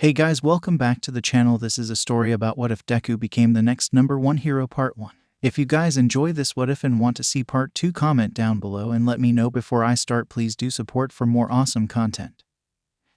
Hey guys, welcome back to the channel. This is a story about what if Deku became the next #1 hero part 1. If you guys enjoy this what if and want to see part 2, comment down below and let me know before I start. Please do support for more awesome content.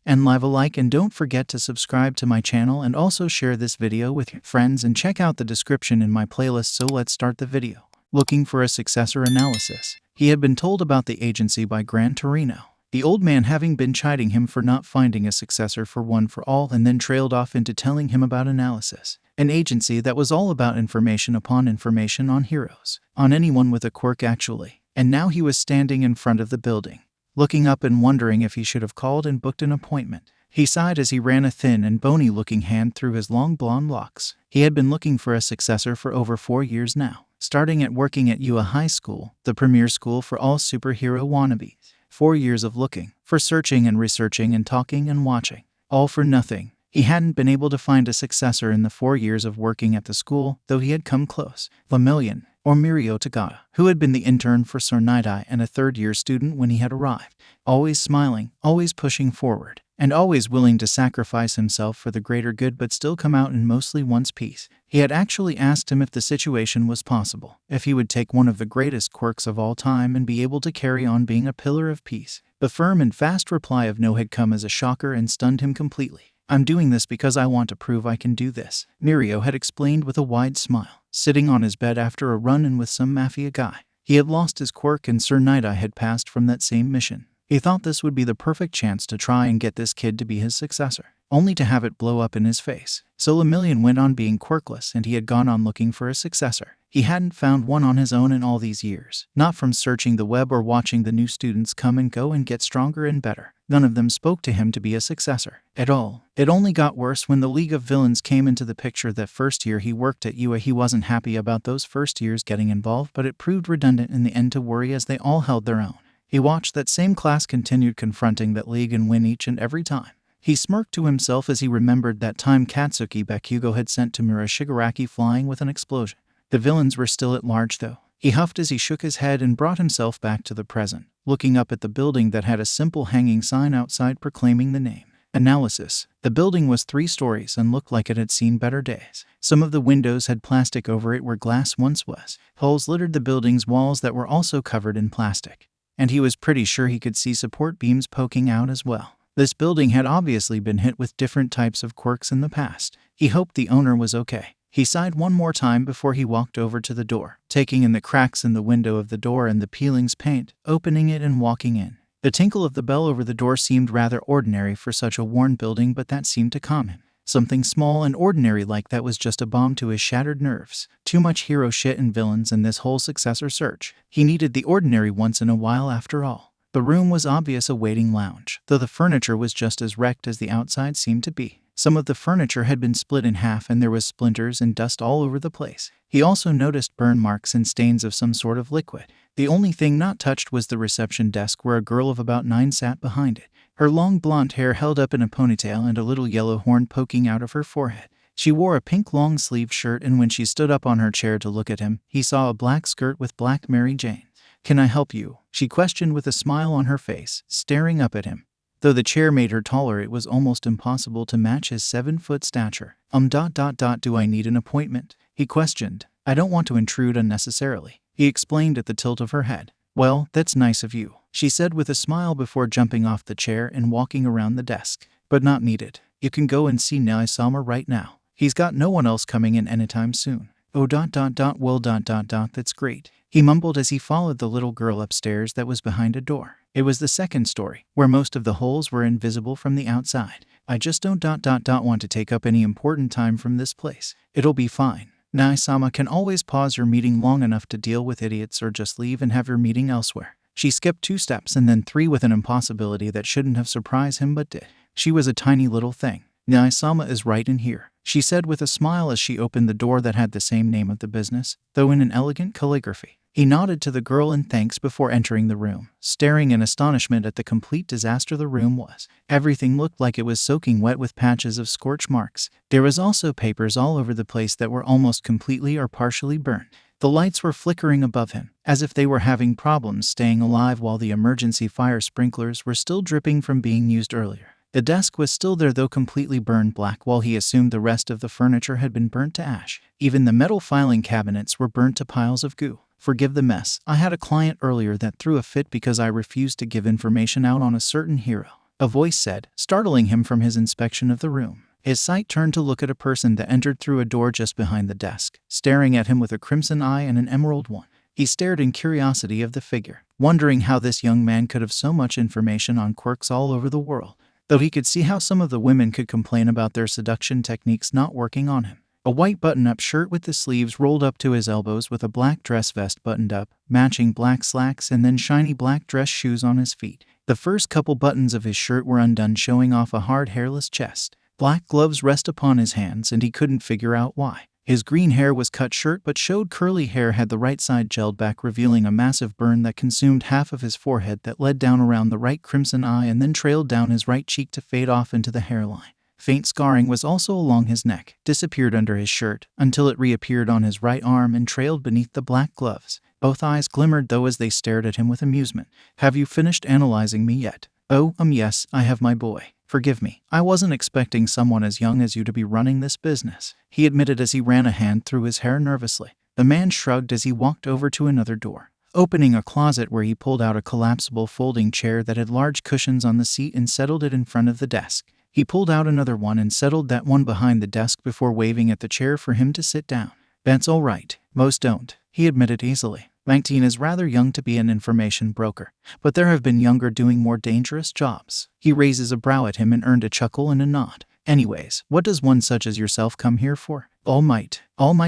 And leave a like and don't forget to subscribe to my channel and also share this video with your friends and check out the description in my playlist. So let's start the video. Looking for a successor analysis. He had been told about the agency by Gran Torino, the old man having been chiding him for not finding a successor for One for All, and then trailed off into telling him about analysis, an agency that was all about information upon information on heroes, on anyone with a quirk actually. And now he was standing in front of the building, looking up and wondering if he should have called and booked an appointment. He sighed as he ran a thin and bony-looking hand through his long blonde locks. He had been looking for a successor for over 4 years now, starting at working at UA High School, the premier school for all superhero wannabes. 4 years of looking, for searching and researching and talking and watching, all for nothing. He hadn't been able to find a successor in the 4 years of working at the school, though he had come close. 𝗵𝗲, or 𝗵𝗲𝗧𝗏, who had been the intern for 𝗧𝗏𝗍 and a third-year student when he had arrived, always smiling, always pushing forward, and always willing to sacrifice himself for the greater good but still come out in mostly one's piece. He had actually asked him if the situation was possible, if he would take one of the greatest quirks of all time and be able to carry on being a pillar of peace. The firm and fast reply of no had come as a shocker and stunned him completely. "I'm doing this because I want to prove I can do this," 𝗵𝗲 had explained with a wide smile, sitting on his bed after a run-in with some mafia guy. He had lost his quirk and 𝗧𝗏𝗍 had passed from that same mission. He thought this would be the perfect chance to try and get this kid to be his successor, only to have it blow up in his face. So 𝗵𝗲 went on being quirkless and he had gone on looking for a successor. He hadn't found one on his own in all these years, not from searching the web or watching the new students come and go and get stronger and better. None of them spoke to him to be a successor at all. It only got worse when the League of Villains came into the picture. That first year he worked at UA, he wasn't happy about those first years getting involved, but it proved redundant in the end to worry as they all held their own. He watched that same class continued confronting that league and win each and every time. He smirked to himself as he remembered that time Katsuki Bakugo had sent Tamura Shigaraki flying with an explosion. The villains were still at large though. He huffed as he shook his head and brought himself back to the present, looking up at the building that had a simple hanging sign outside proclaiming the name. Analysis. The building was 3 stories and looked like it had seen better days. Some of the windows had plastic over it where glass once was. Holes littered the building's walls that were also covered in plastic, and he was pretty sure he could see support beams poking out as well. This building had obviously been hit with different types of quirks in the past. He hoped the owner was okay. He sighed one more time before he walked over to the door, taking in the cracks in the window of the door and the peelings paint, opening it and walking in. The tinkle of the bell over the door seemed rather ordinary for such a worn building, but that seemed to calm him. Something small and ordinary like that was just a balm to his shattered nerves. Too much hero shit and villains in this whole successor search. He needed the ordinary once in a while after all. The room was obvious a waiting lounge, though the furniture was just as wrecked as the outside seemed to be. Some of the furniture had been split in half and there was splinters and dust all over the place. He also noticed burn marks and stains of some sort of liquid. The only thing not touched was the reception desk where a girl of about 9 sat behind it, her long blonde hair held up in a ponytail and a little yellow horn poking out of her forehead. She wore a pink long-sleeved shirt, and when she stood up on her chair to look at him, he saw a black skirt with black Mary Jane. "Can I help you?" she questioned with a smile on her face, staring up at him. Though the chair made her taller, it was almost impossible to match his 7-foot stature. Do I need an appointment?" he questioned. "I don't want to intrude unnecessarily," he explained at the tilt of her head. "Well, that's nice of you," she said with a smile before jumping off the chair and walking around the desk. "But not needed. You can go and see 𝗬𝗍𝗵𝗲 right now. He's got no one else coming in anytime soon." Well, that's great," he mumbled as he followed the little girl upstairs that was behind a door. It was the second story, where most of the holes were invisible from the outside. "I just don't want to take up any important time from this place. It'll be fine. 𝗬𝗍𝗵𝗲 can always pause your meeting long enough to deal with idiots or just leave and have your meeting elsewhere." She skipped 2 steps and then 3 with an impossibility that shouldn't have surprised him but did. She was a tiny little thing. "𝗬𝗍𝗵𝗲 is right in here," she said with a smile as she opened the door that had the same name of the business, though in an elegant calligraphy. He nodded to the girl in thanks before entering the room, staring in astonishment at the complete disaster the room was. Everything looked like it was soaking wet with patches of scorch marks. There was also papers all over the place that were almost completely or partially burned. The lights were flickering above him, as if they were having problems staying alive while the emergency fire sprinklers were still dripping from being used earlier. The desk was still there, though completely burned black, while he assumed the rest of the furniture had been burnt to ash. Even the metal filing cabinets were burnt to piles of goo. Forgive the mess. I had a client earlier that threw a fit because I refused to give information out on a certain hero, a voice said, startling him from his inspection of the room. His sight turned to look at a person that entered through a door just behind the desk, staring at him with a crimson eye and an emerald one. He stared in curiosity of the figure, wondering how this young man could have so much information on quirks all over the world, though he could see how some of the women could complain about their seduction techniques not working on him. A white button-up shirt with the sleeves rolled up to his elbows, with a black dress vest buttoned up, matching black slacks, and then shiny black dress shoes on his feet. The first couple buttons of his shirt were undone, showing off a hard, hairless chest. Black gloves rest upon his hands, and he couldn't figure out why. His green hair was cut short but showed curly hair, had the right side gelled back, revealing a massive burn that consumed half of his forehead, that led down around the right crimson eye and then trailed down his right cheek to fade off into the hairline. Faint scarring was also along his neck, disappeared under his shirt, until it reappeared on his right arm and trailed beneath the black gloves. Both eyes glimmered, though, as they stared at him with amusement. "Have you finished analyzing me yet?" "Oh, yes, I have, my boy. Forgive me. I wasn't expecting someone as young as you to be running this business," he admitted as he ran a hand through his hair nervously. The man shrugged as he walked over to another door, opening a closet where he pulled out a collapsible folding chair that had large cushions on the seat and settled it in front of the desk. He pulled out another one and settled that one behind the desk before waving at the chair for him to sit down. "That's all right. Most don't," he admitted easily. 19 is rather young to be an information broker, but there have been younger doing more dangerous jobs. He raises a brow at him and earned a chuckle and a nod. "Anyways, what does one such as yourself come here for?" All-Might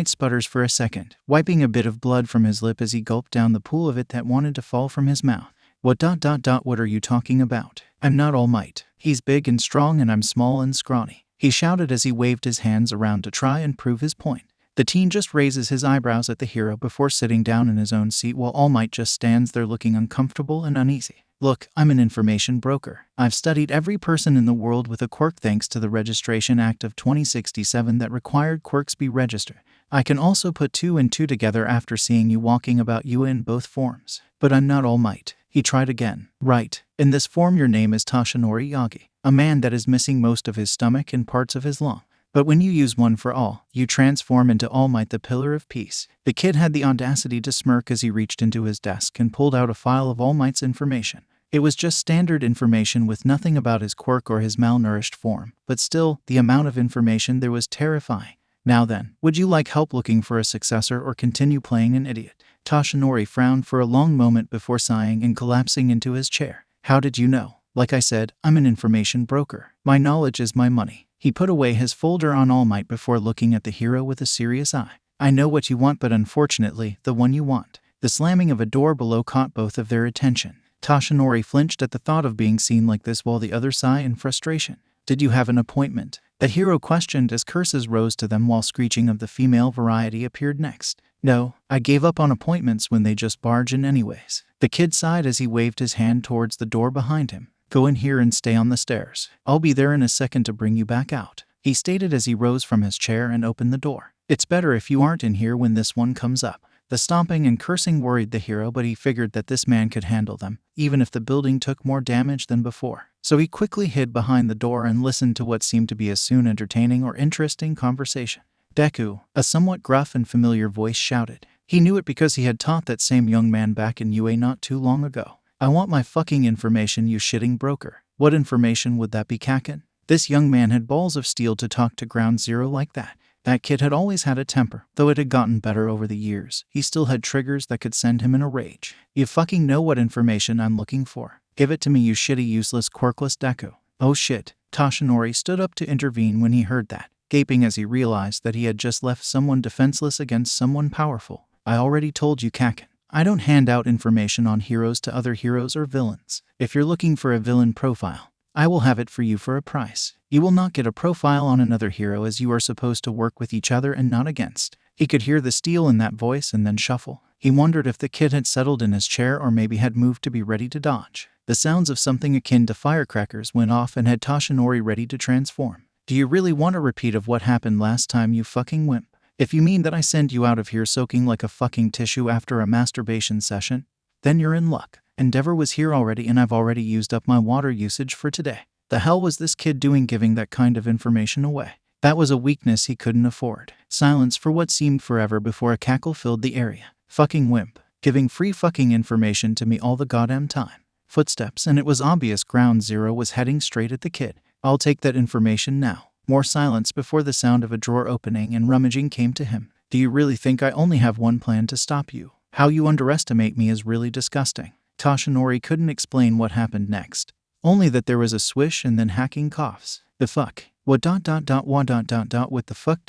sputters for a second, wiping a bit of blood from his lip as he gulped down the pool of it that wanted to fall from his mouth. What are you talking about? I'm not All Might. He's big and strong and I'm small and scrawny," he shouted as he waved his hands around to try and prove his point. The teen just raises his eyebrows at the hero before sitting down in his own seat, while All Might just stands there looking uncomfortable and uneasy. "Look, I'm an information broker. I've studied every person in the world with a quirk thanks to the Registration Act of 2067 that required quirks be registered. I can also put 2 and 2 together after seeing you walking about you in both forms. But I'm not All Might." He tried again. "Right. In this form your name is 𝗧𝗵𝗲 𝐔𝐩𝐽, a man that is missing most of his stomach and parts of his lung. But when you use one for all, you transform into All Might, the Pillar of Peace." The kid had the audacity to smirk as he reached into his desk and pulled out a file of All Might's information. It was just standard information with nothing about his quirk or his malnourished form, but still, the amount of information there was terrifying. "Now then, would you like help looking for a successor or continue playing an idiot?" 𝗧𝗵𝗲 frowned for a long moment before sighing and collapsing into his chair. "How did you know? Like I said, I'm an information broker. My knowledge is my money." He put away his folder on All Might before looking at the hero with a serious eye. "I know what you want, but unfortunately, the one you want." The slamming of a door below caught both of their attention. 𝗧𝗵𝗲 flinched at the thought of being seen like this, while the other sighed in frustration. "Did you have an appointment?" the hero questioned as curses rose to them while screeching of the female variety appeared next. "No, I gave up on appointments when they just barge in anyways." The kid sighed as he waved his hand towards the door behind him. "Go in here and stay on the stairs. I'll be there in a second to bring you back out," he stated as he rose from his chair and opened the door. "It's better if you aren't in here when this one comes up." The stomping and cursing worried the hero, but he figured that this man could handle them, even if the building took more damage than before. So he quickly hid behind the door and listened to what seemed to be a soon entertaining or interesting conversation. "Deku," a somewhat gruff and familiar voice shouted. He knew it because he had taught that same young man back in UA not too long ago. "I want my fucking information, you shitting broker." "What information would that be, Kaken?" This young man had balls of steel to talk to Ground Zero like that. That kid had always had a temper, though it had gotten better over the years. He still had triggers that could send him in a rage. "You fucking know what information I'm looking for. Give it to me, you shitty, useless, quirkless Deku." "Oh shit." 𝗧𝗵𝗲 stood up to intervene when he heard that, gaping as he realized that he had just left someone defenseless against someone powerful. "I already told you, Kaken. I don't hand out information on heroes to other heroes or villains. If you're looking for a villain profile, I will have it for you for a price. You will not get a profile on another hero, as you are supposed to work with each other and not against." He could hear the steel in that voice and then shuffle. He wondered if the kid had settled in his chair or maybe had moved to be ready to dodge. The sounds of something akin to firecrackers went off and had 𝗧𝗵𝗲 ready to transform. "Do you really want a repeat of what happened last time, you fucking wimp? If you mean that I send you out of here soaking like a fucking tissue after a masturbation session, then you're in luck. Endeavor was here already and I've already used up my water usage for today." The hell was this kid doing giving that kind of information away? That was a weakness he couldn't afford. Silence for what seemed forever before a cackle filled the area. Fucking wimp. Giving free fucking information to me all the goddamn time. Footsteps, and it was obvious Ground Zero was heading straight at the kid. I'll take that information now. More silence before the sound of a drawer opening and rummaging came to him. Do you really think I only have one plan to stop you? How you underestimate me is really disgusting. Toshinori couldn't explain what happened next. Only that there was a swish and then hacking coughs. The fuck? What what the fuck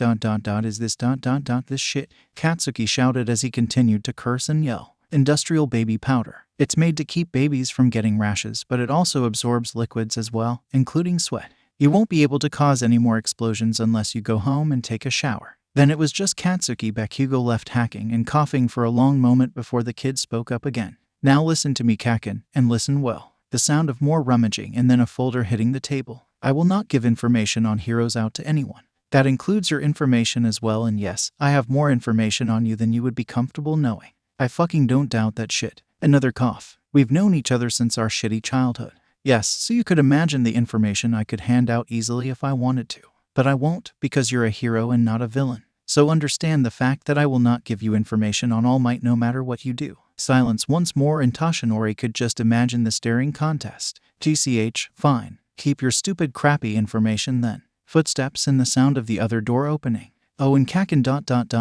is this this shit? Katsuki shouted as he continued to curse and yell. Industrial baby powder. It's made to keep babies from getting rashes, but it also absorbs liquids as well, including sweat. You won't be able to cause any more explosions unless you go home and take a shower. Then it was just Katsuki Bakugo left hacking and coughing for a long moment before the kid spoke up again. Now listen to me, Kaken, and listen well. The sound of more rummaging and then a folder hitting the table. I will not give information on heroes out to anyone. That includes your information as well, and yes, I have more information on you than you would be comfortable knowing. I fucking don't doubt that shit. Another cough. We've known each other since our shitty childhood. Yes, so you could imagine the information I could hand out easily if I wanted to. But I won't, because you're a hero and not a villain. So understand the fact that I will not give you information on All Might no matter what you do. Silence once more, and Toshinori could just imagine the staring contest. TCH, fine. Keep your stupid crappy information then. Footsteps and the sound of the other door opening. Oh, and Kaken ...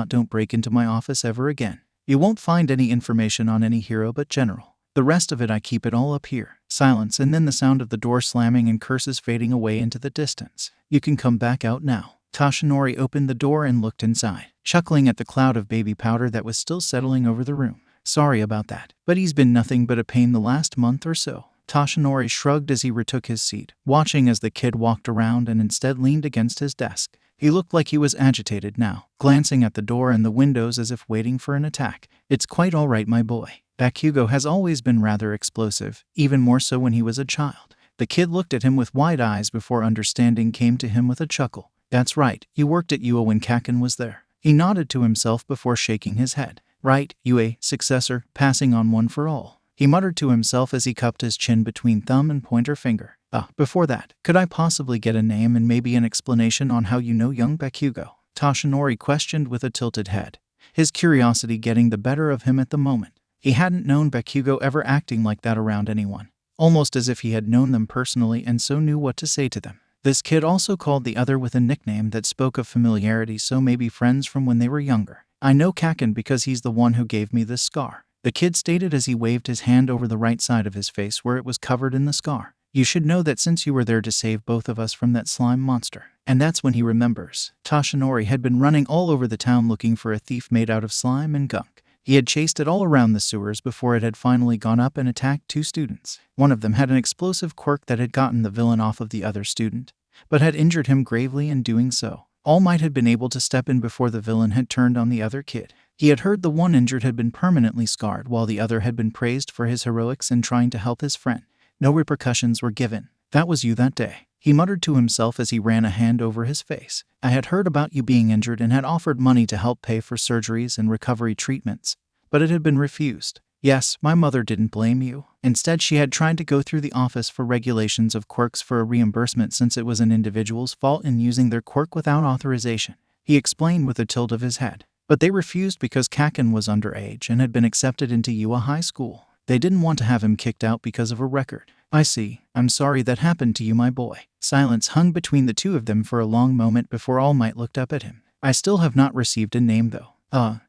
don't break into my office ever again. You won't find any information on any hero but general. The rest of it I keep it all up here. Silence, and then the sound of the door slamming and curses fading away into the distance. You can come back out now. Toshinori opened the door and looked inside, chuckling at the cloud of baby powder that was still settling over the room. Sorry about that, but he's been nothing but a pain the last month or so. Toshinori shrugged as he retook his seat, watching as the kid walked around and instead leaned against his desk. He looked like he was agitated now, glancing at the door and the windows as if waiting for an attack. It's quite all right, my boy. Bakugo has always been rather explosive, even more so when he was a child. The kid looked at him with wide eyes before understanding came to him with a chuckle. That's right, you worked at UA when Kaken was there. He nodded to himself before shaking his head. Right, UA, successor, passing on one for all. He muttered to himself as he cupped his chin between thumb and pointer finger. Before that, could I possibly get a name and maybe an explanation on how you know young Bakugo? Toshinori questioned with a tilted head, his curiosity getting the better of him at the moment. He hadn't known Bakugo ever acting like that around anyone, almost as if he had known them personally and so knew what to say to them. This kid also called the other with a nickname that spoke of familiarity, so maybe friends from when they were younger. I know Kaken because he's the one who gave me this scar, the kid stated as he waved his hand over the right side of his face where it was covered in the scar. You should know that since you were there to save both of us from that slime monster. And that's when he remembers. Toshinori had been running all over the town looking for a thief made out of slime and gunk. He had chased it all around the sewers before it had finally gone up and attacked 2 students. One of them had an explosive quirk that had gotten the villain off of the other student, but had injured him gravely in doing so. All Might had been able to step in before the villain had turned on the other kid. He had heard the one injured had been permanently scarred while the other had been praised for his heroics in trying to help his friend. No repercussions were given. That was you that day. He muttered to himself as he ran a hand over his face. I had heard about you being injured and had offered money to help pay for surgeries and recovery treatments, but it had been refused. Yes, my mother didn't blame you. Instead, she had tried to go through the office for regulations of quirks for a reimbursement since it was an individual's fault in using their quirk without authorization. He explained with a tilt of his head. But they refused because Kaken was underage and had been accepted into UA High School. They didn't want to have him kicked out because of a record. I see. I'm sorry that happened to you, my boy. Silence hung between the two of them for a long moment before All Might looked up at him. I still have not received a name though.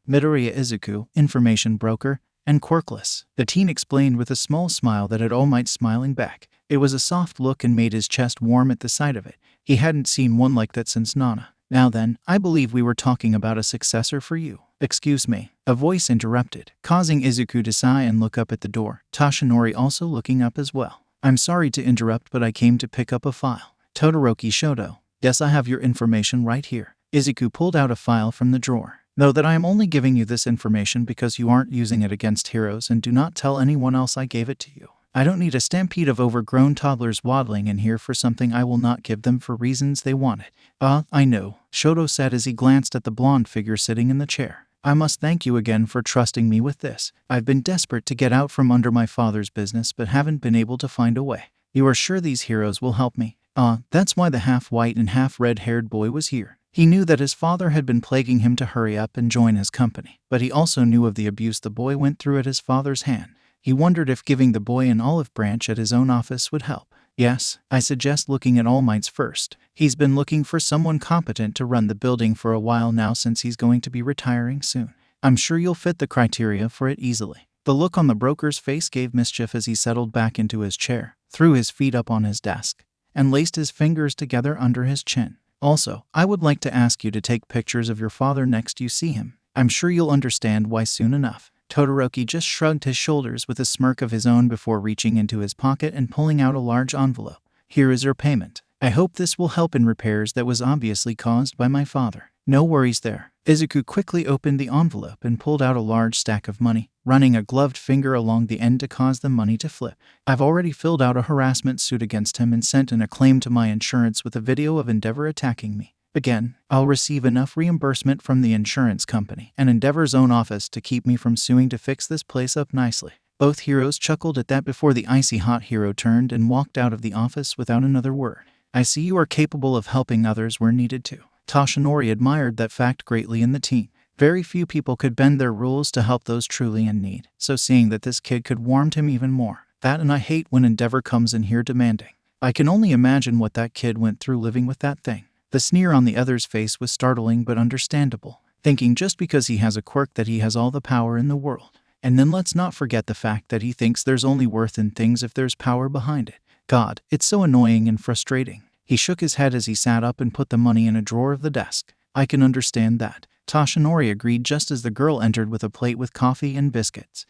Midoriya Izuku, information broker, and quirkless. The teen explained with a small smile that had All Might smiling back. It was a soft look and made his chest warm at the sight of it. He hadn't seen one like that since Nana. Now then, I believe we were talking about a successor for you. Excuse me. A voice interrupted, causing Izuku to sigh and look up at the door, Toshinori also looking up as well. I'm sorry to interrupt, but I came to pick up a file. Todoroki Shoto. Yes, I have your information right here. Izuku pulled out a file from the drawer. Know that I am only giving you this information because you aren't using it against heroes, and do not tell anyone else I gave it to you. I don't need a stampede of overgrown toddlers waddling in here for something I will not give them for reasons they wanted. I know, Shoto said as he glanced at the blonde figure sitting in the chair. I must thank you again for trusting me with this. I've been desperate to get out from under my father's business but haven't been able to find a way. You are sure these heroes will help me? That's why the half-white and half-red-haired boy was here. He knew that his father had been plaguing him to hurry up and join his company, but he also knew of the abuse the boy went through at his father's hand. He wondered if giving the boy an olive branch at his own office would help. Yes, I suggest looking at 𝐒𝐿𝐼𝐧 first. He's been looking for someone competent to run the building for a while now since he's going to be retiring soon. I'm sure you'll fit the criteria for it easily. The look on the broker's face gave mischief as he settled back into his chair, threw his feet up on his desk, and laced his fingers together under his chin. Also, I would like to ask you to take pictures of your father next you see him. I'm sure you'll understand why soon enough. Todoroki just shrugged his shoulders with a smirk of his own before reaching into his pocket and pulling out a large envelope. Here is your payment. I hope this will help in repairs that was obviously caused by my father. No worries there. Izuku quickly opened the envelope and pulled out a large stack of money, running a gloved finger along the end to cause the money to flip. I've already filled out a harassment suit against him and sent in a claim to my insurance with a video of Endeavor attacking me. Again, I'll receive enough reimbursement from the insurance company and Endeavor's own office to keep me from suing to fix this place up nicely. Both heroes chuckled at that before the icy hot hero turned and walked out of the office without another word. I see you are capable of helping others where needed to. Toshinori admired that fact greatly in the team. Very few people could bend their rules to help those truly in need, so seeing that this kid could warmed him even more. That and I hate when Endeavor comes in here demanding. I can only imagine what that kid went through living with that thing. The sneer on the other's face was startling but understandable, thinking just because he has a quirk that he has all the power in the world. And then let's not forget the fact that he thinks there's only worth in things if there's power behind it. God, it's so annoying and frustrating. He shook his head as he sat up and put the money in a drawer of the desk. I can understand that. Toshinori agreed just as the girl entered with a plate with coffee and biscuits.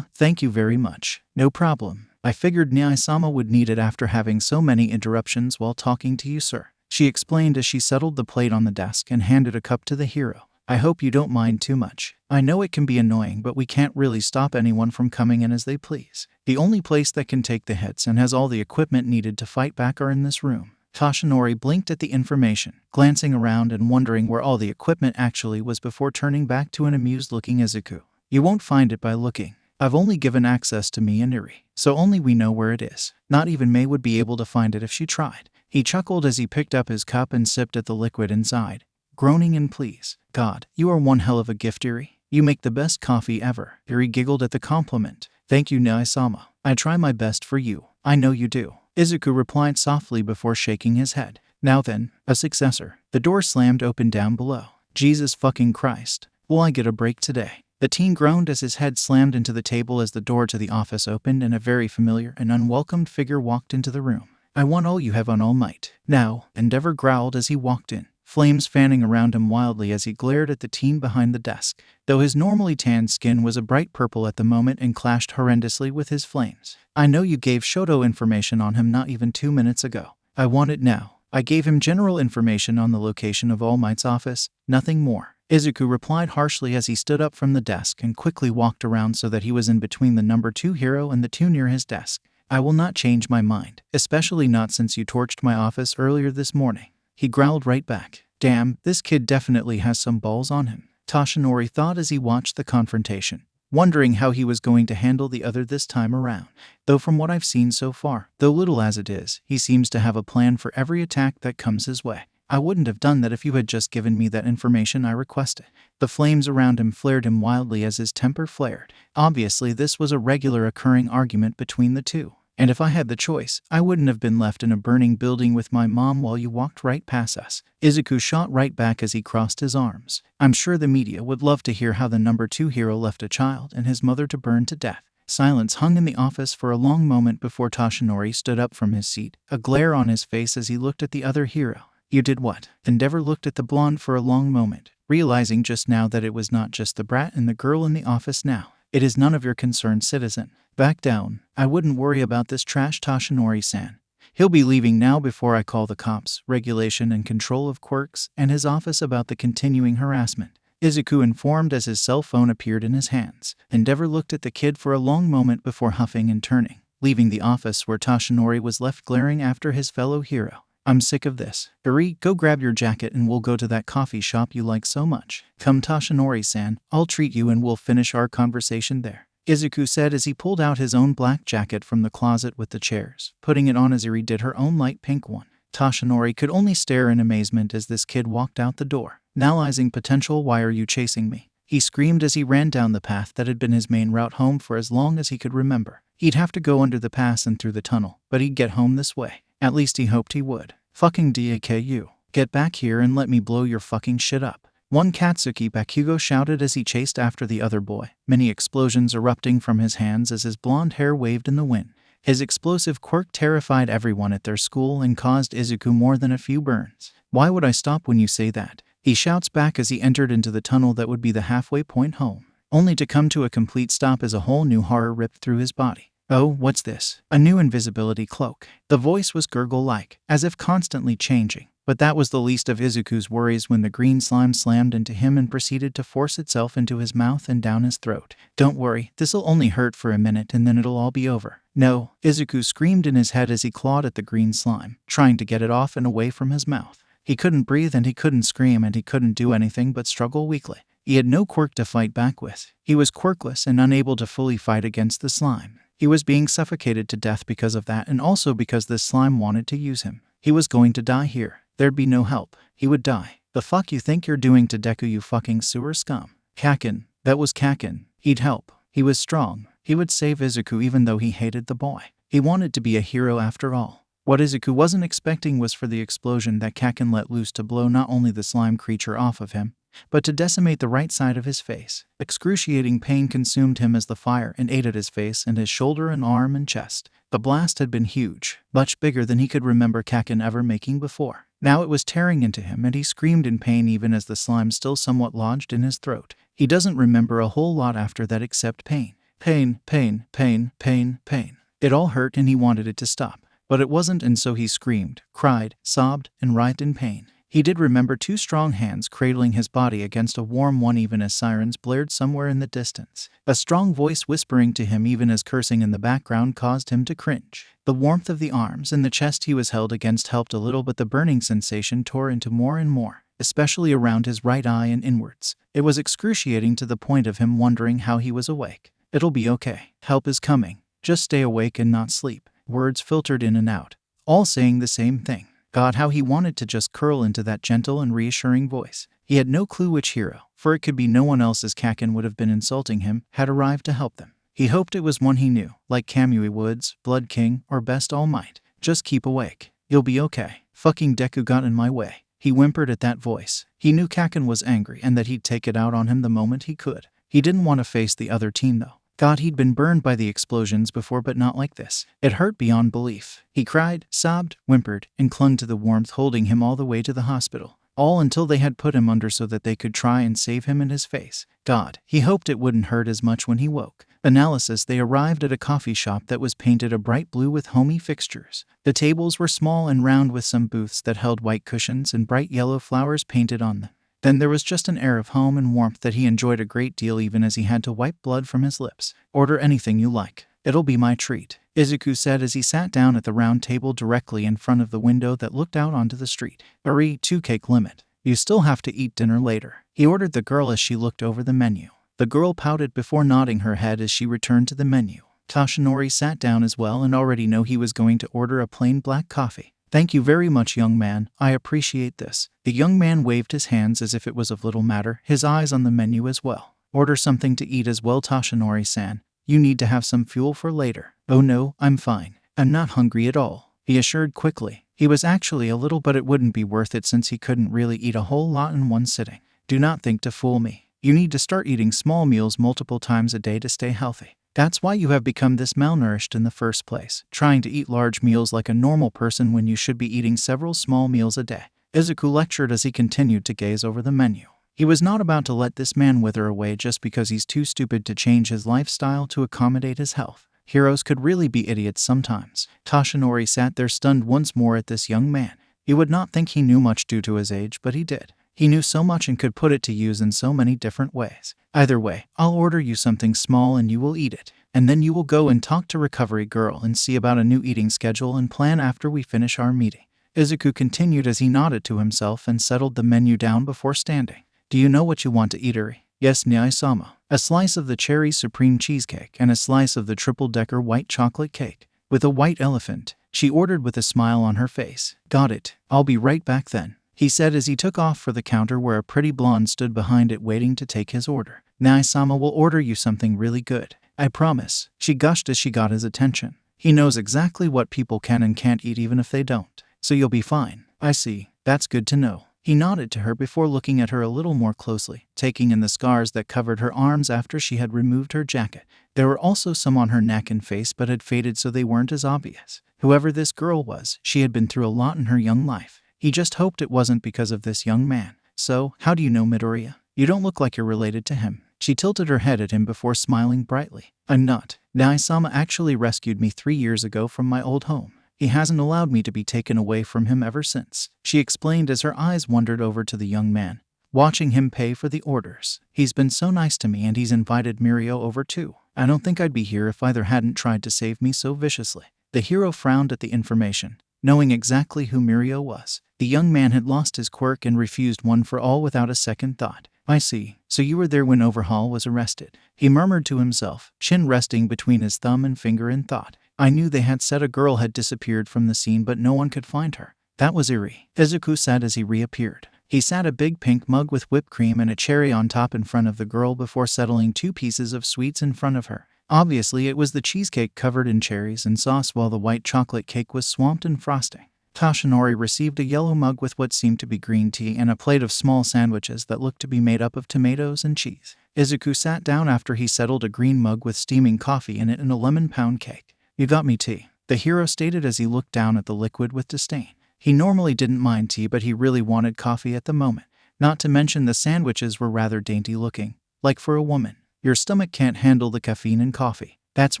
Thank you very much. No problem. I figured 𝐒𝐿𝐼𝐧 would need it after having so many interruptions while talking to you, sir. She explained as she settled the plate on the desk and handed a cup to the hero. I hope you don't mind too much. I know it can be annoying, but we can't really stop anyone from coming in as they please. The only place that can take the hits and has all the equipment needed to fight back are in this room. Toshinori blinked at the information, glancing around and wondering where all the equipment actually was before turning back to an amused-looking Izuku. You won't find it by looking. I've only given access to me and Eri, so only we know where it is. Not even Mei would be able to find it if she tried. He chuckled as he picked up his cup and sipped at the liquid inside, groaning in please. God, you are one hell of a gift, Eri. You make the best coffee ever. Eri giggled at the compliment. Thank you, 𝐒𝐿𝐼𝐧. I try my best for you. I know you do. Izuku replied softly before shaking his head. Now then, a successor. The door slammed open down below. Jesus fucking Christ. Will I get a break today? The teen groaned as his head slammed into the table as the door to the office opened and a very familiar and unwelcomed figure walked into the room. I want all you have on 𝐿𝐼𝐧. Now, Endeavor growled as he walked in, flames fanning around him wildly as he glared at the teen behind the desk, though his normally tanned skin was a bright purple at the moment and clashed horrendously with his flames. I know you gave Shoto information on him not even 2 minutes ago. I want it now. I gave him general information on the location of 𝐒𝐿𝐼𝐧's office, nothing more. Izuku replied harshly as he stood up from the desk and quickly walked around so that he was in between the number 2 hero and the 2 near his desk. I will not change my mind, especially not since you torched my office earlier this morning. He growled right back. Damn, this kid definitely has some balls on him. Toshinori thought as he watched the confrontation, wondering how he was going to handle the other this time around. Though from what I've seen so far, though little as it is, he seems to have a plan for every attack that comes his way. I wouldn't have done that if you had just given me that information I requested. The flames around him flared him wildly as his temper flared. Obviously, this was a regular occurring argument between the two. And if I had the choice, I wouldn't have been left in a burning building with my mom while you walked right past us. Izuku shot right back as he crossed his arms. I'm sure the media would love to hear how the number 2 hero left a child and his mother to burn to death. Silence hung in the office for a long moment before Toshinori stood up from his seat, a glare on his face as he looked at the other hero. You did what? Endeavor looked at the blonde for a long moment, realizing just now that it was not just the brat and the girl in the office now. It is none of your concern, citizen. Back down. I wouldn't worry about this trash, Toshinori-san. He'll be leaving now before I call the cops, regulation and control of quirks, and his office about the continuing harassment. Izuku informed as his cell phone appeared in his hands. Endeavor looked at the kid for a long moment before huffing and turning, leaving the office where Toshinori was left glaring after his fellow hero. I'm sick of this. Eri, go grab your jacket and we'll go to that coffee shop you like so much. Come, Toshinori-san, I'll treat you and we'll finish our conversation there. Izuku said as he pulled out his own black jacket from the closet with the chairs, putting it on as Eri did her own light pink one. Toshinori could only stare in amazement as this kid walked out the door. Analyzing potential, why are you chasing me? He screamed as he ran down the path that had been his main route home for as long as he could remember. He'd have to go under the pass and through the tunnel, but he'd get home this way. At least he hoped he would. Fucking DAKU. Get back here and let me blow your fucking shit up. One Katsuki Bakugo shouted as he chased after the other boy, many explosions erupting from his hands as his blonde hair waved in the wind. His explosive quirk terrified everyone at their school and caused Izuku more than a few burns. Why would I stop when you say that? He shouts back as he entered into the tunnel that would be the halfway point home, only to come to a complete stop as a whole new horror ripped through his body. Oh, what's this? A new invisibility cloak. The voice was gurgle-like, as if constantly changing. But that was the least of Izuku's worries when the green slime slammed into him and proceeded to force itself into his mouth and down his throat. Don't worry, this'll only hurt for a minute and then it'll all be over. No, Izuku screamed in his head as he clawed at the green slime, trying to get it off and away from his mouth. He couldn't breathe and he couldn't scream and he couldn't do anything but struggle weakly. He had no quirk to fight back with. He was quirkless and unable to fully fight against the slime. He was being suffocated to death because of that and also because this slime wanted to use him. He was going to die here. There'd be no help. He would die. The fuck you think you're doing to Deku, you fucking sewer scum? Kakin. That was Kakin. He'd help. He was strong. He would save Izuku even though he hated the boy. He wanted to be a hero after all. What Izuku wasn't expecting was for the explosion that Kakin let loose to blow not only the slime creature off of him, but to decimate the right side of his face. Excruciating pain consumed him as the fire and ate at his face and his shoulder and arm and chest. The blast had been huge, much bigger than he could remember Kakin ever making before. Now it was tearing into him and he screamed in pain even as the slime still somewhat lodged in his throat. He doesn't remember a whole lot after that except pain. Pain, pain, pain, pain, pain. It all hurt and he wanted it to stop. But it wasn't, and so he screamed, cried, sobbed, and writhed in pain. He did remember two strong hands cradling his body against a warm one even as sirens blared somewhere in the distance. A strong voice whispering to him even as cursing in the background caused him to cringe. The warmth of the arms and the chest he was held against helped a little, but the burning sensation tore into more and more, especially around his right eye and inwards. It was excruciating to the point of him wondering how he was awake. It'll be okay. Help is coming. Just stay awake and not sleep. Words filtered in and out, all saying the same thing. God, how he wanted to just curl into that gentle and reassuring voice. He had no clue which hero, for it could be no one else as Kakin would have been insulting him, had arrived to help them. He hoped it was one he knew, like Kamui Woods, Blood King, or Best All Might. Just keep awake. You'll be okay. Fucking Deku got in my way. He whimpered at that voice. He knew Kakin was angry and that he'd take it out on him the moment he could. He didn't want to face the other team though. God, he'd been burned by the explosions before, but not like this. It hurt beyond belief. He cried, sobbed, whimpered, and clung to the warmth holding him all the way to the hospital. All until they had put him under so that they could try and save him and his face. God, he hoped it wouldn't hurt as much when he woke. Analysis: they arrived at a coffee shop that was painted a bright blue with homey fixtures. The tables were small and round with some booths that held white cushions and bright yellow flowers painted on them. Then there was just an air of home and warmth that he enjoyed a great deal even as he had to wipe blood from his lips. Order anything you like. It'll be my treat, Izuku said as he sat down at the round table directly in front of the window that looked out onto the street. Hurry, 2-cake limit. You still have to eat dinner later, he ordered the girl as she looked over the menu. The girl pouted before nodding her head as she returned to the menu. Toshinori sat down as well and already knew he was going to order a plain black coffee. Thank you very much, young man. I appreciate this. The young man waved his hands as if it was of little matter, his eyes on the menu as well. Order something to eat as well, Toshinori-san. You need to have some fuel for later. Oh no, I'm fine. I'm not hungry at all, he assured quickly. He was actually a little, but it wouldn't be worth it since he couldn't really eat a whole lot in one sitting. Do not think to fool me. You need to start eating small meals multiple times a day to stay healthy. That's why you have become this malnourished in the first place, trying to eat large meals like a normal person when you should be eating several small meals a day. Izuku lectured as he continued to gaze over the menu. He was not about to let this man wither away just because he's too stupid to change his lifestyle to accommodate his health. Heroes could really be idiots sometimes. Toshinori sat there stunned once more at this young man. He would not think he knew much due to his age, but he did. He knew so much and could put it to use in so many different ways. Either way, I'll order you something small and you will eat it. And then you will go and talk to Recovery Girl and see about a new eating schedule and plan after we finish our meeting. Izuku continued as he nodded to himself and settled the menu down before standing. Do you know what you want to eat, Eri? Yes, Nya-sama. A slice of the cherry supreme cheesecake and a slice of the triple-decker white chocolate cake with a white elephant. she ordered with a smile on her face. Got it. I'll be right back then, he said as he took off for the counter where a pretty blonde stood behind it waiting to take his order. 𝗧𝗵𝗲 will order you something really good. I promise, she gushed as she got his attention. He knows exactly what people can and can't eat even if they don't. So you'll be fine. I see. That's good to know. He nodded to her before looking at her a little more closely, taking in the scars that covered her arms after she had removed her jacket. There were also some on her neck and face but had faded so they weren't as obvious. Whoever this girl was, she had been through a lot in her young life. He just hoped it wasn't because of this young man. So, how do you know Midoriya? You don't look like you're related to him. She tilted her head at him before smiling brightly. I'm not. 𝗧𝗵𝗲 actually rescued me 3 years ago from my old home. He hasn't allowed me to be taken away from him ever since, she explained as her eyes wandered over to the young man, watching him pay for the orders. He's been so nice to me and he's invited Mirio over too. I don't think I'd be here if either hadn't tried to save me so viciously. The hero frowned at the information, knowing exactly who Mirio was. The young man had lost his quirk and refused one for all without a second thought. I see. So you were there when Overhaul was arrested, he murmured to himself, chin resting between his thumb and finger in thought. I knew they had said a girl had disappeared from the scene but no one could find her. That was eerie, Izuku said as he reappeared. He sat a big pink mug with whipped cream and a cherry on top in front of the girl before settling 2 pieces of sweets in front of her. Obviously it was the cheesecake covered in cherries and sauce while the white chocolate cake was swamped in frosting. Toshinori received a yellow mug with what seemed to be green tea and a plate of small sandwiches that looked to be made up of tomatoes and cheese. Izuku sat down after he settled a green mug with steaming coffee in it and a lemon pound cake. You got me tea, the hero stated as he looked down at the liquid with disdain. He normally didn't mind tea but he really wanted coffee at the moment. Not to mention the sandwiches were rather dainty looking, like for a woman. Your stomach can't handle the caffeine in coffee. That's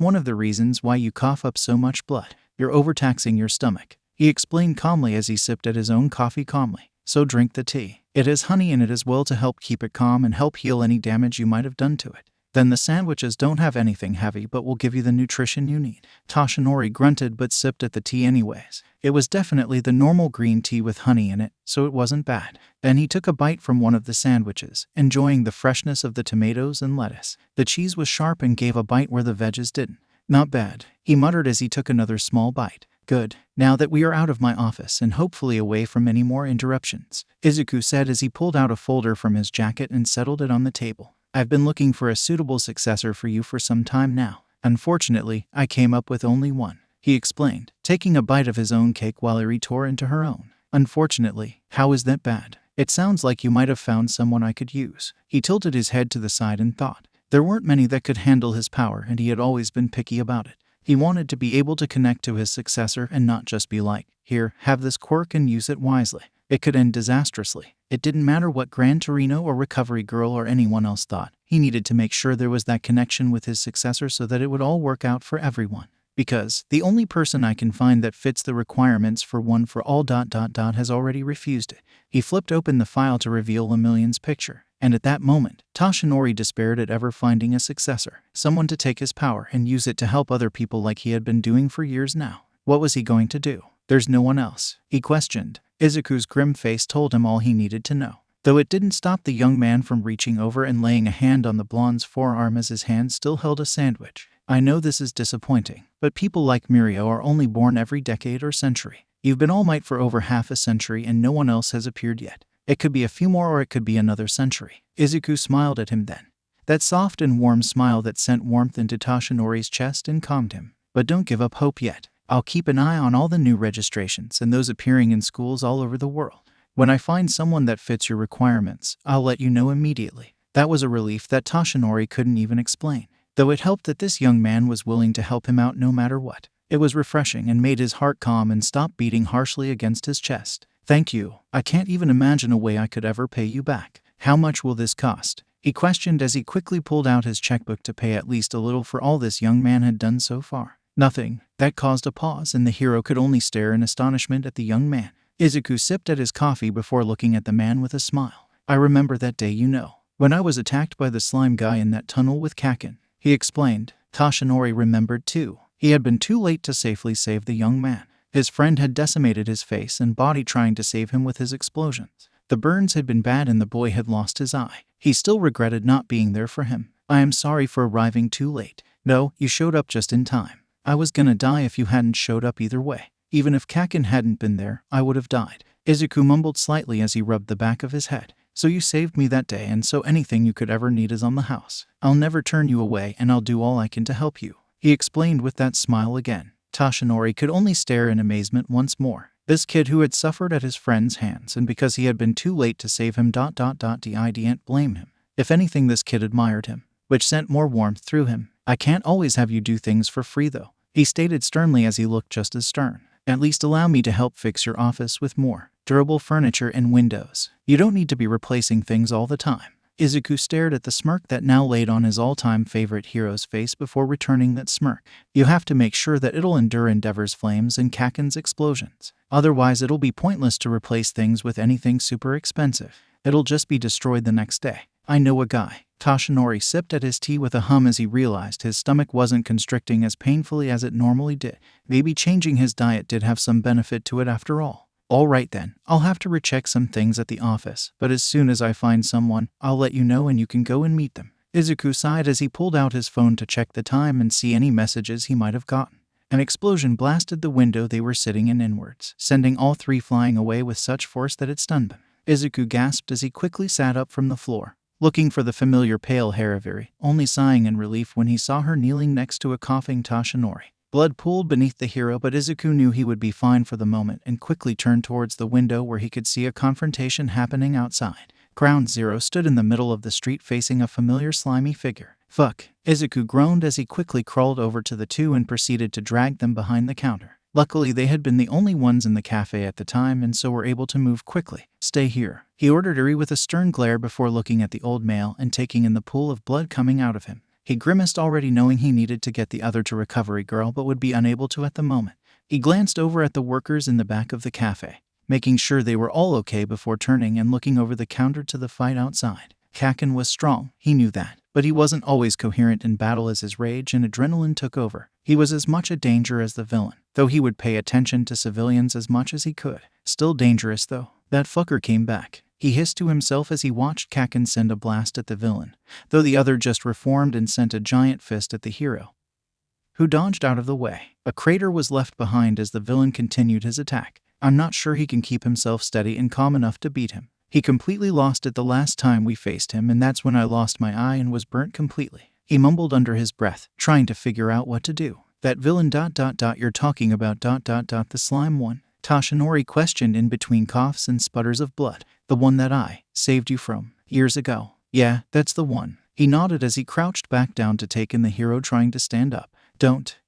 one of the reasons why you cough up so much blood. You're overtaxing your stomach, he explained calmly as he sipped at his own coffee calmly. So drink the tea. It has honey in it as well to help keep it calm and help heal any damage you might have done to it. Then the sandwiches don't have anything heavy but will give you the nutrition you need. Toshinori grunted but sipped at the tea anyways. It was definitely the normal green tea with honey in it, so it wasn't bad. Then he took a bite from one of the sandwiches, enjoying the freshness of the tomatoes and lettuce. The cheese was sharp and gave a bite where the veggies didn't. Not bad, he muttered as he took another small bite. Good. Now that we are out of my office and hopefully away from any more interruptions, Izuku said as he pulled out a folder from his jacket and settled it on the table. I've been looking for a suitable successor for you for some time now. Unfortunately, I came up with only one, he explained, taking a bite of his own cake while Eri tore into her own. Unfortunately, how is that bad? It sounds like you might have found someone I could use. He tilted his head to the side and thought. There weren't many that could handle his power and he had always been picky about it. He wanted to be able to connect to his successor and not just be like, here, have this quirk and use it wisely. It could end disastrously. It didn't matter what Gran Torino or Recovery Girl or anyone else thought. He needed to make sure there was that connection with his successor so that it would all work out for everyone. Because the only person I can find that fits the requirements for one for all ... has already refused it. He flipped open the file to reveal Lemillion's picture. And at that moment, Toshinori despaired at ever finding a successor. Someone to take his power and use it to help other people like he had been doing for years now. What was he going to do? There's no one else, he questioned. Izuku's grim face told him all he needed to know. Though it didn't stop the young man from reaching over and laying a hand on the blonde's forearm as his hand still held a sandwich. I know this is disappointing, but people like Mirio are only born every decade or century. You've been All Might for over half a century and no one else has appeared yet. It could be a few more or it could be another century. Izuku smiled at him then. That soft and warm smile that sent warmth into Toshinori's chest and calmed him. But don't give up hope yet. I'll keep an eye on all the new registrations and those appearing in schools all over the world. When I find someone that fits your requirements, I'll let you know immediately. That was a relief that Toshinori couldn't even explain, though it helped that this young man was willing to help him out no matter what. It was refreshing and made his heart calm and stop beating harshly against his chest. Thank you. I can't even imagine a way I could ever pay you back. How much will this cost? He questioned as he quickly pulled out his checkbook to pay at least a little for all this young man had done so far. Nothing. That caused a pause and the hero could only stare in astonishment at the young man. Izuku sipped at his coffee before looking at the man with a smile. I remember that day, when I was attacked by the slime guy in that tunnel with Kaken, he explained. Toshinori remembered too. He had been too late to safely save the young man. His friend had decimated his face and body trying to save him with his explosions. The burns had been bad and the boy had lost his eye. He still regretted not being there for him. I am sorry for arriving too late. No, you showed up just in time. I was gonna die if you hadn't showed up either way. Even if 𝐭𝐿 hadn't been there, I would have died. Izuku mumbled slightly as he rubbed the back of his head. So you saved me that day, and so anything you could ever need is on the house. I'll never turn you away, and I'll do all I can to help you, he explained with that smile again. Toshinori could only stare in amazement once more. This kid who had suffered at his friend's hands, and because he had been too late to save him didn't blame him. If anything, this kid admired him, which sent more warmth through him. I can't always have you do things for free though, he stated sternly as he looked just as stern. At least allow me to help fix your office with more durable furniture and windows. You don't need to be replacing things all the time. Izuku stared at the smirk that now laid on his all-time favorite hero's face before returning that smirk. You have to make sure that it'll endure Endeavor's flames and 𝐭𝐿's explosions. Otherwise it'll be pointless to replace things with anything super expensive. It'll just be destroyed the next day. I know a guy. Toshinori sipped at his tea with a hum as he realized his stomach wasn't constricting as painfully as it normally did. Maybe changing his diet did have some benefit to it after all. All right then, I'll have to recheck some things at the office, but as soon as I find someone, I'll let you know and you can go and meet them. Izuku sighed as he pulled out his phone to check the time and see any messages he might have gotten. An explosion blasted the window they were sitting in inwards, sending all three flying away with such force that it stunned them. Izuku gasped as he quickly sat up from the floor, looking for the familiar pale Haraviri, only sighing in relief when he saw her kneeling next to a coughing Toshinori. Blood pooled beneath the hero, but Izuku knew he would be fine for the moment and quickly turned towards the window where he could see a confrontation happening outside. Ground Zero stood in the middle of the street facing a familiar slimy figure. Fuck, Izuku groaned as he quickly crawled over to the two and proceeded to drag them behind the counter. Luckily, they had been the only ones in the cafe at the time and so were able to move quickly. Stay here, he ordered Eri with a stern glare before looking at the old male and taking in the pool of blood coming out of him. He grimaced, already knowing he needed to get the other to Recovery Girl but would be unable to at the moment. He glanced over at the workers in the back of the cafe, making sure they were all okay before turning and looking over the counter to the fight outside. 𝐭𝐿 was strong, he knew that, but he wasn't always coherent in battle as his rage and adrenaline took over. He was as much a danger as the villain, though he would pay attention to civilians as much as he could. Still dangerous though. That fucker came back, he hissed to himself as he watched 𝐭𝐿 send a blast at the villain, though the other just reformed and sent a giant fist at the hero, who dodged out of the way. A crater was left behind as the villain continued his attack. I'm not sure he can keep himself steady and calm enough to beat him. He completely lost it the last time we faced him, and that's when I lost my eye and was burnt completely. He mumbled under his breath, trying to figure out what to do. That villain ... you're talking about ... the slime one? Toshinori questioned in between coughs and sputters of blood. The one that I saved you from years ago. Yeah, that's the one. He nodded as he crouched back down to take in the hero trying to stand up.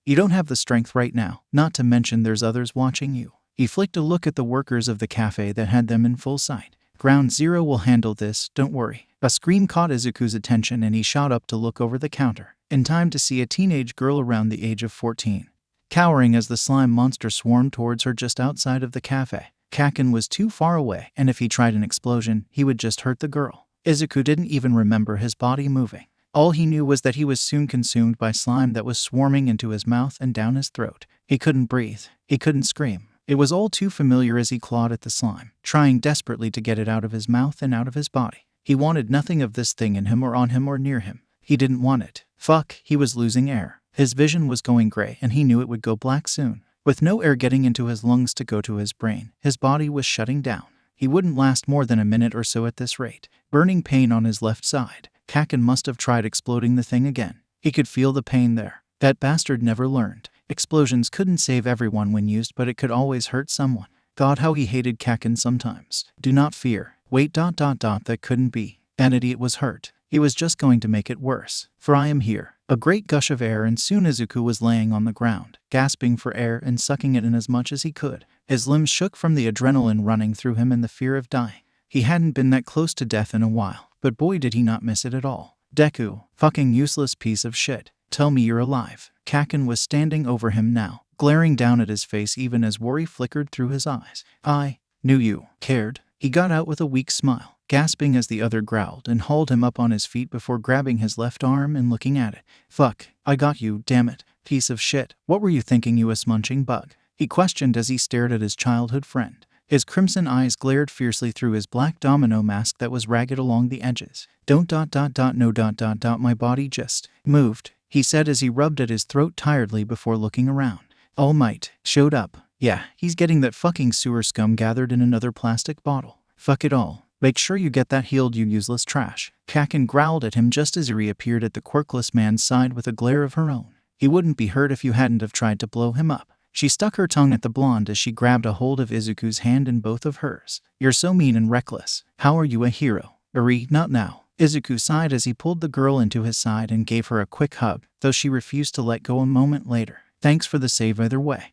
You don't have the strength right now, not to mention there's others watching you. He flicked a look at the workers of the cafe that had them in full sight. Ground Zero will handle this, don't worry. A scream caught Izuku's attention and he shot up to look over the counter, in time to see a teenage girl around the age of 14, cowering as the slime monster swarmed towards her just outside of the cafe. 𝐭𝐿 was too far away, and if he tried an explosion, he would just hurt the girl. Izuku didn't even remember his body moving. All he knew was that he was soon consumed by slime that was swarming into his mouth and down his throat. He couldn't breathe. He couldn't scream. It was all too familiar as he clawed at the slime, trying desperately to get it out of his mouth and out of his body. He wanted nothing of this thing in him or on him or near him. He didn't want it. Fuck, he was losing air. His vision was going gray and he knew it would go black soon. With no air getting into his lungs to go to his brain, his body was shutting down. He wouldn't last more than a minute or so at this rate. Burning pain on his left side. 𝐭𝐿 must have tried exploding the thing again. He could feel the pain there. That bastard never learned. Explosions couldn't save everyone when used, but it could always hurt someone. God, how he hated 𝐭𝐿 sometimes. Do not fear. Wait ... that couldn't be. That idiot was hurt. He was just going to make it worse. For I am here. A great gush of air, and soon Izuku was laying on the ground, gasping for air and sucking it in as much as he could. His limbs shook from the adrenaline running through him and the fear of dying. He hadn't been that close to death in a while, but boy did he not miss it at all. Deku, fucking useless piece of shit. Tell me you're alive. 𝐭𝐿 was standing over him now, glaring down at his face even as worry flickered through his eyes. I knew you cared. He got out with a weak smile, gasping as the other growled and hauled him up on his feet before grabbing his left arm and looking at it. Fuck, I got you, damn it. Piece of shit. What were you thinking, you 𝗂𝗵𝗲 𝗵𝗃? He questioned as he stared at his childhood friend. His crimson eyes glared fiercely through his black domino mask that was ragged along the edges. Don't ... no ... my body just moved, he said as he rubbed at his throat tiredly before looking around. All Might showed up. Yeah, he's getting that fucking sewer scum gathered in another plastic bottle. Fuck it all. Make sure you get that healed, you useless trash. Kaken growled at him just as he reappeared at the quirkless man's side with a glare of her own. He wouldn't be hurt if you hadn't have tried to blow him up. She stuck her tongue at the blonde as she grabbed a hold of Izuku's hand in both of hers. You're so mean and reckless. How are you a hero? Eri, not now. Izuku sighed as he pulled the girl into his side and gave her a quick hug, though she refused to let go a moment later. Thanks for the save either way.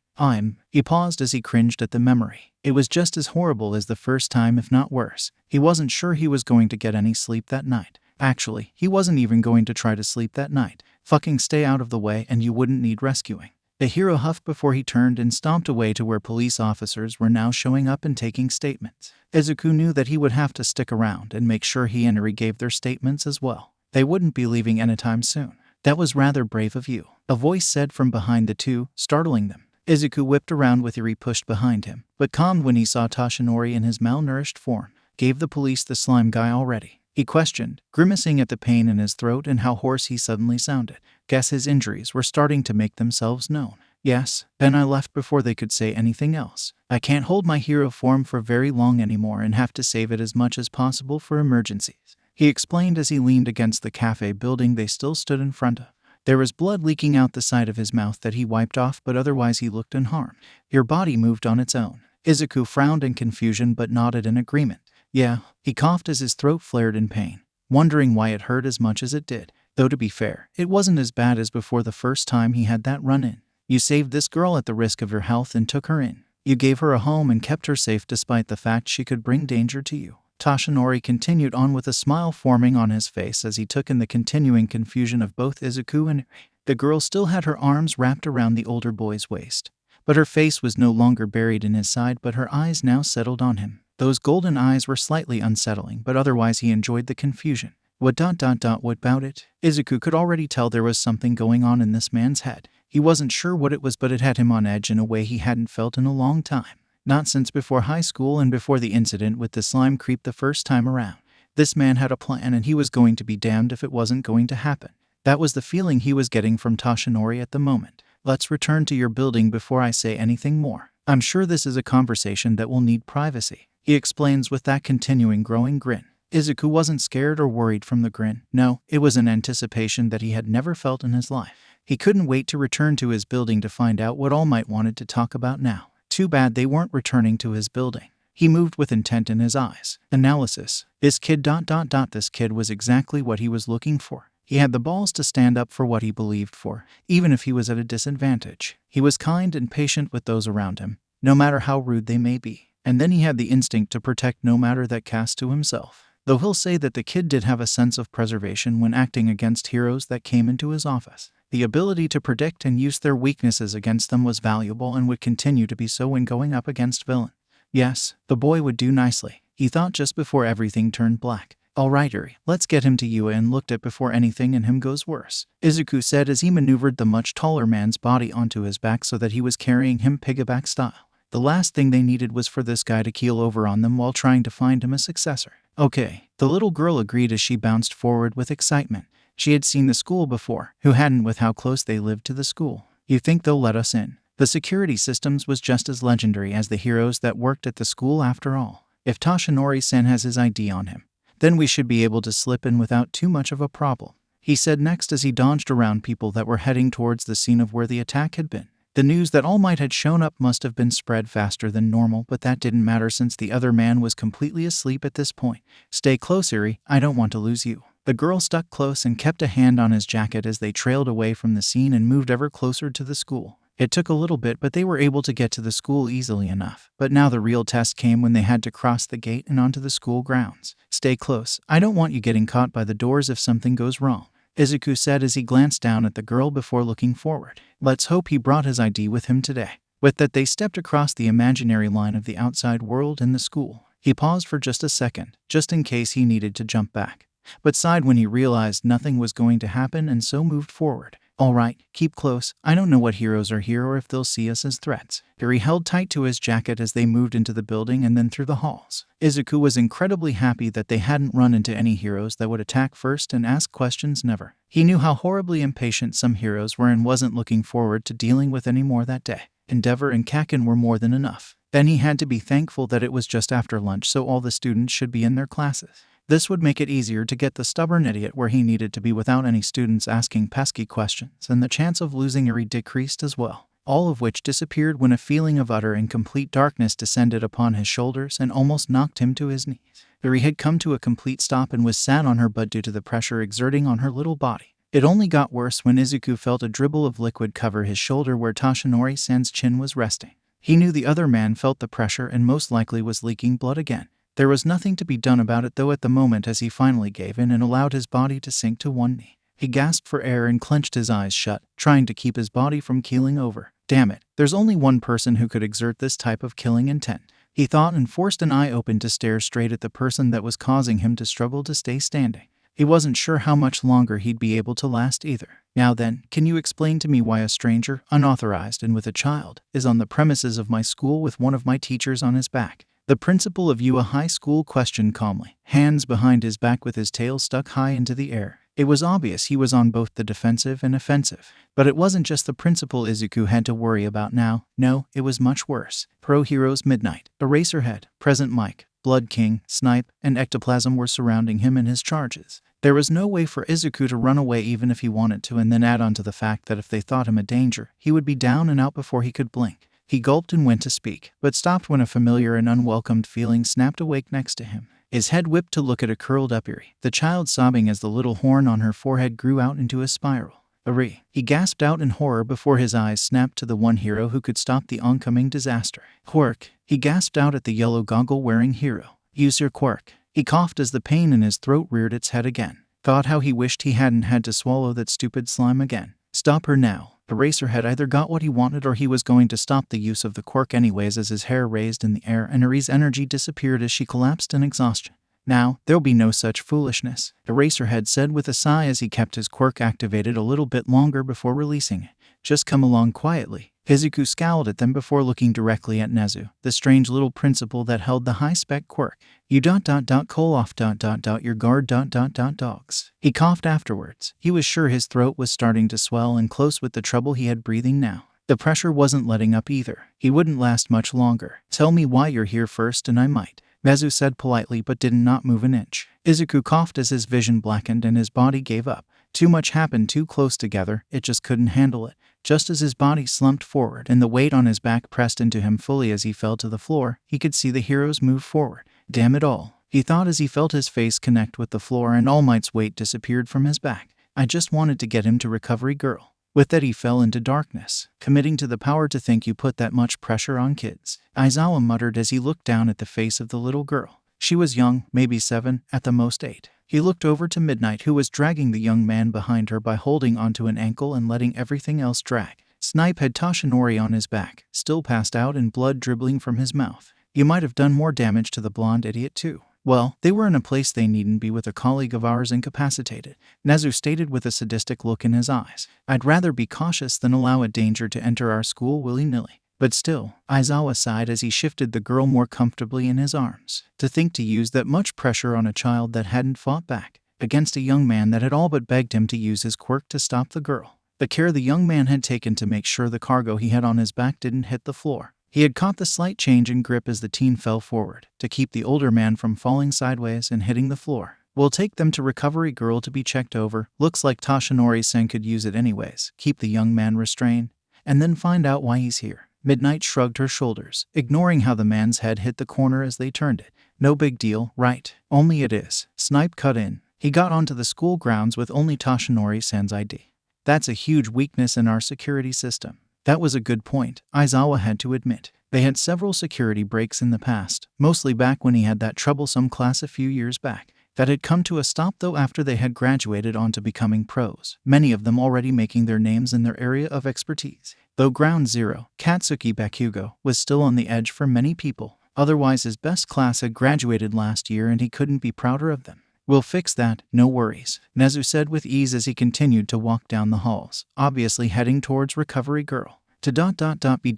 He paused as he cringed at the memory. It was just as horrible as the first time, if not worse. He wasn't sure he was going to get any sleep that night. Actually, he wasn't even going to try to sleep that night. Fucking stay out of the way and you wouldn't need rescuing. The hero huffed before he turned and stomped away to where police officers were now showing up and taking statements. Izuku knew that he would have to stick around and make sure he and Eri gave their statements as well. They wouldn't be leaving anytime soon. That was rather brave of you, a voice said from behind the two, startling them. Izuku whipped around with Eri pushed behind him, but calmed when he saw Toshinori in his malnourished form. Gave the police the slime guy already? He questioned, grimacing at the pain in his throat and how hoarse he suddenly sounded. Guess his injuries were starting to make themselves known. Yes, and I left before they could say anything else. I can't hold my hero form for very long anymore and have to save it as much as possible for emergencies, he explained as he leaned against the cafe building they still stood in front of. There was blood leaking out the side of his mouth that he wiped off, but otherwise he looked unharmed. Your body moved on its own. Izuku frowned in confusion but nodded in agreement. Yeah, he coughed as his throat flared in pain, wondering why it hurt as much as it did. Though to be fair, it wasn't as bad as before the first time he had that run-in. You saved this girl at the risk of your health and took her in. You gave her a home and kept her safe despite the fact she could bring danger to you. Toshinori continued on with a smile forming on his face as he took in the continuing confusion of both Izuku and Eri. The girl still had her arms wrapped around the older boy's waist, but her face was no longer buried in his side, but her eyes now settled on him. Those golden eyes were slightly unsettling, but otherwise he enjoyed the confusion. What about it? Izuku could already tell there was something going on in this man's head. He wasn't sure what it was, but it had him on edge in a way he hadn't felt in a long time. Not since before high school and before the incident with the slime creep the first time around. This man had a plan and he was going to be damned if it wasn't going to happen. That was the feeling he was getting from Toshinori at the moment. Let's return to your building before I say anything more. I'm sure this is a conversation that will need privacy, he explains with that continuing growing grin. Izuku wasn't scared or worried from the grin. No, it was an anticipation that he had never felt in his life. He couldn't wait to return to his building to find out what All Might wanted to talk about now. Too bad they weren't returning to his building. He moved with intent in his eyes. Analysis. This kid ... This kid was exactly what he was looking for. He had the balls to stand up for what he believed for, even if he was at a disadvantage. He was kind and patient with those around him, no matter how rude they may be. And then he had the instinct to protect no matter that cast to himself. Though he'll say that the kid did have a sense of preservation when acting against heroes that came into his office. The ability to predict and use their weaknesses against them was valuable and would continue to be so when going up against villains. Yes, the boy would do nicely, he thought just before everything turned black. All right, Eri, let's get him to you and looked at before anything in him goes worse, Izuku said as he maneuvered the much taller man's body onto his back so that he was carrying him piggyback style. The last thing they needed was for this guy to keel over on them while trying to find him a successor. Okay, the little girl agreed as she bounced forward with excitement. She had seen the school before, who hadn't with how close they lived to the school. You think they'll let us in? The security systems was just as legendary as the heroes that worked at the school after all. If Toshinori-sen has his ID on him, then we should be able to slip in without too much of a problem, he said next as he dodged around people that were heading towards the scene of where the attack had been. The news that All Might had shown up must have been spread faster than normal, but that didn't matter since the other man was completely asleep at this point. Stay close, Eri, I don't want to lose you. The girl stuck close and kept a hand on his jacket as they trailed away from the scene and moved ever closer to the school. It took a little bit, but they were able to get to the school easily enough. But now the real test came when they had to cross the gate and onto the school grounds. Stay close, I don't want you getting caught by the doors if something goes wrong, Izuku said as he glanced down at the girl before looking forward. Let's hope he brought his ID with him today. With that, they stepped across the imaginary line of the outside world and the school. He paused for just a second, just in case he needed to jump back, but sighed when he realized nothing was going to happen and so moved forward. All right, keep close. I don't know what heroes are here or if they'll see us as threats. Eri held tight to his jacket as they moved into the building and then through the halls. Izuku was incredibly happy that they hadn't run into any heroes that would attack first and ask questions never. He knew how horribly impatient some heroes were and wasn't looking forward to dealing with any more that day. Endeavor and Kakin were more than enough. Then he had to be thankful that it was just after lunch, so all the students should be in their classes. This would make it easier to get the stubborn idiot where he needed to be without any students asking pesky questions, and the chance of losing Eri decreased as well. All of which disappeared when a feeling of utter and complete darkness descended upon his shoulders and almost knocked him to his knees. Eri had come to a complete stop and was sat on her butt due to the pressure exerting on her little body. It only got worse when Izuku felt a dribble of liquid cover his shoulder where Toshinori-san's chin was resting. He knew the other man felt the pressure and most likely was leaking blood again. There was nothing to be done about it though at the moment as he finally gave in and allowed his body to sink to one knee. He gasped for air and clenched his eyes shut, trying to keep his body from keeling over. Damn it, there's only one person who could exert this type of killing intent, he thought, and forced an eye open to stare straight at the person that was causing him to struggle to stay standing. He wasn't sure how much longer he'd be able to last either. Now then, can you explain to me why a stranger, unauthorized and with a child, is on the premises of my school with one of my teachers on his back? The principal of Ua High School questioned calmly, hands behind his back with his tail stuck high into the air. It was obvious he was on both the defensive and offensive. But it wasn't just the principal Izuku had to worry about now. No, it was much worse. Pro Heroes Midnight, Eraserhead, Present Mike, Blood King, Snipe, and Ectoplasm were surrounding him and his charges. There was no way for Izuku to run away even if he wanted to, and then add on to the fact that if they thought him a danger, he would be down and out before he could blink. He gulped and went to speak, but stopped when a familiar and unwelcomed feeling snapped awake next to him. His head whipped to look at a curled-up Eri, the child sobbing as the little horn on her forehead grew out into a spiral. Eri, he gasped out in horror before his eyes snapped to the one hero who could stop the oncoming disaster. Quirk, he gasped out at the yellow goggle-wearing hero. Use your quirk. He coughed as the pain in his throat reared its head again. Thought how he wished he hadn't had to swallow that stupid slime again. Stop her now. Eraserhead either got what he wanted or he was going to stop the use of the quirk anyways as his hair raised in the air and Eri's energy disappeared as she collapsed in exhaustion. Now, there'll be no such foolishness, Eraserhead said with a sigh as he kept his quirk activated a little bit longer before releasing it. Just come along quietly. Izuku scowled at them before looking directly at Nezu, the strange little principal that held the high-spec quirk. You call off your guard dogs. He coughed afterwards. He was sure his throat was starting to swell and close with the trouble he had breathing now. The pressure wasn't letting up either. He wouldn't last much longer. Tell me why you're here first and I might. Nezu said politely but did not move an inch. Izuku coughed as his vision blackened and his body gave up. Too much happened too close together, it just couldn't handle it. Just as his body slumped forward and the weight on his back pressed into him fully as he fell to the floor, he could see the heroes move forward. Damn it all, he thought as he felt his face connect with the floor and All Might's weight disappeared from his back. I just wanted to get him to Recovery Girl. With that he fell into darkness, committing to the power to think you put that much pressure on kids. Aizawa muttered as he looked down at the face of the little girl. She was young, maybe 7, at the most 8. He looked over to Midnight, who was dragging the young man behind her by holding onto an ankle and letting everything else drag. Snipe had Toshinori on his back, still passed out and blood dribbling from his mouth. You might have done more damage to the blonde idiot too. Well, they were in a place they needn't be with a colleague of ours incapacitated, Nezu stated with a sadistic look in his eyes. I'd rather be cautious than allow a danger to enter our school willy-nilly. But still, Aizawa sighed as he shifted the girl more comfortably in his arms. To think to use that much pressure on a child that hadn't fought back, against a young man that had all but begged him to use his quirk to stop the girl. The care the young man had taken to make sure the cargo he had on his back didn't hit the floor. He had caught the slight change in grip as the teen fell forward, to keep the older man from falling sideways and hitting the floor. We'll take them to Recovery Girl to be checked over. Looks like Toshinori-sen could use it anyways. Keep the young man restrained, and then find out why he's here. Midnight shrugged her shoulders, ignoring how the man's head hit the corner as they turned it. No big deal, right? Only it is. Snipe cut in. He got onto the school grounds with only Toshinori-san's ID. That's a huge weakness in our security system. That was a good point, Aizawa had to admit. They had several security breaks in the past, mostly back when he had that troublesome class a few years back. That had come to a stop though after they had graduated on to becoming pros, many of them already making their names in their area of expertise. Though Ground Zero, Katsuki Bakugo, was still on the edge for many people. Otherwise his best class had graduated last year and he couldn't be prouder of them. We'll fix that, no worries, Nezu said with ease as he continued to walk down the halls, obviously heading towards Recovery Girl. To be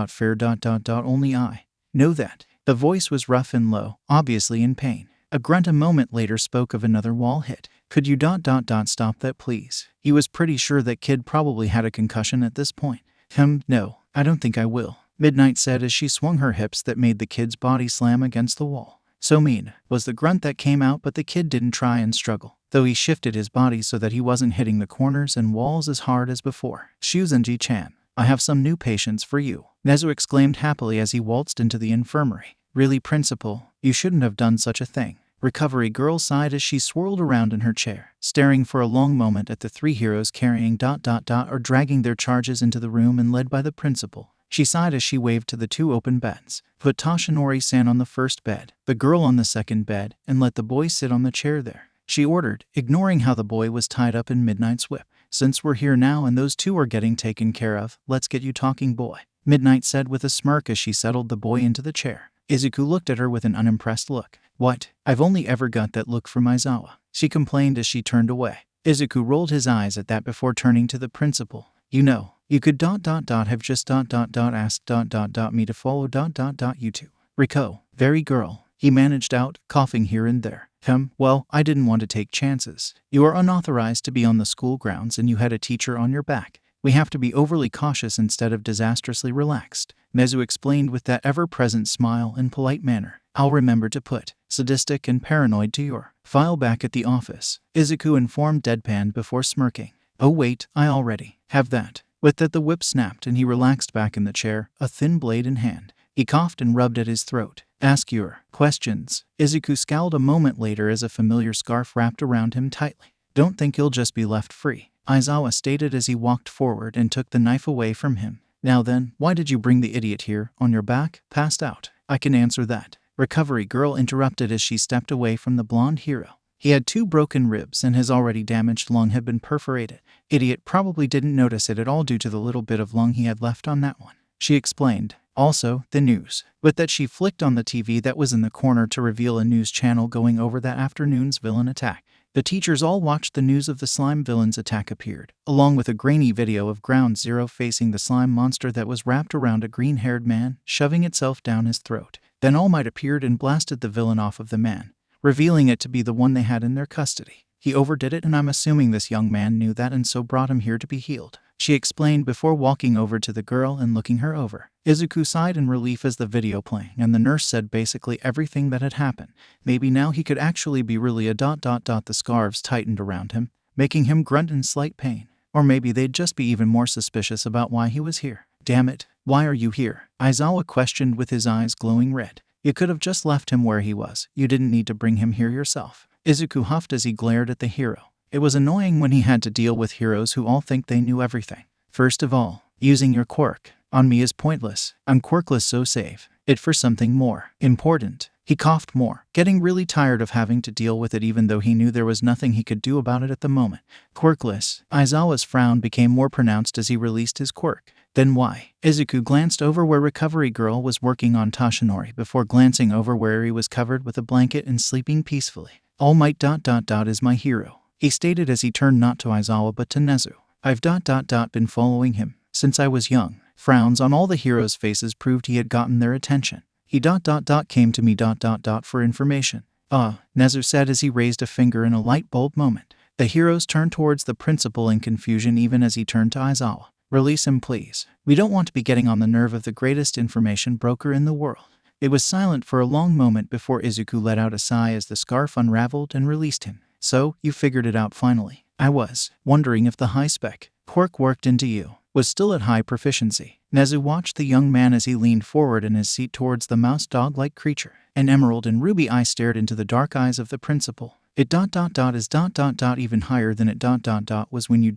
fair only I know that. The voice was rough and low, obviously in pain. A grunt a moment later spoke of another wall hit. Could you stop that please? He was pretty sure that kid probably had a concussion at this point. No. I don't think I will, Midnight said as she swung her hips that made the kid's body slam against the wall. So mean, was the grunt that came out, but the kid didn't try and struggle, though he shifted his body so that he wasn't hitting the corners and walls as hard as before. 𝐒𝐭𝐚𝐲-chan, I have some new patients for you, 𝐒𝐬𝐳 exclaimed happily as he waltzed into the infirmary. Really, Principal, you shouldn't have done such a thing. Recovery girl sighed as she swirled around in her chair, staring for a long moment at the three heroes carrying ... or dragging their charges into the room and led by the principal. She sighed as she waved to the two open beds. Put Toshinori-san on the first bed, the girl on the second bed, and let the boy sit on the chair there, she ordered, ignoring how the boy was tied up in Midnight's whip. Since we're here now and those two are getting taken care of, let's get you talking, boy, Midnight said with a smirk as she settled the boy into the chair. Izuku looked at her with an unimpressed look. What? I've only ever got that look from Aizawa, she complained as she turned away. Izuku rolled his eyes at that before turning to the principal. You know, you could ... have just ... asked ... me to follow ... you two. Riko, very girl, he managed out, coughing here and there. Well, I didn't want to take chances. You are unauthorized to be on the school grounds and you had a teacher on your back. We have to be overly cautious instead of disastrously relaxed, 𝐒𝐬𝐳 explained with that ever-present smile and polite manner. I'll remember to put sadistic and paranoid to your file back at the office, Izuku informed deadpan before smirking. Oh wait, I already have that. With that the whip snapped and he relaxed back in the chair, a thin blade in hand. He coughed and rubbed at his throat. Ask your questions. Izuku scowled a moment later as a familiar scarf wrapped around him tightly. Don't think you'll just be left free, Aizawa stated as he walked forward and took the knife away from him. Now then, why did you bring the idiot here, on your back, passed out? I can answer that, Recovery girl interrupted as she stepped away from the blonde hero. He had 2 broken ribs and his already damaged lung had been perforated. Idiot probably didn't notice it at all due to the little bit of lung he had left on that one, she explained. Also, the news. With that she flicked on the TV that was in the corner to reveal a news channel going over that afternoon's villain attack. The teachers all watched the news of the slime villain's attack appeared, along with a grainy video of Ground Zero facing the slime monster that was wrapped around a green-haired man, shoving itself down his throat. Then All Might appeared and blasted the villain off of the man, revealing it to be the one they had in their custody. He overdid it and I'm assuming this young man knew that and so brought him here to be healed, she explained before walking over to the girl and looking her over. Izuku sighed in relief as the video playing and the nurse said basically everything that had happened. Maybe now he could actually be really a ... The scarves tightened around him, making him grunt in slight pain. Or maybe they'd just be even more suspicious about why he was here. Damn it, why are you here? Aizawa questioned with his eyes glowing red. You could have just left him where he was. You didn't need to bring him here yourself. Izuku huffed as he glared at the hero. It was annoying when he had to deal with heroes who all think they knew everything. First of all, using your quirk on me is pointless. I'm quirkless, so save it for something more important. He coughed more, getting really tired of having to deal with it even though he knew there was nothing he could do about it at the moment. Quirkless. Aizawa's frown became more pronounced as he released his quirk. Then why? Izuku glanced over where Recovery Girl was working on Toshinori before glancing over where he was covered with a blanket and sleeping peacefully. All Might ... is my hero, he stated as he turned not to Aizawa but to 𝐒𝐬𝐳. I've ... been following him since I was young. Frowns on all the heroes' faces proved he had gotten their attention. He ... came to me ... for information. 𝐒𝐬𝐳 said as he raised a finger in a light bulb moment. The heroes turned towards the principal in confusion even as he turned to Aizawa. Release him, please. We don't want to be getting on the nerve of the greatest information broker in the world. It was silent for a long moment before Izuku let out a sigh as the scarf unraveled and released him. So, you figured it out finally. I was wondering if the high-spec quirk worked into you was still at high proficiency. 𝐒𝐬𝐳 watched the young man as he leaned forward in his seat towards the mouse dog-like creature. An emerald and ruby eye stared into the dark eyes of the principal. It ... is ... even higher than it ... was when you ...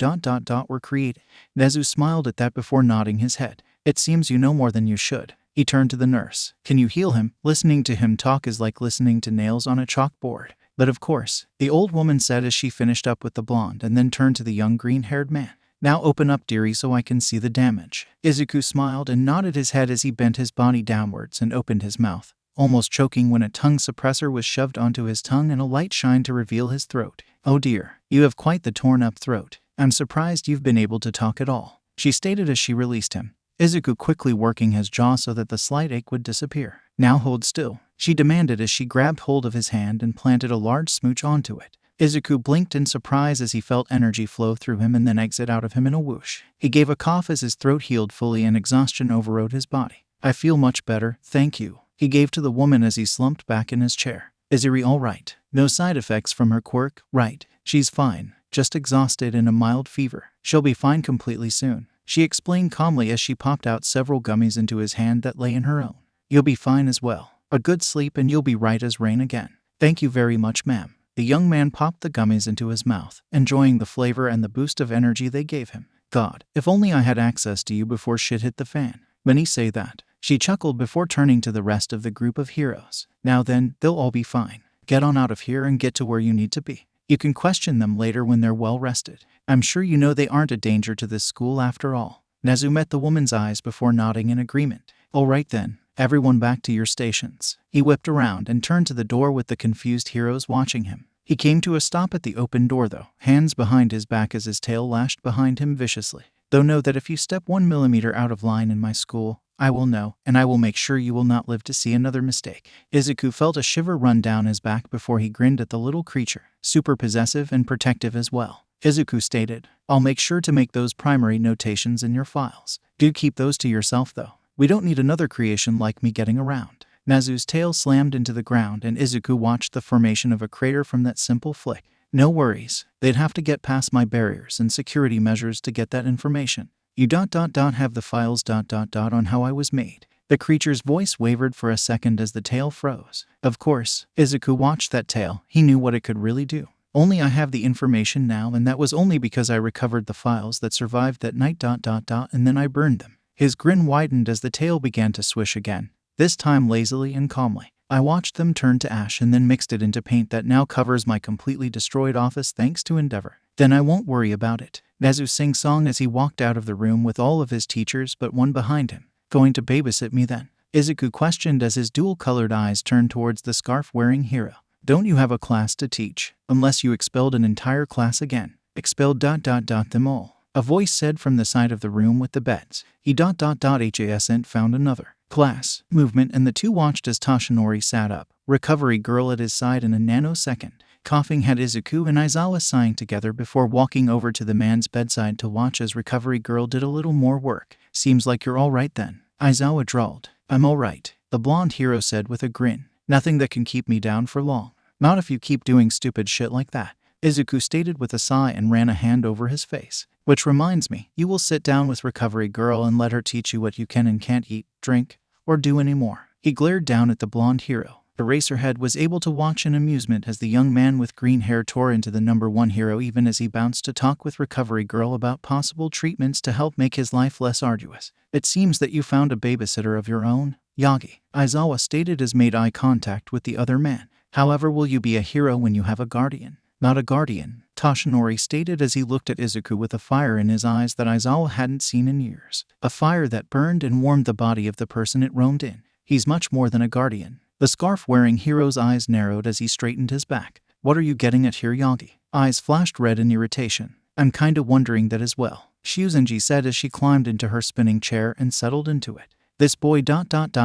were created. 𝐒𝐬𝐳 smiled at that before nodding his head. It seems you know more than you should. He turned to the nurse. Can you heal him? Listening to him talk is like listening to nails on a chalkboard. But of course, the old woman said as she finished up with the blonde and then turned to the young green-haired man. Now open up, dearie, so I can see the damage. Izuku smiled and nodded his head as he bent his body downwards and opened his mouth, almost choking when a tongue suppressor was shoved onto his tongue and a light shined to reveal his throat. Oh dear, you have quite the torn-up throat. I'm surprised you've been able to talk at all, she stated as she released him. Izuku quickly working his jaw so that the slight ache would disappear. Now hold still, she demanded as she grabbed hold of his hand and planted a large smooch onto it. Izuku blinked in surprise as he felt energy flow through him and then exit out of him in a whoosh. He gave a cough as his throat healed fully and exhaustion overrode his body. I feel much better, thank you, he gave to the woman as he slumped back in his chair. Is Eri all right? No side effects from her quirk, right? She's fine, just exhausted and a mild fever. She'll be fine completely soon, she explained calmly as she popped out several gummies into his hand that lay in her own. You'll be fine as well. A good sleep and you'll be right as rain again. Thank you very much, ma'am. The young man popped the gummies into his mouth, enjoying the flavor and the boost of energy they gave him. God, if only I had access to you before shit hit the fan. When he say that, she chuckled before turning to the rest of the group of heroes. Now then, they'll all be fine. Get on out of here and get to where you need to be. You can question them later when they're well rested. I'm sure you know they aren't a danger to this school after all. Nezu met the woman's eyes before nodding in agreement. All right then, everyone back to your stations. He whipped around and turned to the door with the confused heroes watching him. He came to a stop at the open door though, hands behind his back as his tail lashed behind him viciously. Though know that if you step 1 millimeter out of line in my school, I will know, and I will make sure you will not live to see another mistake. Izuku felt a shiver run down his back before he grinned at the little creature, super possessive and protective as well. Izuku stated, I'll make sure to make those primary notations in your files. Do keep those to yourself though. We don't need another creation like me getting around. Nezu's tail slammed into the ground and Izuku watched the formation of a crater from that simple flick. No worries, they'd have to get past my barriers and security measures to get that information. You have the files on how I was made. The creature's voice wavered for a second as the tail froze. Of course, Izuku watched that tail. He knew what it could really do. Only I have the information now, and that was only because I recovered the files that survived that night and then I burned them. His grin widened as the tail began to swish again, this time lazily and calmly. I watched them turn to ash and then mixed it into paint that now covers my completely destroyed office thanks to Endeavor. Then I won't worry about it. Nezu sing-songed as he walked out of the room with all of his teachers but one behind him. Going to babysit me then? Izuku questioned as his dual-colored eyes turned towards the scarf-wearing hero. Don't you have a class to teach? Unless you expelled an entire class again. Expelled them all. A voice said from the side of the room with the beds. He hasn't found another class movement, and the two watched as Toshinori sat up, recovery girl at his side in a nanosecond. Coughing had Izuku and Aizawa sighing together before walking over to the man's bedside to watch as recovery girl did a little more work. Seems like you're all right then, Aizawa drawled. I'm all right, the blonde hero said with a grin. Nothing that can keep me down for long. Not if you keep doing stupid shit like that, Izuku stated with a sigh and ran a hand over his face. Which reminds me, you will sit down with recovery girl and let her teach you what you can and can't eat, drink, or do anymore. He glared down at the blonde hero. Eraserhead was able to watch in amusement as the young man with green hair tore into the #1 hero even as he bounced to talk with recovery girl about possible treatments to help make his life less arduous. It seems that you found a babysitter of your own, Yagi, Aizawa stated as made eye contact with the other man. However, will you be a hero when you have a guardian? Not a guardian, Toshinori stated as he looked at Izuku with a fire in his eyes that Aizawa hadn't seen in years. A fire that burned and warmed the body of the person it roamed in. He's much more than a guardian. The scarf-wearing hero's eyes narrowed as he straightened his back. What are you getting at here, Yagi? Eyes flashed red in irritation. I'm kinda wondering that as well, 𝐒𝐭𝐚𝐲 said as she climbed into her spinning chair and settled into it. This boy ...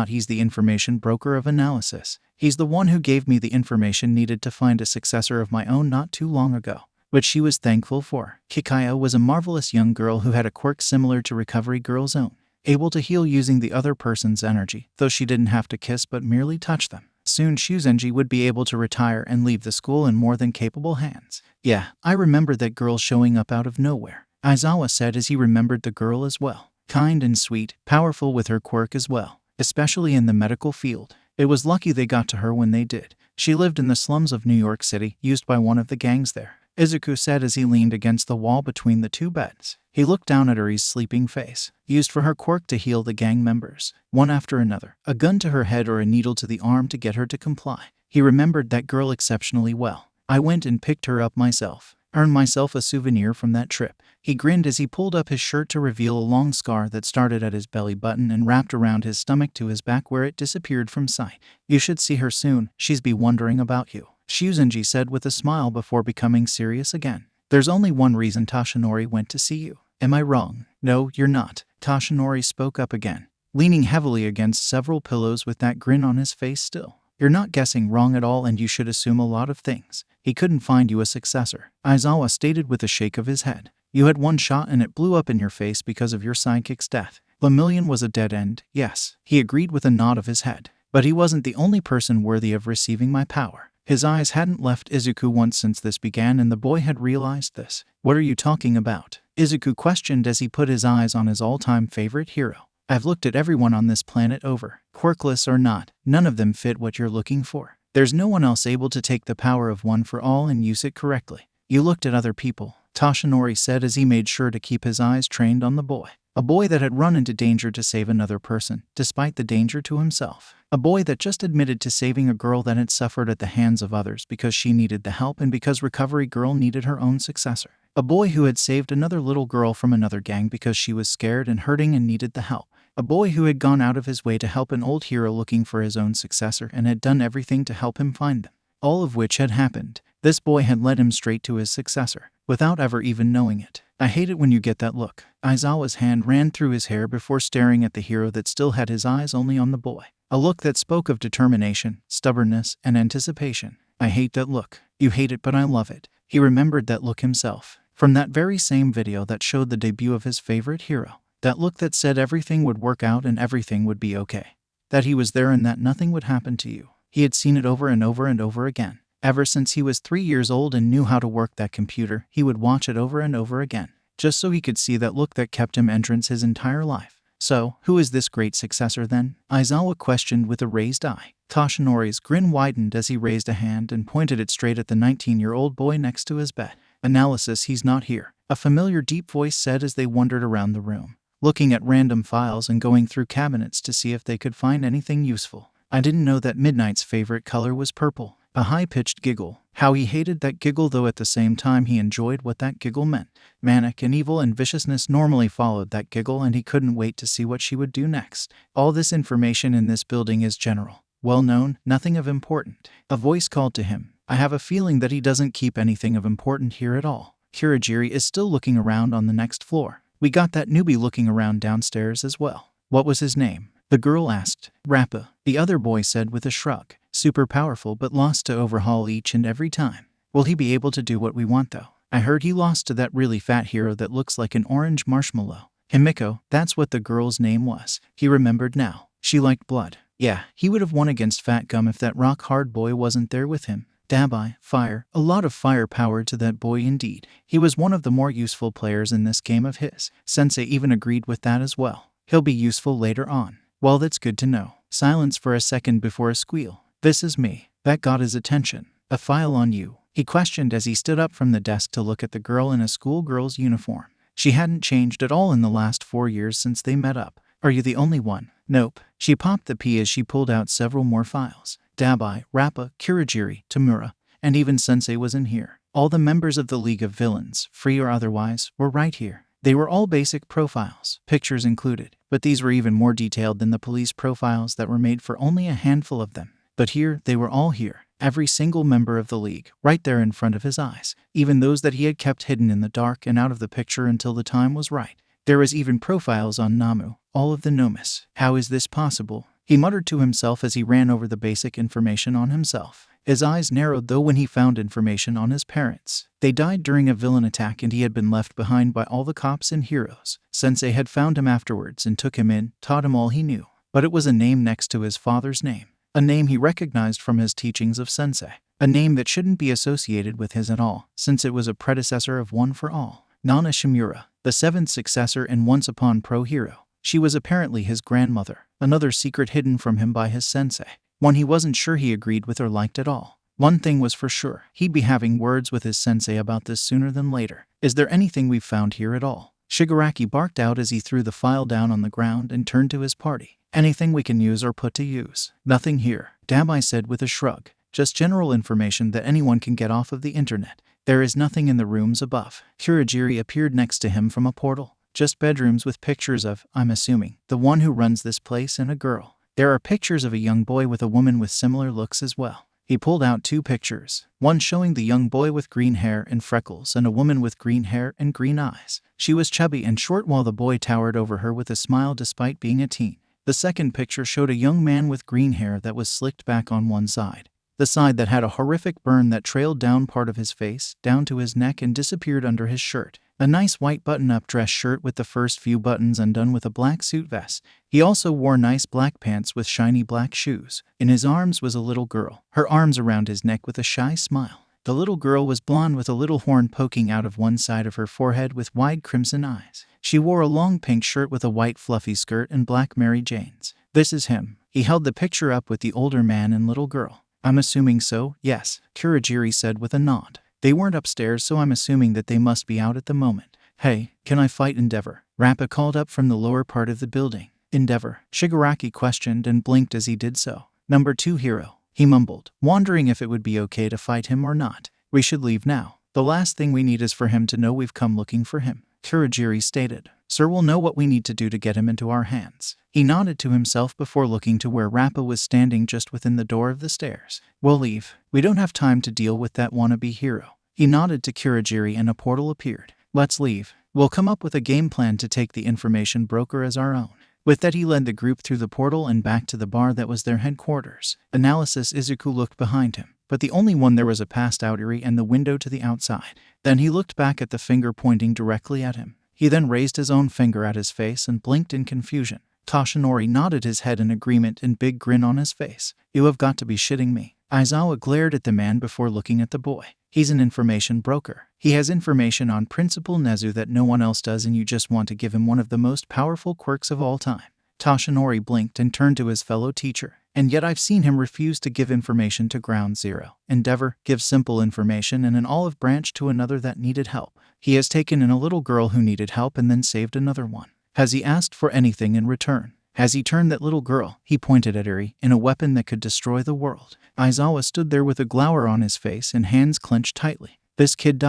he's the information broker of analysis. He's the one who gave me the information needed to find a successor of my own not too long ago, which she was thankful for. Kikaya was a marvelous young girl who had a quirk similar to recovery girl's own, able to heal using the other person's energy, though she didn't have to kiss but merely touch them. Soon 𝐒𝐭𝐚𝐲 would be able to retire and leave the school in more than capable hands. Yeah, I remember that girl showing up out of nowhere, Aizawa said as he remembered the girl as well. Kind and sweet, powerful with her quirk as well, especially in the medical field. It was lucky they got to her when they did. She lived in the slums of New York City, used by one of the gangs there, Izuku said as he leaned against the wall between the two beds. He looked down at Eri's sleeping face, used for her quirk to heal the gang members, one after another, a gun to her head or a needle to the arm to get her to comply. He remembered that girl exceptionally well. I went and picked her up myself. Earned myself a souvenir from that trip. He grinned as he pulled up his shirt to reveal a long scar that started at his belly button and wrapped around his stomach to his back where it disappeared from sight. You should see her soon, she's be wondering about you, 𝐒𝐭𝐚𝐲 said with a smile before becoming serious again. There's only one reason Toshinori went to see you. Am I wrong? No, you're not, Toshinori spoke up again, leaning heavily against several pillows with that grin on his face still. You're not guessing wrong at all and you should assume a lot of things. He couldn't find you a successor, Aizawa stated with a shake of his head. You had one shot and it blew up in your face because of your sidekick's death. 𝐒𝐵 was a dead end, yes, he agreed with a nod of his head. But he wasn't the only person worthy of receiving my power. His eyes hadn't left Izuku once since this began, and the boy had realized this. What are you talking about? Izuku questioned as he put his eyes on his all-time favorite hero. I've looked at everyone on this planet over, quirkless or not, none of them fit what you're looking for. There's no one else able to take the power of one for all and use it correctly. You looked at other people, Toshinori said as he made sure to keep his eyes trained on the boy. A boy that had run into danger to save another person, despite the danger to himself. A boy that just admitted to saving a girl that had suffered at the hands of others because she needed the help and because Recovery Girl needed her own successor. A boy who had saved another little girl from another gang because she was scared and hurting and needed the help. A boy who had gone out of his way to help an old hero looking for his own successor and had done everything to help him find them. All of which had happened. This boy had led him straight to his successor, without ever even knowing it. I hate it when you get that look. Aizawa's hand ran through his hair before staring at the hero that still had his eyes only on the boy. A look that spoke of determination, stubbornness, and anticipation. I hate that look. You hate it, but I love it. He remembered that look himself. From that very same video that showed the debut of his favorite hero. That look that said everything would work out and everything would be okay. That he was there and that nothing would happen to you. He had seen it over and over and over again. Ever since he was 3 years old and knew how to work that computer, he would watch it over and over again, just so he could see that look that kept him entrance his entire life. So, who is this great successor then? Aizawa questioned with a raised eye. Toshinori's grin widened as he raised a hand and pointed it straight at the 19-year-old boy next to his bed. Analysis, he's not here, a familiar deep voice said as they wandered around the room, looking at random files and going through cabinets to see if they could find anything useful. I didn't know that Midnight's favorite color was purple. A high-pitched giggle. How he hated that giggle, though at the same time he enjoyed what that giggle meant. Manic and evil and viciousness normally followed that giggle, and he couldn't wait to see what she would do next. All this information in this building is general, well-known, nothing of important. A voice called to him. I have a feeling that he doesn't keep anything of important here at all. Kurogiri is still looking around on the next floor. We got that newbie looking around downstairs as well. What was his name? The girl asked. 𝗵𝗃, the other boy said with a shrug. Super powerful but lost to overhaul each and every time. Will he be able to do what we want though? I heard he lost to that really fat hero that looks like an orange marshmallow. 𝗵𝗃, that's what the girl's name was. He remembered now. She liked blood. Yeah, he would have won against Fat Gum if that rock-hard boy wasn't there with him. 𝗬𝗲𝗏, fire. A lot of firepower to that boy indeed. He was one of the more useful players in this game of his. Sensei even agreed with that as well. He'll be useful later on. Well, that's good to know. Silence for a second before a squeal. This is me. That got his attention. A file on you, he questioned as he stood up from the desk to look at the girl in a schoolgirl's uniform. She hadn't changed at all in the last 4 years since they met up. Are you the only one? Nope. She popped the P as she pulled out several more files. 𝗬𝗲𝗏, 𝗵𝗃, Kurogiri, Tamura, and even Sensei was in here. All the members of the League of Villains, free or otherwise, were right here. They were all basic profiles, pictures included, but these were even more detailed than the police profiles that were made for only a handful of them. But here, they were all here, every single member of the league, right there in front of his eyes, even those that he had kept hidden in the dark and out of the picture until the time was right. There was even profiles on Namu, all of the Nomis. How is this possible? He muttered to himself as he ran over the basic information on himself. His eyes narrowed though when he found information on his parents. They died during a villain attack and he had been left behind by all the cops and heroes. Sensei had found him afterwards and took him in, taught him all he knew. But it was a name next to his father's name. A name he recognized from his teachings of Sensei. A name that shouldn't be associated with his at all, since it was a predecessor of One for All. Nana Shimura, the 7th successor and once upon pro-hero. She was apparently his grandmother, another secret hidden from him by his sensei. One he wasn't sure he agreed with or liked at all. One thing was for sure, he'd be having words with his sensei about this sooner than later. Is there anything we've found here at all? Shigaraki barked out as he threw the file down on the ground and turned to his party. Anything we can use or put to use? Nothing here, 𝗬𝗏𝗏 said with a shrug. Just general information that anyone can get off of the internet. There is nothing in the rooms above. Kurogiri appeared next to him from a portal. Just bedrooms with pictures of, I'm assuming, the one who runs this place and a girl. There are pictures of a young boy with a woman with similar looks as well. He pulled out 2 pictures, one showing the young boy with green hair and freckles and a woman with green hair and green eyes. She was chubby and short while the boy towered over her with a smile despite being a teen. The second picture showed a young man with green hair that was slicked back on one side. the side that had a horrific burn that trailed down part of his face, down to his neck and disappeared under his shirt. A nice white button-up dress shirt with the first few buttons undone with a black suit vest. He also wore nice black pants with shiny black shoes. In his arms was a little girl, her arms around his neck with a shy smile. The little girl was blonde with a little horn poking out of one side of her forehead with wide crimson eyes. She wore a long pink shirt with a white fluffy skirt and black Mary Janes. This is him. He held the picture up with the older man and little girl. I'm assuming so, yes, 𝗂𝐬𝐽 said with a nod. They weren't upstairs, so I'm assuming that they must be out at the moment. Hey, can I fight 𝗵𝗲𝗏? 𝗵𝗃 called up from the lower part of the building. 𝗵𝗲𝗏? Shigaraki questioned and blinked as he did so. Number 2 hero, he mumbled, wondering if it would be okay to fight him or not. We should leave now. The last thing we need is for him to know we've come looking for him. 𝗂𝐬𝐽 stated. Sir will know what we need to do to get him into our hands. He nodded to himself before looking to where 𝗵𝗃 was standing just within the door of the stairs. We'll leave. We don't have time to deal with that wannabe hero. He nodded to 𝗂𝐬𝐽 and a portal appeared. Let's leave. We'll come up with a game plan to take the information broker as our own. With that, he led the group through the portal and back to the bar that was their headquarters. Analysis. Izuku looked behind him, but the only one there was a passed out Eri and the window to the outside. Then he looked back at the finger pointing directly at him. He then raised his own finger at his face and blinked in confusion. Toshinori nodded his head in agreement and big grin on his face. You have got to be shitting me. Aizawa glared at the man before looking at the boy. He's an information broker. He has information on Principal Nezu that no one else does, and you just want to give him one of the most powerful quirks of all time. Toshinori blinked and turned to his fellow teacher. And yet I've seen him refuse to give information to Ground Zero. 𝗵𝗲𝗏 gives simple information and an olive branch to another that needed help. He has taken in a little girl who needed help and then saved another one. Has he asked for anything in return? Has he turned that little girl, he pointed at Eri, in a weapon that could destroy the world? Aizawa stood there with a glower on his face and hands clenched tightly. This kid ...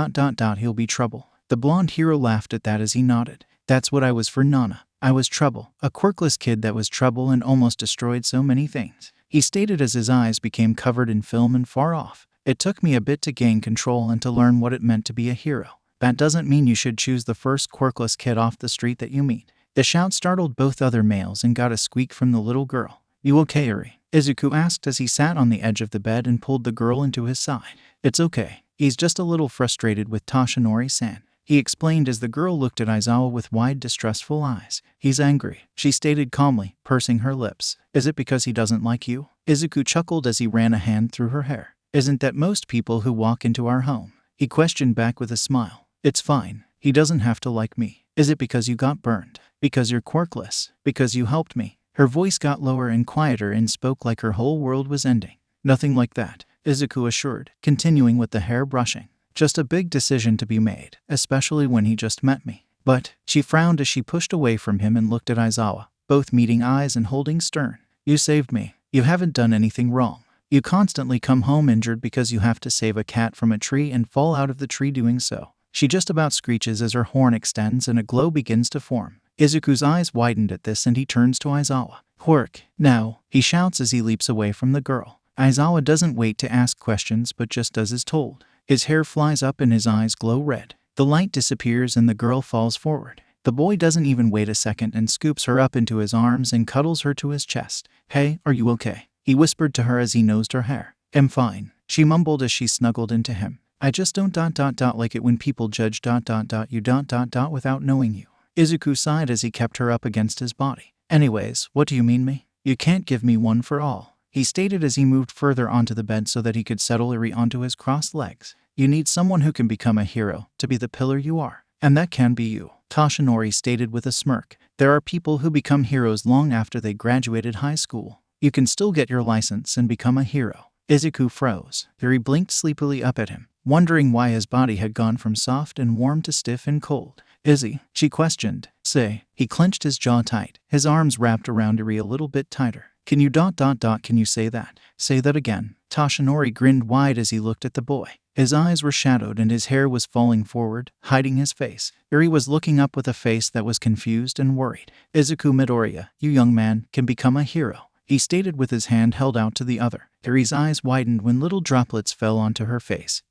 he'll be trouble. The blonde hero laughed at that as he nodded. That's what I was for, Nana. I was trouble. A quirkless kid that was trouble and almost destroyed so many things. He stated as his eyes became covered in film and far off. It took me a bit to gain control and to learn what it meant to be a hero. That doesn't mean you should choose the first quirkless kid off the street that you meet. The shout startled both other males and got a squeak from the little girl. You okay, Eri? Izuku asked as he sat on the edge of the bed and pulled the girl into his side. It's okay. He's just a little frustrated with Toshinori-san, he explained as the girl looked at Aizawa with wide, distrustful eyes. He's angry, she stated calmly, pursing her lips. Is it because he doesn't like you? Izuku chuckled as he ran a hand through her hair. Isn't that most people who walk into our home? He questioned back with a smile. It's fine. He doesn't have to like me. Is it because you got burned? Because you're quirkless? Because you helped me? Her voice got lower and quieter and spoke like her whole world was ending. Nothing like that, Izuku assured, continuing with the hair brushing. Just a big decision to be made, especially when he just met me. But, she frowned as she pushed away from him and looked at Aizawa, both meeting eyes and holding stern. You saved me. You haven't done anything wrong. You constantly come home injured because you have to save a cat from a tree and fall out of the tree doing so. She just about screeches as her horn extends and a glow begins to form. Izuku's eyes widened at this and he turns to Aizawa. Work, now, he shouts as he leaps away from the girl. Aizawa doesn't wait to ask questions but just does as told. His hair flies up and his eyes glow red. The light disappears and the girl falls forward. The boy doesn't even wait a second and scoops her up into his arms and cuddles her to his chest. Hey, are you okay? He whispered to her as he nosed her hair. I'm fine, she mumbled as she snuggled into him. I just don't ... like it when people judge ... you ... without knowing you. Izuku sighed as he kept her up against his body. Anyways, what do you mean me? You can't give me one for all, he stated as he moved further onto the bed so that he could settle Eri onto his crossed legs. You need someone who can become a hero, to be the pillar you are. And that can be you, Toshinori stated with a smirk. There are people who become heroes long after they graduated high school. You can still get your license and become a hero. Izuku froze. Eri blinked sleepily up at him, wondering why his body had gone from soft and warm to stiff and cold. Izzy, she questioned. Say, he clenched his jaw tight, his arms wrapped around Eri a little bit tighter. Can you ... can you say that? Say that again. Toshinori grinned wide as he looked at the boy. His eyes were shadowed and his hair was falling forward, hiding his face. Eri was looking up with a face that was confused and worried. Izuku Midoriya, you young man, can become a hero, he stated with his hand held out to the other. Eri's eyes widened when little droplets fell onto her face,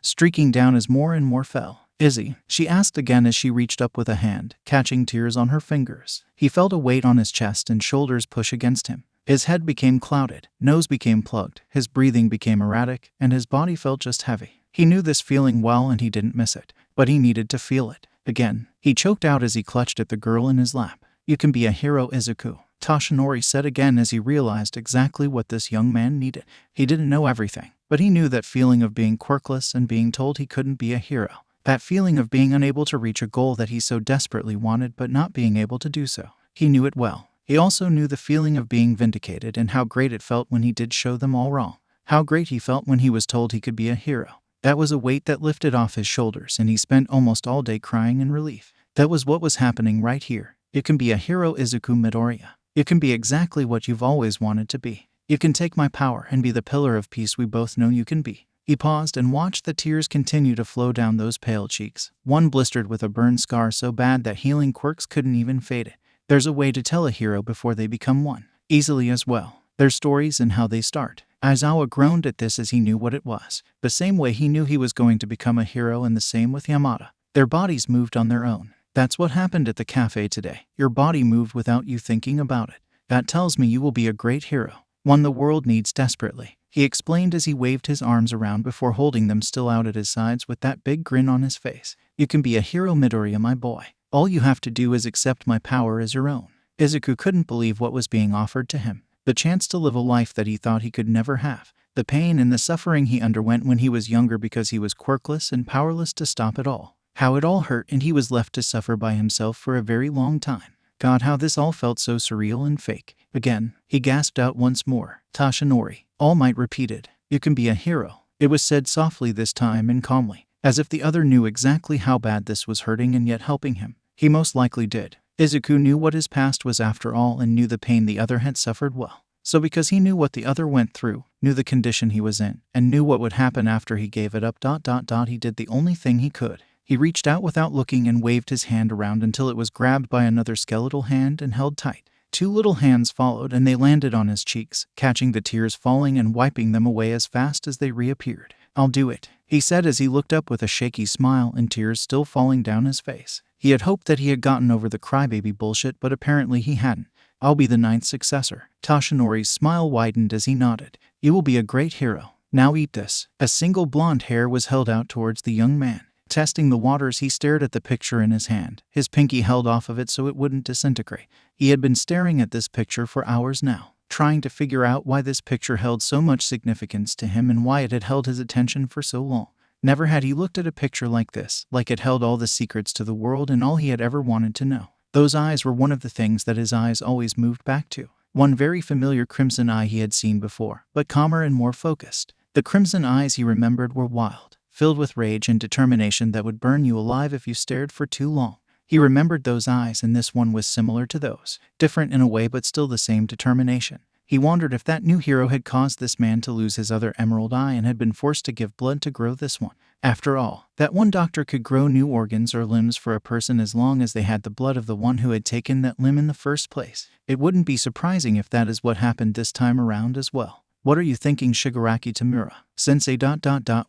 streaking down as more and more fell. Izzy, she asked again as she reached up with a hand, catching tears on her fingers. He felt a weight on his chest and shoulders push against him. His head became clouded, nose became plugged, his breathing became erratic, and his body felt just heavy. He knew this feeling well and he didn't miss it, but he needed to feel it. Again, he choked out as he clutched at the girl in his lap. "You can be a hero, Izuku," Tashinori said again as he realized exactly what this young man needed. He didn't know everything, but he knew that feeling of being quirkless and being told he couldn't be a hero. That feeling of being unable to reach a goal that he so desperately wanted but not being able to do so. He knew it well. He also knew the feeling of being vindicated and how great it felt when he did show them all wrong. How great he felt when he was told he could be a hero. That was a weight that lifted off his shoulders, and he spent almost all day crying in relief. That was what was happening right here. You can be a hero, Izuku Midoriya. You can be exactly what you've always wanted to be. You can take my power and be the pillar of peace we both know you can be. He paused and watched the tears continue to flow down those pale cheeks, one blistered with a burn scar so bad that healing quirks couldn't even fade it. There's a way to tell a hero before they become one, easily as well. Their stories and how they start. Aizawa groaned at this as he knew what it was. The same way he knew he was going to become a hero, and the same with Yamada. Their bodies moved on their own. That's what happened at the cafe today. Your body moved without you thinking about it. That tells me you will be a great hero, one the world needs desperately, he explained as he waved his arms around before holding them still out at his sides with that big grin on his face. You can be a hero, Midoriya, my boy. All you have to do is accept my power as your own. Izuku couldn't believe what was being offered to him. The chance to live a life that he thought he could never have. The pain and the suffering he underwent when he was younger because he was quirkless and powerless to stop it all. How it all hurt, and he was left to suffer by himself for a very long time. God, how this all felt so surreal and fake. Again, he gasped out once more. Tashinori, All Might repeated, "You can be a hero." It was said softly this time and calmly, as if the other knew exactly how bad this was hurting and yet helping him. He most likely did. Izuku knew what his past was after all and knew the pain the other had suffered well. So because he knew what the other went through, knew the condition he was in, and knew what would happen after he gave it up, he did the only thing he could. He reached out without looking and waved his hand around until it was grabbed by another skeletal hand and held tight. Two little hands followed and they landed on his cheeks, catching the tears falling and wiping them away as fast as they reappeared. "I'll do it," he said as he looked up with a shaky smile and tears still falling down his face. He had hoped that he had gotten over the crybaby bullshit, but apparently he hadn't. "I'll be the 9th successor." Tashinori's smile widened as he nodded. "You will be a great hero. Now eat this." A single blonde hair was held out towards the young man. Testing the waters, he stared at the picture in his hand, his pinky held off of it so it wouldn't disintegrate. He had been staring at this picture for hours now, trying to figure out why this picture held so much significance to him and why it had held his attention for so long. Never had he looked at a picture like this, like it held all the secrets to the world and all he had ever wanted to know. Those eyes were one of the things that his eyes always moved back to. One very familiar crimson eye he had seen before, but calmer and more focused. The crimson eyes he remembered were wild, filled with rage and determination that would burn you alive if you stared for too long. He remembered those eyes, and this one was similar to those, different in a way but still the same determination. He wondered if that new hero had caused this man to lose his other emerald eye and had been forced to give blood to grow this one. After all, that one doctor could grow new organs or limbs for a person as long as they had the blood of the one who had taken that limb in the first place. It wouldn't be surprising if that is what happened this time around as well. "What are you thinking, Shigaraki Tamura? Sensei ...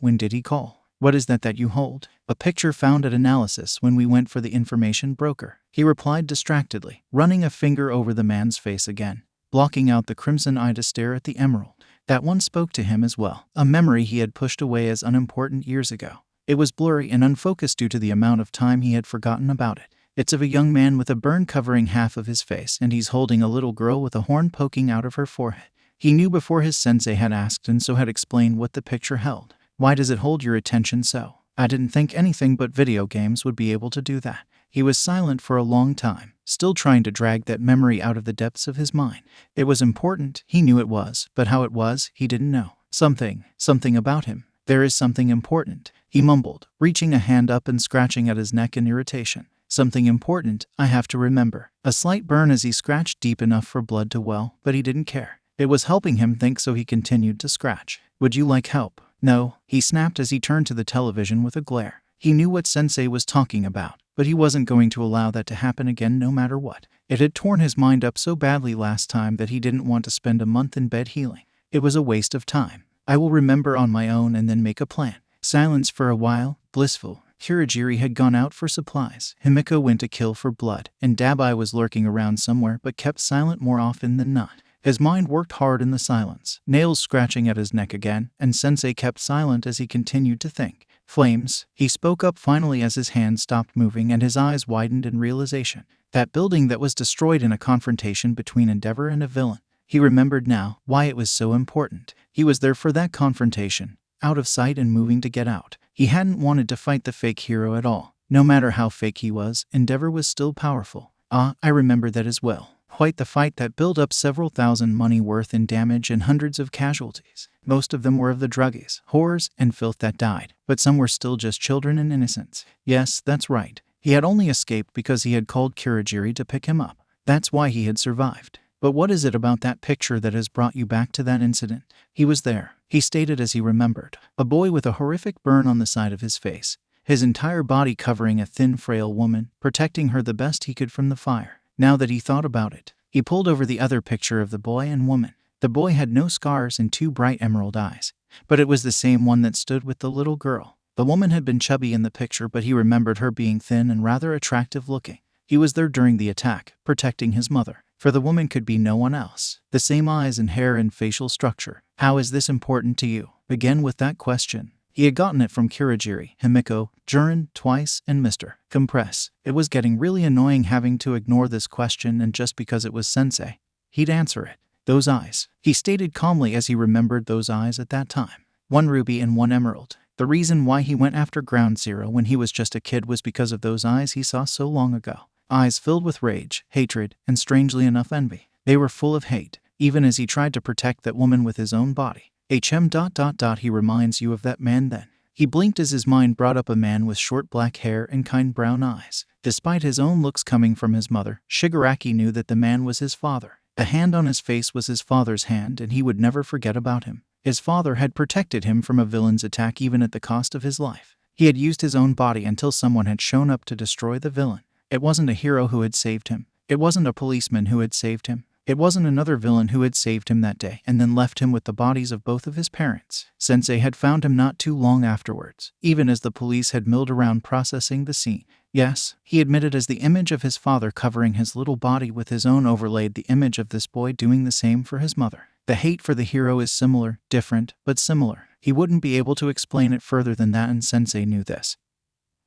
When did he call? What is that you hold?" "A picture found at analysis when we went for the information broker," he replied distractedly, running a finger over the man's face again, blocking out the crimson eye to stare at the emerald. That one spoke to him as well, a memory he had pushed away as unimportant years ago. It was blurry and unfocused due to the amount of time he had forgotten about it. It's of a young man with a burn covering half of his face, and he's holding a little girl with a horn poking out of her forehead. He knew before his sensei had asked and so had explained what the picture held. "Why does it hold your attention so?" "I didn't think anything but video games would be able to do that." He was silent for a long time, still trying to drag that memory out of the depths of his mind. It was important, he knew it was, but how it was, he didn't know. Something about him. "There is something important," he mumbled, reaching a hand up and scratching at his neck in irritation. "Something important, I have to remember." A slight burn as he scratched deep enough for blood to well, but he didn't care. It was helping him think, so he continued to scratch. "Would you like help?" "No," he snapped as he turned to the television with a glare. He knew what Sensei was talking about, but he wasn't going to allow that to happen again no matter what. It had torn his mind up so badly last time that he didn't want to spend a month in bed healing. It was a waste of time. "I will remember on my own and then make a plan." Silence for a while, blissful. Kurogiri had gone out for supplies. Himiko went to kill for blood, and Dabai was lurking around somewhere but kept silent more often than not. His mind worked hard in the silence, nails scratching at his neck again, and Sensei kept silent as he continued to think. Flames, he spoke up finally as his hand stopped moving and his eyes widened in realization. That building that was destroyed in a confrontation between Endeavor and a villain. He remembered now why it was so important. He was there for that confrontation, out of sight and moving to get out. He hadn't wanted to fight the fake hero at all. No matter how fake he was, Endeavor was still powerful. I remember that as well. Quite the fight that built up several thousand money worth in damage and hundreds of casualties. Most of them were of the druggies, whores, and filth that died, but some were still just children and innocents. Yes, that's right. He had only escaped because he had called Kurogiri to pick him up. That's why he had survived. But what is it about that picture that has brought you back to that incident? He was there, he stated as he remembered. A boy with a horrific burn on the side of his face, his entire body covering a thin, frail woman, protecting her the best he could from the fire. Now that he thought about it, he pulled over the other picture of the boy and woman. The boy had no scars and 2 bright emerald eyes, but it was the same one that stood with the little girl. The woman had been chubby in the picture, but he remembered her being thin and rather attractive looking. He was there during the attack, protecting his mother. For the woman could be no one else. The same eyes and hair and facial structure. How is this important to you? Again with that question. He had gotten it from Kurogiri, Himiko, Jiren, twice, and Mr. Compress. It was getting really annoying having to ignore this question, and just because it was Sensei, he'd answer it. Those eyes, he stated calmly as he remembered those eyes at that time. 1 ruby and 1 emerald. The reason why he went after Ground Zero when he was just a kid was because of those eyes he saw so long ago. Eyes filled with rage, hatred, and strangely enough envy. They were full of hate, even as he tried to protect that woman with his own body. He reminds you of that man then. He blinked as his mind brought up a man with short black hair and kind brown eyes. Despite his own looks coming from his mother, Shigaraki knew that the man was his father. The hand on his face was his father's hand, and he would never forget about him. His father had protected him from a villain's attack even at the cost of his life. He had used his own body until someone had shown up to destroy the villain. It wasn't a hero who had saved him. It wasn't a policeman who had saved him. It wasn't another villain who had saved him that day and then left him with the bodies of both of his parents. Sensei had found him not too long afterwards, even as the police had milled around processing the scene. Yes, he admitted, as the image of his father covering his little body with his own overlaid the image of this boy doing the same for his mother. The hate for the hero is similar, different, but similar. He wouldn't be able to explain it further than that, and Sensei knew this.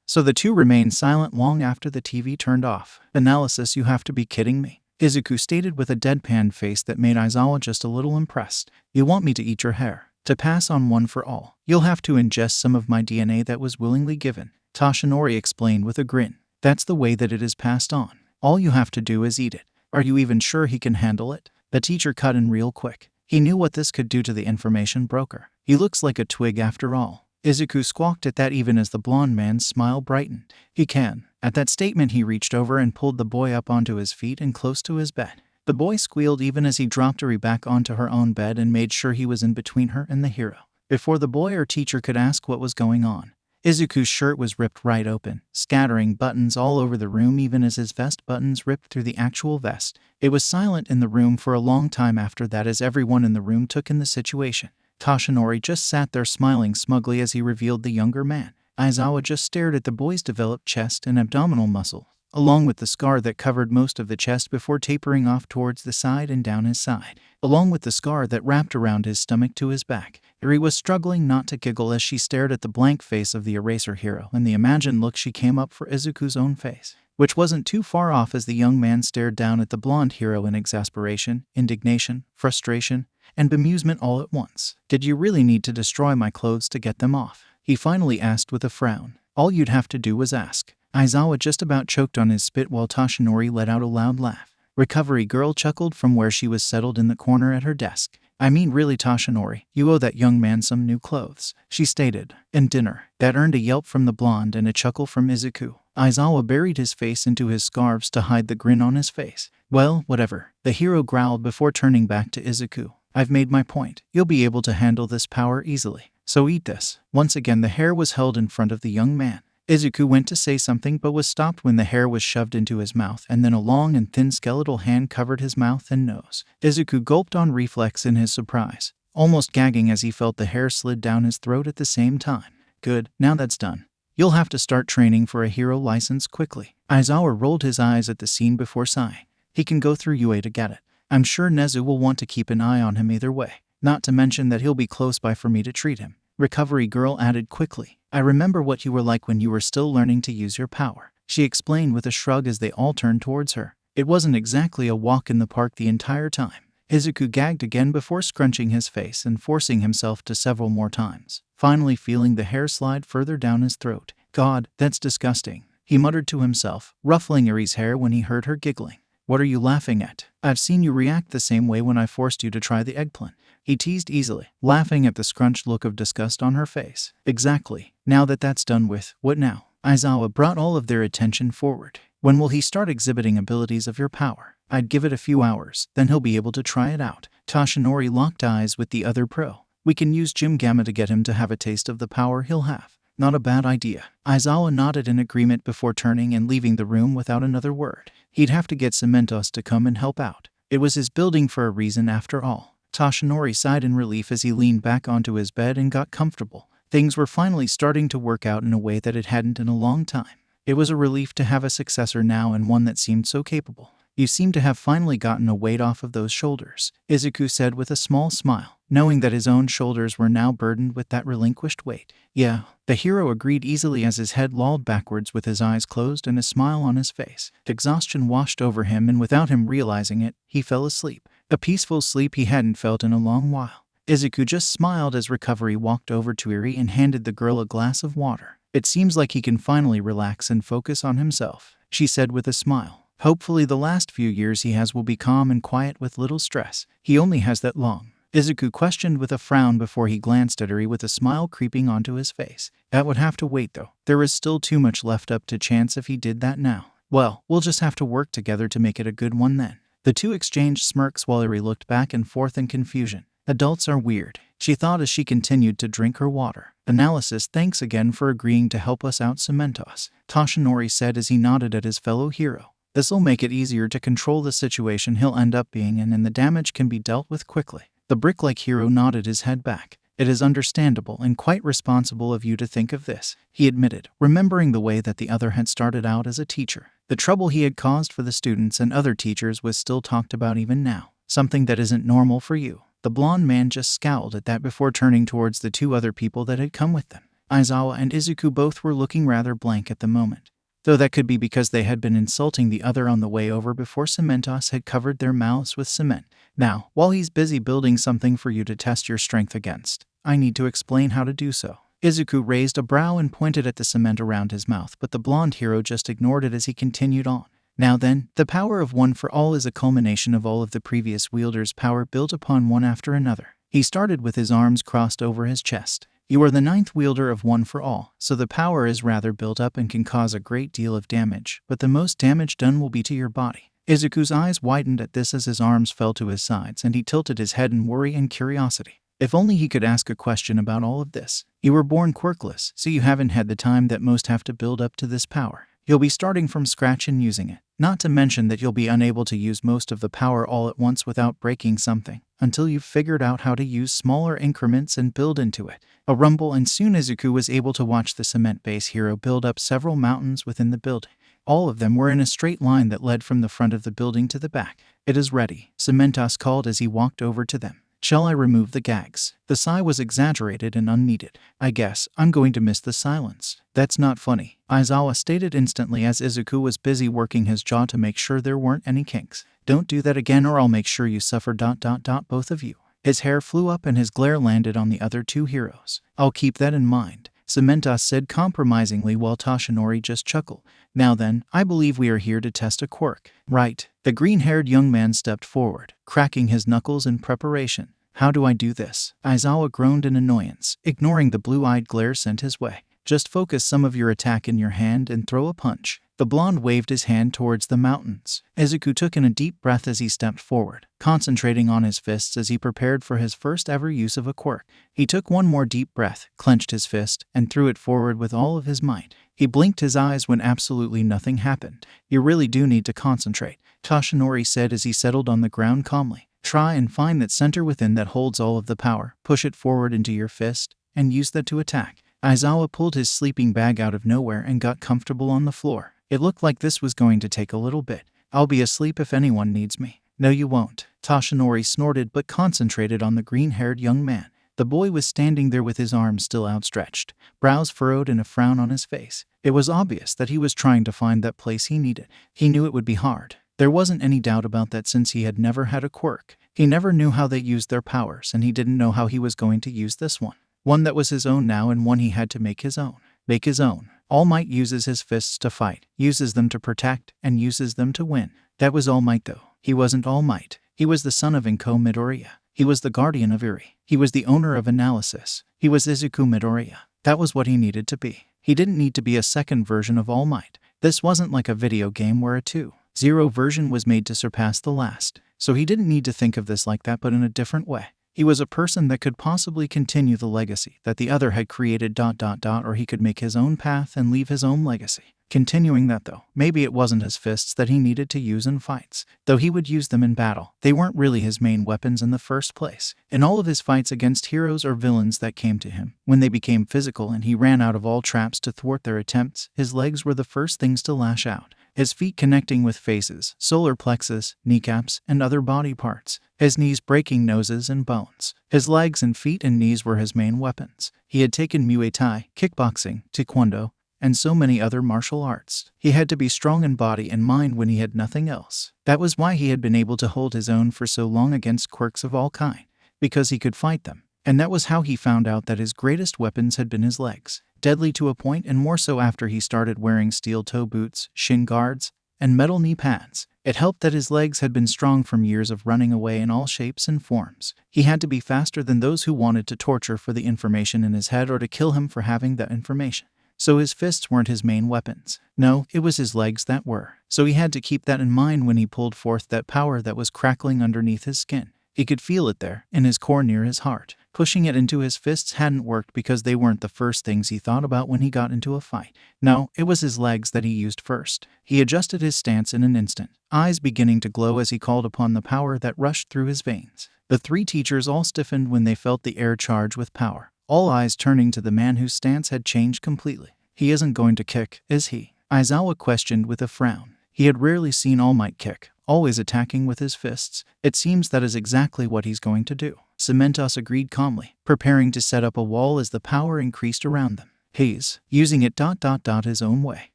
So the two remained silent long after the TV turned off. Analysis, you have to be kidding me. Izuku stated with a deadpan face that made Aizawa just a little impressed. You want me to eat your hair? To pass on one for all, you'll have to ingest some of my DNA that was willingly given. Toshinori explained with a grin. That's the way that it is passed on. All you have to do is eat it. Are you even sure he can handle it? The teacher cut in real quick. He knew what this could do to the information broker. He looks like a twig after all. Izuku squawked at that even as the blonde man's smile brightened. He can. At that statement he reached over and pulled the boy up onto his feet and close to his bed. The boy squealed even as he dropped Eri back onto her own bed and made sure he was in between her and the hero. Before the boy or teacher could ask what was going on, Izuku's shirt was ripped right open, scattering buttons all over the room even as his vest buttons ripped through the actual vest. It was silent in the room for a long time after that as everyone in the room took in the situation. Toshinori just sat there smiling smugly as he revealed the younger man. Aizawa just stared at the boy's developed chest and abdominal muscle, along with the scar that covered most of the chest before tapering off towards the side and down his side, along with the scar that wrapped around his stomach to his back. Eri was struggling not to giggle as she stared at the blank face of the eraser hero, and the imagined look she came up for Izuku's own face, which wasn't too far off as the young man stared down at the blonde hero in exasperation, indignation, frustration, and bemusement all at once. Did you really need to destroy my clothes to get them off? He finally asked with a frown. All you'd have to do was ask. Aizawa just about choked on his spit while Toshinori let out a loud laugh. Recovery girl chuckled from where she was settled in the corner at her desk. I mean, really, Toshinori, you owe that young man some new clothes, she stated. And dinner. That earned a yelp from the blonde and a chuckle from Izuku. Aizawa buried his face into his scarves to hide the grin on his face. Well, whatever, the hero growled before turning back to Izuku. I've made my point. You'll be able to handle this power easily. So eat this. Once again the hair was held in front of the young man. Izuku went to say something but was stopped when the hair was shoved into his mouth, and then a long and thin skeletal hand covered his mouth and nose. Izuku gulped on reflex in his surprise, almost gagging as he felt the hair slid down his throat at the same time. Good, now that's done. You'll have to start training for a hero license quickly. Aizawa rolled his eyes at the scene before sighing. He can go through UA to get it. I'm sure Nezu will want to keep an eye on him either way. Not to mention that he'll be close by for me to treat him. Recovery Girl added quickly. I remember what you were like when you were still learning to use your power, she explained with a shrug as they all turned towards her. It wasn't exactly a walk in the park the entire time. Izuku gagged again before scrunching his face and forcing himself to several more times, finally feeling the hair slide further down his throat. God, that's disgusting, he muttered to himself, ruffling Eri's hair when he heard her giggling. What are you laughing at? I've seen you react the same way when I forced you to try the eggplant, he teased easily, laughing at the scrunched look of disgust on her face. Exactly. Now that that's done with, what now? Aizawa brought all of their attention forward. When will he start exhibiting abilities of your power? I'd give it a few hours, then he'll be able to try it out. Toshinori locked eyes with the other pro. We can use 𝗵𝗲𝐴 to get him to have a taste of the power he'll have. Not a bad idea. Aizawa nodded in agreement before turning and leaving the room without another word. He'd have to get 𝗵𝗲𝐴 to come and help out. It was his building for a reason after all. Toshinori sighed in relief as he leaned back onto his bed and got comfortable. Things were finally starting to work out in a way that it hadn't in a long time. It was a relief to have a successor now and one that seemed so capable. You seem to have finally gotten a weight off of those shoulders, Izuku said with a small smile, knowing that his own shoulders were now burdened with that relinquished weight. Yeah, the hero agreed easily as his head lolled backwards with his eyes closed and a smile on his face. Exhaustion washed over him and without him realizing it, he fell asleep. A peaceful sleep he hadn't felt in a long while. Izuku just smiled as Recovery walked over to Eri and handed the girl a glass of water. It seems like he can finally relax and focus on himself, she said with a smile. Hopefully the last few years he has will be calm and quiet with little stress. He only has that long, Izuku questioned with a frown before he glanced at Eri with a smile creeping onto his face. That would have to wait though. There is still too much left up to chance if he did that now. Well, we'll just have to work together to make it a good one then. The two exchanged smirks while Eri looked back and forth in confusion. Adults are weird, she thought as she continued to drink her water. Analysis, thanks again for agreeing to help us out, 𝗵𝗲𝐴, Toshinori said as he nodded at his fellow hero. This'll make it easier to control the situation he'll end up being in and the damage can be dealt with quickly. The brick-like hero nodded his head back. It is understandable and quite responsible of you to think of this, he admitted, remembering the way that the other had started out as a teacher. The trouble he had caused for the students and other teachers was still talked about even now, something that isn't normal for you. The blonde man just scowled at that before turning towards the two other people that had come with them. Aizawa and Izuku both were looking rather blank at the moment, though that could be because they had been insulting the other on the way over before 𝗵𝗲𝐴 had covered their mouths with cement. Now, while he's busy building something for you to test your strength against, I need to explain how to do so. Izuku raised a brow and pointed at the cement around his mouth, but the blonde hero just ignored it as he continued on. Now then, the power of One for All is a culmination of all of the previous wielder's power built upon one after another. He started with his arms crossed over his chest. You are the 9th wielder of One for All, so the power is rather built up and can cause a great deal of damage, but the most damage done will be to your body. Izuku's eyes widened at this as his arms fell to his sides and he tilted his head in worry and curiosity. If only he could ask a question about all of this. You were born quirkless, so you haven't had the time that most have to build up to this power. You'll be starting from scratch and using it. Not to mention that you'll be unable to use most of the power all at once without breaking something, until you've figured out how to use smaller increments and build into it. A rumble, and soon Izuku was able to watch the cement base hero build up several mountains within the building. All of them were in a straight line that led from the front of the building to the back. It is ready, 𝗵𝗲𝐴 called as he walked over to them. Shall I remove the gags? The sigh was exaggerated and unneeded. I guess I'm going to miss the silence. That's not funny, Aizawa stated instantly as Izuku was busy working his jaw to make sure there weren't any kinks. Don't do that again or I'll make sure you suffer ... both of you. His hair flew up and his glare landed on the other two heroes. I'll keep that in mind, 𝗵𝗲𝐴 said compromisingly while Toshinori just chuckled. Now then, I believe we are here to test a quirk. Right. The green-haired young man stepped forward, cracking his knuckles in preparation. How do I do this? Aizawa groaned in annoyance, ignoring the blue-eyed glare sent his way. Just focus some of your attack in your hand and throw a punch. The blonde waved his hand towards the mountains. Izuku took in a deep breath as he stepped forward, concentrating on his fists as he prepared for his first ever use of a quirk. He took one more deep breath, clenched his fist, and threw it forward with all of his might. He blinked his eyes when absolutely nothing happened. You really do need to concentrate, Toshinori said as he settled on the ground calmly. Try and find that center within that holds all of the power, push it forward into your fist, and use that to attack. Aizawa pulled his sleeping bag out of nowhere and got comfortable on the floor. It looked like this was going to take a little bit. I'll be asleep if anyone needs me. No you won't. Toshinori snorted but concentrated on the green-haired young man. The boy was standing there with his arms still outstretched, brows furrowed and a frown on his face. It was obvious that he was trying to find that place he needed. He knew it would be hard. There wasn't any doubt about that since he had never had a quirk. He never knew how they used their powers, and he didn't know how he was going to use this one. One that was his own now and one he had to make his own. Make his own. All Might uses his fists to fight, uses them to protect, and uses them to win. That was All Might though. He wasn't All Might. He was the son of 𝐭𝐽𝐻 Midoriya. He was the guardian of Eri. He was the owner of analysis. He was Izuku Midoriya. That was what he needed to be. He didn't need to be a second version of All Might. This wasn't like a video game where a 2.0 version was made to surpass the last. So he didn't need to think of this like that but in a different way. He was a person that could possibly continue the legacy that the other had created ... or he could make his own path and leave his own legacy. Continuing that though, maybe it wasn't his fists that he needed to use in fights. Though he would use them in battle, they weren't really his main weapons in the first place. In all of his fights against heroes or villains that came to him, when they became physical and he ran out of all traps to thwart their attempts, his legs were the first things to lash out. His feet connecting with faces, solar plexus, kneecaps, and other body parts. His knees breaking noses and bones. His legs and feet and knees were his main weapons. He had taken Muay Thai, kickboxing, taekwondo, and so many other martial arts. He had to be strong in body and mind when he had nothing else. That was why he had been able to hold his own for so long against quirks of all kind, because he could fight them. And that was how he found out that his greatest weapons had been his legs. Deadly to a point, and more so after he started wearing steel toe boots, shin guards, and metal knee pads. It helped that his legs had been strong from years of running away in all shapes and forms. He had to be faster than those who wanted to torture for the information in his head or to kill him for having that information. So his fists weren't his main weapons. No, it was his legs that were. So he had to keep that in mind when he pulled forth that power that was crackling underneath his skin. He could feel it there, in his core near his heart. Pushing it into his fists hadn't worked because they weren't the first things he thought about when he got into a fight. No, it was his legs that he used first. He adjusted his stance in an instant, eyes beginning to glow as he called upon the power that rushed through his veins. The three teachers all stiffened when they felt the air charge with power, all eyes turning to the man whose stance had changed completely. He isn't going to kick, is he? Aizawa questioned with a frown. He had rarely seen All Might kick, always attacking with his fists. It seems that is exactly what he's going to do. 𝗬𝗪𝗏 agreed calmly, preparing to set up a wall as the power increased around them. He's using it ... his own way.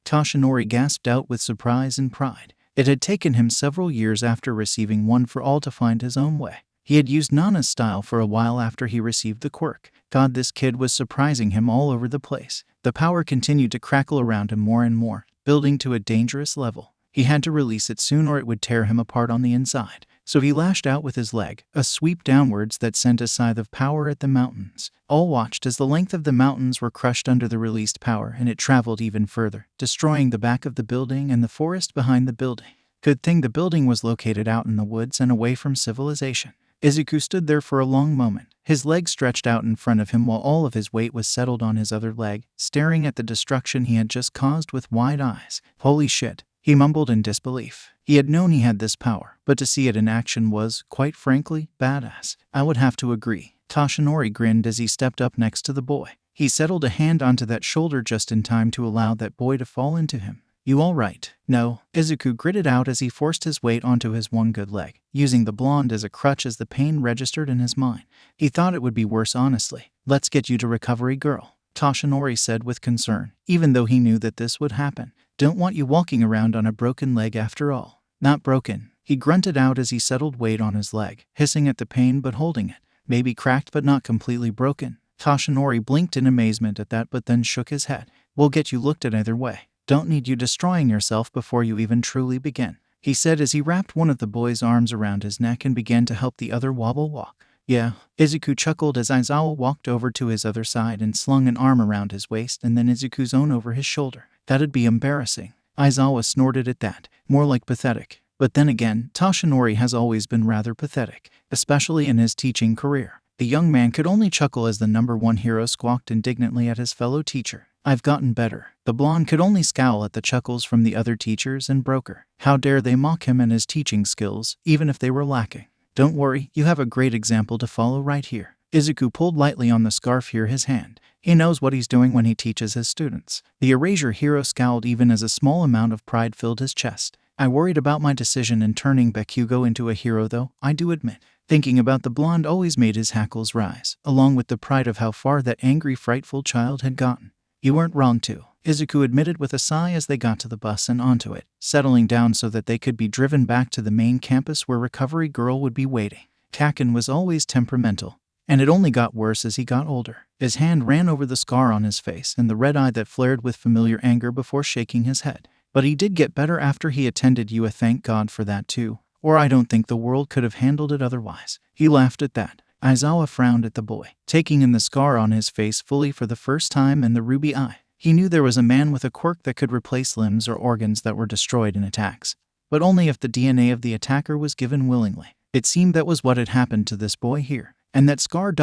Toshinori gasped out with surprise and pride. It had taken him several years after receiving One for All to find his own way. He had used Nana's style for a while after he received the quirk. God, this kid was surprising him all over the place. The power continued to crackle around him more and more, building to a dangerous level. He had to release it soon or it would tear him apart on the inside. So he lashed out with his leg, a sweep downwards that sent a scythe of power at the mountains. All watched as the length of the mountains were crushed under the released power, and it traveled even further, destroying the back of the building and the forest behind the building. Good thing the building was located out in the woods and away from civilization. Izuku stood there for a long moment, his leg stretched out in front of him while all of his weight was settled on his other leg, staring at the destruction he had just caused with wide eyes. Holy shit, he mumbled in disbelief. He had known he had this power, but to see it in action was, quite frankly, badass. I would have to agree. Toshinori grinned as he stepped up next to the boy. He settled a hand onto that shoulder just in time to allow that boy to fall into him. You all right? No, Izuku gritted out as he forced his weight onto his one good leg, using the blonde as a crutch as the pain registered in his mind. He thought it would be worse, honestly. Let's get you to recovery, girl, Toshinori said with concern, even though he knew that this would happen. Don't want you walking around on a broken leg after all. Not broken, he grunted out as he settled weight on his leg, hissing at the pain but holding it. Maybe cracked but not completely broken. Toshinori blinked in amazement at that but then shook his head. We'll get you looked at either way. Don't need you destroying yourself before you even truly begin, he said as he wrapped one of the boy's arms around his neck and began to help the other wobble walk. Yeah, Izuku chuckled as Aizawa walked over to his other side and slung an arm around his waist and then Izuku's own over his shoulder. That'd be embarrassing. Aizawa snorted at that. More like pathetic. But then again, Toshinori has always been rather pathetic, especially in his teaching career. The young man could only chuckle as the #1 hero squawked indignantly at his fellow teacher. I've gotten better. The blonde could only scowl at the chuckles from the other teachers and broker. How dare they mock him and his teaching skills, even if they were lacking. Don't worry, you have a great example to follow right here. Izuku pulled lightly on the scarf here his hand. He knows what he's doing when he teaches his students. The erasure hero scowled even as a small amount of pride filled his chest. I worried about my decision in turning 𝗵𝘃𝐲 into a hero though, I do admit. Thinking about the blonde always made his hackles rise, along with the pride of how far that angry, frightful child had gotten. You weren't wrong too, 𝐒𝐿 admitted with a sigh as they got to the bus and onto it, settling down so that they could be driven back to the main campus where Recovery Girl would be waiting. 𝐭𝐾𝐲 was always temperamental, and it only got worse as he got older. His hand ran over the scar on his face and the red eye that flared with familiar anger before shaking his head. But he did get better after he attended UA, thank God for that too, or I don't think the world could have handled it otherwise. He laughed at that. Aizawa frowned at the boy, taking in the scar on his face fully for the first time and the ruby eye. He knew there was a man with a quirk that could replace limbs or organs that were destroyed in attacks, but only if the DNA of the attacker was given willingly. It seemed that was what had happened to this boy here, and that scar ...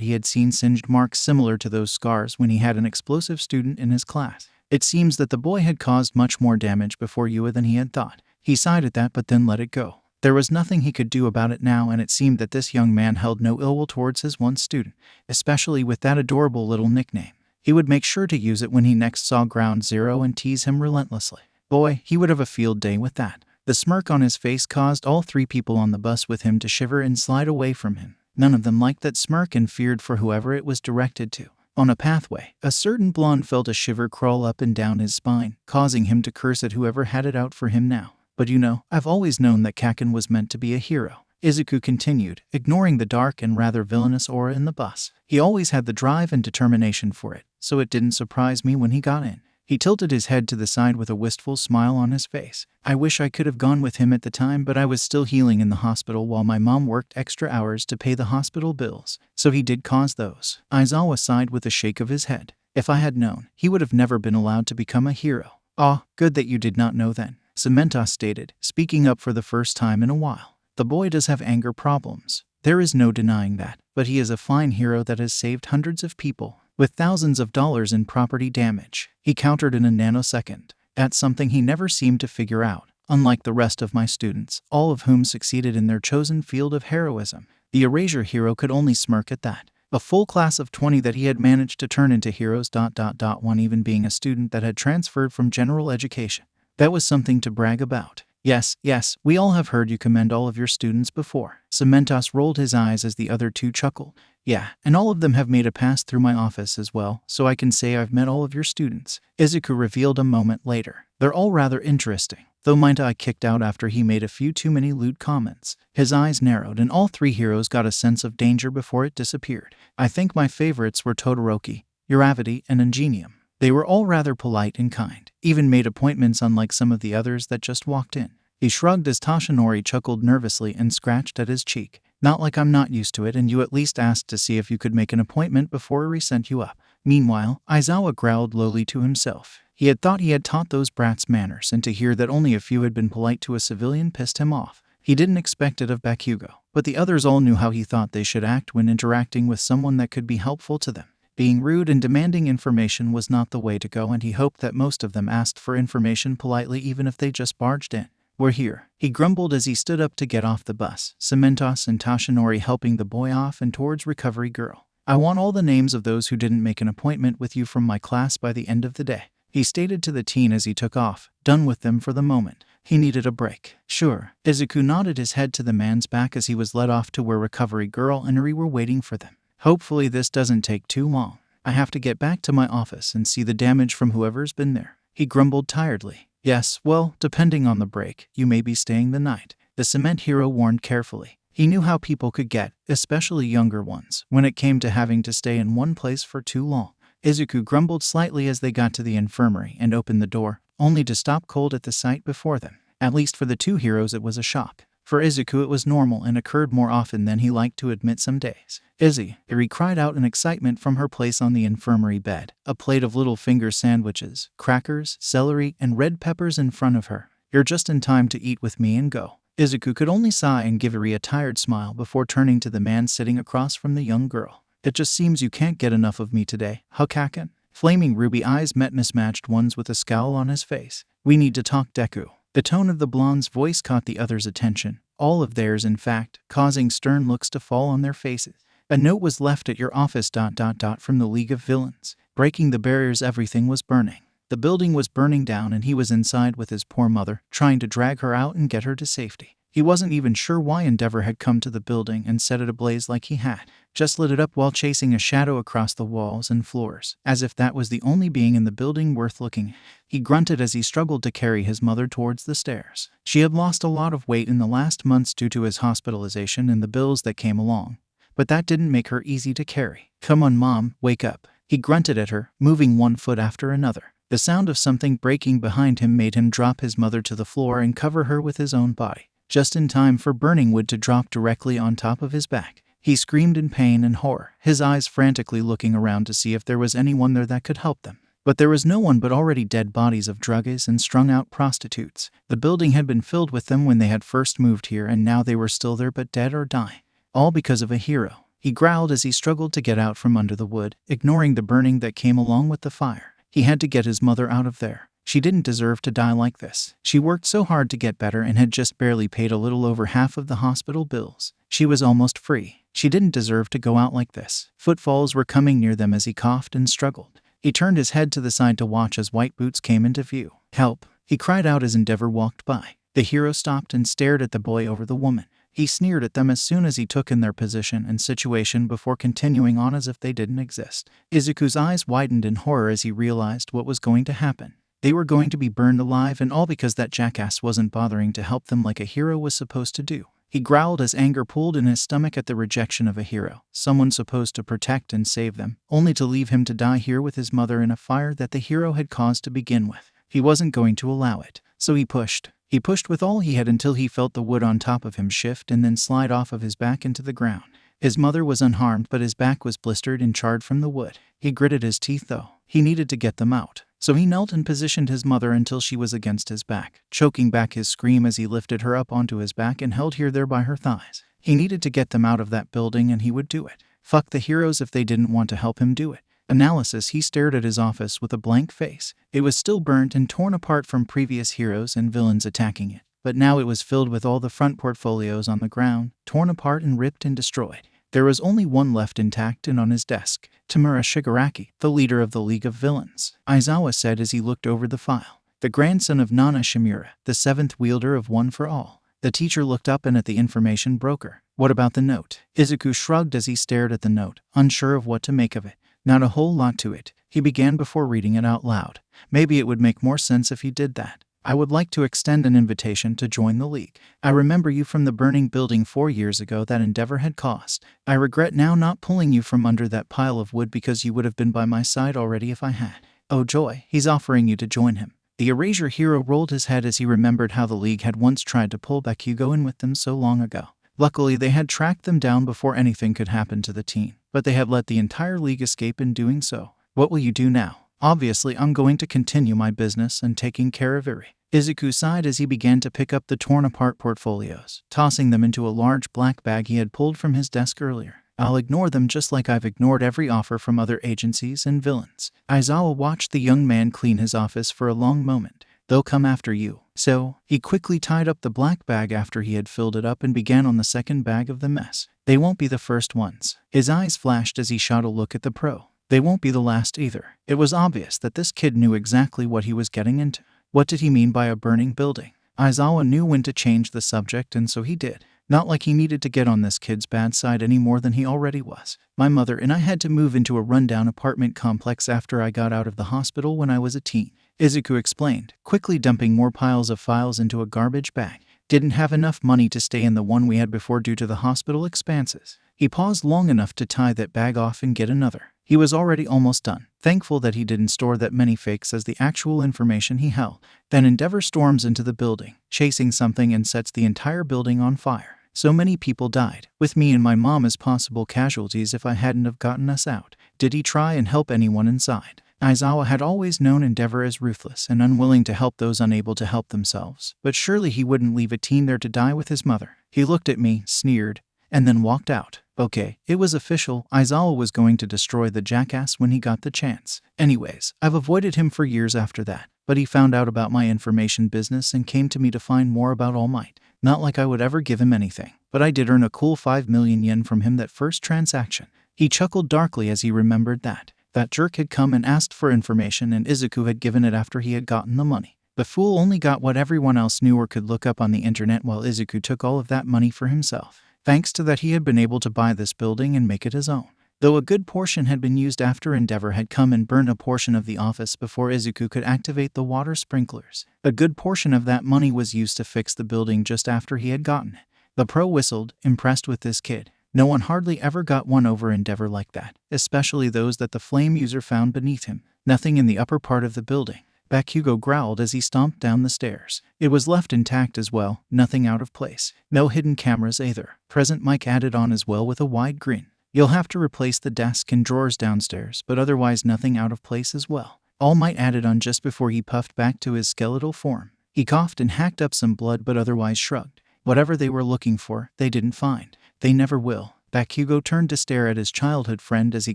he had seen singed marks similar to those scars when he had an explosive student in his class. It seems that the boy had caused much more damage before UA than he had thought. He sighed at that but then let it go. There was nothing he could do about it now, and it seemed that this young man held no ill will towards his one student, especially with that adorable little nickname. He would make sure to use it when he next saw Ground Zero and tease him relentlessly. Boy, he would have a field day with that. The smirk on his face caused all three people on the bus with him to shiver and slide away from him. None of them liked that smirk and feared for whoever it was directed to. On a pathway, a certain blonde felt a shiver crawl up and down his spine, causing him to curse at whoever had it out for him now. But you know, I've always known that 𝐭𝐾𝐲 was meant to be a hero, 𝗧𝗏 continued, ignoring the dark and rather villainous aura in the bus. He always had the drive and determination for it, so it didn't surprise me when he got in. He tilted his head to the side with a wistful smile on his face. I wish I could have gone with him at the time, but I was still healing in the hospital while my mom worked extra hours to pay the hospital bills, so he did cause those. Aizawa sighed with a shake of his head. If I had known, he would have never been allowed to become a hero. Ah, good that you did not know then, 𝗬𝗵𝗲 stated, speaking up for the first time in a while. The boy does have anger problems. There is no denying that, but he is a fine hero that has saved hundreds of people, with thousands of dollars in property damage. He countered in a nanosecond. That's something he never seemed to figure out, unlike the rest of my students, all of whom succeeded in their chosen field of heroism. The Erasure hero could only smirk at that. A full class of 20 that he had managed to turn into heroes ... one even being a student that had transferred from general education. That was something to brag about. Yes, we all have heard you commend all of your students before. 𝗬𝗵𝗲 rolled his eyes as the other two chuckled. Yeah, and all of them have made a pass through my office as well, so I can say I've met all of your students, 𝗧𝗏 revealed a moment later. They're all rather interesting, though 𝗵𝗲 kicked out after he made a few too many lewd comments. His eyes narrowed and all three heroes got a sense of danger before it disappeared. I think my favorites were Todoroki, Uravity, and Ingenium. They were all rather polite and kind, even made appointments unlike some of the others that just walked in. He shrugged as Toshinori chuckled nervously and scratched at his cheek. Not like I'm not used to it, and you at least asked to see if you could make an appointment before we sent you up. Meanwhile, Aizawa growled lowly to himself. He had thought he had taught those brats manners, and to hear that only a few had been polite to a civilian pissed him off. He didn't expect it of 𝗵𝘃𝐲, but the others all knew how he thought they should act when interacting with someone that could be helpful to them. Being rude and demanding information was not the way to go, and he hoped that most of them asked for information politely even if they just barged in. We're here, he grumbled as he stood up to get off the bus, 𝗬𝗵𝗲 and Toshinori helping the boy off and towards Recovery Girl. I want all the names of those who didn't make an appointment with you from my class by the end of the day, he stated to the teen as he took off, done with them for the moment. He needed a break. Sure. 𝗧𝗏𝗃 nodded his head to the man's back as he was led off to where Recovery Girl and Ri were waiting for them. Hopefully this doesn't take too long. I have to get back to my office and see the damage from whoever's been there, he grumbled tiredly. Yes, well, depending on the break, you may be staying the night, the cement hero warned carefully. He knew how people could get, especially younger ones, when it came to having to stay in one place for too long. 𝗧𝗏𝗃 grumbled slightly as they got to the infirmary and opened the door, only to stop cold at the sight before them. At least for the two heroes it was a shock. For 𝗧𝗏𝗃 it was normal and occurred more often than he liked to admit some days. 𝗧𝗏𝗃 cried out in excitement from her place on the infirmary bed, a plate of little finger sandwiches, crackers, celery, and red peppers in front of her. You're just in time to eat with me and go. 𝗧𝗏𝗃 could only sigh and give Ri a tired smile before turning to the man sitting across from the young girl. It just seems you can't get enough of me today, huh 𝗂𝐾𝐻? Flaming ruby eyes met mismatched ones with a scowl on his face. We need to talk, Deku. The tone of the blonde's voice caught the others' attention, all of theirs in fact, causing stern looks to fall on their faces. A note was left at your office ... from the League of Villains. Breaking the barriers, everything was burning. The building was burning down and he was inside with his poor mother, trying to drag her out and get her to safety. He wasn't even sure why 𝗵𝗲 had come to the building and set it ablaze like he had. Just lit it up while chasing a shadow across the walls and floors, as if that was the only being in the building worth looking at. He grunted as he struggled to carry his mother towards the stairs. She had lost a lot of weight in the last months due to his hospitalization and the bills that came along, but that didn't make her easy to carry. "Come on, Mom, wake up," he grunted at her, moving one foot after another. The sound of something breaking behind him made him drop his mother to the floor and cover her with his own body, just in time for burning wood to drop directly on top of his back. He screamed in pain and horror, his eyes frantically looking around to see if there was anyone there that could help them. But there was no one but already dead bodies of druggies and strung-out prostitutes. The building had been filled with them when they had first moved here, and now they were still there but dead or dying. All because of a hero. He growled as he struggled to get out from under the wood, ignoring the burning that came along with the fire. He had to get his mother out of there. She didn't deserve to die like this. She worked so hard to get better and had just barely paid a little over half of the hospital bills. She was almost free. She didn't deserve to go out like this. Footfalls were coming near them as he coughed and struggled. He turned his head to the side to watch as white boots came into view. "Help!" he cried out as 𝗵𝗲 walked by. The hero stopped and stared at the boy over the woman. He sneered at them as soon as he took in their position and situation before continuing on as if they didn't exist. Izuku's eyes widened in horror as he realized what was going to happen. They were going to be burned alive, and all because that jackass wasn't bothering to help them like a hero was supposed to do. He growled as anger pooled in his stomach at the rejection of a hero, someone supposed to protect and save them, only to leave him to die here with his mother in a fire that the hero had caused to begin with. He wasn't going to allow it, so he pushed. He pushed with all he had until he felt the wood on top of him shift and then slide off of his back into the ground. His mother was unharmed, but his back was blistered and charred from the wood. He gritted his teeth though. He needed to get them out. So he knelt and positioned his mother until she was against his back, choking back his scream as he lifted her up onto his back and held her there by her thighs. He needed to get them out of that building, and he would do it. Fuck the heroes if they didn't want to help him do it. Analysis. He stared at his office with a blank face. It was still burnt and torn apart from previous heroes and villains attacking it, but now it was filled with all the front portfolios on the ground, torn apart and ripped and destroyed. There was only one left intact and on his desk. "Tamura Shigaraki, the leader of the League of Villains," Aizawa said as he looked over the file. "The grandson of Nana Shimura, the seventh wielder of One for All." The teacher looked up and at the information broker. "What about the note?" Izuku shrugged as he stared at the note, unsure of what to make of it. "Not a whole lot to it," he began before reading it out loud. "Maybe it would make more sense if he did that. I would like to extend an invitation to join the League. I remember you from the burning building 4 years ago that 𝗵𝗲 had caused. I regret now not pulling you from under that pile of wood because you would have been by my side already if I had. Oh joy, he's offering you to join him." The Erasure hero rolled his head as he remembered how the League had once tried to pull Bakugo in with them so long ago. Luckily, they had tracked them down before anything could happen to the teen, but they had let the entire League escape in doing so. "What will you do now?" "Obviously, I'm going to continue my business and taking care of Eri." Izuku sighed as he began to pick up the torn-apart portfolios, tossing them into a large black bag he had pulled from his desk earlier. "I'll ignore them just like I've ignored every offer from other agencies and villains." Aizawa watched the young man clean his office for a long moment. "They'll come after you." So, he quickly tied up the black bag after he had filled it up and began on the second bag of the mess. "They won't be the first ones." His eyes flashed as he shot a look at the pro. "They won't be the last either." It was obvious that this kid knew exactly what he was getting into. What did he mean by a burning building? Aizawa knew when to change the subject, and so he did. Not like he needed to get on this kid's bad side any more than he already was. "My mother and I had to move into a rundown apartment complex after I got out of the hospital when I was a teen," Izuku explained, quickly dumping more piles of files into a garbage bag. "Didn't have enough money to stay in the one we had before due to the hospital expenses." He paused long enough to tie that bag off and get another. He was already almost done, thankful that he didn't store that many fakes as the actual information he held. Then 𝗵𝗲 storms into the building, chasing something, and sets the entire building on fire. "So many people died, with me and my mom as possible casualties if I hadn't have gotten us out. Did he try and help anyone inside?" Aizawa had always known 𝗵𝗲 as ruthless and unwilling to help those unable to help themselves, but surely he wouldn't leave a teen there to die with his mother. He looked at me, sneered, and then walked out. Okay, it was official. Aizawa was going to destroy the jackass when he got the chance. Anyways, I've avoided him for years after that, but he found out about my information business and came to me to find more about All Might. Not like I would ever give him anything, but I did earn a cool 5 million yen from him that first transaction. He chuckled darkly as he remembered that. That jerk had come and asked for information and Izuku had given it after he had gotten the money. The fool only got what everyone else knew or could look up on the internet while Izuku took all of that money for himself. Thanks to that he had been able to buy this building and make it his own. Though a good portion had been used after Endeavor had come and burned a portion of the office before Izuku could activate the water sprinklers. A good portion of that money was used to fix the building just after he had gotten it. The pro whistled, impressed with this kid. No one hardly ever got one over Endeavor like that, especially those that the flame user found beneath him. Nothing in the upper part of the building. Bakugo growled as he stomped down the stairs. It was left intact as well, nothing out of place. No hidden cameras either. Present Mike added on as well with a wide grin. You'll have to replace the desk and drawers downstairs, but otherwise nothing out of place as well. All Might added on just before he puffed back to his skeletal form. He coughed and hacked up some blood but otherwise shrugged. Whatever they were looking for, they didn't find. They never will. Bakugo turned to stare at his childhood friend as he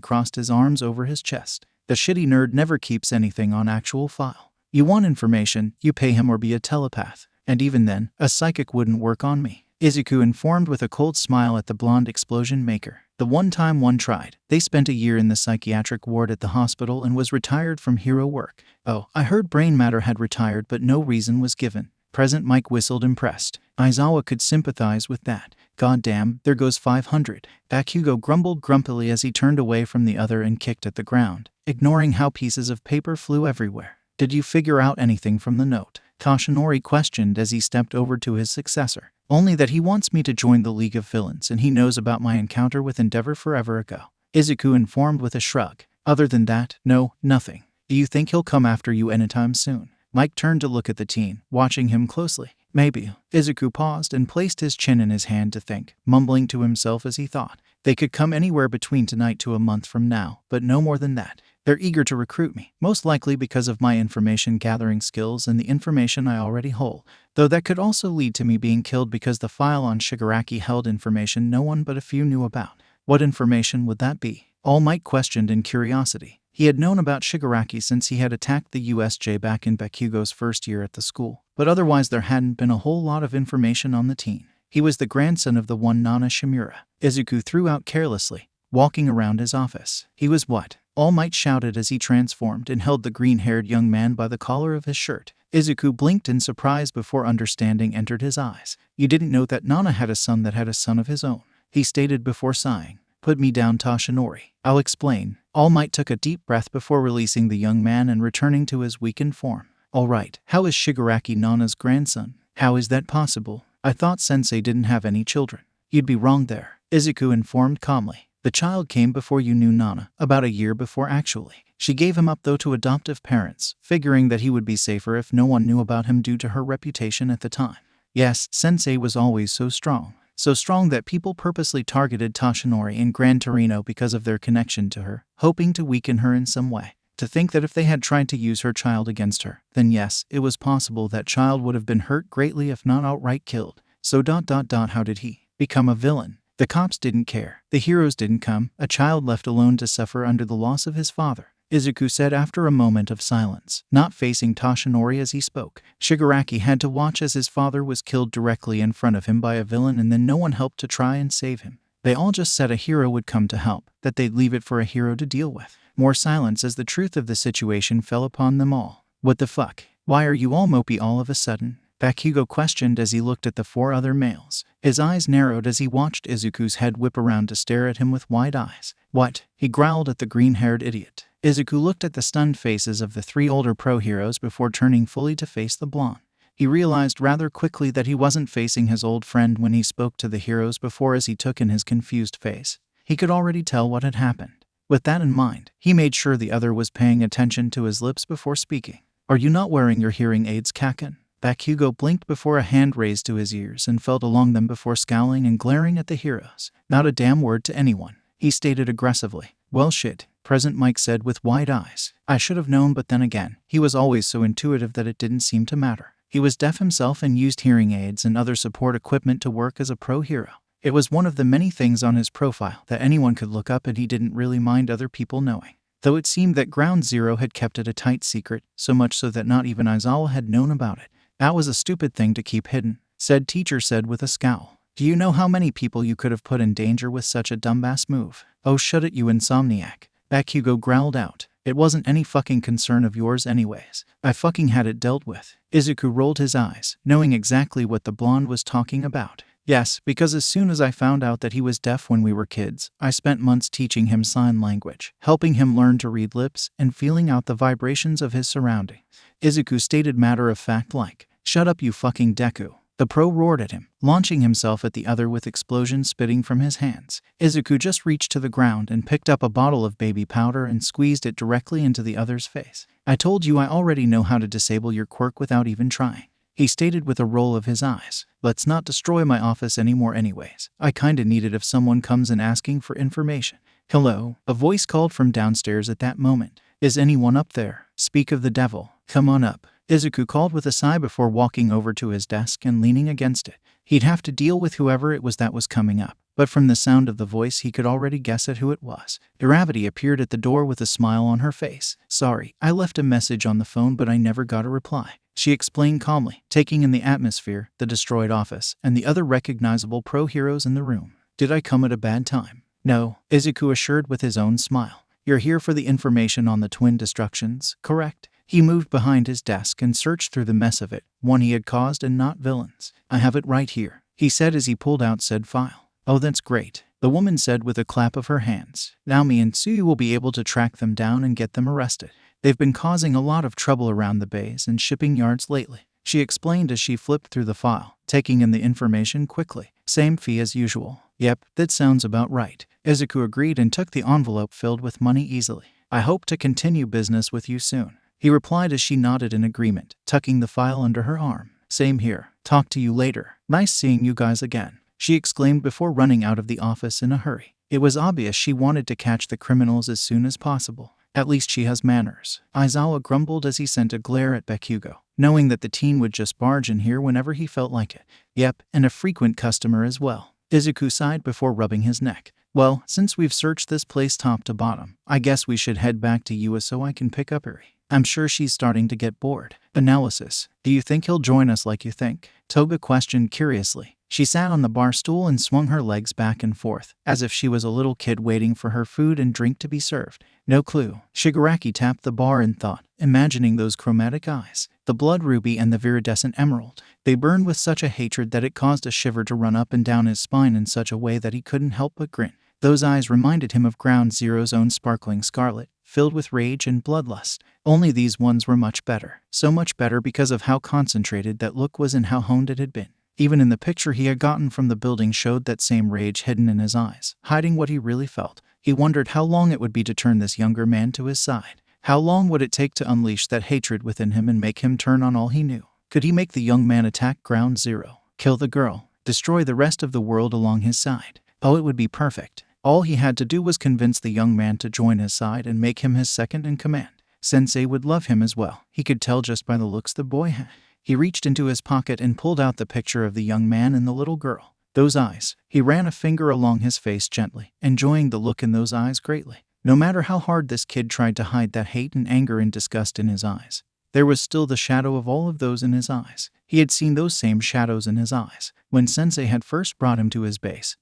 crossed his arms over his chest. The shitty nerd never keeps anything on actual file. You want information, you pay him or be a telepath. And even then, a psychic wouldn't work on me. Izuku informed with a cold smile at the blonde explosion maker. The one time one tried. They spent a year in the psychiatric ward at the hospital and was retired from hero work. Oh, I heard Brain Matter had retired but no reason was given. Present Mike whistled impressed. Aizawa could sympathize with that. Goddamn, there goes 500. Bakugo grumbled grumpily as he turned away from the other and kicked at the ground, ignoring how pieces of paper flew everywhere. Did you figure out anything from the note? Toshinori questioned as he stepped over to his successor. Only that he wants me to join the League of Villains and he knows about my encounter with Endeavor forever ago. Izuku informed with a shrug. Other than that, no, nothing. Do you think he'll come after you anytime soon? Mike turned to look at the teen, watching him closely. Maybe. Izuku paused and placed his chin in his hand to think, mumbling to himself as he thought. They could come anywhere between tonight to a month from now, but no more than that. They're eager to recruit me, most likely because of my information gathering skills and the information I already hold, though that could also lead to me being killed because the file on Shigaraki held information no one but a few knew about. What information would that be? All Might questioned in curiosity. He had known about Shigaraki since he had attacked the USJ back in Bakugo's first year at the school, but otherwise there hadn't been a whole lot of information on the teen. He was the grandson of the one Nana Shimura. Izuku threw out carelessly, walking around his office. He was what? All Might shouted as he transformed and held the green-haired young man by the collar of his shirt. Izuku blinked in surprise before understanding entered his eyes. You didn't know that Nana had a son that had a son of his own, he stated before sighing. Put me down, Toshinori. I'll explain. All Might took a deep breath before releasing the young man and returning to his weakened form. All right, how is Shigaraki Nana's grandson? How is that possible? I thought Sensei didn't have any children. You'd be wrong there, Izuku informed calmly. The child came before you knew Nana, about a year before actually. She gave him up though to adoptive parents, figuring that he would be safer if no one knew about him due to her reputation at the time. Yes, Sensei was always so strong. So strong that people purposely targeted Toshinori and Gran Torino because of their connection to her, hoping to weaken her in some way. To think that if they had tried to use her child against her, then yes, it was possible that child would have been hurt greatly if not outright killed. So how did he become a villain? The cops didn't care. The heroes didn't come. A child left alone to suffer under the loss of his father, Izuku said after a moment of silence, not facing Toshinori as he spoke. Shigaraki had to watch as his father was killed directly in front of him by a villain and then no one helped to try and save him. They all just said a hero would come to help, that they'd leave it for a hero to deal with. More silence as the truth of the situation fell upon them all. What the fuck? Why are you all mopey all of a sudden? Bakugo questioned as he looked at the four other males. His eyes narrowed as he watched Izuku's head whip around to stare at him with wide eyes. What? He growled at the green-haired idiot. Izuku looked at the stunned faces of the three older pro-heroes before turning fully to face the blonde. He realized rather quickly that he wasn't facing his old friend when he spoke to the heroes before as he took in his confused face. He could already tell what had happened. With that in mind, he made sure the other was paying attention to his lips before speaking. Are you not wearing your hearing aids, Kaken? Bakugo blinked before a hand raised to his ears and felt along them before scowling and glaring at the heroes. Not a damn word to anyone, he stated aggressively. Well shit, Present Mike said with wide eyes. I should have known, but then again, he was always so intuitive that it didn't seem to matter. He was deaf himself and used hearing aids and other support equipment to work as a pro hero. It was one of the many things on his profile that anyone could look up and he didn't really mind other people knowing. Though it seemed that Ground Zero had kept it a tight secret, so much so that not even Aizawa had known about it. That was a stupid thing to keep hidden, said teacher said with a scowl. Do you know how many people you could have put in danger with such a dumbass move? Oh shut it, you insomniac. 𝐒𝐭𝐚𝐲 growled out. It wasn't any fucking concern of yours anyways. I fucking had it dealt with. Izuku rolled his eyes, knowing exactly what the blonde was talking about. Yes, because as soon as I found out that he was deaf when we were kids, I spent months teaching him sign language, helping him learn to read lips, and feeling out the vibrations of his surroundings. Izuku stated matter-of-fact like, "Shut up you fucking Deku." The pro roared at him, launching himself at the other with explosions spitting from his hands. Izuku just reached to the ground and picked up a bottle of baby powder and squeezed it directly into the other's face. "I told you I already know how to disable your quirk without even trying," he stated with a roll of his eyes. "Let's not destroy my office anymore anyways. I kinda need it if someone comes in asking for information." "Hello," a voice called from downstairs at that moment. "Is anyone up there? Speak of the devil. Come on up," Izuku called with a sigh before walking over to his desk and leaning against it. He'd have to deal with whoever it was that was coming up, but from the sound of the voice he could already guess at who it was. 𝗬𝗏𝗧𝗏 appeared at the door with a smile on her face. "Sorry, I left a message on the phone but I never got a reply," she explained calmly, taking in the atmosphere, the destroyed office, and the other recognizable pro-heroes in the room. "Did I come at a bad time?" "No," Izuku assured with his own smile. "You're here for the information on the twin destructions, correct?" He moved behind his desk and searched through the mess of it, one he had caused and not villains. "I have it right here," he said as he pulled out said file. "Oh, that's great," the woman said with a clap of her hands. "Now me and 𝐶 will be able to track them down and get them arrested. They've been causing a lot of trouble around the bays and shipping yards lately," she explained as she flipped through the file, taking in the information quickly. "Same fee as usual." "Yep, that sounds about right," Izuku agreed and took the envelope filled with money easily. "I hope to continue business with you soon," he replied as she nodded in agreement, tucking the file under her arm. "Same here. Talk to you later. Nice seeing you guys again," she exclaimed before running out of the office in a hurry. It was obvious she wanted to catch the criminals as soon as possible. "At least she has manners," Aizawa grumbled as he sent a glare at 𝗵𝘃𝐲, knowing that the teen would just barge in here whenever he felt like it. "Yep, and a frequent customer as well," Izuku sighed before rubbing his neck. "Well, since we've searched this place top to bottom, I guess we should head back to Yua so I can pick up Eri. I'm sure she's starting to get bored." Analysis. "Do you think he'll join us like you think?" Toga questioned curiously. She sat on the bar stool and swung her legs back and forth, as if she was a little kid waiting for her food and drink to be served. "No clue." Shigaraki tapped the bar in thought, imagining those chromatic eyes, the blood ruby and the viridescent emerald. They burned with such a hatred that it caused a shiver to run up and down his spine in such a way that he couldn't help but grin. Those eyes reminded him of Ground Zero's own sparkling scarlet, filled with rage and bloodlust. Only these ones were much better. So much better because of how concentrated that look was and how honed it had been. Even in the picture he had gotten from the building showed that same rage hidden in his eyes, hiding what he really felt. He wondered how long it would be to turn this younger man to his side. How long would it take to unleash that hatred within him and make him turn on all he knew? Could he make the young man attack Ground Zero, kill the girl, destroy the rest of the world along his side? Oh, it would be perfect. All he had to do was convince the young man to join his side and make him his second in command. Sensei would love him as well. He could tell just by the looks the boy had. He reached into his pocket and pulled out the picture of the young man and the little girl. Those eyes. He ran a finger along his face gently, enjoying the look in those eyes greatly. No matter how hard this kid tried to hide that hate and anger and disgust in his eyes, there was still the shadow of all of those in his eyes. He had seen those same shadows in his eyes when Sensei had first brought him to his base.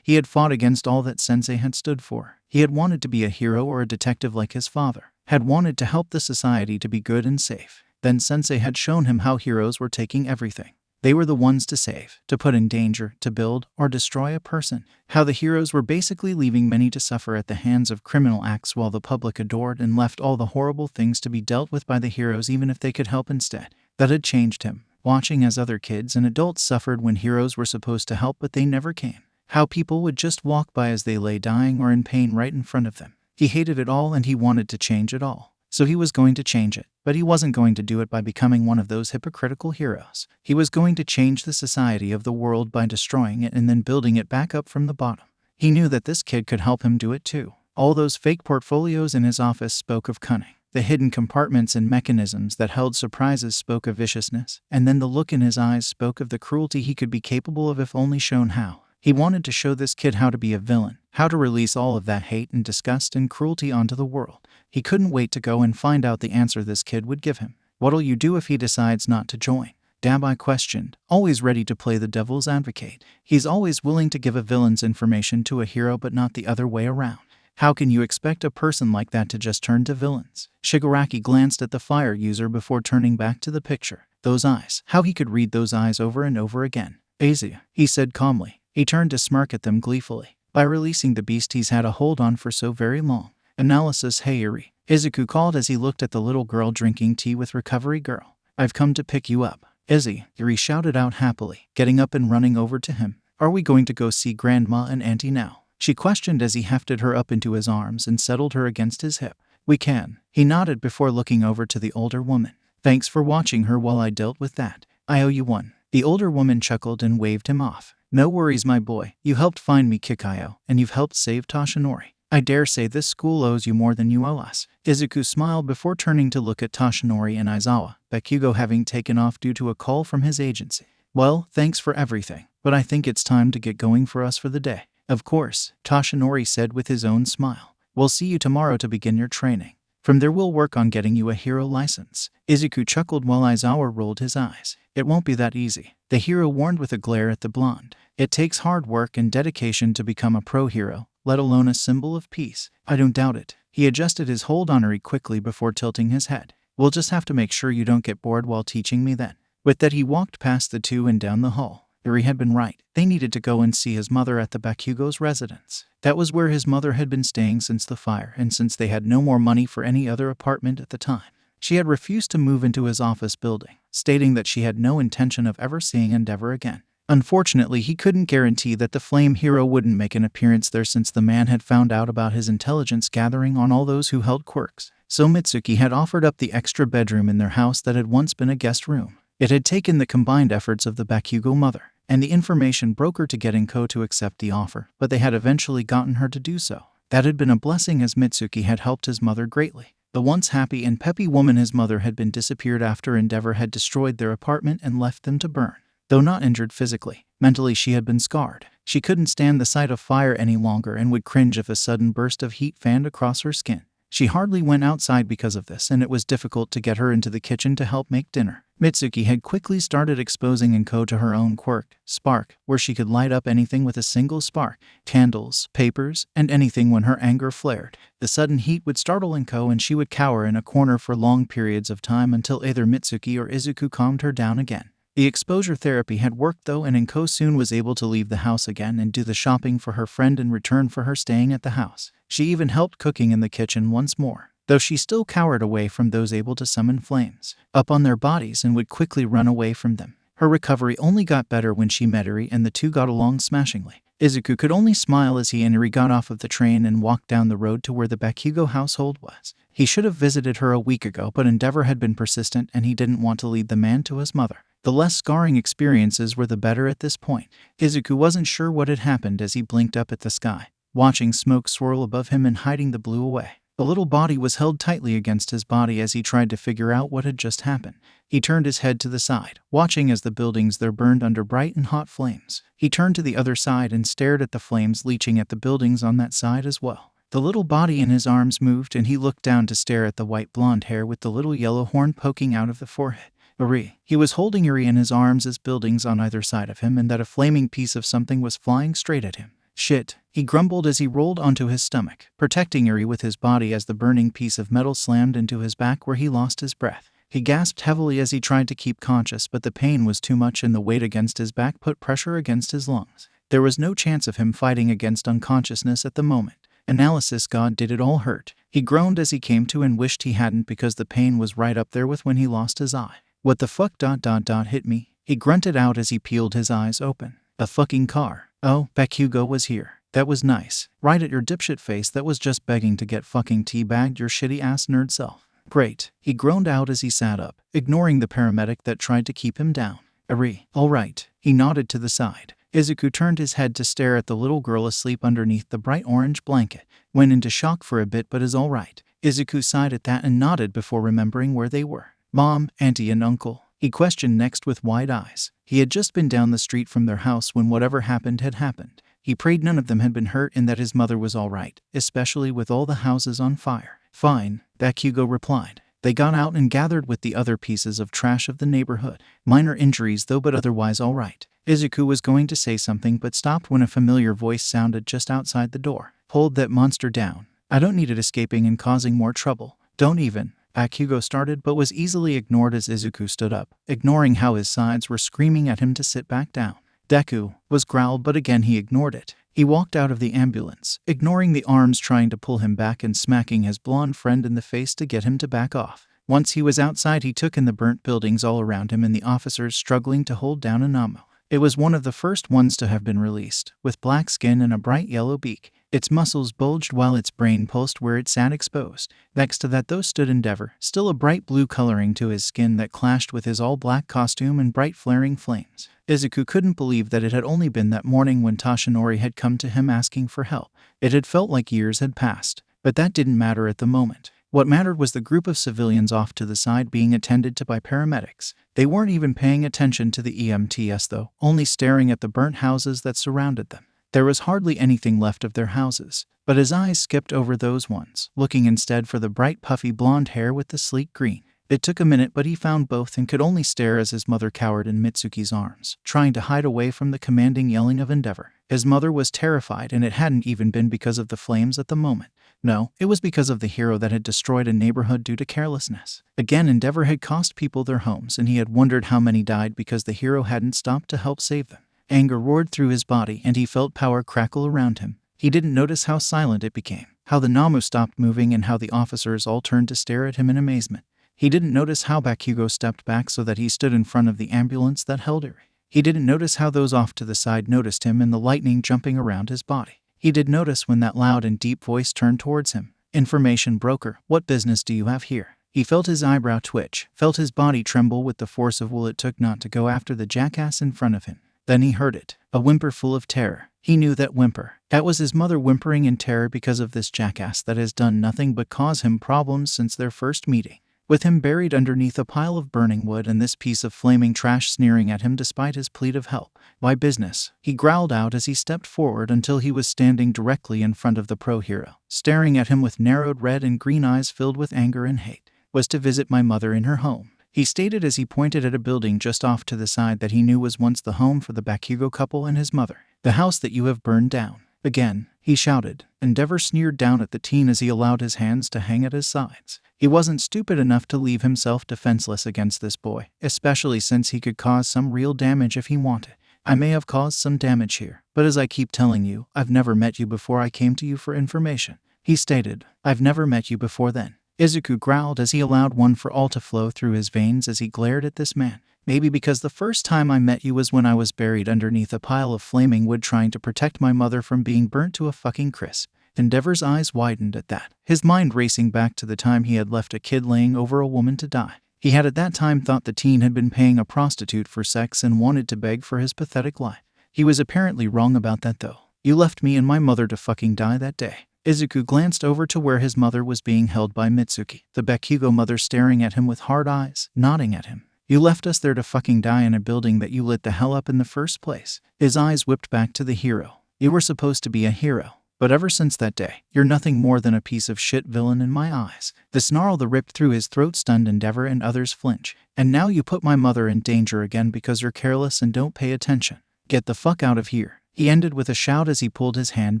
He had fought against all that Sensei had stood for. He had wanted to be a hero or a detective like his father, had wanted to help the society to be good and safe. Then Sensei had shown him how heroes were taking everything. They were the ones to save, to put in danger, to build, or destroy a person. How the heroes were basically leaving many to suffer at the hands of criminal acts while the public adored and left all the horrible things to be dealt with by the heroes even if they could help instead. That had changed him, watching as other kids and adults suffered when heroes were supposed to help but they never came. How people would just walk by as they lay dying or in pain right in front of them. He hated it all and he wanted to change it all. So he was going to change it, but he wasn't going to do it by becoming one of those hypocritical heroes. He was going to change the society of the world by destroying it and then building it back up from the bottom. He knew that this kid could help him do it too. All those fake portfolios in his office spoke of cunning. The hidden compartments and mechanisms that held surprises spoke of viciousness, and then the look in his eyes spoke of the cruelty he could be capable of if only shown how. He wanted to show this kid how to be a villain, how to release all of that hate and disgust and cruelty onto the world. He couldn't wait to go and find out the answer this kid would give him. What'll you do if he decides not to join? 𝗬𝗏𝗵𝗲 questioned, always ready to play the devil's advocate. He's always willing to give a villain's information to a hero but not the other way around. How can you expect a person like that to just turn to villains? Shigaraki glanced at the fire user before turning back to the picture. Those eyes. How he could read those eyes over and over again. 𝐻𝐸𝐴, he said calmly. He turned to smirk at them gleefully. By releasing the beast he's had a hold on for so very long. Analysis. Hey Yuri, Izuku called as he looked at the little girl drinking tea with Recovery Girl. I've come to pick you up. Izzy, Yuri shouted out happily, getting up and running over to him. Are we going to go see Grandma and Auntie now? She questioned as he hefted her up into his arms and settled her against his hip. We can. He nodded before looking over to the older woman. Thanks for watching her while I dealt with that. I owe you one. The older woman chuckled and waved him off. No worries, my boy. You helped find me Kikayo, and you've helped save Toshinori. I dare say this school owes you more than you owe us. Izuku smiled before turning to look at Toshinori and Aizawa, Bakugo having taken off due to a call from his agency. Well, thanks for everything, but I think it's time to get going for us for the day. Of course, Toshinori said with his own smile. We'll see you tomorrow to begin your training. From there we'll work on getting you a hero license. Izuku chuckled while Aizawa rolled his eyes. It won't be that easy, the hero warned with a glare at the blonde. It takes hard work and dedication to become a pro hero, let alone a symbol of peace. I don't doubt it. He adjusted his hold on Eri quickly before tilting his head. We'll just have to make sure you don't get bored while teaching me then. With that he walked past the two and down the hall. Eri had been right. They needed to go and see his mother at the Bakugo's residence. That was where his mother had been staying since the fire, and since they had no more money for any other apartment at the time, she had refused to move into his office building, stating that she had no intention of ever seeing Endeavor again. Unfortunately, he couldn't guarantee that the Flame Hero wouldn't make an appearance there since the man had found out about his intelligence gathering on all those who held quirks. So Mitsuki had offered up the extra bedroom in their house that had once been a guest room. It had taken the combined efforts of the Bakugo mother and the information broker to get 𝐭 to accept the offer, but they had eventually gotten her to do so. That had been a blessing as Mitsuki had helped his mother greatly. The once happy and peppy woman his mother had been disappeared after Endeavor had destroyed their apartment and left them to burn. Though not injured physically, mentally she had been scarred. She couldn't stand the sight of fire any longer and would cringe if a sudden burst of heat fanned across her skin. She hardly went outside because of this, and it was difficult to get her into the kitchen to help make dinner. Mitsuki had quickly started exposing 𝐭 to her own quirk, Spark, where she could light up anything with a single spark, candles, papers, and anything when her anger flared. The sudden heat would startle 𝐭 and she would cower in a corner for long periods of time until either Mitsuki or Izuku calmed her down again. The exposure therapy had worked though, and 𝐭 soon was able to leave the house again and do the shopping for her friend in return for her staying at the house. She even helped cooking in the kitchen once more, though she still cowered away from those able to summon flames up on their bodies and would quickly run away from them. Her recovery only got better when she met Eri, and the two got along smashingly. Izuku could only smile as he and Eri got off of the train and walked down the road to where the Bakugo household was. He should have visited her a week ago, but Endeavor had been persistent and he didn't want to lead the man to his mother. The less scarring experiences were the better at this point. Izuku wasn't sure what had happened as he blinked up at the sky, watching smoke swirl above him and hiding the blue away. The little body was held tightly against his body as he tried to figure out what had just happened. He turned his head to the side, watching as the buildings there burned under bright and hot flames. He turned to the other side and stared at the flames leaching at the buildings on that side as well. The little body in his arms moved, and he looked down to stare at the white blonde hair with the little yellow horn poking out of the forehead. Eri. He was holding Eri in his arms as buildings on either side of him and that a flaming piece of something was flying straight at him. Shit, he grumbled as he rolled onto his stomach, protecting Eri with his body as the burning piece of metal slammed into his back where he lost his breath. He gasped heavily as he tried to keep conscious, but the pain was too much and the weight against his back put pressure against his lungs. There was no chance of him fighting against unconsciousness at the moment. Analysis. God, did it all hurt? He groaned as he came to and wished he hadn't, because the pain was right up there with when he lost his eye. What the fuck ... hit me? He grunted out as he peeled his eyes open. A fucking car. Oh, Bakugo was here. That was nice. Right at your dipshit face that was just begging to get fucking teabagged, your shitty ass nerd self. Great. He groaned out as he sat up, ignoring the paramedic that tried to keep him down. Eri. All right. He nodded to the side. Izuku turned his head to stare at the little girl asleep underneath the bright orange blanket. Went into shock for a bit, but is all right. Izuku sighed at that and nodded before remembering where they were. Mom, Auntie, and Uncle? He questioned next with wide eyes. He had just been down the street from their house when whatever happened had happened. He prayed none of them had been hurt and that his mother was all right, especially with all the houses on fire. Fine, Bakugo replied. They got out and gathered with the other pieces of trash of the neighborhood. Minor injuries though, but otherwise all right. Izuku was going to say something but stopped when a familiar voice sounded just outside the door. pulled that monster down. I don't need it escaping and causing more trouble. Don't even. Bakugo started but was easily ignored as Izuku stood up, ignoring how his sides were screaming at him to sit back down. Deku was growled, but again he ignored it. He walked out of the ambulance, ignoring the arms trying to pull him back and smacking his blonde friend in the face to get him to back off. Once he was outside, he took in the burnt buildings all around him and the officers struggling to hold down 𝗵𝗲. It was one of the first ones to have been released, with black skin and a bright yellow beak. Its muscles bulged while its brain pulsed where it sat exposed. Next to that though stood 𝗵𝗲, still a bright blue coloring to his skin that clashed with his all-black costume and bright flaring flames. Izuku couldn't believe that it had only been that morning when Toshinori had come to him asking for help. It had felt like years had passed, but that didn't matter at the moment. What mattered was the group of civilians off to the side being attended to by paramedics. They weren't even paying attention to the EMTs though, only staring at the burnt houses that surrounded them. There was hardly anything left of their houses, but his eyes skipped over those ones, looking instead for the bright puffy blonde hair with the sleek green. It took a minute, but he found both and could only stare as his mother cowered in Mitsuki's arms, trying to hide away from the commanding yelling of 𝗵𝗲. His mother was terrified, and it hadn't even been because of the flames at the moment. No, it was because of the hero that had destroyed a neighborhood due to carelessness. Again, 𝗵𝗲 had cost people their homes, and he had wondered how many died because the hero hadn't stopped to help save them. Anger roared through his body, and he felt power crackle around him. He didn't notice how silent it became, how the 𝗲𝗻 stopped moving, and how the officers all turned to stare at him in amazement. He didn't notice how Bakugo stepped back so that he stood in front of the ambulance that held her. He didn't notice how those off to the side noticed him and the lightning jumping around his body. He did notice when that loud and deep voice turned towards him. "Information broker, what business do you have here?" He felt his eyebrow twitch, felt his body tremble with the force of will it took not to go after the jackass in front of him. Then he heard it, a whimper full of terror. He knew that whimper. That was his mother whimpering in terror because of this jackass that has done nothing but cause him problems since their first meeting. With him buried underneath a pile of burning wood and this piece of flaming trash sneering at him despite his plea of help. "Why business?" he growled out as he stepped forward until he was standing directly in front of the pro-hero, staring at him with narrowed red and green eyes filled with anger and hate. "Was to visit my mother in her home," he stated as he pointed at a building just off to the side that he knew was once the home for the Bakugo couple and his mother. "The house that you have burned down." "Again," he shouted. 𝗵𝗲 sneered down at the teen as he allowed his hands to hang at his sides. He wasn't stupid enough to leave himself defenseless against this boy, especially since he could cause some real damage if he wanted. "I may have caused some damage here, but as I keep telling you, I've never met you before I came to you for information," he stated. "I've never met you before then." Izuku growled as he allowed one for all to flow through his veins as he glared at this man. "Maybe because the first time I met you was when I was buried underneath a pile of flaming wood trying to protect my mother from being burnt to a fucking crisp." 𝗵𝗲's eyes widened at that, his mind racing back to the time he had left a kid laying over a woman to die. He had at that time thought the teen had been paying a prostitute for sex and wanted to beg for his pathetic life. He was apparently wrong about that though. "You left me and my mother to fucking die that day." Izuku glanced over to where his mother was being held by Mitsuki, the Bakugo mother staring at him with hard eyes, nodding at him. "You left us there to fucking die in a building that you lit the hell up in the first place." His eyes whipped back to the hero. "You were supposed to be a hero. But ever since that day, you're nothing more than a piece of shit villain in my eyes." The snarl that ripped through his throat stunned 𝗵𝗲 and others flinch. "And now you put my mother in danger again because you're careless and don't pay attention. Get the fuck out of here." He ended with a shout as he pulled his hand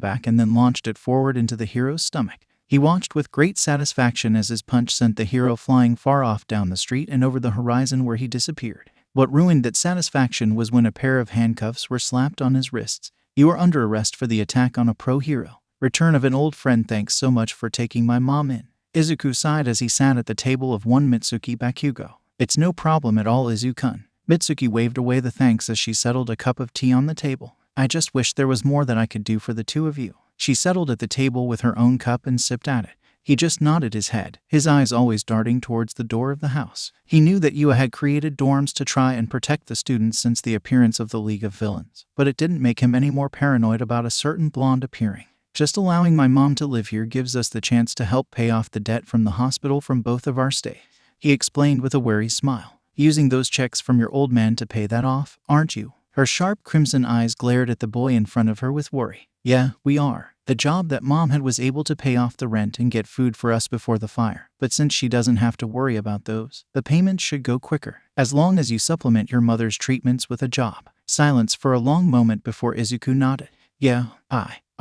back and then launched it forward into the hero's stomach. He watched with great satisfaction as his punch sent the hero flying far off down the street and over the horizon where he disappeared. What ruined that satisfaction was when a pair of handcuffs were slapped on his wrists. "You are under arrest for the attack on a pro-hero. Return of an old friend. Thanks so much for taking my mom in." Izuku sighed as he sat at the table of one Mitsuki Bakugo. "It's no problem at all, Izuku-kun." Mitsuki waved away the thanks as she settled a cup of tea on the table. "I just wish there was more that I could do for the two of you." She settled at the table with her own cup and sipped at it. He just nodded his head, his eyes always darting towards the door of the house. He knew that Ua had created dorms to try and protect the students since the appearance of the League of Villains, but it didn't make him any more paranoid about a certain blonde appearing. "Just allowing my mom to live here gives us the chance to help pay off the debt from the hospital from both of our stays," he explained with a wary smile. "Using those checks from your old man to pay that off, aren't you?" Her sharp crimson eyes glared at the boy in front of her with worry. "Yeah, we are. The job that mom had was able to pay off the rent and get food for us before the fire, but since she doesn't have to worry about those, the payments should go quicker, as long as you supplement your mother's treatments with a job." Silence for a long moment before Izuku nodded. "Yeah,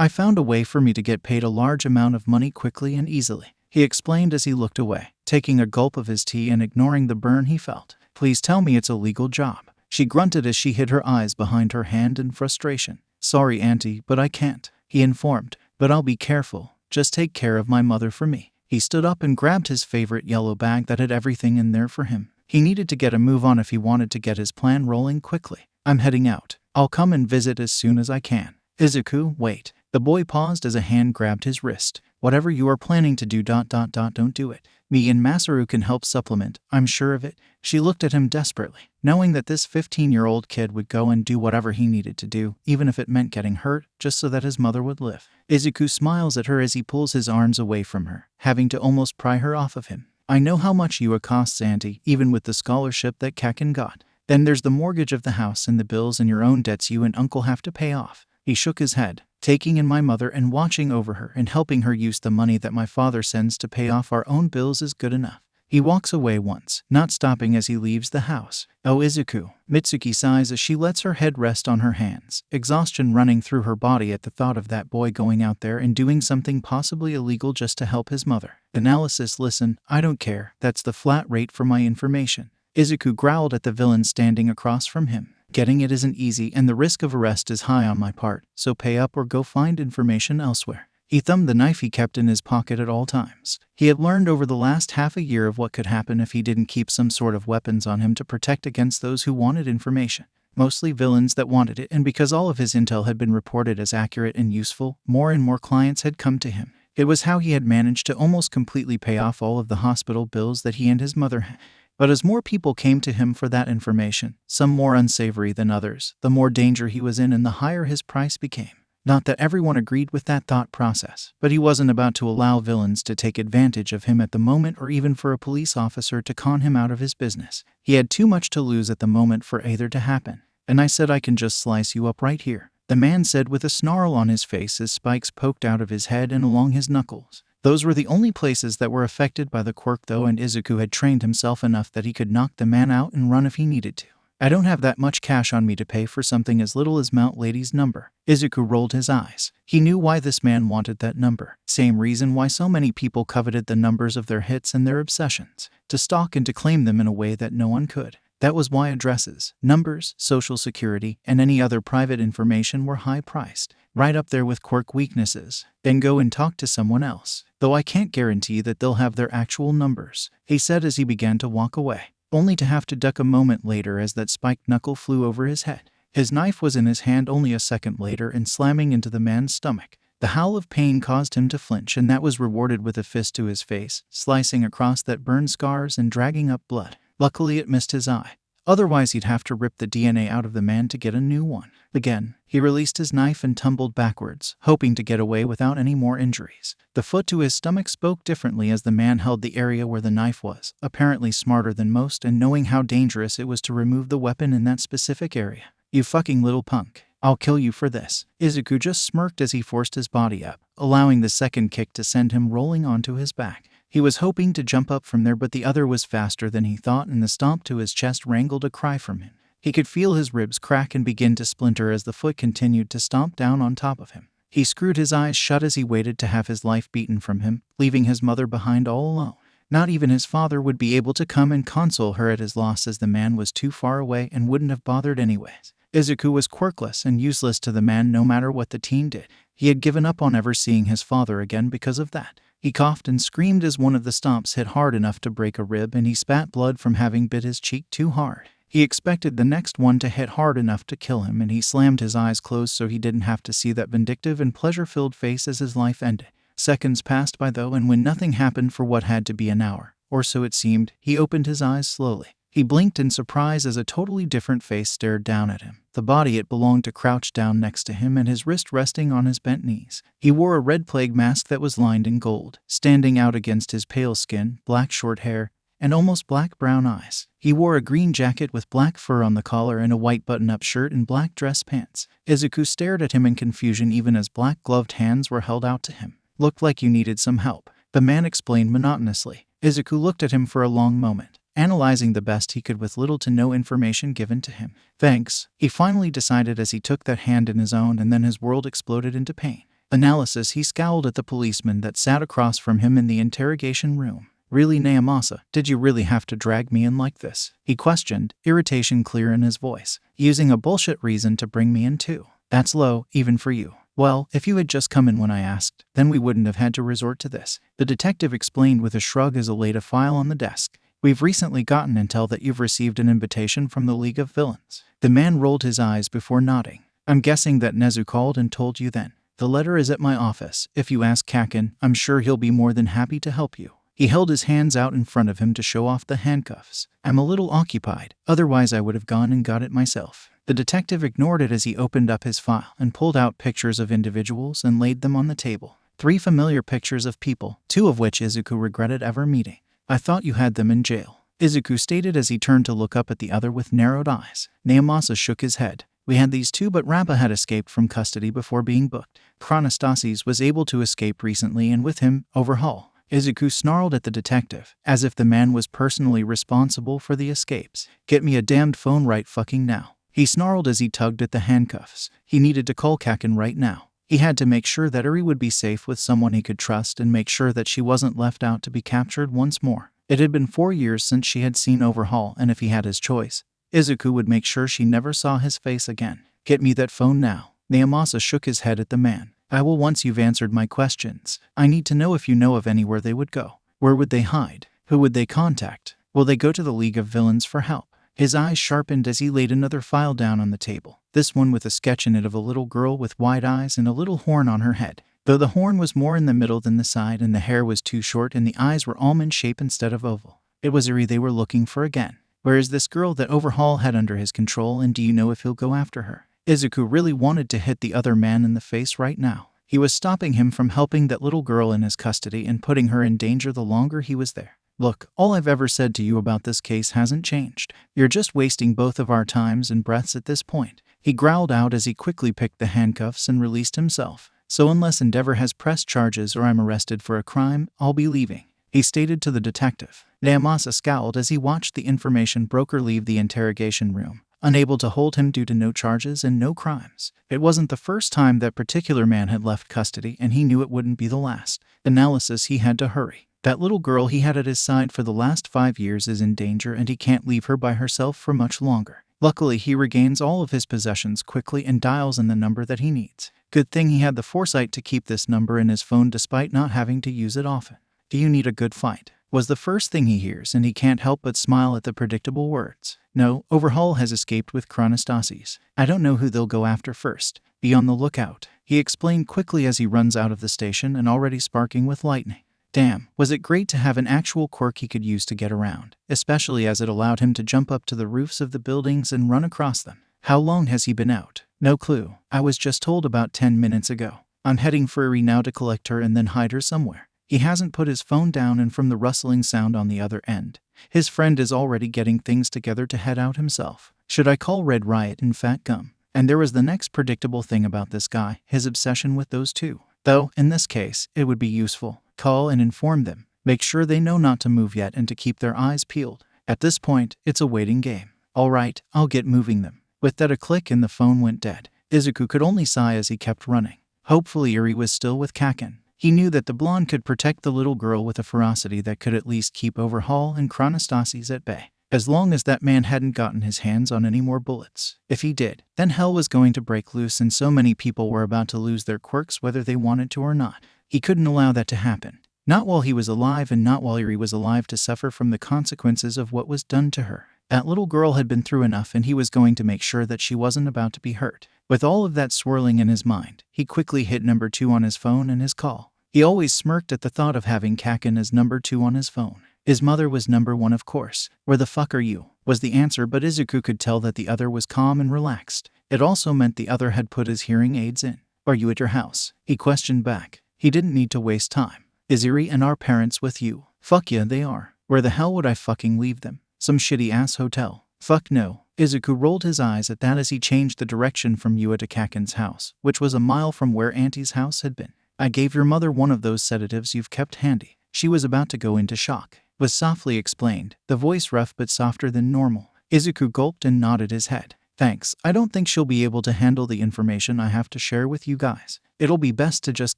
I found a way for me to get paid a large amount of money quickly and easily, he explained as he looked away, taking a gulp of his tea and ignoring the burn he felt. Please tell me it's a legal job, she grunted as she hid her eyes behind her hand in frustration. Sorry, Auntie, but I can't, he informed, but I'll be careful. Just take care of my mother for me. He stood up and grabbed his favorite yellow bag that had everything in there for him. He needed to get a move on if he wanted to get his plan rolling quickly. I'm heading out. I'll come and visit as soon as I can. Izuku, wait. The boy paused as a hand grabbed his wrist. Whatever you are planning to do ... don't do it. Me and Masaru can help supplement, I'm sure of it. She looked at him desperately, knowing that this 15-year-old kid would go and do whatever he needed to do, even if it meant getting hurt, just so that his mother would live. Izuku smiles at her as he pulls his arms away from her, having to almost pry her off of him. I know how much you costs, Auntie, even with the scholarship that Kaken got. Then there's the mortgage of the house and the bills and your own debts you and Uncle have to pay off. He shook his head, taking in my mother and watching over her and helping her use the money that my father sends to pay off our own bills is good enough. He walks away once, not stopping as he leaves the house. Oh, Izuku. Mitsuki sighs as she lets her head rest on her hands, exhaustion running through her body at the thought of that boy going out there and doing something possibly illegal just to help his mother. Analysis, listen, I don't care, that's the flat rate for my information. Izuku growled at the villain standing across from him. Getting it isn't easy and the risk of arrest is high on my part, so pay up or go find information elsewhere. He thumbed the knife he kept in his pocket at all times. He had learned over the last half a year of what could happen if he didn't keep some sort of weapons on him to protect against those who wanted information. Mostly villains that wanted it, and because all of his intel had been reported as accurate and useful, more and more clients had come to him. It was how he had managed to almost completely pay off all of the hospital bills that he and his mother had. But as more people came to him for that information, some more unsavory than others, the more danger he was in and the higher his price became. Not that everyone agreed with that thought process, but he wasn't about to allow villains to take advantage of him at the moment or even for a police officer to con him out of his business. He had too much to lose at the moment for either to happen. And I said I can just slice you up right here, the man said with a snarl on his face as spikes poked out of his head and along his knuckles. Those were the only places that were affected by the quirk though, and Izuku had trained himself enough that he could knock the man out and run if he needed to. I don't have that much cash on me to pay for something as little as Mount Lady's number. Izuku rolled his eyes. He knew why this man wanted that number. Same reason why so many people coveted the numbers of their hits and their obsessions. To stalk and to claim them in a way that no one could. That was why addresses, numbers, social security, and any other private information were high-priced. Right up there with quirk weaknesses. Then go and talk to someone else. Though I can't guarantee that they'll have their actual numbers, he said as he began to walk away, only to have to duck a moment later as that spiked knuckle flew over his head. His knife was in his hand only a second later and slamming into the man's stomach. The howl of pain caused him to flinch, and that was rewarded with a fist to his face, slicing across that burn scars and dragging up blood. Luckily it missed his eye. Otherwise he'd have to rip the DNA out of the man to get a new one. Again, he released his knife and tumbled backwards, hoping to get away without any more injuries. The foot to his stomach spoke differently as the man held the area where the knife was, apparently smarter than most and knowing how dangerous it was to remove the weapon in that specific area. You fucking little punk. I'll kill you for this. Izuku just smirked as he forced his body up, allowing the second kick to send him rolling onto his back. He was hoping to jump up from there, but the other was faster than he thought, and the stomp to his chest wrangled a cry from him. He could feel his ribs crack and begin to splinter as the foot continued to stomp down on top of him. He screwed his eyes shut as he waited to have his life beaten from him, leaving his mother behind all alone. Not even his father would be able to come and console her at his loss, as the man was too far away and wouldn't have bothered anyways. Izuku was quirkless and useless to the man no matter what the teen did. He had given up on ever seeing his father again because of that. He coughed and screamed as one of the stomps hit hard enough to break a rib, and he spat blood from having bit his cheek too hard. He expected the next one to hit hard enough to kill him, and he slammed his eyes closed so he didn't have to see that vindictive and pleasure-filled face as his life ended. Seconds passed by though, and when nothing happened for what had to be an hour, or so it seemed, he opened his eyes slowly. He blinked in surprise as a totally different face stared down at him. The body it belonged to crouched down next to him and his wrist resting on his bent knees. He wore a red plague mask that was lined in gold, standing out against his pale skin, black short hair, and almost black-brown eyes. He wore a green jacket with black fur on the collar and a white button-up shirt and black dress pants. Izuku stared at him in confusion even as black-gloved hands were held out to him. Looked like you needed some help, the man explained monotonously. Izuku looked at him for a long moment, analyzing the best he could with little to no information given to him. Thanks, he finally decided as he took that hand in his own, and then his world exploded into pain. Analysis. He scowled at the policeman that sat across from him in the interrogation room. Really, 𝗂𝗵𝗲, did you really have to drag me in like this? He questioned, irritation clear in his voice. Using a bullshit reason to bring me in too. That's low, even for you. Well, if you had just come in when I asked, then we wouldn't have had to resort to this. The detective explained with a shrug as he laid a file on the desk. We've recently gotten intel that you've received an invitation from the League of Villains. The man rolled his eyes before nodding. I'm guessing that 𝗂𝗧 called and told you then. The letter is at my office. If you ask 𝐭𝐻𝐿, I'm sure he'll be more than happy to help you. He held his hands out in front of him to show off the handcuffs. I'm a little occupied, otherwise I would have gone and got it myself. The detective ignored it as he opened up his file and pulled out pictures of individuals and laid them on the table. 3 familiar pictures of people, 2 of which 𝐒𝐽𝐼 regretted ever meeting. I thought you had them in jail, 𝐒𝐽𝐼 stated as he turned to look up at the other with narrowed eyes. 𝗂𝗵𝗲 shook his head. We had these 2, but 𝗵𝗃 had escaped from custody before being booked. 𝗧𝗵𝗲 was able to escape recently, and with him, 𝗂𝗏𝗏. 𝗂𝐽𝐼 snarled at the detective, as if the man was personally responsible for the escapes. Get me a damned phone right fucking now. He snarled as he tugged at the handcuffs. He needed to call 𝐭𝐻𝐿 right now. He had to make sure that Eri would be safe with someone he could trust and make sure that she wasn't left out to be captured once more. It had been 4 years since she had seen 𝗂𝗏𝗏, and if he had his choice, 𝗂𝐽𝐼 would make sure she never saw his face again. Get me that phone now. 𝗂𝗵𝗲 shook his head at the man. I will once you've answered my questions. I need to know if you know of anywhere they would go. Where would they hide? Who would they contact? Will they go to the League of Villains for help? His eyes sharpened as he laid another file down on the table, this one with a sketch in it of a little girl with wide eyes and a little horn on her head, though the horn was more in the middle than the side and the hair was too short and the eyes were almond shape instead of oval. It was Eri they were looking for again. Where is this girl that 𝗂𝗏𝗏 had under his control, and do you know if he'll go after her? 𝗂𝐽𝐼 really wanted to hit the other man in the face right now. He was stopping him from helping that little girl in his custody and putting her in danger the longer he was there. Look, all I've ever said to you about this case hasn't changed. You're just wasting both of our times and breaths at this point. He growled out as he quickly picked the handcuffs and released himself. So unless 𝗂𝗏𝗏 has pressed charges or I'm arrested for a crime, I'll be leaving, he stated to the detective. 𝗂𝗵𝗲 scowled as he watched the information broker leave the interrogation room, unable to hold him due to no charges and no crimes. It wasn't the first time that particular man had left custody, and he knew it wouldn't be the last. Analysis. He had to hurry. That little girl he had at his side for the last 5 years is in danger, and he can't leave her by herself for much longer. Luckily, he regains all of his possessions quickly and dials in the number that he needs. Good thing he had the foresight to keep this number in his phone despite not having to use it often. Do you need a good fight? Was the first thing he hears, and he can't help but smile at the predictable words. No, 𝗂𝗏𝗏 has escaped with 𝗧𝗵𝗲. I don't know who they'll go after first. Be on the lookout, he explained quickly as he runs out of the station and already sparking with lightning. Damn, was it great to have an actual quirk he could use to get around, especially as it allowed him to jump up to the roofs of the buildings and run across them. How long has he been out? No clue. I was just told about 10 minutes ago. I'm heading for Eri now to collect her and then hide her somewhere. He hasn't put his phone down, and from the rustling sound on the other end, his friend is already getting things together to head out himself. Should I call Red Riot and Fat Gum? And there was the next predictable thing about this guy, his obsession with those 2. Though, in this case, it would be useful. Call and inform them. Make sure they know not to move yet and to keep their eyes peeled. At this point, it's a waiting game. All right, I'll get moving them. With that, a click and the phone went dead. 𝗂𝐽𝐼 could only sigh as he kept running. Hopefully Eri was still with 𝗭𝐻𝐿. He knew that the blonde could protect the little girl with a ferocity that could at least keep 𝗂𝗏𝗏 and 𝗧𝗵𝗲 at bay, as long as that man hadn't gotten his hands on any more bullets. If he did, then hell was going to break loose, and so many people were about to lose their quirks whether they wanted to or not. He couldn't allow that to happen. Not while he was alive, and not while Eri was alive to suffer from the consequences of what was done to her. That little girl had been through enough, and he was going to make sure that she wasn't about to be hurt. With all of that swirling in his mind, he quickly hit number 2 on his phone and his call. He always smirked at the thought of having 𝗭𝐻𝐿 as number 2 on his phone. His mother was number 1, of course. Where the fuck are you? Was the answer, but 𝗂𝐽𝐼 could tell that the other was calm and relaxed. It also meant the other had put his hearing aids in. Are you at your house? He questioned back. He didn't need to waste time. Is Eri and our parents with you? Fuck yeah, they are. Where the hell would I fucking leave them? Some shitty ass hotel. Fuck no. 𝗂𝐽𝐼 rolled his eyes at that as he changed the direction from Yua to 𝗭𝐻𝐿's house, which was a mile from where Auntie's house had been. I gave your mother one of those sedatives you've kept handy. She was about to go into shock. Was softly explained, the voice rough but softer than normal. 𝗂𝐽𝐼 gulped and nodded his head. Thanks, I don't think she'll be able to handle the information I have to share with you guys. It'll be best to just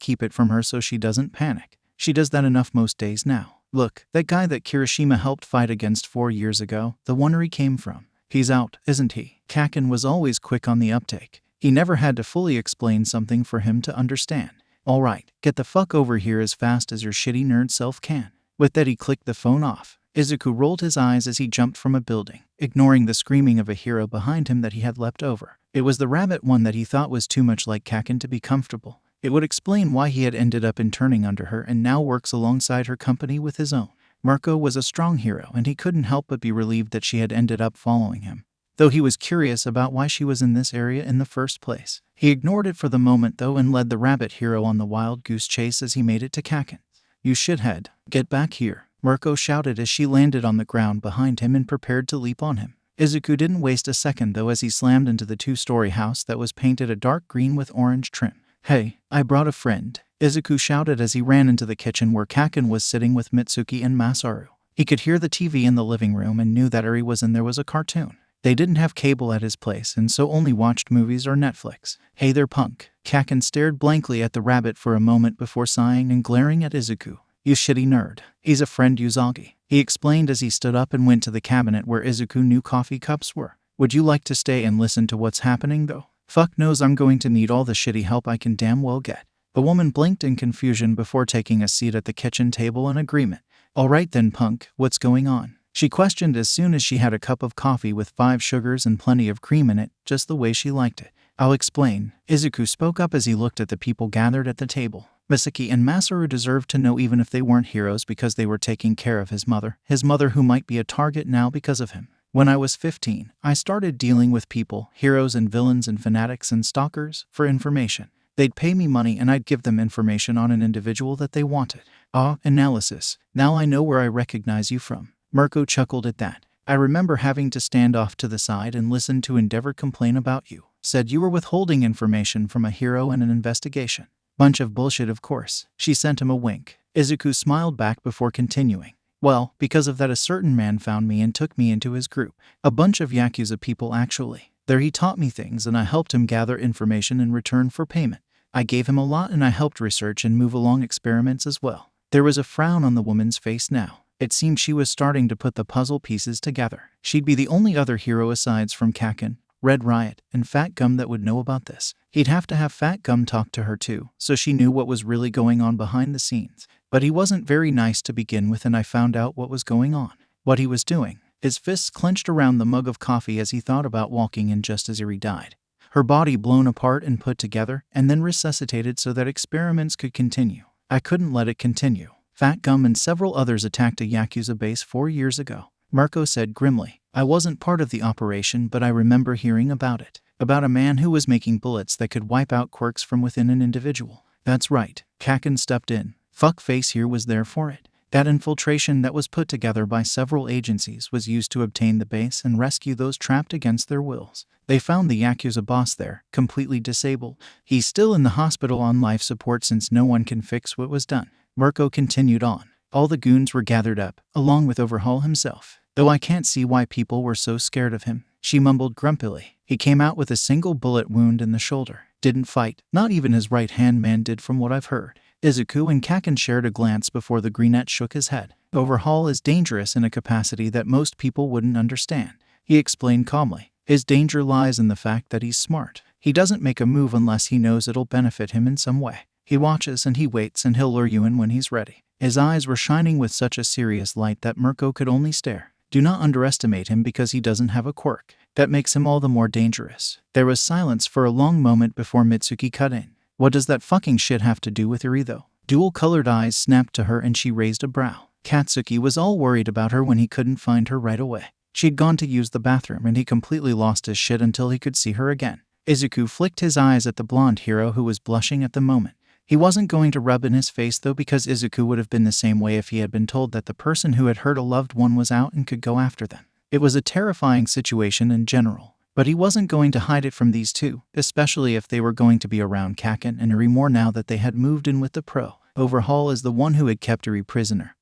keep it from her so she doesn't panic. She does that enough most days now. Look, that guy that Kirishima helped fight against 4 years ago, the one he came from. He's out, isn't he? Kaken was always quick on the uptake. He never had to fully explain something for him to understand. Alright, get the fuck over here as fast as your shitty nerd self can. With that he clicked the phone off. Izuku rolled his eyes as he jumped from a building, ignoring the screaming of a hero behind him that he had leapt over. It was the rabbit one that he thought was too much like Kaken to be comfortable. It would explain why he had ended up interning under her and now works alongside her company with his own. Marco was a strong hero and he couldn't help but be relieved that she had ended up following him, though he was curious about why she was in this area in the first place. He ignored it for the moment though and led the rabbit hero on the wild goose chase as he made it to Kaken. You shithead, get back here, Marco shouted as she landed on the ground behind him and prepared to leap on him. Izuku didn't waste a second though as he slammed into the 2-story house that was painted a dark green with orange trim. Hey, I brought a friend, Izuku shouted as he ran into the kitchen where Kaken was sitting with Mitsuki and Masaru. He could hear the TV in the living room and knew that Eri was in there was a cartoon. They didn't have cable at his place and so only watched movies or Netflix. Hey there punk. Kaken stared blankly at the rabbit for a moment before sighing and glaring at Izuku. You shitty nerd. He's a friend Usagi, he explained as he stood up and went to the cabinet where Izuku knew coffee cups were. Would you like to stay and listen to what's happening though? Fuck knows I'm going to need all the shitty help I can damn well get. The woman blinked in confusion before taking a seat at the kitchen table in agreement. Alright then punk, what's going on? She questioned as soon as she had a cup of coffee with 5 sugars and plenty of cream in it, just the way she liked it. I'll explain, Izuku spoke up as he looked at the people gathered at the table. Mitsuki and Masaru deserved to know even if they weren't heroes because they were taking care of his mother who might be a target now because of him. When I was 15, I started dealing with people, heroes and villains and fanatics and stalkers, for information. They'd pay me money and I'd give them information on an individual that they wanted. Analysis. Now I know where I recognize you from. Mirko chuckled at that. I remember having to stand off to the side and listen to Endeavor complain about you. Said you were withholding information from a hero in an investigation. Bunch of bullshit of course. She sent him a wink. Izuku smiled back before continuing. Well, because of that a certain man found me and took me into his group. A bunch of Yakuza people actually. There he taught me things and I helped him gather information in return for payment. I gave him a lot and I helped research and move along experiments as well. There was a frown on the woman's face now. It seemed she was starting to put the puzzle pieces together. She'd be the only other hero aside from Kaken, Red Riot, and Fat Gum that would know about this. He'd have to have Fat Gum talk to her too, so she knew what was really going on behind the scenes. But he wasn't very nice to begin with and I found out what was going on. What he was doing. His fists clenched around the mug of coffee as he thought about walking in just as Eri died. Her body blown apart and put together, and then resuscitated so that experiments could continue. I couldn't let it continue. Fat Gum and several others attacked a Yakuza base 4 years ago. Marco said grimly. I wasn't part of the operation but I remember hearing about it. About a man who was making bullets that could wipe out quirks from within an individual. That's right. Kaken stepped in. Fuckface here was there for it. That infiltration that was put together by several agencies was used to obtain the base and rescue those trapped against their wills. They found the Yakuza boss there, completely disabled. He's still in the hospital on life support since no one can fix what was done. Mirko continued on. All the goons were gathered up, along with Overhaul himself. Though I can't see why people were so scared of him, she mumbled grumpily. He came out with a single bullet wound in the shoulder. Didn't fight, not even his right-hand man did from what I've heard. Izuku and Kaken shared a glance before the greenette shook his head. Overhaul is dangerous in a capacity that most people wouldn't understand, he explained calmly. His danger lies in the fact that he's smart. He doesn't make a move unless he knows it'll benefit him in some way. He watches and he waits and he'll lure you in when he's ready. His eyes were shining with such a serious light that Mirko could only stare. Do not underestimate him because he doesn't have a quirk. That makes him all the more dangerous. There was silence for a long moment before Mitsuki cut in. What does that fucking shit have to do with Eri though? Dual-colored eyes snapped to her and she raised a brow. Katsuki was all worried about her when he couldn't find her right away. She'd gone to use the bathroom and he completely lost his shit until he could see her again. Izuku flicked his eyes at the blonde hero who was blushing at the moment. He wasn't going to rub in his face though because Izuku would have been the same way if he had been told that the person who had hurt a loved one was out and could go after them. It was a terrifying situation in general, but he wasn't going to hide it from these two, especially if they were going to be around Kaken and Eri more now that they had moved in with the pro. Overhaul is the one who had kept Eri prisoner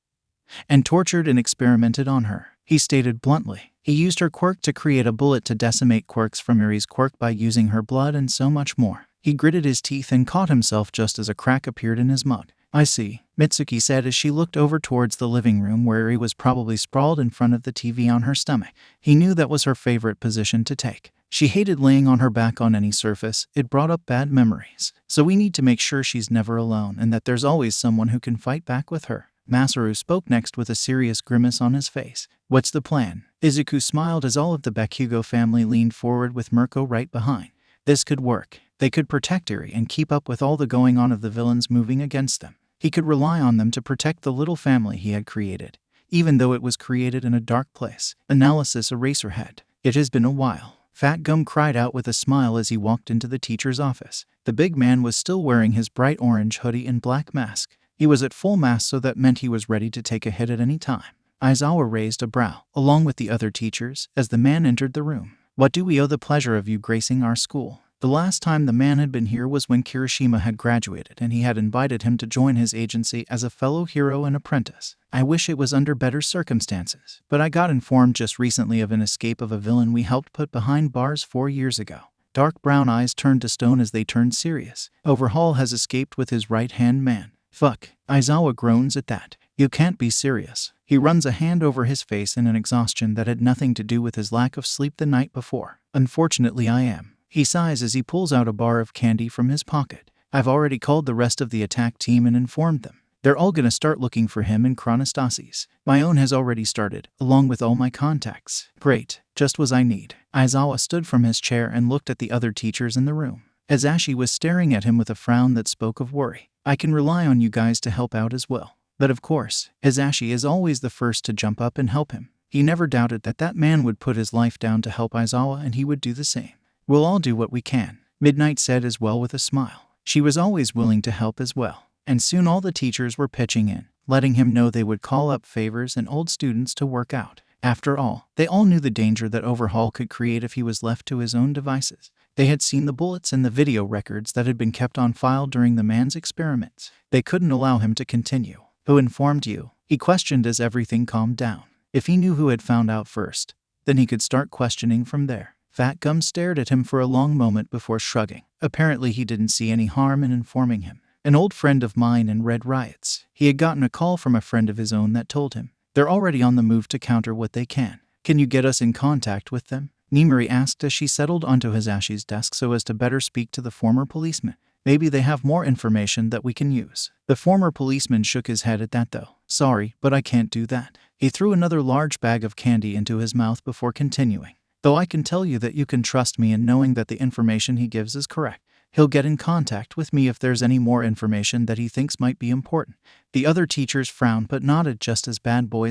and tortured and experimented on her, he stated bluntly. He used her quirk to create a bullet to decimate quirks from Eri's quirk by using her blood and so much more. He gritted his teeth and caught himself just as a crack appeared in his mug. "I see," Mitsuki said as she looked over towards the living room where he was probably sprawled in front of the TV on her stomach. He knew that was her favorite position to take. She hated laying on her back on any surface, it brought up bad memories. So we need to make sure she's never alone and that there's always someone who can fight back with her. Masaru spoke next with a serious grimace on his face. "What's the plan?" Izuku smiled as all of the Bakugo family leaned forward with Mirko right behind. This could work. They could protect Eri and keep up with all the going on of the villains moving against them. He could rely on them to protect the little family he had created, even though it was created in a dark place. Analysis Eraserhead. "It has been a while," Fat Gum cried out with a smile as he walked into the teacher's office. The big man was still wearing his bright orange hoodie and black mask. He was at full mast, so that meant he was ready to take a hit at any time. Aizawa raised a brow, along with the other teachers, as the man entered the room. "What do we owe the pleasure of you gracing our school?" The last time the man had been here was when Kirishima had graduated and he had invited him to join his agency as a fellow hero and apprentice. "I wish it was under better circumstances, but I got informed just recently of an escape of a villain we helped put behind bars 4 years ago." Dark brown eyes turned to stone as they turned serious. "Overhaul has escaped with his right-hand man." "Fuck." Aizawa groans at that. "You can't be serious." He runs a hand over his face in an exhaustion that had nothing to do with his lack of sleep the night before. "Unfortunately I am." He sighs as he pulls out a bar of candy from his pocket. "I've already called the rest of the attack team and informed them. They're all gonna start looking for him in Chronostasis. My own has already started, along with all my contacts." "Great. Just what I need." Aizawa stood from his chair and looked at the other teachers in the room. Azashi was staring at him with a frown that spoke of worry. "I can rely on you guys to help out as well." But of course, Azashi is always the first to jump up and help him. He never doubted that that man would put his life down to help Aizawa, and he would do the same. "We'll all do what we can," Midnight said as well with a smile. She was always willing to help as well. And soon all the teachers were pitching in, letting him know they would call up favors and old students to work out. After all, they all knew the danger that Overhaul could create if he was left to his own devices. They had seen the bullets and the video records that had been kept on file during the man's experiments. They couldn't allow him to continue. "Who informed you?" he questioned as everything calmed down. If he knew who had found out first, then he could start questioning from there. Fat Gum stared at him for a long moment before shrugging. Apparently he didn't see any harm in informing him. "An old friend of mine in Red Riots." He had gotten a call from a friend of his own that told him, "They're already on the move to counter what they can. Can you get us in contact with them?" Nimari asked as she settled onto Hazashi's desk so as to better speak to the former policeman. "Maybe they have more information that we can use." The former policeman shook his head at that though. "Sorry, but I can't do that." He threw another large bag of candy into his mouth before continuing. "Though I can tell you that you can trust me in knowing that the information he gives is correct. He'll get in contact with me if there's any more information that he thinks might be important." The other teachers frowned but nodded just as Bad Boy,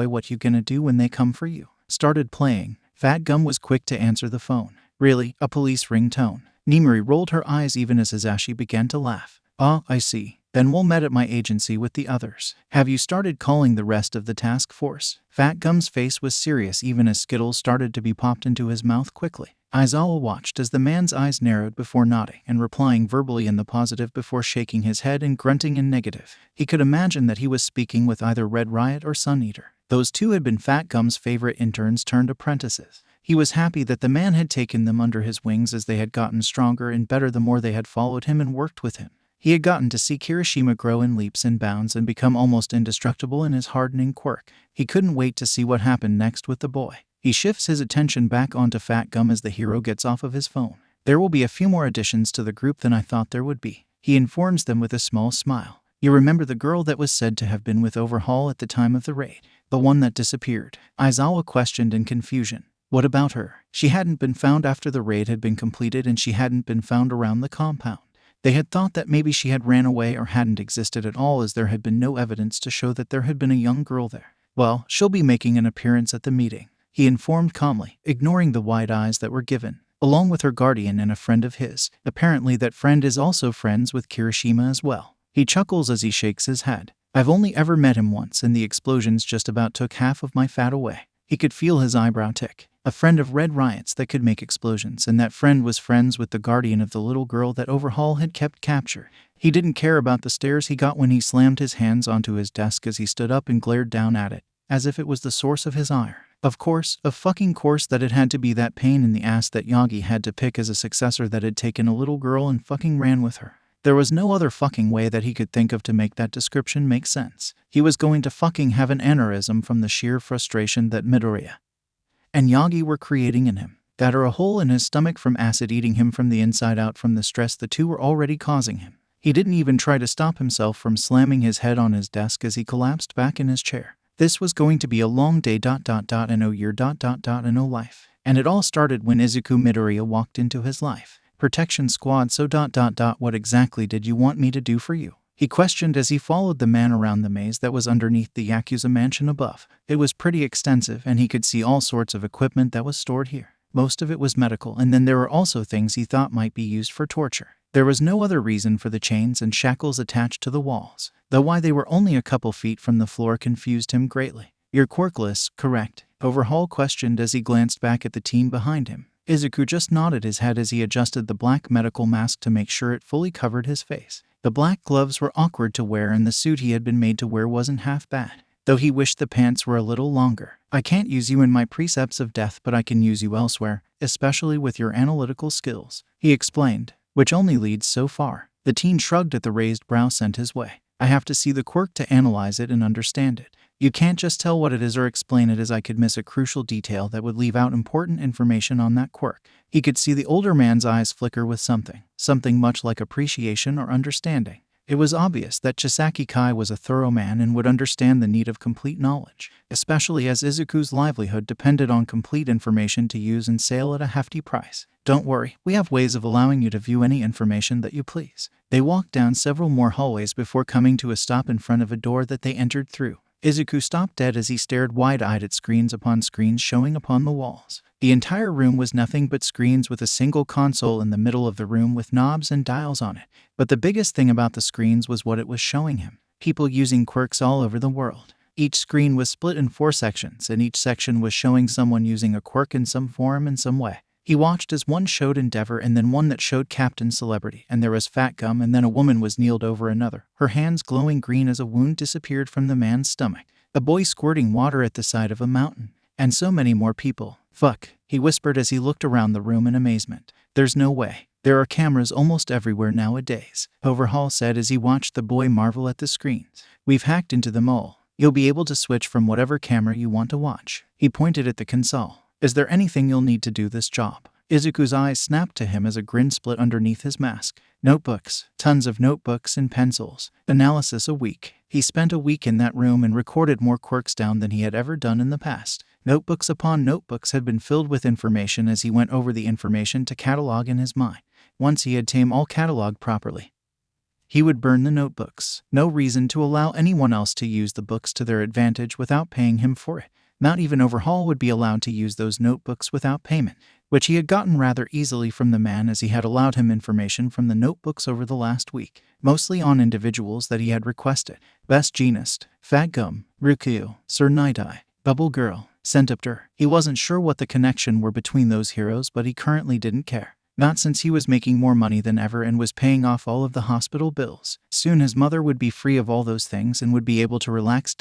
"What you gonna do when they come for you?" started playing. Fat Gum was quick to answer the phone. "Really? A police ringtone?" Nimari rolled her eyes even as Hazashi began to laugh. "Ah, I see. Then we'll meet at my agency with the others. Have you started calling the rest of the task force?" Fat Gum's face was serious even as Skittles started to be popped into his mouth quickly. Aizawa watched as the man's eyes narrowed before nodding and replying verbally in the positive before shaking his head and grunting in negative. He could imagine that he was speaking with either Red Riot or Sun Eater. Those two had been Fat Gum's favorite interns turned apprentices. He was happy that the man had taken them under his wings as they had gotten stronger and better the more they had followed him and worked with him. He had gotten to see Kirishima grow in leaps and bounds and become almost indestructible in his hardening quirk. He couldn't wait to see what happened next with the boy. He shifts his attention back onto Fat Gum as the hero gets off of his phone. "There will be a few more additions to the group than I thought there would be," he informs them with a small smile. "You remember the girl that was said to have been with Overhaul at the time of the raid? The one that disappeared?" Aizawa questioned in confusion. "What about her?" "She hadn't been found after the raid had been completed and she hadn't been found around the compound. They had thought that maybe she had ran away or hadn't existed at all as there had been no evidence to show that there had been a young girl there." "Well, she'll be making an appearance at the meeting," he informed calmly, ignoring the wide eyes that were given, along with her guardian and a friend of his. Apparently that friend is also friends with Kirishima as well. He chuckles as he shakes his head. "I've only ever met him once and the explosions just about took half of my fat away." He could feel his eyebrow tick. A friend of Red Riot's that could make explosions, and that friend was friends with the guardian of the little girl that Overhaul had kept captured. He didn't care about the stares he got when he slammed his hands onto his desk as he stood up and glared down at it. as if it was the source of his ire. Of course, that it had to be that pain in the ass that Yagi had to pick as a successor that had taken a little girl and fucking ran with her. There was no other fucking way that he could think of to make that description make sense. He was going to fucking have an aneurysm from the sheer frustration that Midoriya and Yagi were creating in him. That or a hole in his stomach from acid eating him from the inside out from the stress the two were already causing him. He didn't even try to stop himself from slamming his head on his desk as he collapsed back in his chair. This was going to be a long day and a year and a life. And it all started when Izuku Midoriya walked into his life. Protection squad, so what exactly did you want me to do for you? He questioned as he followed the man around the maze that was underneath the Yakuza mansion above. It was pretty extensive and he could see all sorts of equipment that was stored here. Most of it was medical, and then there were also things he thought might be used for torture. There was no other reason for the chains and shackles attached to the walls, though why they were only a couple feet from the floor confused him greatly. You're quirkless, correct? Overhaul questioned as he glanced back at the team behind him. Izuku just nodded his head as he adjusted the black medical mask to make sure it fully covered his face. The black gloves were awkward to wear and the suit he had been made to wear wasn't half bad, though he wished the pants were a little longer. I can't use you in my precepts of death, but I can use you elsewhere, especially with your analytical skills, he explained, which only leads so far. The teen shrugged at the raised brow sent his way. I have to see the quirk to analyze it and understand it. You can't just tell what it is or explain it, as I could miss a crucial detail that would leave out important information on that quirk. He could see the older man's eyes flicker with something much like appreciation or understanding. It was obvious that Chisaki Kai was a thorough man and would understand the need of complete knowledge, especially as Izuku's livelihood depended on complete information to use and sell at a hefty price. Don't worry, we have ways of allowing you to view any information that you please. They walked down several more hallways before coming to a stop in front of a door that they entered through. Izuku stopped dead as he stared wide-eyed at screens upon screens showing upon the walls. The entire room was nothing but screens, with a single console in the middle of the room with knobs and dials on it. But the biggest thing about the screens was what it was showing him. People using quirks all over the world. Each screen was split in 4 sections, and each section was showing someone using a quirk in some form in some way. He watched as one showed Endeavor and then one that showed Captain Celebrity, and there was Fat Gum, and then a woman was kneeled over another, her hands glowing green as a wound disappeared from the man's stomach. A boy squirting water at the side of a mountain. And so many more people. Fuck, he whispered as he looked around the room in amazement. There's no way. There are cameras almost everywhere nowadays, Overhaul said as he watched the boy marvel at the screens. We've hacked into them all. You'll be able to switch from whatever camera you want to watch. He pointed at the console. Is there anything you'll need to do this job? Izuku's eyes snapped to him as a grin split underneath his mask. Notebooks. Tons of notebooks and pencils. Analysis a week. He spent a week in that room and recorded more quirks down than he had ever done in the past. Notebooks upon notebooks had been filled with information as he went over the information to catalog in his mind. Once he had tamed all catalog properly, he would burn the notebooks. No reason to allow anyone else to use the books to their advantage without paying him for it. Not even Overhaul would be allowed to use those notebooks without payment, which he had gotten rather easily from the man, as he had allowed him information from the notebooks over the last week, mostly on individuals that he had requested. Best Jeanist, Fat Gum, Ryukyu, Sir Night-Eye, Bubble Girl, Centipter. He wasn't sure what the connection were between those heroes, but he currently didn't care. Not since he was making more money than ever and was paying off all of the hospital bills. Soon his mother would be free of all those things and would be able to relax.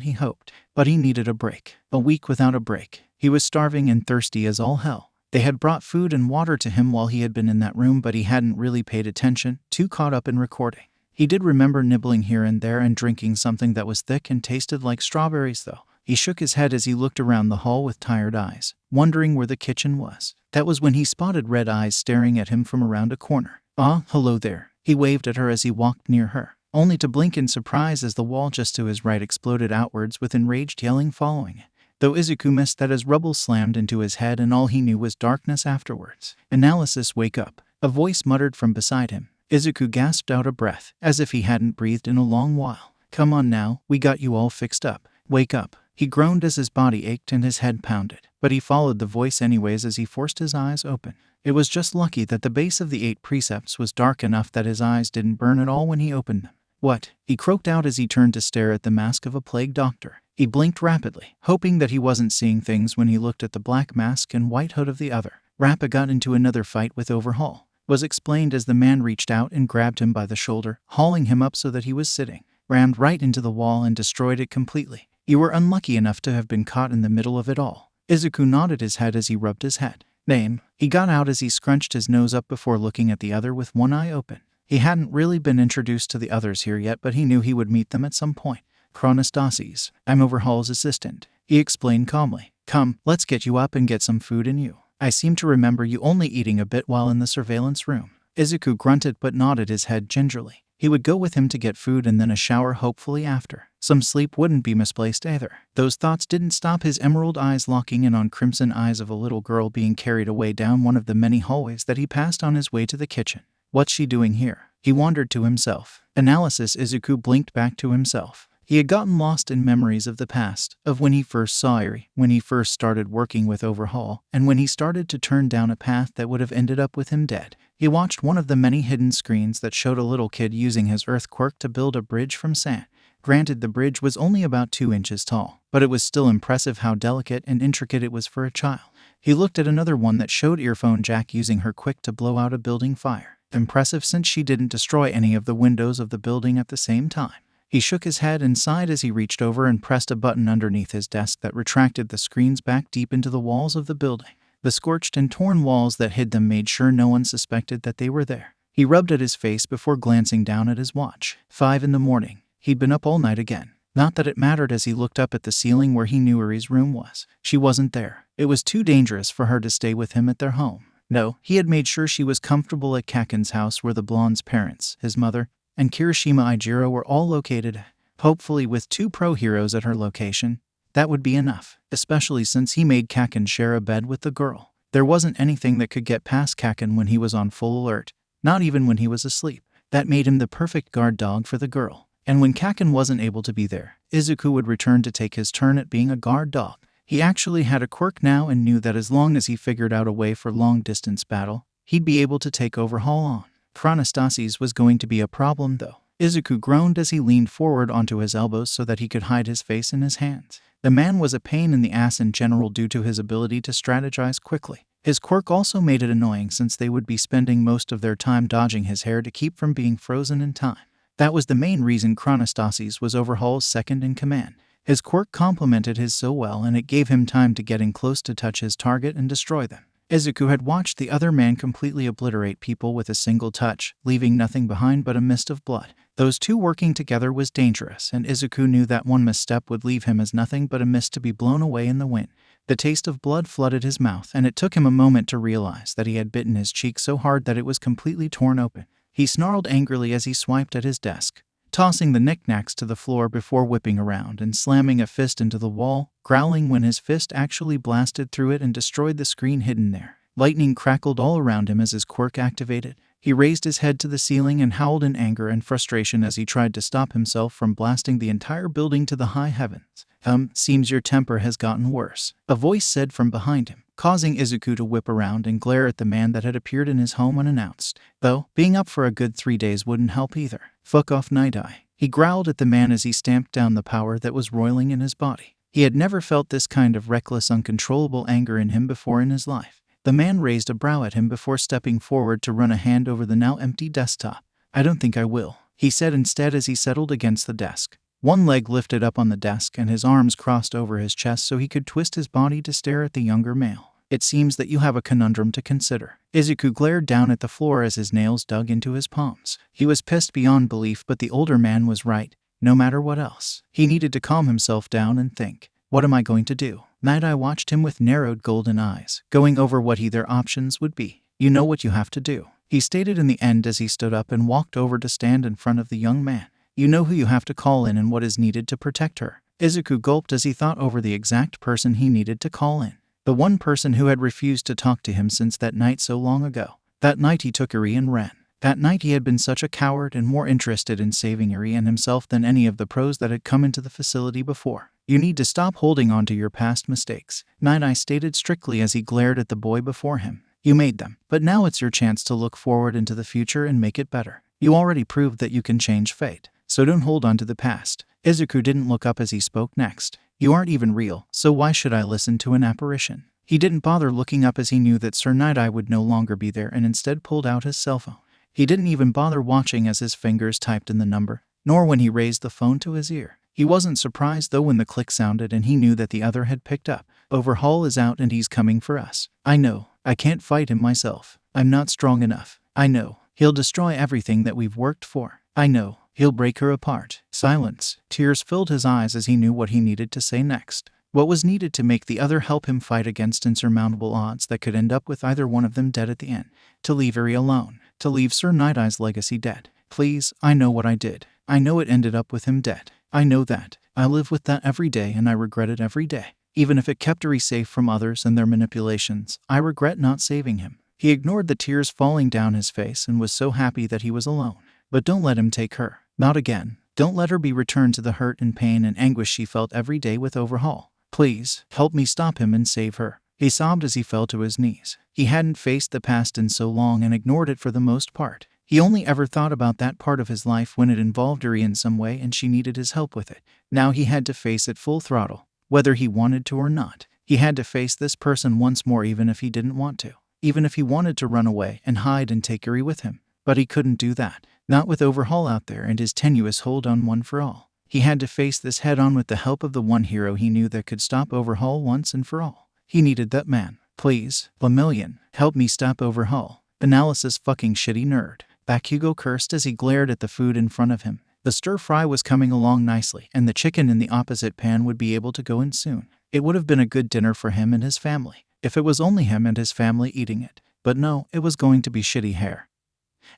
He hoped. But he needed a break. A week without a break. He was starving and thirsty as all hell. They had brought food and water to him while he had been in that room, but he hadn't really paid attention, too caught up in recording. He did remember nibbling here and there and drinking something that was thick and tasted like strawberries, though. He shook his head as he looked around the hall with tired eyes, wondering where the kitchen was. That was when he spotted red eyes staring at him from around a corner. Ah, hello there. He waved at her as he walked near her, only to blink in surprise as the wall just to his right exploded outwards with enraged yelling following it. Though Izuku missed that as rubble slammed into his head and all he knew was darkness afterwards. Analysis, wake up. A voice muttered from beside him. Izuku gasped out a breath, as if he hadn't breathed in a long while. Come on now, we got you all fixed up. Wake up. He groaned as his body ached and his head pounded, but he followed the voice anyways as he forced his eyes open. It was just lucky that the base of the 8 precepts was dark enough that his eyes didn't burn at all when he opened them. What? He croaked out as he turned to stare at the mask of a plague doctor. He blinked rapidly, hoping that he wasn't seeing things when he looked at the black mask and white hood of the other. Rappa got into another fight with Overhaul, was explained as the man reached out and grabbed him by the shoulder, hauling him up so that he was sitting, rammed right into the wall and destroyed it completely. You were unlucky enough to have been caught in the middle of it all. Izuku nodded his head as he rubbed his head. Name. He got out as he scrunched his nose up before looking at the other with one eye open. He hadn't really been introduced to the others here yet, but he knew he would meet them at some point. 𝗧𝗵𝗲, I'm Overhaul's assistant, he explained calmly. Come, let's get you up and get some food in you. I seem to remember you only eating a bit while in the surveillance room. Izuku grunted but nodded his head gingerly. He would go with him to get food and then a shower hopefully after. Some sleep wouldn't be misplaced either. Those thoughts didn't stop his emerald eyes locking in on crimson eyes of a little girl being carried away down one of the many hallways that he passed on his way to the kitchen. What's she doing here? He wondered to himself. Analysis. Izuku blinked back to himself. He had gotten lost in memories of the past, of when he first saw Eri, when he first started working with Overhaul, and when he started to turn down a path that would have ended up with him dead. He watched one of the many hidden screens that showed a little kid using his earth quirk to build a bridge from sand. Granted, the bridge was only about 2 inches tall, but it was still impressive how delicate and intricate it was for a child. He looked at another one that showed Earphone Jack using her quick to blow out a building fire. Impressive since she didn't destroy any of the windows of the building at the same time. He shook his head and sighed as he reached over and pressed a button underneath his desk that retracted the screens back deep into the walls of the building. The scorched and torn walls that hid them made sure no one suspected that they were there. He rubbed at his face before glancing down at his watch. 5 in the morning. He'd been up all night again. Not that it mattered as he looked up at the ceiling where he knew Eri's room was. She wasn't there. It was too dangerous for her to stay with him at their home. No, he had made sure she was comfortable at Kaken's house where the blonde's parents, his mother, and Kirishima were all located. Hopefully with 2 pro heroes at her location, that would be enough, especially since he made Kaken share a bed with the girl. There wasn't anything that could get past Kaken when he was on full alert, not even when he was asleep. That made him the perfect guard dog for the girl. And when Kaken wasn't able to be there, Izuku would return to take his turn at being a guard dog. He actually had a quirk now and knew that as long as he figured out a way for long-distance battle, he'd be able to take Overhaul on. 𝗧𝗵𝗲 was going to be a problem though. Izuku groaned as he leaned forward onto his elbows so that he could hide his face in his hands. The man was a pain in the ass in general due to his ability to strategize quickly. His quirk also made it annoying since they would be spending most of their time dodging his hair to keep from being frozen in time. That was the main reason 𝗧𝗵𝗲 was Overhaul's second in command. His quirk complemented his so well and it gave him time to get in close to touch his target and destroy them. Izuku had watched the other man completely obliterate people with a single touch, leaving nothing behind but a mist of blood. Those 2 working together was dangerous, and Izuku knew that one misstep would leave him as nothing but a mist to be blown away in the wind. The taste of blood flooded his mouth, and it took him a moment to realize that he had bitten his cheek so hard that it was completely torn open. He snarled angrily as he swiped at his desk, tossing the knickknacks to the floor before whipping around and slamming a fist into the wall, growling when his fist actually blasted through it and destroyed the screen hidden there. Lightning crackled all around him as his quirk activated. He raised his head to the ceiling and howled in anger and frustration as he tried to stop himself from blasting the entire building to the high heavens. Seems your temper has gotten worse, a voice said from behind him, causing Izuku to whip around and glare at the man that had appeared in his home unannounced. Though, being up for a good 3 days wouldn't help either. Fuck off, Night Eye. He growled at the man as he stamped down the power that was roiling in his body. He had never felt this kind of reckless, uncontrollable anger in him before in his life. The man raised a brow at him before stepping forward to run a hand over the now empty desktop. I don't think I will, he said instead as he settled against the desk. One leg lifted up on the desk and his arms crossed over his chest so he could twist his body to stare at the younger male. It seems that you have a conundrum to consider. Izuku glared down at the floor as his nails dug into his palms. He was pissed beyond belief, but the older man was right. No matter what else, he needed to calm himself down and think. What am I going to do? Night Eye watched him with narrowed golden eyes, going over what their options would be. You know what you have to do, he stated in the end as he stood up and walked over to stand in front of the young man. You know who you have to call in and what is needed to protect her. Izuku gulped as he thought over the exact person he needed to call in. The one person who had refused to talk to him since that night so long ago. That night he took Eri and ran. That night he had been such a coward and more interested in saving Eri and himself than any of the pros that had come into the facility before. You need to stop holding on to your past mistakes, Night Eye stated strictly as he glared at the boy before him. You made them, but now it's your chance to look forward into the future and make it better. You already proved that you can change fate, so don't hold on to the past. Izuku didn't look up as he spoke next. You aren't even real, so why should I listen to an apparition? He didn't bother looking up as he knew that Sir Night Eye would no longer be there and instead pulled out his cell phone. He didn't even bother watching as his fingers typed in the number, nor when he raised the phone to his ear. He wasn't surprised though when the click sounded and he knew that the other had picked up. 𝐼𝐴 is out and he's coming for us. I know. I can't fight him myself. I'm not strong enough. I know. He'll destroy everything that we've worked for. I know. He'll break her apart. Silence. Tears filled his eyes as he knew what he needed to say next. What was needed to make the other help him fight against insurmountable odds that could end up with either one of them dead at the end. To leave Eri alone. To leave Sir 𝗏𝗏's legacy dead. Please, I know what I did. I know it ended up with him dead. I know that. I live with that every day and I regret it every day. Even if it kept Eri safe from others and their manipulations, I regret not saving him. He ignored the tears falling down his face and was so happy that he was alone. But don't let him take her. Not again. Don't let her be returned to the hurt and pain and anguish she felt every day with 𝗏𝗏. Please, help me stop him and save her. He sobbed as he fell to his knees. He hadn't faced the past in so long and ignored it for the most part. He only ever thought about that part of his life when it involved Eri in some way and she needed his help with it. Now he had to face it full throttle. Whether he wanted to or not, he had to face this person once more even if he didn't want to. Even if he wanted to run away and hide and take Eri with him. But he couldn't do that. Not with 𝗏𝗏 out there and his tenuous hold on One for All. He had to face this head on with the help of the one hero he knew that could stop 𝗏𝗏 once and for all. He needed that man. Please, 𝗏𝗏, help me stop 𝗏𝗏. Analysis fucking shitty nerd. Bakugo cursed as he glared at the food in front of him. The stir-fry was coming along nicely and the chicken in the opposite pan would be able to go in soon. It would have been a good dinner for him and his family. If it was only him and his family eating it. But no, it was going to be shitty hair.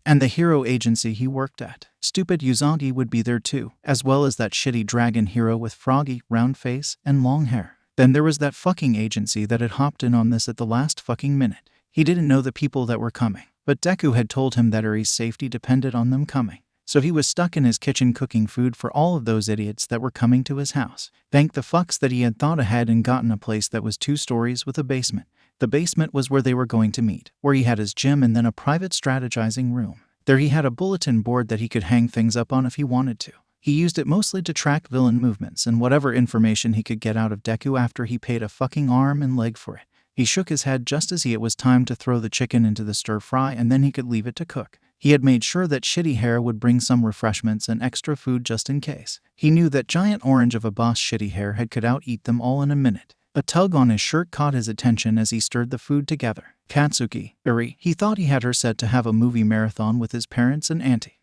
And the hero agency he worked at. Stupid Uzagi would be there too, as well as that shitty dragon hero with froggy, round face, and long hair. Then there was that fucking agency that had hopped in on this at the last fucking minute. He didn't know the people that were coming, but Deku had told him that Eri's safety depended on them coming. So he was stuck in his kitchen cooking food for all of those idiots that were coming to his house. Thank the fucks that he had thought ahead and gotten a place that was 2 stories with a basement. The basement was where they were going to meet, where he had his gym and then a private strategizing room. There he had a bulletin board that he could hang things up on if he wanted to. He used it mostly to track villain movements and whatever information he could get out of Deku after he paid a fucking arm and leg for it. He shook his head just as it was time to throw the chicken into the stir-fry and then he could leave it to cook. He had made sure that shitty hair would bring some refreshments and extra food just in case. He knew that giant orange of a boss shitty hair head could out-eat them all in a minute. A tug on his shirt caught his attention as he stirred the food together. Katsuki, Eri, he thought he had her set to have a movie marathon with his parents and auntie.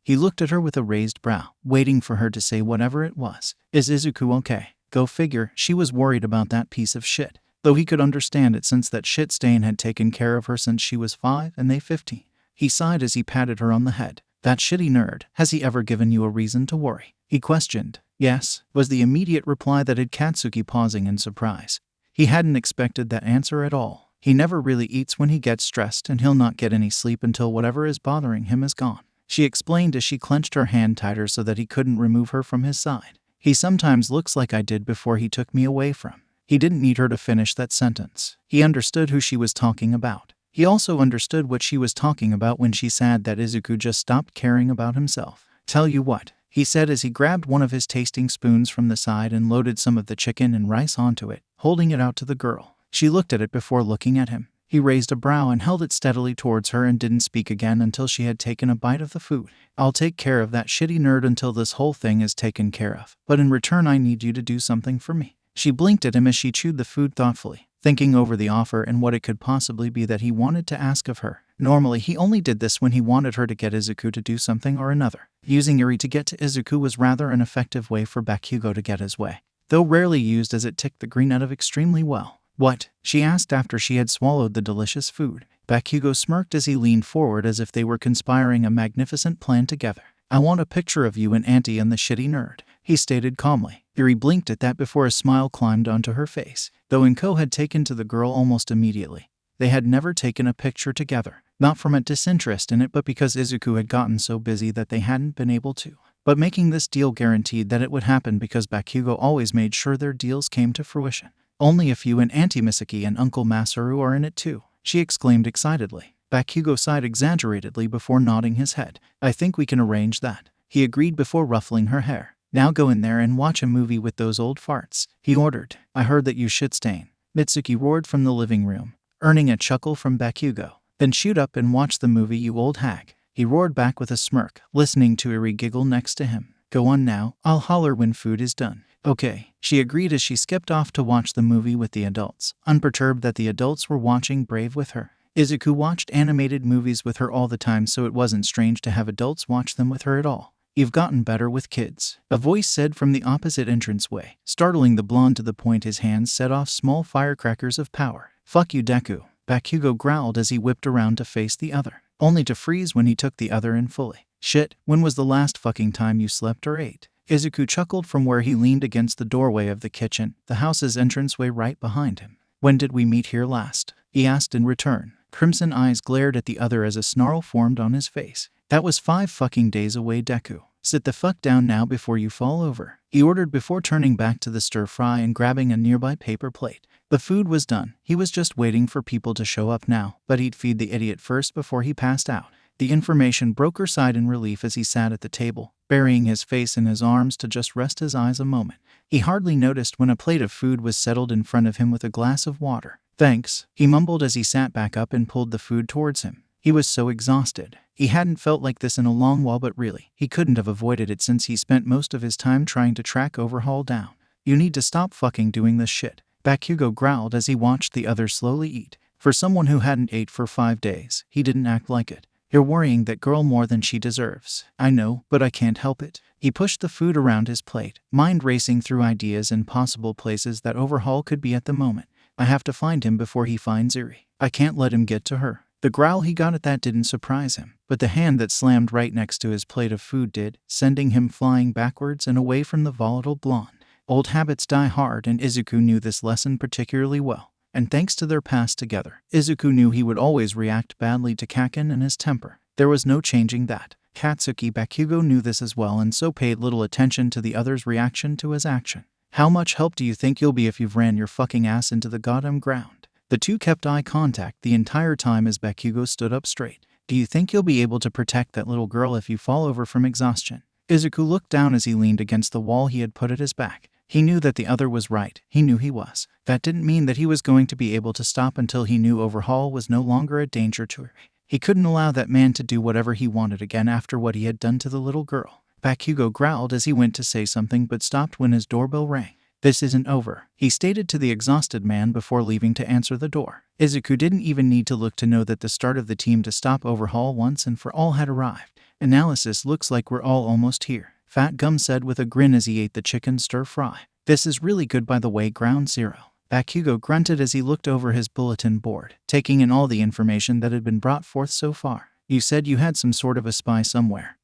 He looked at her with a raised brow, waiting for her to say whatever it was. Is Izuku okay? Go figure, she was worried about that piece of shit. Though he could understand it since that shit stain had taken care of her since she was 5 and they 15. He sighed as he patted her on the head. That shitty nerd, has he ever given you a reason to worry? He questioned. Yes, was the immediate reply that had Katsuki pausing in surprise. He hadn't expected that answer at all. He never really eats when he gets stressed and he'll not get any sleep until whatever is bothering him is gone. She explained as she clenched her hand tighter so that he couldn't remove her from his side. He sometimes looks like I did before he took me away from. He didn't need her to finish that sentence. He understood who she was talking about. He also understood what she was talking about when she said that Izuku just stopped caring about himself. Tell you what, he said as he grabbed one of his tasting spoons from the side and loaded some of the chicken and rice onto it, holding it out to the girl. She looked at it before looking at him. He raised a brow and held it steadily towards her and didn't speak again until she had taken a bite of the food. I'll take care of that shitty nerd until this whole thing is taken care of. But in return I need you to do something for me. She blinked at him as she chewed the food thoughtfully, thinking over the offer and what it could possibly be that he wanted to ask of her. Normally he only did this when he wanted her to get Izuku to do something or another. Using Eri to get to Izuku was rather an effective way for Bakugo to get his way, though rarely used as it ticked the green out of extremely well. What? She asked after she had swallowed the delicious food. Bakugo smirked as he leaned forward as if they were conspiring a magnificent plan together. I want a picture of you and Auntie and the shitty nerd, he stated calmly. Eri blinked at that before a smile climbed onto her face. Though 𝐭 had taken to the girl almost immediately, they had never taken a picture together. Not from a disinterest in it but because Izuku had gotten so busy that they hadn't been able to. But making this deal guaranteed that it would happen because Bakugo always made sure their deals came to fruition. Only if you and Auntie Misaki and Uncle Masaru are in it too, she exclaimed excitedly. Bakugo sighed exaggeratedly before nodding his head. I think we can arrange that, he agreed before ruffling her hair. Now go in there and watch a movie with those old farts, he ordered. I heard that you shit stain, Mitsuki roared from the living room, earning a chuckle from Bakugo. Then shoot up and watch the movie, you old hag, he roared back with a smirk, listening to Eri giggle next to him. Go on now, I'll holler when food is done. Okay, she agreed as she skipped off to watch the movie with the adults, unperturbed that the adults were watching Brave with her. Izuku watched animated movies with her all the time, so it wasn't strange to have adults watch them with her at all. You've gotten better with kids, a voice said from the opposite entranceway, startling the blonde to the point his hands set off small firecrackers of power. Fuck you, Deku, Bakugo growled as he whipped around to face the other, only to freeze when he took the other in fully. Shit, when was the last fucking time you slept or ate? Izuku chuckled from where he leaned against the doorway of the kitchen, the house's entranceway right behind him. When did we meet here last? He asked in return. Crimson eyes glared at the other as a snarl formed on his face. That was 5 fucking days away, Deku. Sit the fuck down now before you fall over, he ordered before turning back to the stir-fry and grabbing a nearby paper plate. The food was done. He was just waiting for people to show up now, but he'd feed the idiot first before he passed out. The information broker sighed in relief as he sat at the table, burying his face in his arms to just rest his eyes a moment. He hardly noticed when a plate of food was settled in front of him with a glass of water. Thanks, he mumbled as he sat back up and pulled the food towards him. He was so exhausted. He hadn't felt like this in a long while, but really, he couldn't have avoided it since he spent most of his time trying to track 𝐒𝐻𝑗 down. You need to stop fucking doing this shit, Bakugo growled as he watched the other slowly eat. For someone who hadn't ate for 5 days, he didn't act like it. You're worrying that girl more than she deserves. I know, but I can't help it. He pushed the food around his plate, mind racing through ideas and possible places that 𝐒𝐻𝑗 could be at the moment. I have to find him before he finds Eri. I can't let him get to her. The growl he got at that didn't surprise him, but the hand that slammed right next to his plate of food did, sending him flying backwards and away from the volatile blonde. Old habits die hard, and Izuku knew this lesson particularly well. And thanks to their past together, Izuku knew he would always react badly to Kaken and his temper. There was no changing that. Katsuki Bakugo knew this as well and so paid little attention to the other's reaction to his action. How much help do you think you'll be if you've ran your fucking ass into the goddamn ground? The two kept eye contact the entire time as Bakugo stood up straight. Do you think you'll be able to protect that little girl if you fall over from exhaustion? Izuku looked down as he leaned against the wall he had put at his back. He knew that the other was right. He knew he was. That didn't mean that he was going to be able to stop until he knew 𝐒𝐻𝑗 was no longer a danger to her. He couldn't allow that man to do whatever he wanted again after what he had done to the little girl. Bakugo growled as he went to say something but stopped when his doorbell rang. This isn't over, he stated to the exhausted man before leaving to answer the door. Izuku didn't even need to look to know that the start of the team to stop 𝐒𝐻𝑗 once and for all had arrived. Analysis looks like we're all almost here, Fat Gum said with a grin as he ate the chicken stir-fry. This is really good, by the way, Ground Zero. Bakugo grunted as he looked over his bulletin board, taking in all the information that had been brought forth so far. You said you had some sort of a spy somewhere.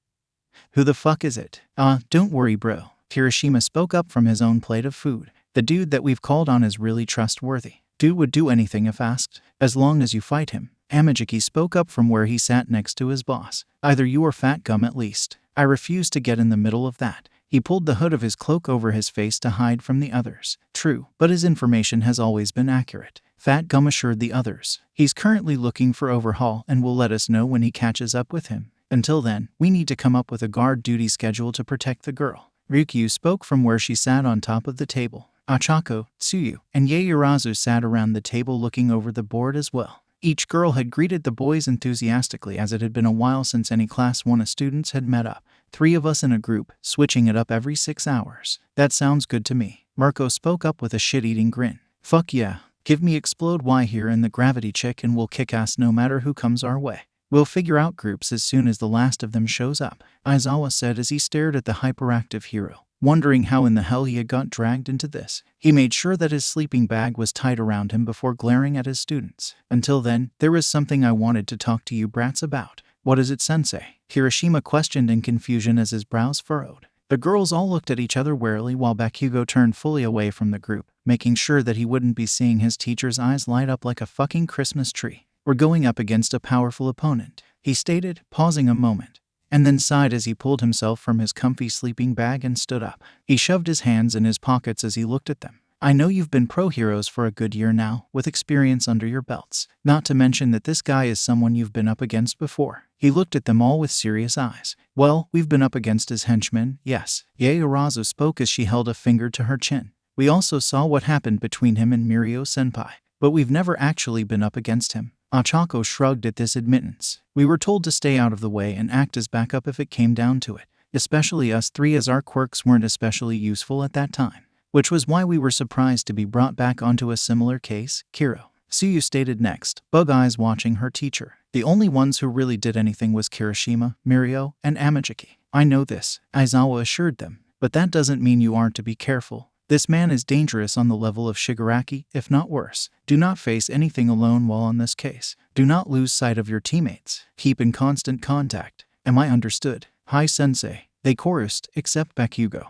Who the fuck is it? Don't worry, bro. Kirishima spoke up from his own plate of food. The dude that we've called on is really trustworthy. Dude would do anything if asked, as long as you fight him. 𝐴𝐺𝐸 spoke up from where he sat next to his boss. Either you or Fat Gum at least. I refuse to get in the middle of that. He pulled the hood of his cloak over his face to hide from the others. True, but his information has always been accurate, Fat Gum assured the others. He's currently looking for 𝐒𝐻𝑗 and will let us know when he catches up with him. Until then, we need to come up with a guard duty schedule to protect the girl. Ryukyu spoke from where she sat on top of the table. Ochako, Tsuyu, and Yaoyorozu sat around the table looking over the board as well. Each girl had greeted the boys enthusiastically, as it had been a while since any Class 1 students had met up. 3 of us in a group, switching it up every 6 hours. That sounds good to me. Mirko spoke up with a shit-eating grin. Fuck yeah. Give me Explode Y here and the Gravity Chick and we'll kick ass no matter who comes our way. We'll figure out groups as soon as the last of them shows up, Aizawa said as he stared at the hyperactive hero, wondering how in the hell he had got dragged into this. He made sure that his sleeping bag was tied around him before glaring at his students. Until then, there was something I wanted to talk to you brats about. What is it, sensei? Kirishima questioned in confusion as his brows furrowed. The girls all looked at each other warily while Bakugo turned fully away from the group, making sure that he wouldn't be seeing his teacher's eyes light up like a fucking Christmas tree. We're going up against a powerful opponent, he stated, pausing a moment, and then sighed as he pulled himself from his comfy sleeping bag and stood up. He shoved his hands in his pockets as he looked at them. I know you've been pro heroes for a good year now, with experience under your belts. Not to mention that this guy is someone you've been up against before. He looked at them all with serious eyes. Well, we've been up against his henchmen, yes. Yaoyorozu spoke as she held a finger to her chin. We also saw what happened between him and Mirio-senpai, but we've never actually been up against him. Ochako shrugged at this admittance. We were told to stay out of the way and act as backup if it came down to it. especially us three, as our quirks weren't especially useful at that time. Which was why we were surprised to be brought back onto a similar case, Kiro. Tsuyu stated next, bug eyes watching her teacher. The only ones who really did anything was Kirishima, Mirio, and Amajiki. I know this, Aizawa assured them, but that doesn't mean you aren't to be careful. This man is dangerous on the level of Shigaraki, if not worse. Do not face anything alone while on this case. Do not lose sight of your teammates. Keep in constant contact. Am I understood? Hi, sensei. They chorused, except Bakugo,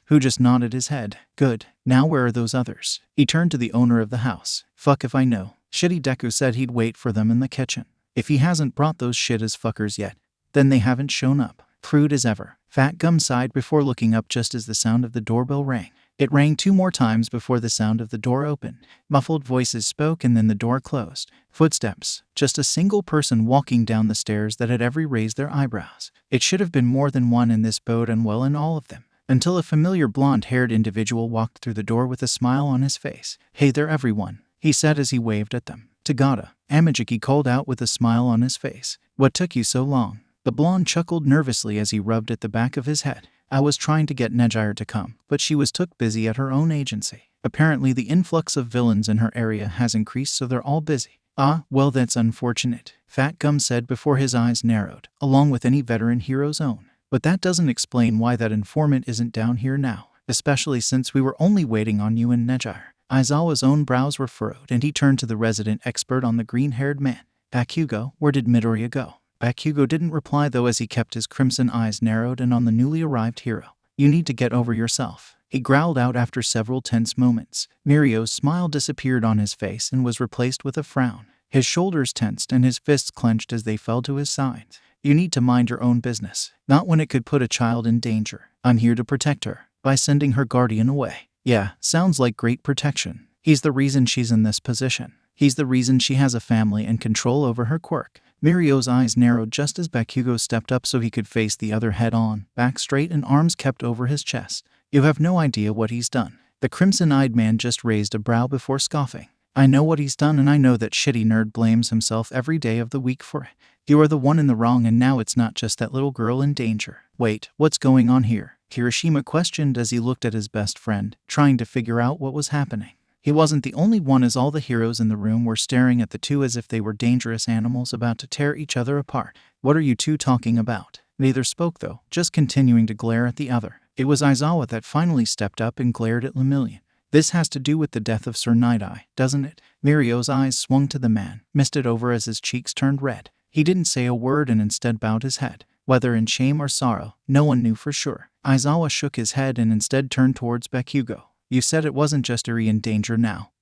who just nodded his head. Good. Now where are those others? He turned to the owner of the house. Fuck if I know. Shitty Deku said he'd wait for them in the kitchen. If he hasn't brought those shit as fuckers yet, then they haven't shown up. Prude as ever. Fat Gum sighed before looking up just as the sound of the doorbell rang. It rang 2 more times before the sound of the door opened. Muffled voices spoke and then the door closed. Footsteps. Just a single person walking down the stairs that had every raised their eyebrows. It should have been more than one in this boat and well in all of them. Until a familiar blonde-haired individual walked through the door with a smile on his face. Hey there everyone, he said as he waved at them. Tagada, Amajiki called out with a smile on his face. What took you so long? The blonde chuckled nervously as he rubbed at the back of his head. I was trying to get 𝐒𝐻𝐼R to come, but she was took busy at her own agency. Apparently the influx of villains in her area has increased, so they're all busy. Ah, well that's unfortunate, Fat Gum said before his eyes narrowed, along with any veteran hero's own. But that doesn't explain why that informant isn't down here now, especially since we were only waiting on you and 𝐻𝐼R. Aizawa's own brows were furrowed and he turned to the resident expert on the green-haired man. Bakugo, where did Midoriya go? Bakugo didn't reply though, as he kept his crimson eyes narrowed and on the newly arrived hero. You need to get over yourself, he growled out after several tense moments. Mirio's smile disappeared on his face and was replaced with a frown. His shoulders tensed and his fists clenched as they fell to his sides. You need to mind your own business, not when it could put a child in danger. I'm here to protect her, by sending her guardian away. Yeah, sounds like great protection. He's the reason she's in this position. He's the reason she has a family and control over her quirk. Mirio's eyes narrowed just as Bakugo stepped up so he could face the other head-on, back straight and arms kept over his chest. You have no idea what he's done. The crimson-eyed man just raised a brow before scoffing. I know what he's done, and I know that shitty nerd blames himself every day of the week for it. You are the one in the wrong, and now it's not just that little girl in danger. Wait, what's going on here? Kirishima questioned as he looked at his best friend, trying to figure out what was happening. He wasn't the only one, as all the heroes in the room were staring at the two as if they were dangerous animals about to tear each other apart. What are you two talking about? Neither spoke though, just continuing to glare at the other. It was Aizawa that finally stepped up and glared at Lemillion. This has to do with the death of Sir Night-Eye, doesn't it? Mirio's eyes swung to the man, misted over as his cheeks turned red. He didn't say a word and instead bowed his head. Whether in shame or sorrow, no one knew for sure. Aizawa shook his head and instead turned towards Bakugo. You said it wasn't just Eri in danger now.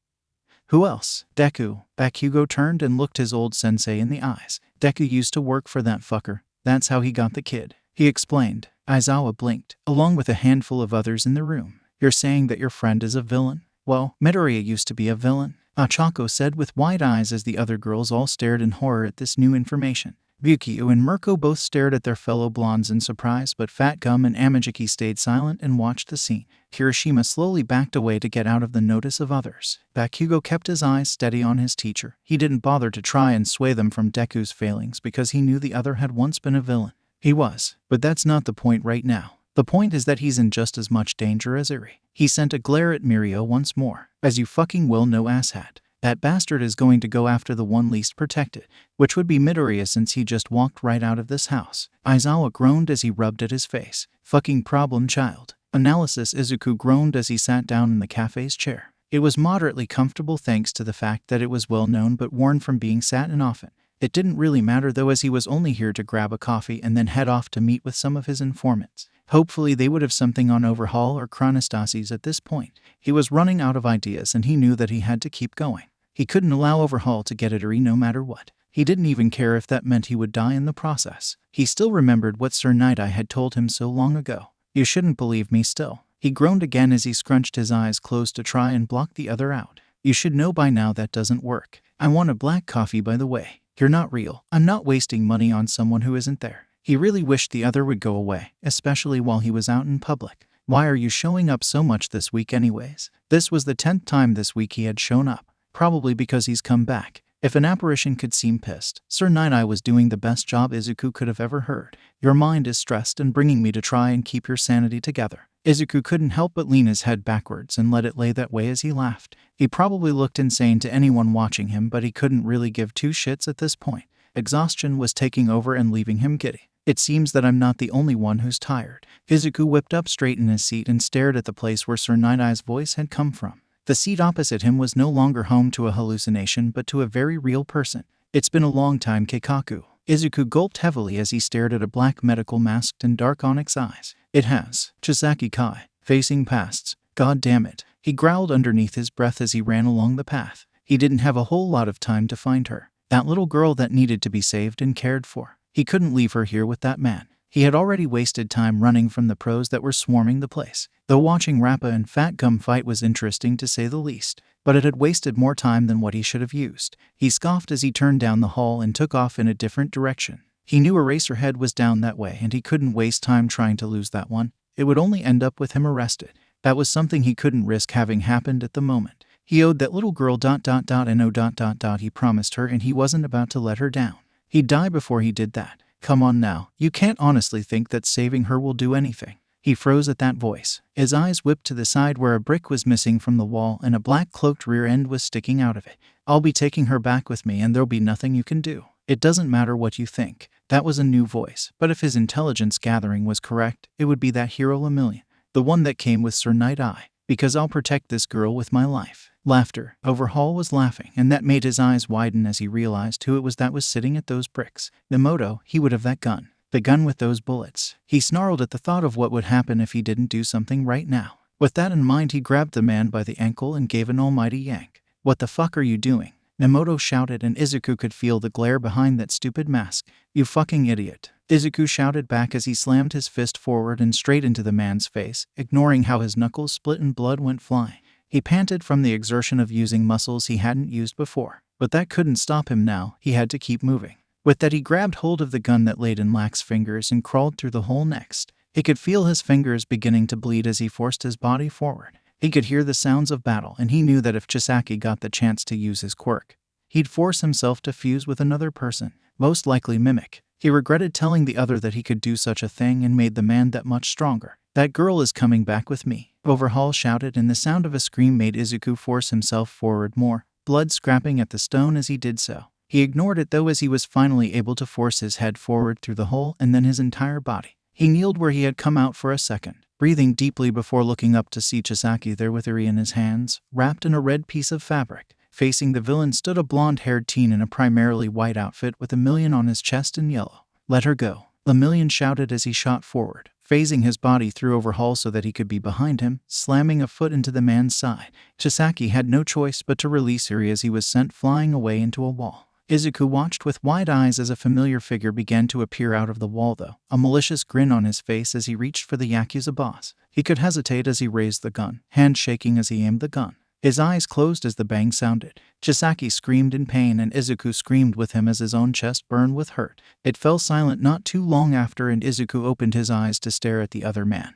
Who else? Deku. Bakugo turned and looked his old sensei in the eyes. Deku used to work for that fucker. That's how he got the kid, he explained. Aizawa blinked, along with a handful of others in the room. You're saying that your friend is a villain? Well, Midoriya used to be a villain, Ochako said with wide eyes as the other girls all stared in horror at this new information. Ryukyu and Mirko both stared at their fellow blondes in surprise, but Fat Gum and Amajiki stayed silent and watched the scene. Kirishima slowly backed away to get out of the notice of others. Bakugo kept his eyes steady on his teacher. He didn't bother to try and sway them from Deku's failings because he knew the other had once been a villain. He was, but that's not the point right now. The point is that he's in just as much danger as Eri. He sent a glare at Mirio once more. As you fucking well know, asshat, that bastard is going to go after the one least protected, which would be Midoriya since he just walked right out of this house. Aizawa groaned as he rubbed at his face. Fucking problem child. Analysis. Izuku groaned as he sat down in the cafe's chair. It was moderately comfortable thanks to the fact that it was well known but worn from being sat in often. It didn't really matter though, as he was only here to grab a coffee and then head off to meet with some of his informants. Hopefully they would have something on Overhaul or Chronostasis at this point. He was running out of ideas and he knew that he had to keep going. He couldn't allow Overhaul to get at Eri no matter what. He didn't even care if that meant he would die in the process. He still remembered what Sir Night-Eye had told him so long ago. You shouldn't believe me still. He groaned again as he scrunched his eyes closed to try and block the other out. You should know by now that doesn't work. I want a black coffee, by the way. You're not real. I'm not wasting money on someone who isn't there. He really wished the other would go away, especially while he was out in public. Why are you showing up so much this week anyways? This was the 10th time this week he had shown up. Probably because he's come back. If an apparition could seem pissed, 𝗧𝗏𝗏 was doing the best job Izuku could have ever heard. Your mind is stressed and bringing me to try and keep your sanity together. Izuku couldn't help but lean his head backwards and let it lay that way as he laughed. He probably looked insane to anyone watching him, but he couldn't really give two shits at this point. Exhaustion was taking over and leaving him giddy. It seems that I'm not the only one who's tired. Izuku whipped up straight in his seat and stared at the place where 𝗧𝗏𝗏's voice had come from. The seat opposite him was no longer home to a hallucination but to a very real person. It's been a long time, Keikaku. Izuku gulped heavily as he stared at a black medical masked and dark onyx eyes. It has. Chisaki Kai. Facing pasts. God damn it. He growled underneath his breath as he ran along the path. He didn't have a whole lot of time to find her. That little girl that needed to be saved and cared for. He couldn't leave her here with that man. He had already wasted time running from the pros that were swarming the place. Though watching Rappa and Fat Gum fight was interesting to say the least, but it had wasted more time than what he should have used. He scoffed as he turned down the hall and took off in a different direction. He knew Eraserhead was down that way and he couldn't waste time trying to lose that one. It would only end up with him arrested. That was something he couldn't risk having happened at the moment. He owed that little girl ... and he promised her, and he wasn't about to let her down. He'd die before he did that. Come on now, you can't honestly think that saving her will do anything. He froze at that voice. His eyes whipped to the side where a brick was missing from the wall and a black cloaked rear end was sticking out of it. I'll be taking her back with me and there'll be nothing you can do. It doesn't matter what you think. That was a new voice, but if his intelligence gathering was correct, it would be that hero 𝗲𝗡, the one that came with 𝗧𝗏𝗏. Because I'll protect this girl with my life. Laughter. Overhaul was laughing, and that made his eyes widen as he realized who it was that was sitting at those bricks. Minamoto, he would have that gun. The gun with those bullets. He snarled at the thought of what would happen if he didn't do something right now. With that in mind, he grabbed the man by the ankle and gave an almighty yank. What the fuck are you doing? Minamoto shouted, and Izuku could feel the glare behind that stupid mask. You fucking idiot. Izuku shouted back as he slammed his fist forward and straight into the man's face, ignoring how his knuckles split and blood went flying. He panted from the exertion of using muscles he hadn't used before. But that couldn't stop him now. He had to keep moving. With that, he grabbed hold of the gun that laid in Lax's fingers and crawled through the hole next. He could feel his fingers beginning to bleed as he forced his body forward. He could hear the sounds of battle, and he knew that if Chisaki got the chance to use his quirk, he'd force himself to fuse with another person, most likely Mimic. He regretted telling the other that he could do such a thing and made the man that much stronger. That girl is coming back with me. Overhaul shouted, and the sound of a scream made Izuku force himself forward more, blood scrapping at the stone as he did so. He ignored it though as he was finally able to force his head forward through the hole and then his entire body. He kneeled where he had come out for a second, breathing deeply before looking up to see Chisaki there with Eri in his hands, wrapped in a red piece of fabric. Facing the villain stood a blonde-haired teen in a primarily white outfit with 𝗲𝗡 on his chest in yellow. Let her go. 𝗲𝗡 shouted as he shot forward, phasing his body through Overhaul so that he could be behind him, slamming a foot into the man's side. Chisaki had no choice but to release Eri as he was sent flying away into a wall. Izuku watched with wide eyes as a familiar figure began to appear out of the wall though, a malicious grin on his face as he reached for the Yakuza boss. He could hesitate as he raised the gun, hand shaking as he aimed the gun. His eyes closed as the bang sounded. Chisaki screamed in pain and Izuku screamed with him as his own chest burned with hurt. It fell silent not too long after and Izuku opened his eyes to stare at the other man,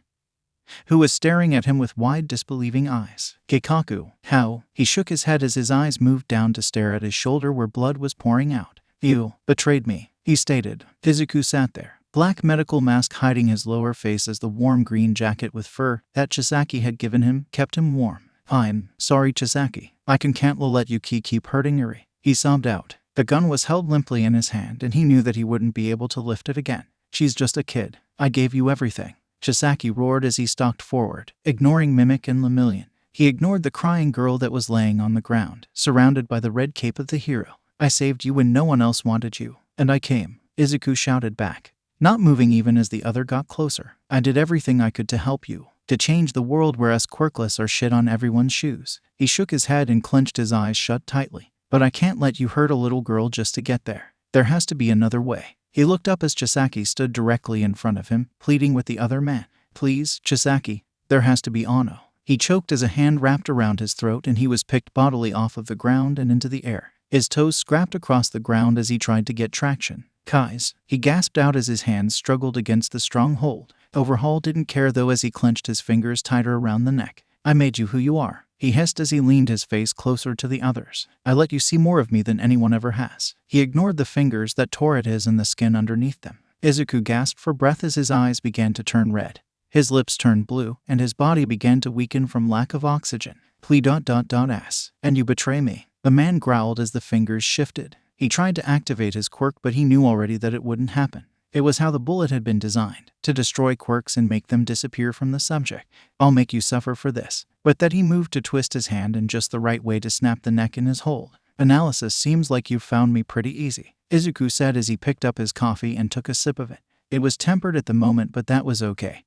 who was staring at him with wide disbelieving eyes. Keikaku, how? He shook his head as his eyes moved down to stare at his shoulder where blood was pouring out. You betrayed me, he stated. Izuku sat there, black medical mask hiding his lower face as the warm green jacket with fur that Chisaki had given him kept him warm. I'm sorry, Chisaki. I can't let you keep hurting Eri. He sobbed out. The gun was held limply in his hand and he knew that he wouldn't be able to lift it again. She's just a kid. I gave you everything. Chisaki roared as he stalked forward, ignoring Mimic and 𝗲𝗡. He ignored the crying girl that was laying on the ground, surrounded by the red cape of the hero. I saved you when no one else wanted you, and I came, Izuku shouted back, not moving even as the other got closer. I did everything I could to help you, to change the world where us quirkless are shit on everyone's shoes. He shook his head and clenched his eyes shut tightly. But I can't let you hurt a little girl just to get there. There has to be another way. He looked up as Chisaki stood directly in front of him, pleading with the other man. Please, Chisaki, there has to be Ano. He choked as a hand wrapped around his throat and he was picked bodily off of the ground and into the air. His toes scrapped across the ground as he tried to get traction. Kais, he gasped out as his hands struggled against the strong hold. Overhaul didn't care though as he clenched his fingers tighter around the neck. I made you who you are. he hissed as he leaned his face closer to the other's. "I let you see more of me than anyone ever has." He ignored the fingers that tore at his and the skin underneath them. Izuku gasped for breath as his eyes began to turn red. His lips turned blue, and his body began to weaken from lack of oxygen. "Please. And you betray me." The man growled as the fingers shifted. He tried to activate his quirk, but he knew already that it wouldn't happen. It was how the bullet had been designed, to destroy quirks and make them disappear from the subject. "I'll make you suffer for this." But that he moved to twist his hand in just the right way to snap the neck in his hold. "Analysis seems like you've found me pretty easy," Izuku said as he picked up his coffee and took a sip of it. It was tempered at the moment, but that was okay.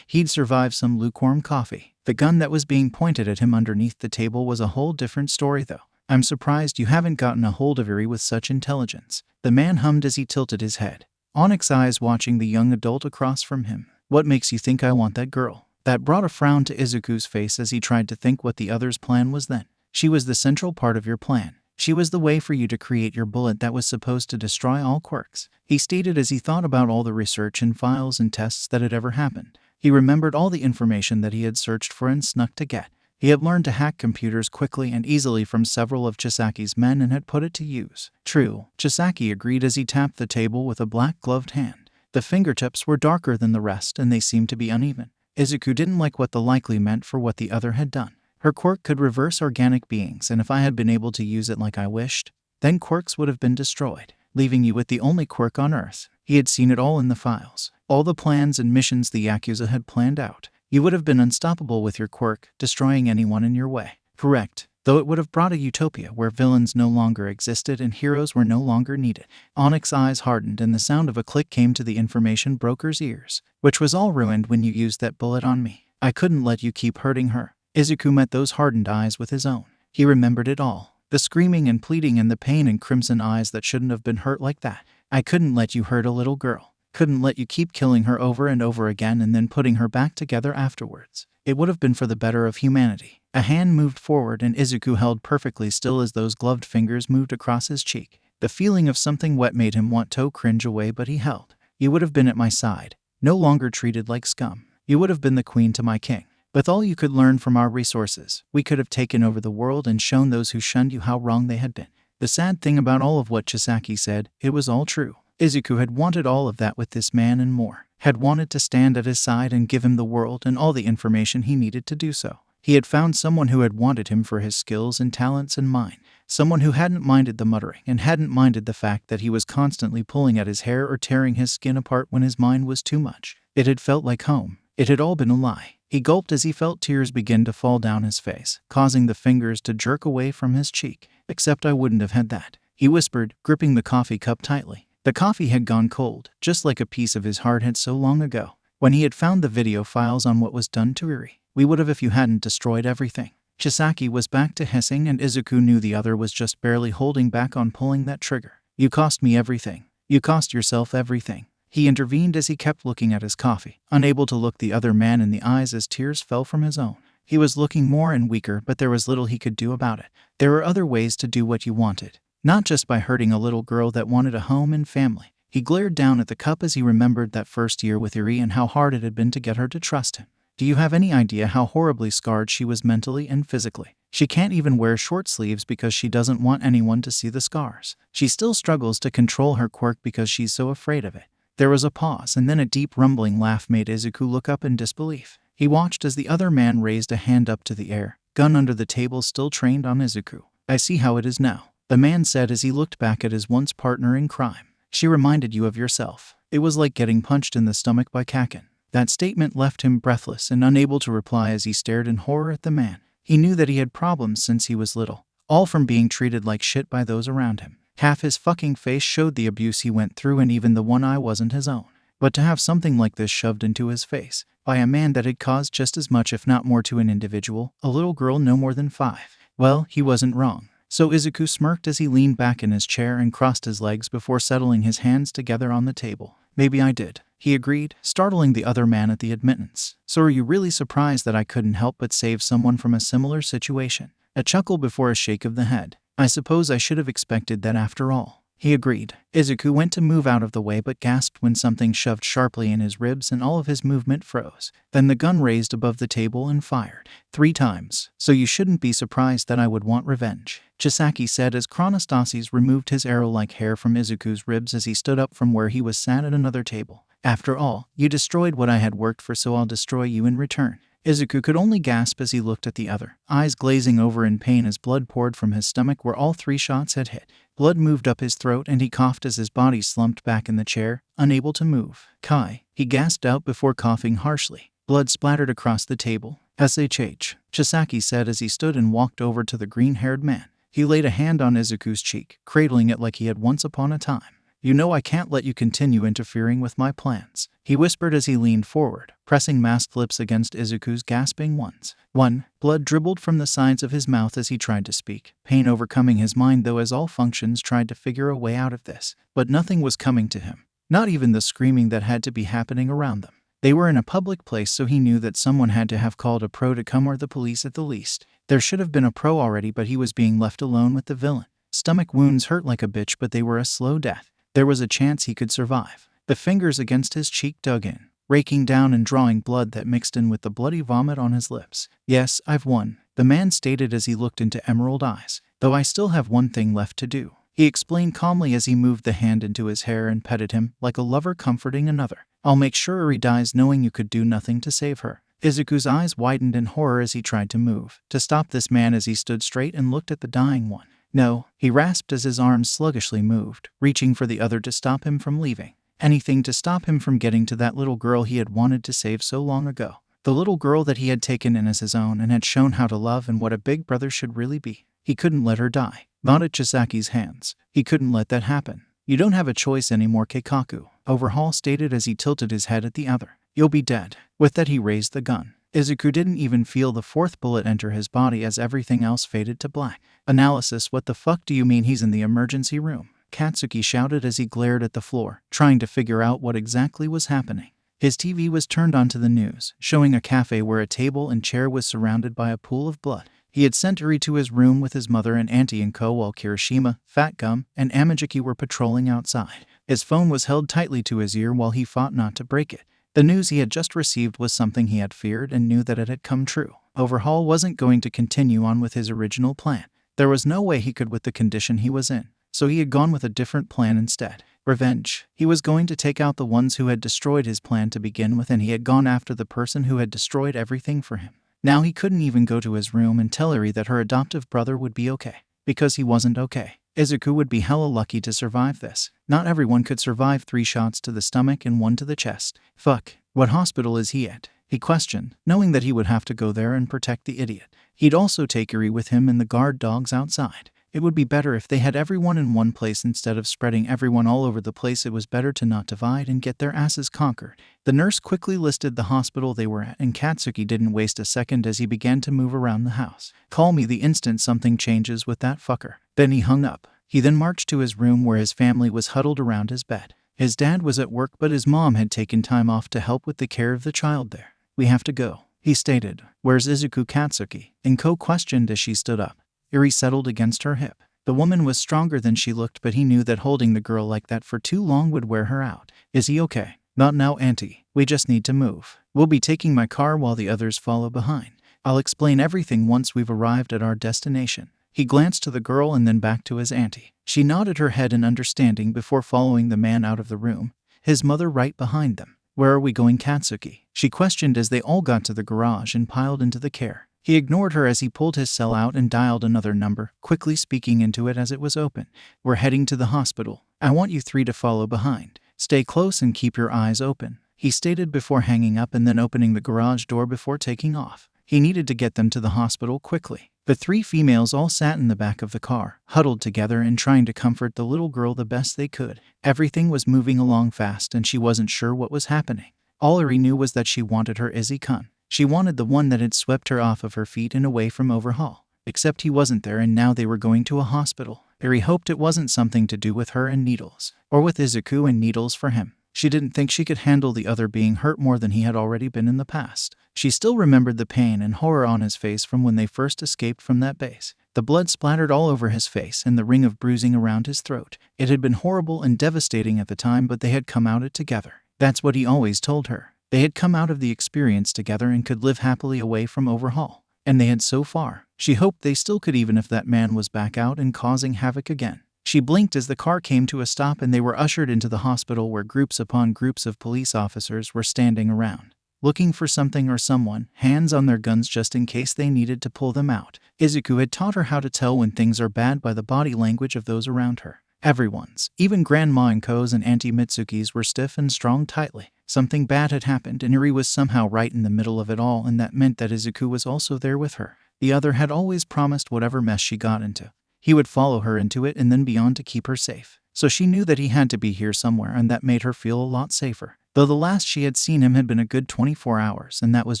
He'd survived some lukewarm coffee. The gun that was being pointed at him underneath the table was a whole different story, though. "I'm surprised you haven't gotten a hold of Eri with such intelligence," the man hummed as he tilted his head. Onyx eyes watching the young adult across from him. "What makes you think I want that girl?" That brought a frown to Izuku's face as he tried to think what the other's plan was then. "She was the central part of your plan. She was the way for you to create your bullet that was supposed to destroy all quirks," he stated as he thought about all the research and files and tests that had ever happened. He remembered all the information that he had searched for and snuck to get. He had learned to hack computers quickly and easily from several of Chisaki's men and had put it to use. "True," Chisaki agreed as he tapped the table with a black-gloved hand. The fingertips were darker than the rest and they seemed to be uneven. Izuku didn't like what the likely meant for what the other had done. Her quirk could reverse organic beings, and if I had been able to use it like I wished, then quirks would have been destroyed, leaving you with the only quirk on Earth. He had seen it all in the files. All the plans and missions the Yakuza had planned out. You would have been unstoppable with your quirk, destroying anyone in your way. Correct, though it would have brought a utopia where villains no longer existed and heroes were no longer needed. Onyx's eyes hardened and the sound of a click came to the information broker's ears. "Which was all ruined when you used that bullet on me. I couldn't let you keep hurting her." Izuku met those hardened eyes with his own. He remembered it all. The screaming and pleading and the pain in crimson eyes that shouldn't have been hurt like that. "I couldn't let you hurt a little girl. Couldn't let you keep killing her over and over again and then putting her back together afterwards. It would have been for the better of humanity." A hand moved forward and Izuku held perfectly still as those gloved fingers moved across his cheek. The feeling of something wet made him want to cringe away, but he held. "You would have been at my side, no longer treated like scum. You would have been the queen to my king. With all you could learn from our resources, we could have taken over the world and shown those who shunned you how wrong they had been." The sad thing about all of what Chisaki said, it was all true. Izuku had wanted all of that with this man and more. Had wanted to stand at his side and give him the world and all the information he needed to do so. He had found someone who had wanted him for his skills and talents and mind. Someone who hadn't minded the muttering and hadn't minded the fact that he was constantly pulling at his hair or tearing his skin apart when his mind was too much. It had felt like home. It had all been a lie. He gulped as he felt tears begin to fall down his face, causing the fingers to jerk away from his cheek. "Except I wouldn't have had that," he whispered, gripping the coffee cup tightly. The coffee had gone cold, just like a piece of his heart had so long ago, when he had found the video files on what was done to Eri. "We would have if you hadn't destroyed everything." Chisaki was back to hissing and Izuku knew the other was just barely holding back on pulling that trigger. "You cost me everything. You cost yourself everything." He intervened as he kept looking at his coffee, unable to look the other man in the eyes as tears fell from his own. He was looking more and weaker, but there was little he could do about it. There were other ways to do what you wanted. Not just by hurting a little girl that wanted a home and family. He glared down at the cup as he remembered that first year with Eri and how hard it had been to get her to trust him. Do you have any idea how horribly scarred she was mentally and physically? She can't even wear short sleeves because she doesn't want anyone to see the scars. She still struggles to control her quirk because she's so afraid of it. There was a pause and then a deep rumbling laugh made Izuku look up in disbelief. He watched as the other man raised a hand up to the air, gun under the table still trained on Izuku. "I see how it is now," the man said as he looked back at his once partner in crime. "She reminded you of yourself. It was like getting punched in the stomach by Kaken." That statement left him breathless and unable to reply as he stared in horror at the man. He knew that he had problems since he was little, all from being treated like shit by those around him. Half his fucking face showed the abuse he went through and even the one eye wasn't his own. But to have something like this shoved into his face, by a man that had caused just as much if not more to an individual, a little girl no more than 5. Well, he wasn't wrong. So Izuku smirked as he leaned back in his chair and crossed his legs before settling his hands together on the table. "Maybe I did," he agreed, startling the other man at the admittance. "So are you really surprised that I couldn't help but save someone from a similar situation?" A chuckle before a shake of the head. "I suppose I should have expected that after all." he agreed. Izuku went to move out of the way but gasped when something shoved sharply in his ribs and all of his movement froze. Then the gun raised above the table and fired 3 times. So you shouldn't be surprised that I would want revenge, Chisaki said as Chronostasis removed his arrow-like hair from Izuku's ribs as he stood up from where he was sat at another table. After all, you destroyed what I had worked for, so I'll destroy you in return. Izuku could only gasp as he looked at the other, eyes glazing over in pain as blood poured from his stomach where all 3 shots had hit. Blood moved up his throat and he coughed as his body slumped back in the chair, unable to move. Kai, he gasped out before coughing harshly. Blood splattered across the table. SHH, Chisaki said as he stood and walked over to the green-haired man. He laid a hand on Izuku's cheek, cradling it like he had once upon a time. You know I can't let you continue interfering with my plans, he whispered as he leaned forward, pressing masked lips against Izuku's gasping ones. Blood dribbled from the sides of his mouth as he tried to speak, pain overcoming his mind though as all functions tried to figure a way out of this. But nothing was coming to him, not even the screaming that had to be happening around them. They were in a public place, so he knew that someone had to have called a pro to come, or the police at the least. There should have been a pro already, but he was being left alone with the villain. Stomach wounds hurt like a bitch, but they were a slow death. There was a chance he could survive. The fingers against his cheek dug in, raking down and drawing blood that mixed in with the bloody vomit on his lips. Yes, I've won, the man stated as he looked into emerald eyes. Though I still have one thing left to do, he explained calmly as he moved the hand into his hair and petted him like a lover comforting another. I'll make sure Eri dies knowing you could do nothing to save her. Izuku's eyes widened in horror as he tried to move, to stop this man as he stood straight and looked at the dying one. No, he rasped as his arms sluggishly moved, reaching for the other to stop him from leaving. Anything to stop him from getting to that little girl he had wanted to save so long ago. The little girl that he had taken in as his own and had shown how to love and what a big brother should really be. He couldn't let her die. Not at Chisaki's hands. He couldn't let that happen. You don't have a choice anymore, Keikaku, Overhaul stated as he tilted his head at the other. You'll be dead. With that he raised the gun. Izuku didn't even feel the 4th bullet enter his body as everything else faded to black. Analysis, what the fuck do you mean he's in the emergency room? Katsuki shouted as he glared at the floor, trying to figure out what exactly was happening. His TV was turned on to the news, showing a cafe where a table and chair was surrounded by a pool of blood. He had sent Eri to his room with his mother and auntie and while Kirishima, Fat Gum, and Amajiki were patrolling outside. His phone was held tightly to his ear while he fought not to break it. The news he had just received was something he had feared and knew that it had come true. Overhaul wasn't going to continue on with his original plan. There was no way he could with the condition he was in. So he had gone with a different plan instead. Revenge. He was going to take out the ones who had destroyed his plan to begin with, and he had gone after the person who had destroyed everything for him. Now he couldn't even go to his room and tell Eri that her adoptive brother would be okay. Because he wasn't okay. Izuku would be hella lucky to survive this. Not everyone could survive 3 shots to the stomach and 1 to the chest. Fuck, what hospital is he at? He questioned, knowing that he would have to go there and protect the idiot. He'd also take Eri with him and the guard dogs outside. It would be better if they had everyone in one place instead of spreading everyone all over the place. It was better to not divide and get their asses conquered. The nurse quickly listed the hospital they were at, and Katsuki didn't waste a second as he began to move around the house. Call me the instant something changes with that fucker. Then he hung up. He then marched to his room where his family was huddled around his bed. His dad was at work, but his mom had taken time off to help with the care of the child there. We have to go, he stated. Where's Izuku? Katsuki? Inko questioned as she stood up. Eri settled against her hip. The woman was stronger than she looked, but he knew that holding the girl like that for too long would wear her out. Is he okay? Not now, auntie. We just need to move. We'll be taking my car while the others follow behind. I'll explain everything once we've arrived at our destination. He glanced to the girl and then back to his auntie. She nodded her head in understanding before following the man out of the room, his mother right behind them. Where are we going, Katsuki? She questioned as they all got to the garage and piled into the car. He ignored her as he pulled his cell out and dialed another number, quickly speaking into it as it was open. We're heading to the hospital. I want you 3 to follow behind. Stay close and keep your eyes open, he stated before hanging up and then opening the garage door before taking off. He needed to get them to the hospital quickly. The 3 females all sat in the back of the car, huddled together and trying to comfort the little girl the best they could. Everything was moving along fast and she wasn't sure what was happening. All Eri knew was that she wanted her 𝐒𝐭𝐴. She wanted the one that had swept her off of her feet and away from Overhaul. Except he wasn't there, and now they were going to a hospital. Eri hoped it wasn't something to do with her and Needles, or with Izuku and Needles for him. She didn't think she could handle the other being hurt more than he had already been in the past. She still remembered the pain and horror on his face from when they first escaped from that base. The blood splattered all over his face and the ring of bruising around his throat. It had been horrible and devastating at the time, but they had come out it together. That's what he always told her. They had come out of the experience together and could live happily away from overhaul. And they had so far. She hoped they still could, even if that man was back out and causing havoc again. She blinked as the car came to a stop and they were ushered into the hospital, where groups upon groups of police officers were standing around, looking for something or someone, hands on their guns just in case they needed to pull them out. Izuku had taught her how to tell when things are bad by the body language of those around her. Everyone's, even Grandma Inko's and Auntie Mitsuki's, were stiff and strong tightly. Something bad had happened, and Eri was somehow right in the middle of it all, and that meant that Izuku was also there with her. The other had always promised whatever mess she got into, he would follow her into it and then beyond to keep her safe. So she knew that he had to be here somewhere, and that made her feel a lot safer. Though the last she had seen him had been a good 24 hours, and that was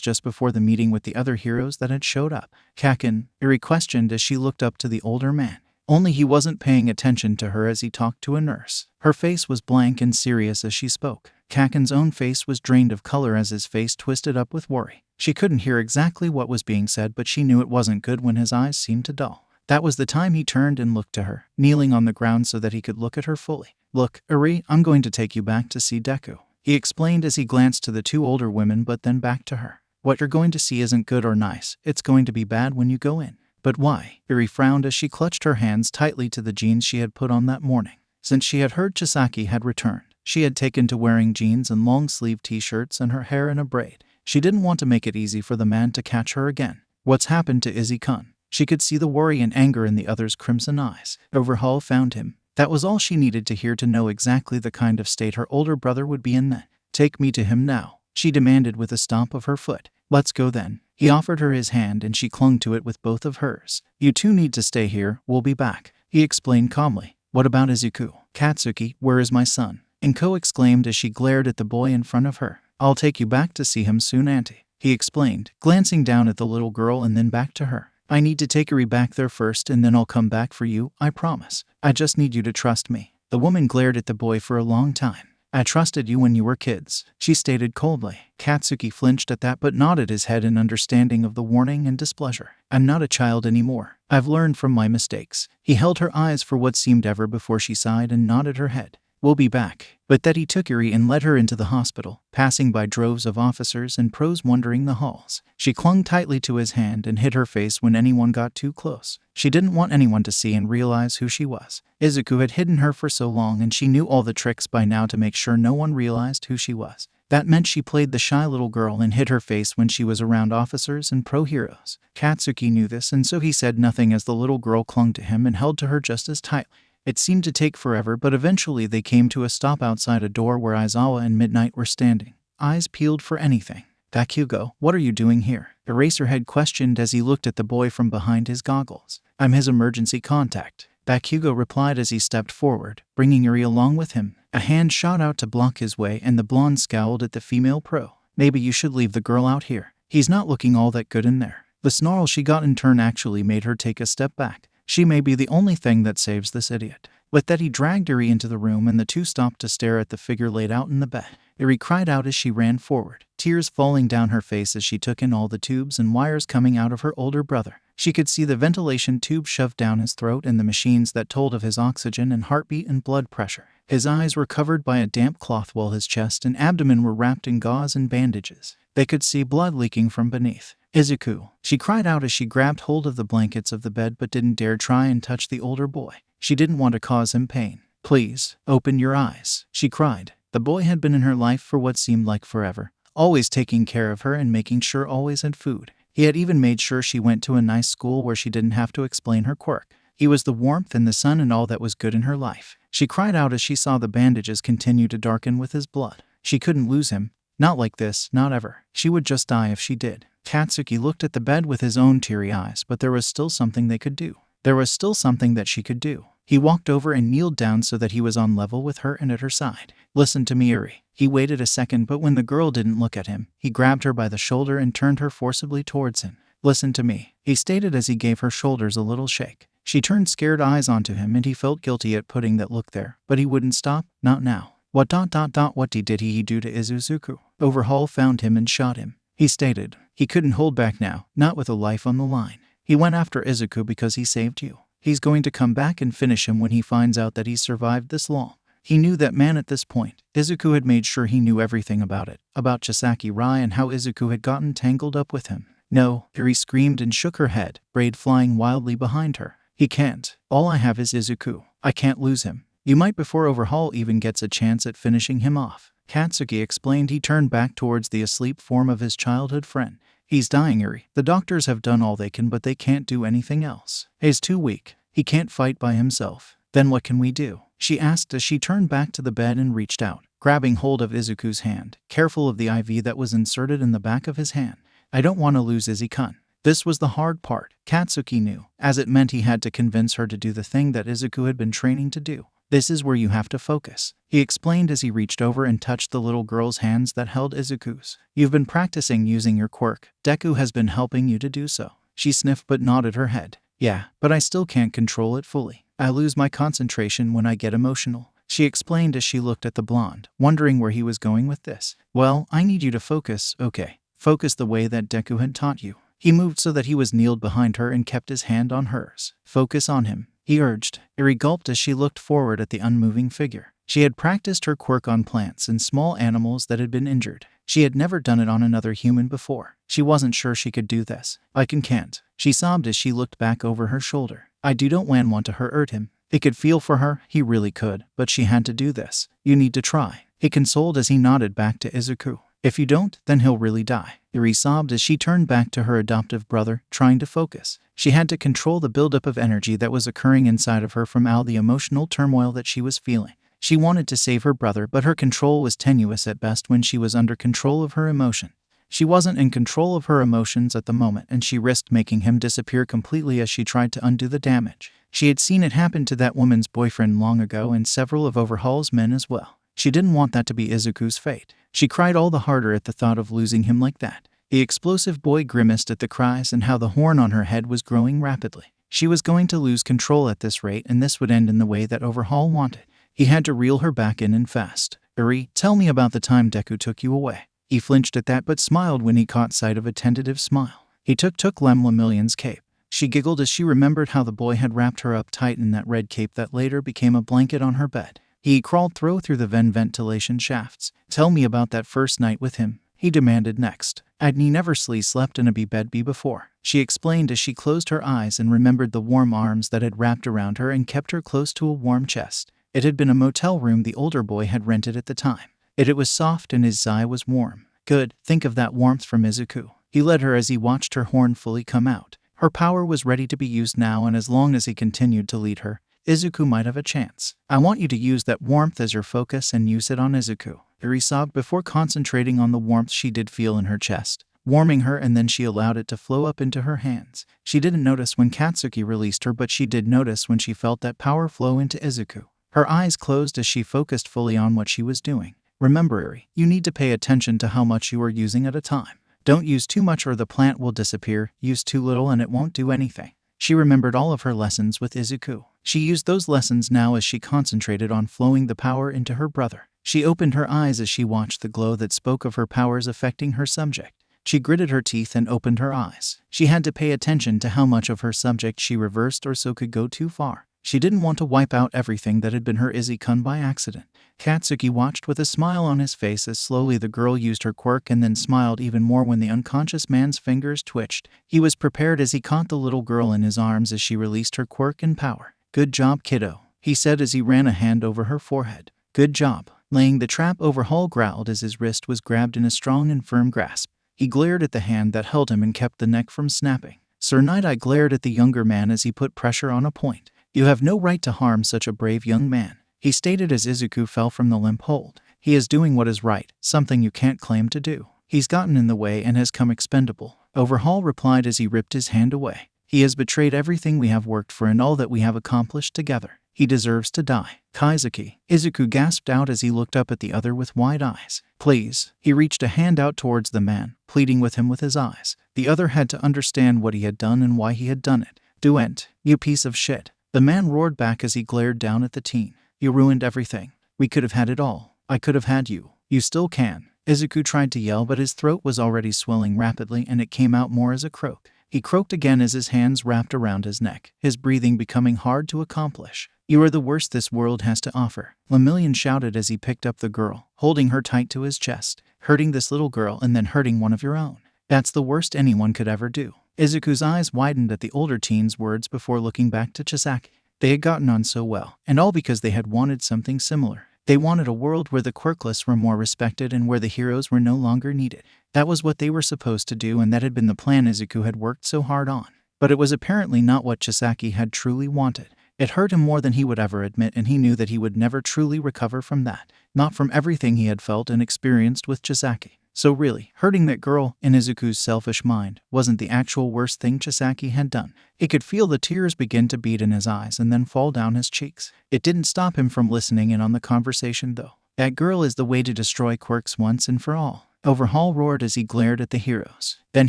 just before the meeting with the other heroes that had showed up. "Kaken?" Eri questioned as she looked up to the older man. Only he wasn't paying attention to her as he talked to a nurse. Her face was blank and serious as she spoke. Kaken's own face was drained of color as his face twisted up with worry. She couldn't hear exactly what was being said, but she knew it wasn't good when his eyes seemed to dull. That was the time he turned and looked to her, kneeling on the ground so that he could look at her fully. "Look, Eri, I'm going to take you back to see Deku," he explained as he glanced to the two older women but then back to her. "What you're going to see isn't good or nice. It's going to be bad when you go in." "But why?" Eri frowned as she clutched her hands tightly to the jeans she had put on that morning. Since she had heard Chisaki had returned, she had taken to wearing jeans and long-sleeve t-shirts and her hair in a braid. She didn't want to make it easy for the man to catch her again. "What's happened to Izzy-kun?" She could see the worry and anger in the other's crimson eyes. "Overhaul found him." That was all she needed to hear to know exactly the kind of state her older brother would be in then. "Take me to him now," she demanded with a stomp of her foot. "Let's go then." He offered her his hand and she clung to it with both of hers. "You two need to stay here, we'll be back," he explained calmly. "What about Izuku?" "Katsuki, where is my son?" Inko exclaimed as she glared at the boy in front of her. "I'll take you back to see him soon, Auntie," he explained, glancing down at the little girl and then back to her. "I need to take Eri back there first and then I'll come back for you, I promise. I just need you to trust me." The woman glared at the boy for a long time. "I trusted you when you were kids," she stated coldly. Katsuki flinched at that but nodded his head in understanding of the warning and displeasure. "I'm not a child anymore. I've learned from my mistakes." He held her eyes for what seemed ever before she sighed and nodded her head. "We'll be back." But that he took Eri and led her into the hospital, passing by droves of officers and pros wandering the halls. She clung tightly to his hand and hid her face when anyone got too close. She didn't want anyone to see and realize who she was. Izuku had hidden her for so long, and she knew all the tricks by now to make sure no one realized who she was. That meant she played the shy little girl and hid her face when she was around officers and pro heroes. Katsuki knew this, and so he said nothing as the little girl clung to him and held to her just as tightly. It seemed to take forever, but eventually they came to a stop outside a door where Aizawa and Midnight were standing, eyes peeled for anything. "Bakugo, what are you doing here?" Eraserhead questioned as he looked at the boy from behind his goggles. "I'm his emergency contact," Bakugo replied as he stepped forward, bringing Eri along with him. A hand shot out to block his way and the blonde scowled at the female pro. "Maybe you should leave the girl out here. He's not looking all that good in there." The snarl she got in turn actually made her take a step back. She may be the only thing that saves this idiot. With that, he dragged Eri into the room and the two stopped to stare at the figure laid out in the bed. Eri cried out as she ran forward, tears falling down her face as she took in all the tubes and wires coming out of her older brother. She could see the ventilation tube shoved down his throat and the machines that told of his oxygen and heartbeat and blood pressure. His eyes were covered by a damp cloth while his chest and abdomen were wrapped in gauze and bandages. They could see blood leaking from beneath. "Izuku," she cried out as she grabbed hold of the blankets of the bed but didn't dare try and touch the older boy. She didn't want to cause him pain. "Please, open your eyes," she cried. The boy had been in her life for what seemed like forever, always taking care of her and making sure always had food. He had even made sure she went to a nice school where she didn't have to explain her quirk. He was the warmth and the sun and all that was good in her life. She cried out as she saw the bandages continue to darken with his blood. She couldn't lose him. Not like this, not ever. She would just die if she did. Katsuki looked at the bed with his own teary eyes, but there was still something they could do. There was still something that she could do. He walked over and kneeled down so that he was on level with her and at her side. "Listen to me, Eri." He waited a second, but when the girl didn't look at him, he grabbed her by the shoulder and turned her forcibly towards him. "Listen to me," he stated as he gave her shoulders a little shake. She turned scared eyes onto him and he felt guilty at putting that look there, but he wouldn't stop, not now. What did he do to Izuku? Overhaul found him and shot him," he stated. He couldn't hold back now, not with a life on the line. He went after Izuku because he saved you. He's going to come back and finish him when he finds out that he's survived this long. He knew that man at this point. Izuku had made sure he knew everything about it, about Chisaki Rai and how Izuku had gotten tangled up with him. No, Eri screamed and shook her head, braid flying wildly behind her. He can't. All I have is Izuku. I can't lose him. You might before Overhaul even gets a chance at finishing him off. Katsuki explained. He turned back towards the asleep form of his childhood friend. He's dying, Eri. The doctors have done all they can, but they can't do anything else. He's too weak. He can't fight by himself. Then what can we do? She asked as she turned back to the bed and reached out, grabbing hold of Izuku's hand, careful of the IV that was inserted in the back of his hand. I don't want to lose Izzy-kun. This was the hard part, Katsuki knew, as it meant he had to convince her to do the thing that Izuku had been training to do. This is where you have to focus, he explained as he reached over and touched the little girl's hands that held Izuku's. You've been practicing using your quirk. Deku has been helping you to do so. She sniffed but nodded her head. Yeah, but I still can't control it fully. I lose my concentration when I get emotional, she explained as she looked at the blonde, wondering where he was going with this. Well, I need you to focus, okay? Focus the way that Deku had taught you. He moved so that he was kneeled behind her and kept his hand on hers. Focus on him, he urged. Eri gulped as she looked forward at the unmoving figure. She had practiced her quirk on plants and small animals that had been injured. She had never done it on another human before. She wasn't sure she could do this. I can't. She sobbed as she looked back over her shoulder. I don't want to hurt him. He could feel for her, he really could, but she had to do this. You need to try, he consoled as he nodded back to Izuku. If you don't, then he'll really die. Eri sobbed as she turned back to her adoptive brother, trying to focus. She had to control the buildup of energy that was occurring inside of her from all the emotional turmoil that she was feeling. She wanted to save her brother, but her control was tenuous at best when she was under control of her emotion. She wasn't in control of her emotions at the moment, and she risked making him disappear completely as she tried to undo the damage. She had seen it happen to that woman's boyfriend long ago and several of Overhaul's men as well. She didn't want that to be Izuku's fate. She cried all the harder at the thought of losing him like that. The explosive boy grimaced at the cries and how the horn on her head was growing rapidly. She was going to lose control at this rate, and this would end in the way that Overhaul wanted. He had to reel her back in and fast. Eri, tell me about the time Deku took you away. He flinched at that but smiled when he caught sight of a tentative smile. He took 𝗧𝗵𝗲 cape. She giggled as she remembered how the boy had wrapped her up tight in that red cape that later became a blanket on her bed. He crawled through the ventilation shafts. Tell me about that first night with him, he demanded next. I'd never slept in a bed before, she explained as she closed her eyes and remembered the warm arms that had wrapped around her and kept her close to a warm chest. It had been a motel room the older boy had rented at the time. It was soft and his eye was warm. Good, think of that warmth from Izuku. He led her as he watched her horn fully come out. Her power was ready to be used now, and as long as he continued to lead her, Izuku might have a chance. I want you to use that warmth as your focus and use it on Izuku, Eri sobbed before concentrating on the warmth she did feel in her chest, warming her, and then she allowed it to flow up into her hands. She didn't notice when Katsuki released her, but she did notice when she felt that power flow into Izuku. Her eyes closed as she focused fully on what she was doing. Remember, Eri, you need to pay attention to how much you are using at a time. Don't use too much or the plant will disappear. Use too little and it won't do anything. She remembered all of her lessons with Izuku. She used those lessons now as she concentrated on flowing the power into her brother. She opened her eyes as she watched the glow that spoke of her powers affecting her subject. She gritted her teeth and opened her eyes. She had to pay attention to how much of her subject she reversed or so could go too far. She didn't want to wipe out everything that had been her Izzy-kun by accident. Katsuki watched with a smile on his face as slowly the girl used her quirk, and then smiled even more when the unconscious man's fingers twitched. He was prepared as he caught the little girl in his arms as she released her quirk and power. Good job, kiddo, he said as he ran a hand over her forehead. Good job. Laying the trap, Overhaul growled as his wrist was grabbed in a strong and firm grasp. He glared at the hand that held him and kept the neck from snapping. Sir Night-Eye glared at the younger man as he put pressure on a point. You have no right to harm such a brave young man, he stated as Izuku fell from the limp hold. He is doing what is right, something you can't claim to do. He's gotten in the way and has come expendable, Overhaul replied as he ripped his hand away. He has betrayed everything we have worked for and all that we have accomplished together. He deserves to die. Kaizaki, Izuku gasped out as he looked up at the other with wide eyes. Please. He reached a hand out towards the man, pleading with him with his eyes. The other had to understand what he had done and why he had done it. Duent, you piece of shit. The man roared back as he glared down at the teen. You ruined everything. We could have had it all. I could have had you. You still can. Izuku tried to yell, but his throat was already swelling rapidly and it came out more as a croak. He croaked again as his hands wrapped around his neck, his breathing becoming hard to accomplish. You are the worst this world has to offer, 𝗵𝗲𝗄 shouted as he picked up the girl, holding her tight to his chest. Hurting this little girl and then hurting one of your own. That's the worst anyone could ever do. Izuku's eyes widened at the older teen's words before looking back to 𝐬𝐧𝐼. They had gotten on so well, and all because they had wanted something similar. They wanted a world where the quirkless were more respected and where the heroes were no longer needed. That was what they were supposed to do, and that had been the plan Izuku had worked so hard on. But it was apparently not what 𝐬𝐧𝐼 had truly wanted. It hurt him more than he would ever admit, and he knew that he would never truly recover from that. Not from everything he had felt and experienced with 𝐬𝐧𝐼. So really, hurting that girl, in Izuku's selfish mind, wasn't the actual worst thing 𝐬𝐧𝐼 had done. He could feel the tears begin to bead in his eyes and then fall down his cheeks. It didn't stop him from listening in on the conversation though. That girl is the way to destroy quirks once and for all. 𝗏𝗏𝗺 roared as he glared at the heroes. Then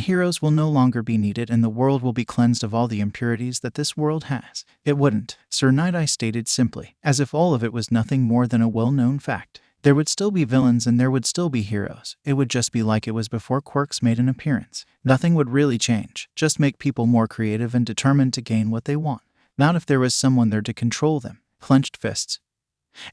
heroes will no longer be needed and the world will be cleansed of all the impurities that this world has. It wouldn't, 𝗧𝗏𝗍𝗍 stated simply, as if all of it was nothing more than a well-known fact. There would still be villains and there would still be heroes. It would just be like it was before quirks made an appearance. Nothing would really change, just make people more creative and determined to gain what they want. Not if there was someone there to control them. Clenched fists.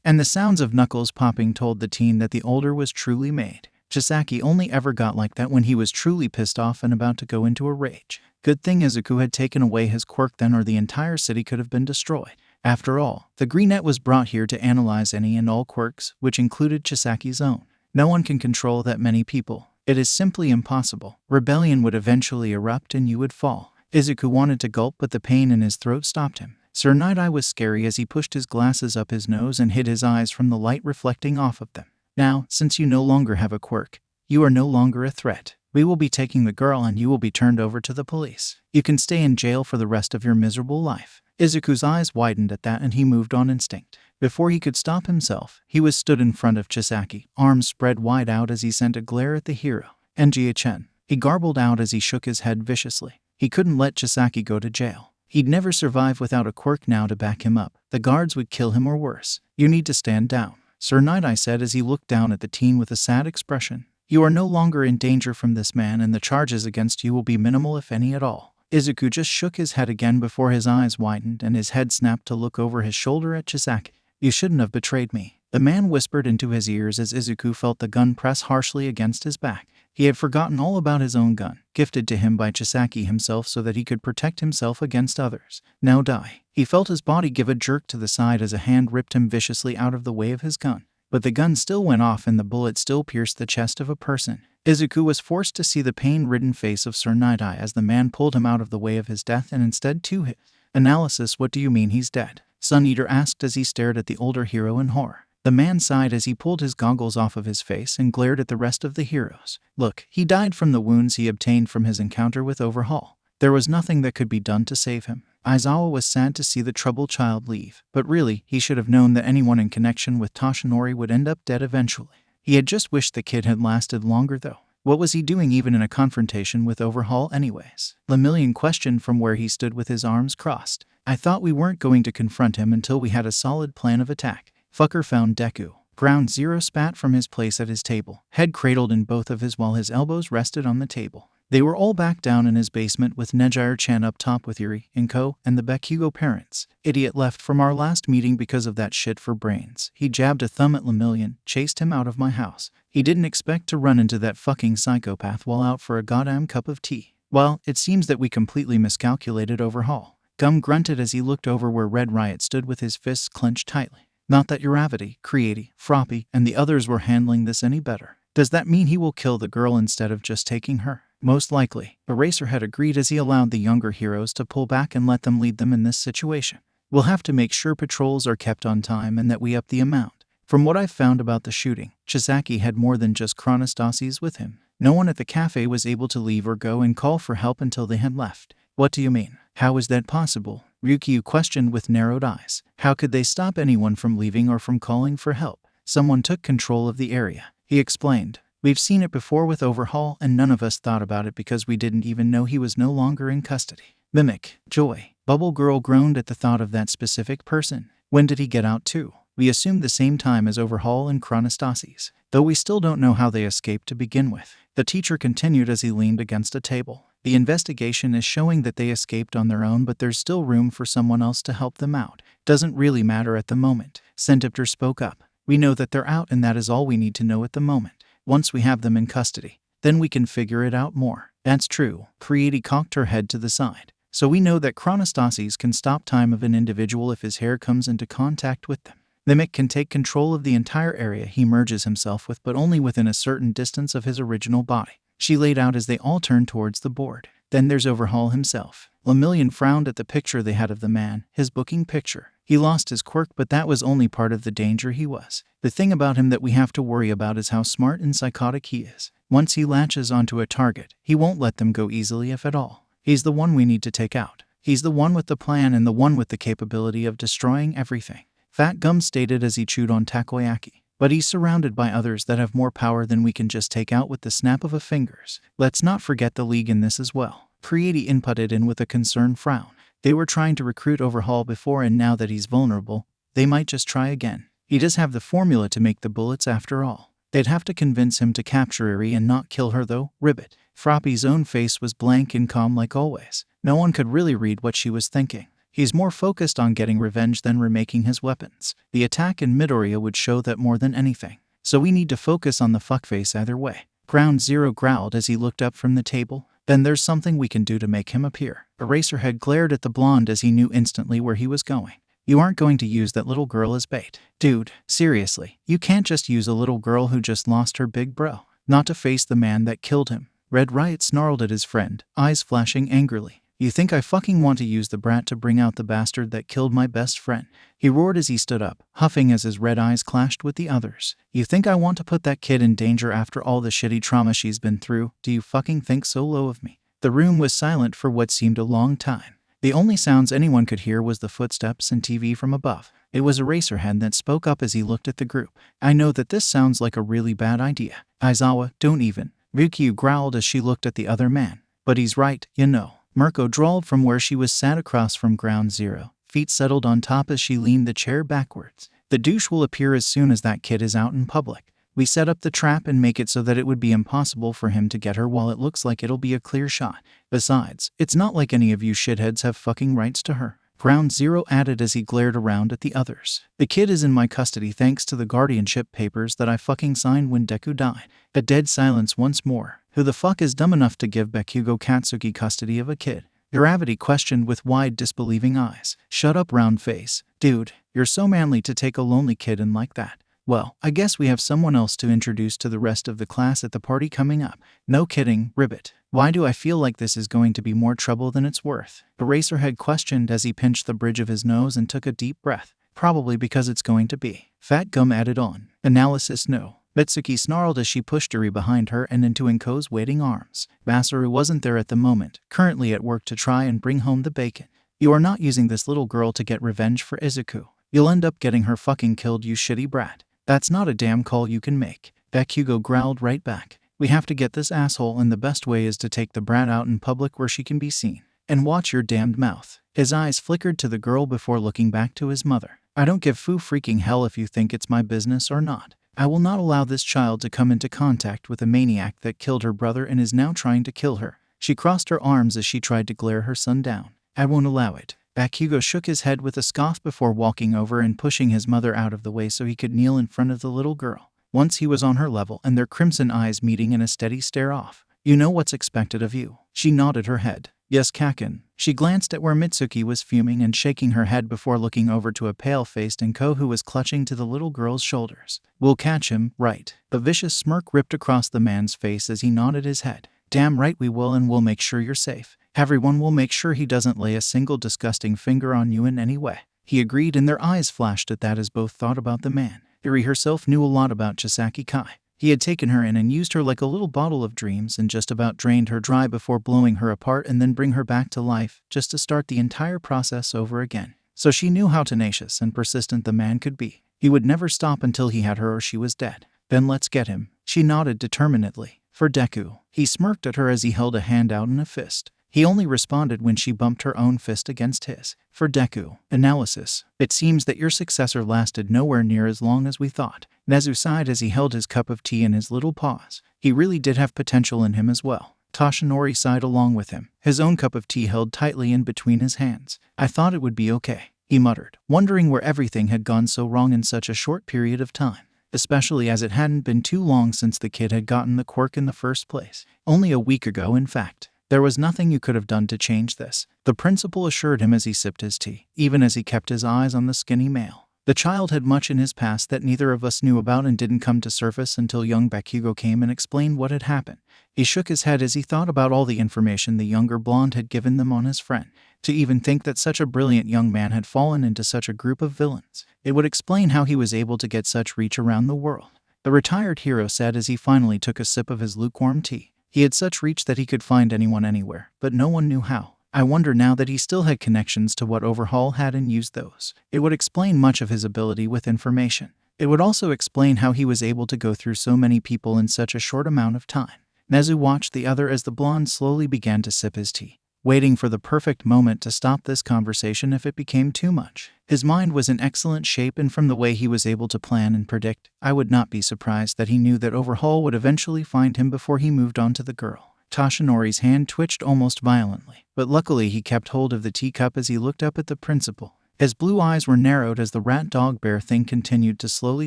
And the sounds of knuckles popping told the teen that the older was truly made. 𝐬𝐧𝐼 only ever got like that when he was truly pissed off and about to go into a rage. Good thing Izuku had taken away his quirk then, or the entire city could have been destroyed. After all, the Greenette was brought here to analyze any and all quirks, which included 𝐬𝐧𝐼's own. No one can control that many people. It is simply impossible. Rebellion would eventually erupt and you would fall. Izuku wanted to gulp, but the pain in his throat stopped him. 𝗧𝗏𝗍𝗍 was scary as he pushed his glasses up his nose and hid his eyes from the light reflecting off of them. Now, since you no longer have a quirk, you are no longer a threat. We will be taking the girl and you will be turned over to the police. You can stay in jail for the rest of your miserable life. Izuku's eyes widened at that and he moved on instinct. Before he could stop himself, he was stood in front of 𝐬𝐧𝐼, arms spread wide out as he sent a glare at the hero. 𝐿𝐺HN. He garbled out as he shook his head viciously. He couldn't let 𝐬𝐧𝐼 go to jail. He'd never survive without a quirk now to back him up. The guards would kill him or worse. You need to stand down, 𝗧𝗏𝗍𝗍 said as he looked down at the teen with a sad expression. You are no longer in danger from this man and the charges against you will be minimal if any at all. Izuku just shook his head again before his eyes widened and his head snapped to look over his shoulder at 𝐬𝐧𝐼. You shouldn't have betrayed me, the man whispered into his ears as Izuku felt the gun press harshly against his back. He had forgotten all about his own gun, gifted to him by 𝐬𝐧𝐼 himself so that he could protect himself against others. Now die. He felt his body give a jerk to the side as a hand ripped him viciously out of the way of his gun. But the gun still went off and the bullet still pierced the chest of a person. Izuku was forced to see the pain-ridden face of 𝗧𝗏𝗍𝗍 as the man pulled him out of the way of his death and instead to his analysis. What do you mean he's dead? Sun Eater asked as he stared at the older hero in horror. The man sighed as he pulled his goggles off of his face and glared at the rest of the heroes. Look, he died from the wounds he obtained from his encounter with 𝗏𝗏𝗺. There was nothing that could be done to save him. Aizawa was sad to see the troubled child leave, but really, he should have known that anyone in connection with Toshinori would end up dead eventually. He had just wished the kid had lasted longer though. What was he doing even in a confrontation with 𝗏𝗏𝗺 anyways? 𝗵𝗲𝗄 questioned from where he stood with his arms crossed. I thought we weren't going to confront him until we had a solid plan of attack. Fucker found Deku. Ground Zero spat from his place at his table, head cradled in both of his while his elbows rested on the table. They were all back down in his basement with Nejire-chan up top with Yuri, Inko, and the Bakugo parents. Idiot left from our last meeting because of that shit for brains. He jabbed a thumb at 𝗵𝗲𝗄, chased him out of my house. He didn't expect to run into that fucking psychopath while out for a goddamn cup of tea. Well, it seems that we completely miscalculated 𝗏𝗏𝗺. Gum grunted as he looked over where Red Riot stood with his fists clenched tightly. Not that 𝗏𝗏𝗏, 𝗏𝗏𝗏, 𝗏𝗏𝗏, and the others were handling this any better. Does that mean he will kill the girl instead of just taking her? Most likely. Eraserhead agreed as he allowed the younger heroes to pull back and let them lead them in this situation. We'll have to make sure patrols are kept on time and that we up the amount. From what I've found about the shooting, 𝐬𝐧𝐼 had more than just 𝗏𝗏𝗏s with him. No one at the cafe was able to leave or go and call for help until they had left. What do you mean? How is that possible? Ryukyu questioned with narrowed eyes. How could they stop anyone from leaving or from calling for help? Someone took control of the area, he explained. We've seen it before with 𝗏𝗏𝗺 and none of us thought about it because we didn't even know he was no longer in custody. Mimic, joy. Bubble Girl groaned at the thought of that specific person. When did he get out too? We assumed the same time as 𝗏𝗏𝗺 and 𝗏𝗏𝗏s, though we still don't know how they escaped to begin with. The teacher continued as he leaned against a table. The investigation is showing that they escaped on their own, but there's still room for someone else to help them out. Doesn't really matter at the moment. 𝗧𝗵𝗲 spoke up. We know that they're out, and that is all we need to know at the moment. Once we have them in custody, then we can figure it out more. That's true. 𝗃𝗧𝗃 cocked her head to the side. So we know that chronostasis can stop time of an individual if his hair comes into contact with them. 𝗵𝗃 can take control of the entire area he merges himself with, but only within a certain distance of his original body. She laid out as they all turned towards the board. Then there's 𝗏𝗏 himself. 𝗏𝗏 frowned at the picture they had of the man, his booking picture. He lost his quirk, but that was only part of the danger he was. The thing about him that we have to worry about is how smart and psychotic he is. Once he latches onto a target, he won't let them go easily, if at all. He's the one we need to take out. He's the one with the plan and the one with the capability of destroying everything. 𝗏𝗃 stated as he chewed on takoyaki. But he's surrounded by others that have more power than we can just take out with the snap of a fingers. Let's not forget the League in this as well. 𝗃𝗧𝗃 inputted in with a concerned frown. They were trying to recruit 𝗏𝗏 before, and now that he's vulnerable, they might just try again. He does have the formula to make the bullets after all. They'd have to convince him to capture Eri and not kill her though. Ribbit. 𝗃𝗏's own face was blank and calm like always. No one could really read what she was thinking. He's more focused on getting revenge than remaking his weapons. The attack in Midoriya would show that more than anything. So we need to focus on the fuckface either way. Ground Zero growled as he looked up from the table. Then there's something we can do to make him appear. Eraserhead glared at the blonde as he knew instantly where he was going. You aren't going to use that little girl as bait. Dude, seriously, you can't just use a little girl who just lost her big bro. Not to face the man that killed him. Red Riot snarled at his friend, eyes flashing angrily. You think I fucking want to use the brat to bring out the bastard that killed my best friend? He roared as he stood up, huffing as his red eyes clashed with the others. You think I want to put that kid in danger after all the shitty trauma she's been through? Do you fucking think so low of me? The room was silent for what seemed a long time. The only sounds anyone could hear was the footsteps and TV from above. It was Eraserhead that spoke up as he looked at the group. I know that this sounds like a really bad idea. Aizawa, don't even. Ryukyu growled as she looked at the other man. But he's right, you know. Mirko drawled from where she was sat across from Ground Zero. Feet settled on top as she leaned the chair backwards. The douche will appear as soon as that kid is out in public. We set up the trap and make it so that it would be impossible for him to get her while it looks like it'll be a clear shot. Besides, it's not like any of you shitheads have fucking rights to her. Ground Zero added as he glared around at the others. The kid is in my custody thanks to the guardianship papers that I fucking signed when Deku died. A dead silence once more. Who the fuck is dumb enough to give Bakugo Katsuki custody of a kid? Gravity questioned with wide disbelieving eyes. Shut up, round face. Dude, you're so manly to take a lonely kid in like that. Well, I guess we have someone else to introduce to the rest of the class at the party coming up. No kidding, Ribbit. Why do I feel like this is going to be more trouble than it's worth? Eraserhead questioned as he pinched the bridge of his nose and took a deep breath. Probably because it's going to be. 𝗏𝗃 added on. Analysis no. Mitsuki snarled as she pushed Eri behind her and into 𝐒𝐭𝐻's waiting arms. Masaru wasn't there at the moment, currently at work to try and bring home the bacon. You are not using this little girl to get revenge for Izuku. You'll end up getting her fucking killed, you shitty brat. That's not a damn call you can make. Bakugo growled right back. We have to get this asshole, and the best way is to take the brat out in public where she can be seen. And watch your damned mouth. His eyes flickered to the girl before looking back to his mother. I don't give foo freaking hell if you think it's my business or not. I will not allow this child to come into contact with a maniac that killed her brother and is now trying to kill her. She crossed her arms as she tried to glare her son down. I won't allow it. Bakugo shook his head with a scoff before walking over and pushing his mother out of the way so he could kneel in front of the little girl. Once he was on her level and their crimson eyes meeting in a steady stare off. You know what's expected of you. She nodded her head. Yes, Kaken. She glanced at where Mitsuki was fuming and shaking her head before looking over to a pale-faced 𝗏𝗏 who was clutching to the little girl's shoulders. We'll catch him, right? A vicious smirk ripped across the man's face as he nodded his head. Damn right we will, and we'll make sure you're safe. Everyone will make sure he doesn't lay a single disgusting finger on you in any way. He agreed, and their eyes flashed at that as both thought about the man. Eri herself knew a lot about Chisaki Kai. He had taken her in and used her like a little bottle of dreams and just about drained her dry before blowing her apart and then bring her back to life, just to start the entire process over again. So she knew how tenacious and persistent the man could be. He would never stop until he had her or she was dead. Then let's get him. She nodded determinedly. For Deku. He smirked at her as he held a hand out in a fist. He only responded when she bumped her own fist against his. For Deku. Analysis. It seems that your successor lasted nowhere near as long as we thought. Nezu sighed as he held his cup of tea in his little paws. He really did have potential in him as well. Toshinori sighed along with him, his own cup of tea held tightly in between his hands. "I thought it would be okay," he muttered, wondering where everything had gone so wrong in such a short period of time, especially as it hadn't been too long since the kid had gotten the quirk in the first place. Only a week ago, in fact. There was nothing you could have done to change this, the principal assured him as he sipped his tea, even as he kept his eyes on the skinny male. The child had much in his past that neither of us knew about and didn't come to surface until young Bakugo came and explained what had happened. He shook his head as he thought about all the information the younger blonde had given them on his friend. To even think that such a brilliant young man had fallen into such a group of villains. It would explain how he was able to get such reach around the world. The retired hero said as he finally took a sip of his lukewarm tea. He had such reach that he could find anyone anywhere, but no one knew how. I wonder now that he still had connections to what Overhaul had and used those. It would explain much of his ability with information. It would also explain how he was able to go through so many people in such a short amount of time. Nezu watched the other as the blonde slowly began to sip his tea, waiting for the perfect moment to stop this conversation if it became too much. His mind was in excellent shape, and from the way he was able to plan and predict, I would not be surprised that he knew that Overhaul would eventually find him before he moved on to the girl. Toshinori's hand twitched almost violently, but luckily he kept hold of the teacup as he looked up at the principal. His blue eyes were narrowed as the rat dog bear thing continued to slowly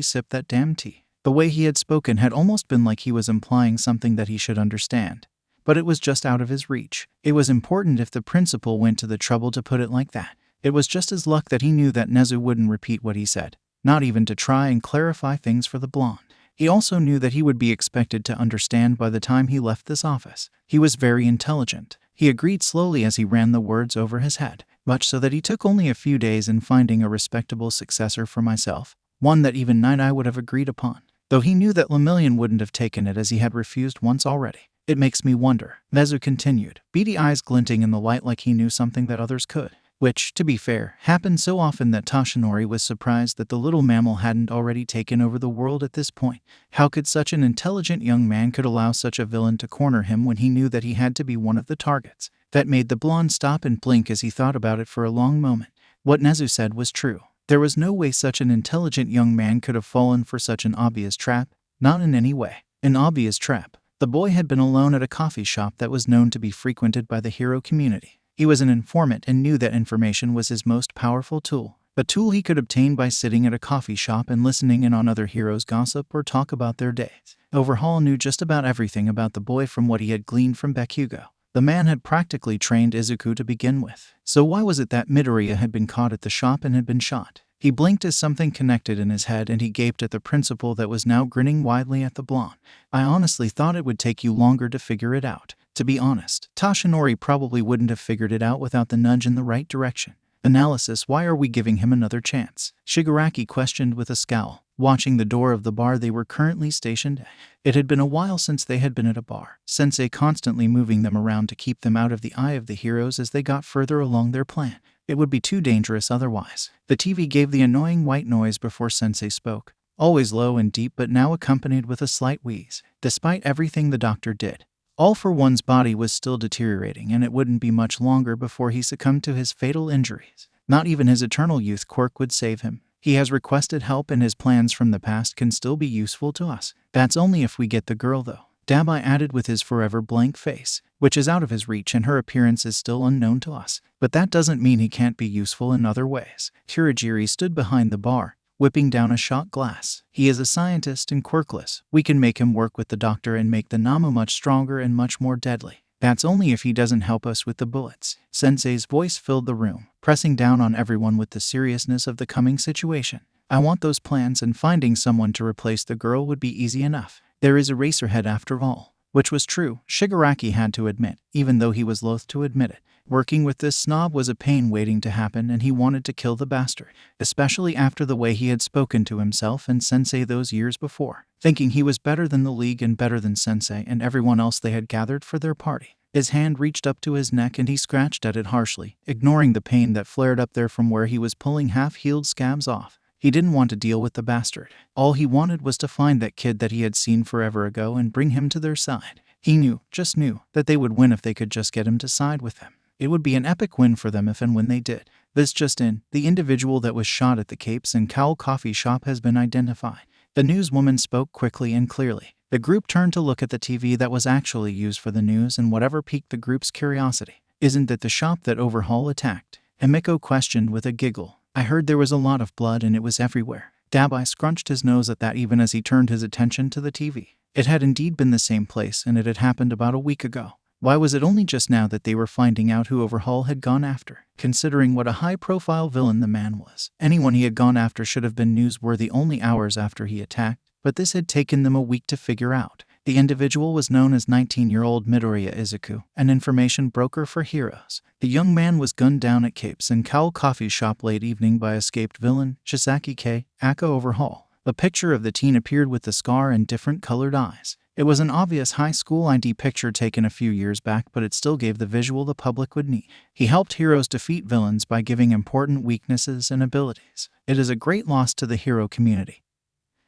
sip that damn tea. The way he had spoken had almost been like he was implying something that he should understand. But it was just out of his reach. It was important if the principal went to the trouble to put it like that. It was just his luck that he knew that Nezu wouldn't repeat what he said, not even to try and clarify things for the blonde. He also knew that he would be expected to understand by the time he left this office. He was very intelligent. He agreed slowly as he ran the words over his head, much so that he took only a few days in finding a respectable successor for myself, one that even Night Eye would have agreed upon, though he knew that Lemillion wouldn't have taken it as he had refused once already. It makes me wonder, Nezu continued, beady eyes glinting in the light like he knew something that others could. Which, to be fair, happened so often that Toshinori was surprised that the little mammal hadn't already taken over the world at this point. How could such an intelligent young man could allow such a villain to corner him when he knew that he had to be one of the targets? That made the blonde stop and blink as he thought about it for a long moment. What Nezu said was true. There was no way such an intelligent young man could have fallen for such an obvious trap. Not in any way. An obvious trap. The boy had been alone at a coffee shop that was known to be frequented by the hero community. He was an informant and knew that information was his most powerful tool, a tool he could obtain by sitting at a coffee shop and listening in on other heroes gossip or talk about their days. Overhaul knew just about everything about the boy from what he had gleaned from Bakugo. The man had practically trained Izuku to begin with. So why was it that Midoriya had been caught at the shop and had been shot? He blinked as something connected in his head and he gaped at the principal that was now grinning widely at the blonde. I honestly thought it would take you longer to figure it out. To be honest, Toshinori probably wouldn't have figured it out without the nudge in the right direction. Analysis, why are we giving him another chance? Shigaraki questioned with a scowl, watching the door of the bar they were currently stationed at. It had been a while since they had been at a bar, Sensei constantly moving them around to keep them out of the eye of the heroes as they got further along their plan. It would be too dangerous otherwise. The TV gave the annoying white noise before Sensei spoke, always low and deep but now accompanied with a slight wheeze. Despite everything the doctor did, All for One's body was still deteriorating and it wouldn't be much longer before he succumbed to his fatal injuries. Not even his eternal youth quirk would save him. He has requested help and his plans from the past can still be useful to us. That's only if we get the girl though. Dabai added with his forever blank face, which is out of his reach and her appearance is still unknown to us. But that doesn't mean he can't be useful in other ways. Kurogiri stood behind the bar, whipping down a shot glass. He is a scientist and quirkless. We can make him work with the doctor and make the Namu much stronger and much more deadly. That's only if he doesn't help us with the bullets. Sensei's voice filled the room, pressing down on everyone with the seriousness of the coming situation. I want those plans and finding someone to replace the girl would be easy enough. There is Eraserhead after all. Which was true, Shigaraki had to admit, even though he was loath to admit it. Working with this snob was a pain waiting to happen and he wanted to kill the bastard, especially after the way he had spoken to himself and Sensei those years before, thinking he was better than the League and better than Sensei and everyone else they had gathered for their party. His hand reached up to his neck and he scratched at it harshly, ignoring the pain that flared up there from where he was pulling half-healed scabs off. He didn't want to deal with the bastard. All he wanted was to find that kid that he had seen forever ago and bring him to their side. He knew, just knew, that they would win if they could just get him to side with them. It would be an epic win for them if and when they did. This just in, the individual that was shot at the 𝐾𝐸𝐴 coffee shop has been identified. The newswoman spoke quickly and clearly. The group turned to look at the TV that was actually used for the news, and whatever piqued the group's curiosity. "Isn't it the shop that 𝐒𝐻𝐻𝐿 attacked?" 𝗵𝐼𝐻 questioned with a giggle. "I heard there was a lot of blood and it was everywhere." 𝗬𝗲𝗿 scrunched his nose at that even as he turned his attention to the TV. It had indeed been the same place, and it had happened about a week ago. Why was it only just now that they were finding out who 𝗒𝐻𝐻𝐿 had gone after? Considering what a high-profile villain the man was, anyone he had gone after should have been newsworthy only hours after he attacked, but this had taken them a week to figure out. The individual was known as 19-year-old 𝗵𝗃 𝗧𝗑, an information broker for heroes. The young man was gunned down at 𝐒𝐩𝐢𝐵 coffee shop late evening by escaped villain 𝗧𝗏𝗍 𝗂𝐻𝐻𝐿. A picture of the teen appeared with the scar and different colored eyes. It was an obvious high school ID picture taken a few years back, but it still gave the visual the public would need. He helped heroes defeat villains by giving important weaknesses and abilities. It is a great loss to the hero community,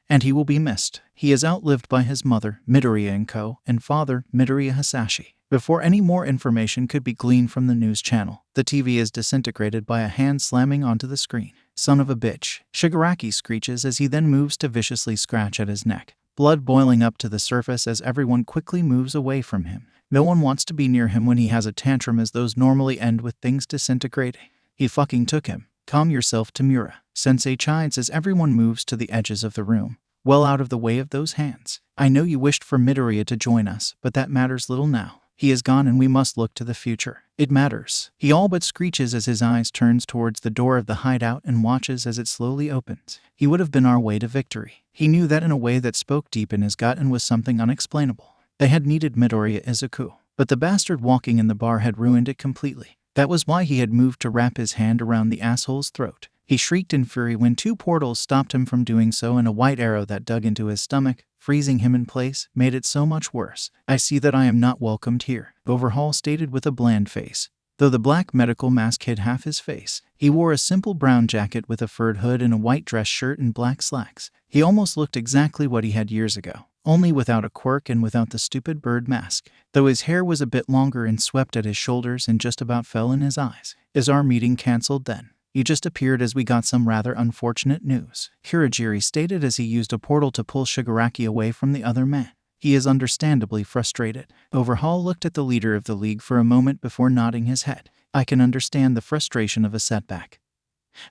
and he will be missed. He is outlived by his mother, 𝗵𝗃 𝗀𝐻𝐿, and father, 𝗵𝗃 𝗧𝗏. Before any more information could be gleaned from the news channel, the TV is disintegrated by a hand slamming onto the screen. "Son of a bitch," Shigaraki screeches as he then moves to viciously scratch at his neck, blood boiling up to the surface as everyone quickly moves away from him. No one wants to be near him when he has a tantrum, as those normally end with things disintegrating. "He fucking took him. Calm yourself, Tamura," Sensei chides as everyone moves to the edges of the room, well out of the way of those hands. "I know you wished for 𝗵𝗃 to join us, but that matters little now. He is gone and we must look to the future. It matters." He all but screeches as his eyes turns towards the door of the hideout and watches as it slowly opens. He would have been our way to victory. He knew that in a way that spoke deep in his gut and was something unexplainable. They had needed 𝗵𝗃 𝗧𝗑, but the bastard walking in the bar had ruined it completely. That was why he had moved to wrap his hand around the asshole's throat. He shrieked in fury when two portals stopped him from doing so, and a white arrow that dug into his stomach, freezing him in place, made it so much worse. "I see that I am not welcomed here," 𝗂𝐻𝐻𝐿 stated with a bland face. Though the black medical mask hid half his face, he wore a simple brown jacket with a furred hood and a white dress shirt and black slacks. He almost looked exactly what he had years ago, only without a quirk and without the stupid bird mask. Though his hair was a bit longer and swept at his shoulders and just about fell in his eyes. "Is our meeting cancelled then? You just appeared as we got some rather unfortunate news," Kurogiri stated as he used a portal to pull Shigaraki away from the other man. He is understandably frustrated. 𝗂𝐻𝐿 looked at the leader of the league for a moment before nodding his head. "I can understand the frustration of a setback.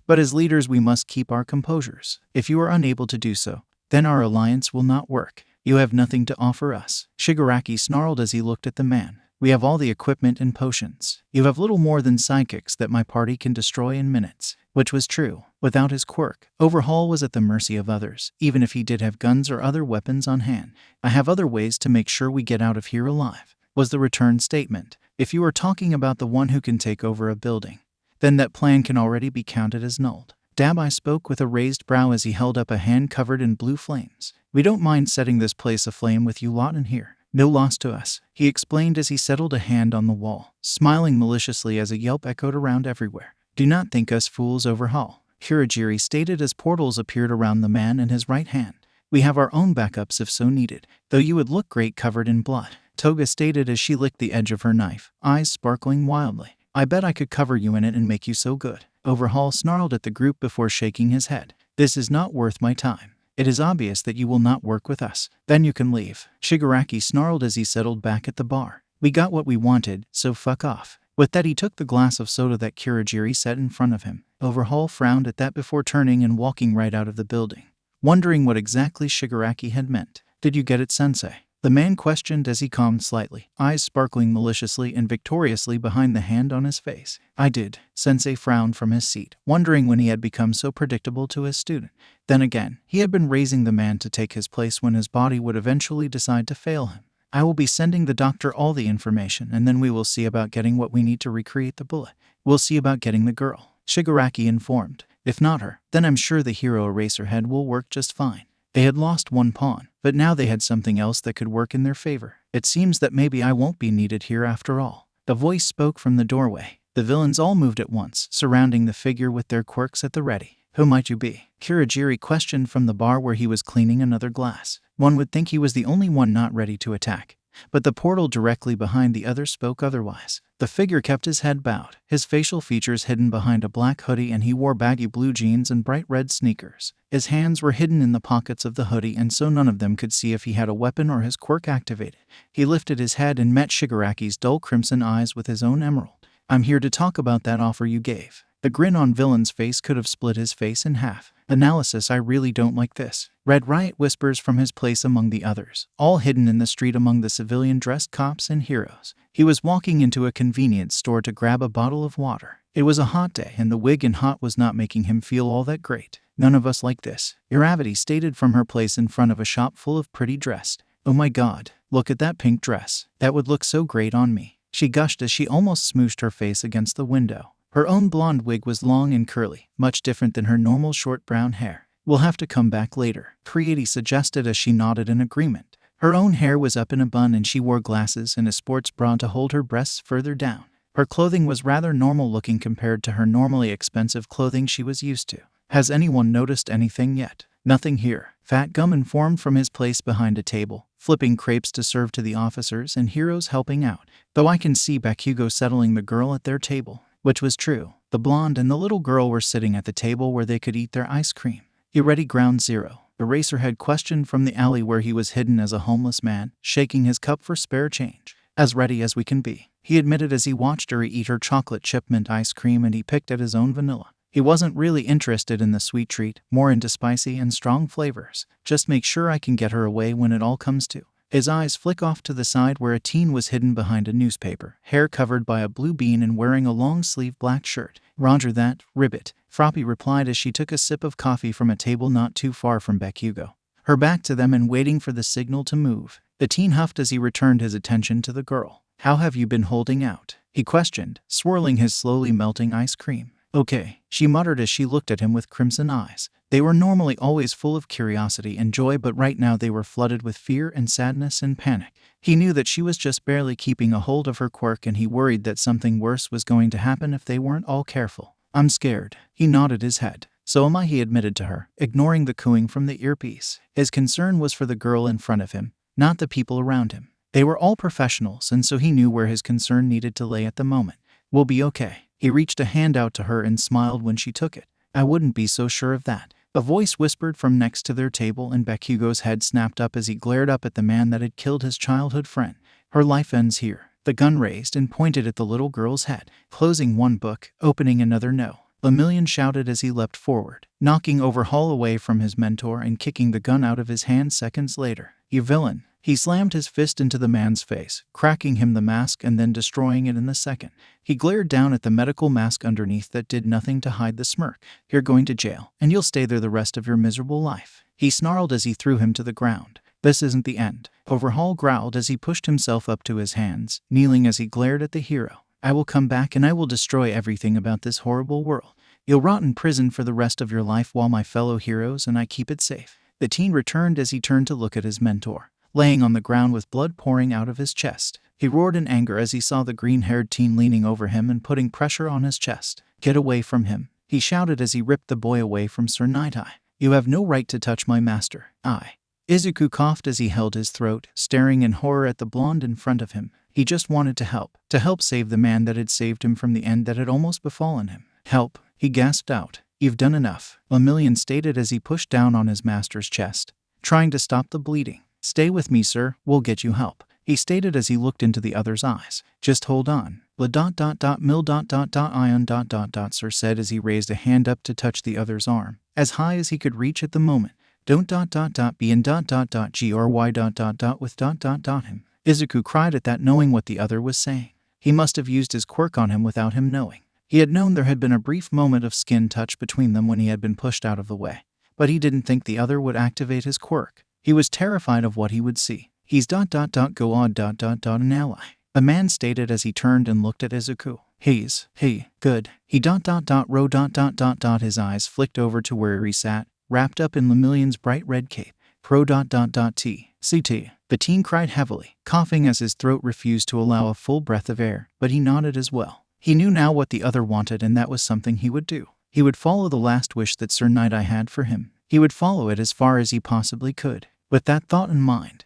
But as leaders we must keep our composures. If you are unable to do so, then our alliance will not work. You have nothing to offer us." Shigaraki snarled as he looked at the man. "We have all the equipment and potions. You have little more than sidekicks that my party can destroy in minutes." Which was true. Without his quirk, 𝗂𝐻𝐿 was at the mercy of others, even if he did have guns or other weapons on hand. "I have other ways to make sure we get out of here alive," was the return statement. "If you are talking about the one who can take over a building, then that plan can already be counted as nulled." 𝗬𝗲𝗿 spoke with a raised brow as he held up a hand covered in blue flames. "We don't mind setting this place aflame with you lot in here. No loss to us," he explained as he settled a hand on the wall, smiling maliciously as a yelp echoed around everywhere. "Do not think us fools, 𝗂𝐻𝐿," Kurogiri stated as portals appeared around the man and his right hand. "We have our own backups if so needed, though you would look great covered in blood," Toga stated as she licked the edge of her knife, eyes sparkling wildly. "I bet I could cover you in it and make you so good." 𝗂𝐻𝐿 snarled at the group before shaking his head. "This is not worth my time. It is obvious that you will not work with us. Then you can leave." Shigaraki snarled as he settled back at the bar. "We got what we wanted, so fuck off." With that he took the glass of soda that Kurogiri set in front of him. 𝗂𝐻𝐿 frowned at that before turning and walking right out of the building, wondering what exactly Shigaraki had meant. "Did you get it, sensei?" the man questioned as he calmed slightly, eyes sparkling maliciously and victoriously behind the hand on his face. "I did." Sensei frowned from his seat, wondering when he had become so predictable to his student. Then again, he had been raising the man to take his place when his body would eventually decide to fail him. "I will be sending the doctor all the information, and then we will see about getting what we need to recreate the bullet. We'll see about getting the girl," Shigaraki informed. "If not her, then I'm sure the hero Eraserhead will work just fine." They had lost one pawn, but now they had something else that could work in their favor. "It seems that maybe I won't be needed here after all." The voice spoke from the doorway. The villains all moved at once, surrounding the figure with their quirks at the ready. "Who might you be?" Kurogiri questioned from the bar where he was cleaning another glass. One would think he was the only one not ready to attack. but the portal directly behind the other spoke otherwise. The figure kept his head bowed, his facial features hidden behind a black hoodie, and he wore baggy blue jeans and bright red sneakers. His hands were hidden in the pockets of the hoodie, and so none of them could see if he had a weapon or his quirk activated. He lifted his head and met Shigaraki's dull crimson eyes with his own emerald. "I'm here to talk about that offer you gave." The grin on Villain's face could have split his face in half. "Analysis, I really don't like this." Red Riot whispers from his place among the others, all hidden in the street among the civilian-dressed cops and heroes. He was walking into a convenience store to grab a bottle of water. It was a hot day, and the wig and hot was not making him feel all that great. "None of us like this," 𝗂𝗏𝗧𝗔𝗍 stated from her place in front of a shop full of pretty dressed. "Oh my god, look at that pink dress. That would look so great on me," she gushed as she almost smooshed her face against the window. Her own blonde wig was long and curly, much different than her normal short brown hair. "We'll have to come back later," 𝗂𝗏𝗧𝗔𝗍 suggested as she nodded in agreement. Her own hair was up in a bun and she wore glasses and a sports bra to hold her breasts further down. Her clothing was rather normal looking compared to her normally expensive clothing she was used to. "Has anyone noticed anything yet?" "Nothing here," Fat Gum informed from his place behind a table, flipping crepes to serve to the officers and heroes helping out. "Though I can see Bakugo settling the girl at their table." Which was true. The blonde and the little girl were sitting at the table where they could eat their ice cream. "You ready, Ground Zero?" Eraserhead questioned from the alley where he was hidden as a homeless man, shaking his cup for spare change. "As ready as we can be," he admitted as he watched her eat her chocolate chip mint ice cream, and he picked at his own vanilla. He wasn't really interested in the sweet treat, more into spicy and strong flavors. "Just make sure I can get her away when it all comes to." His eyes flick off to the side where a teen was hidden behind a newspaper, hair covered by a blue bean and wearing a long-sleeved black shirt. "Roger that, Ribbit," 𝗵𝗃 replied as she took a sip of coffee from a table not too far from Bakugo, her back to them and waiting for the signal to move. The teen huffed as he returned his attention to the girl. "How have you been holding out?" he questioned, swirling his slowly melting ice cream. "Okay," she muttered as she looked at him with crimson eyes. They were normally always full of curiosity and joy, but right now they were flooded with fear and sadness and panic. He knew that she was just barely keeping a hold of her quirk, and he worried that something worse was going to happen if they weren't all careful. "I'm scared." He nodded his head. "So am I," he admitted to her, ignoring the cooing from the earpiece. His concern was for the girl in front of him, not the people around him. They were all professionals, and so he knew where his concern needed to lay at the moment. "We'll be okay." He reached a hand out to her and smiled when she took it. "I wouldn't be so sure of that." A voice whispered from next to their table, and Bakugo's head snapped up as he glared up at the man that had killed his childhood friend. "Her life ends here." The gun raised and pointed at the little girl's head. "Closing one book, opening another, no." 𝐿 shouted as he leapt forward, knocking Overhaul away from his mentor and kicking the gun out of his hand seconds later. "You villain." He slammed his fist into the man's face, cracking him the mask and then destroying it in the second. He glared down at the medical mask underneath that did nothing to hide the smirk. "You're going to jail, and you'll stay there the rest of your miserable life," he snarled as he threw him to the ground. "This isn't the end," Overhaul growled as he pushed himself up to his hands, kneeling as he glared at the hero. "I will come back and I will destroy everything about this horrible world. You'll rot in prison for the rest of your life while my fellow heroes and I keep it safe." The teen returned as he turned to look at his mentor, laying on the ground with blood pouring out of his chest. He roared in anger as he saw the green-haired teen leaning over him and putting pressure on his chest. "Get away from him," he shouted as he ripped the boy away from 𝗧𝗏𝗏𝗏. "You have no right to touch my master." Izuku coughed as he held his throat, staring in horror at the blonde in front of him. He just wanted to help save the man that had saved him from the end that had almost befallen him. "Help," he gasped out. "You've done enough," 𝐿 stated as he pushed down on his master's chest, trying to stop the bleeding. "Stay with me, sir, we'll get you help," he stated as he looked into the other's eyes. "Just hold on." 𝐿.MIL.ION. Sir said as he raised a hand up to touch the other's arm, as high as he could reach at the moment. "Don't be in GRY with him." Izuku cried at that, knowing what the other was saying. He must have used his quirk on him without him knowing. He had known there had been a brief moment of skin touch between them when he had been pushed out of the way, but he didn't think the other would activate his quirk. He was terrified of what he would see. "He's go odd an ally," the man stated as he turned and looked at Izuku. Good. He row. His eyes flicked over to where he sat, wrapped up in 𝐿 bright red cape. Pro.TCT. The teen cried heavily, coughing as his throat refused to allow a full breath of air, but he nodded as well. He knew now what the other wanted, and that was something he would do. He would follow the last wish that 𝗧𝗏𝗏𝗏 had for him. He would follow it as far as he possibly could. With that thought in mind,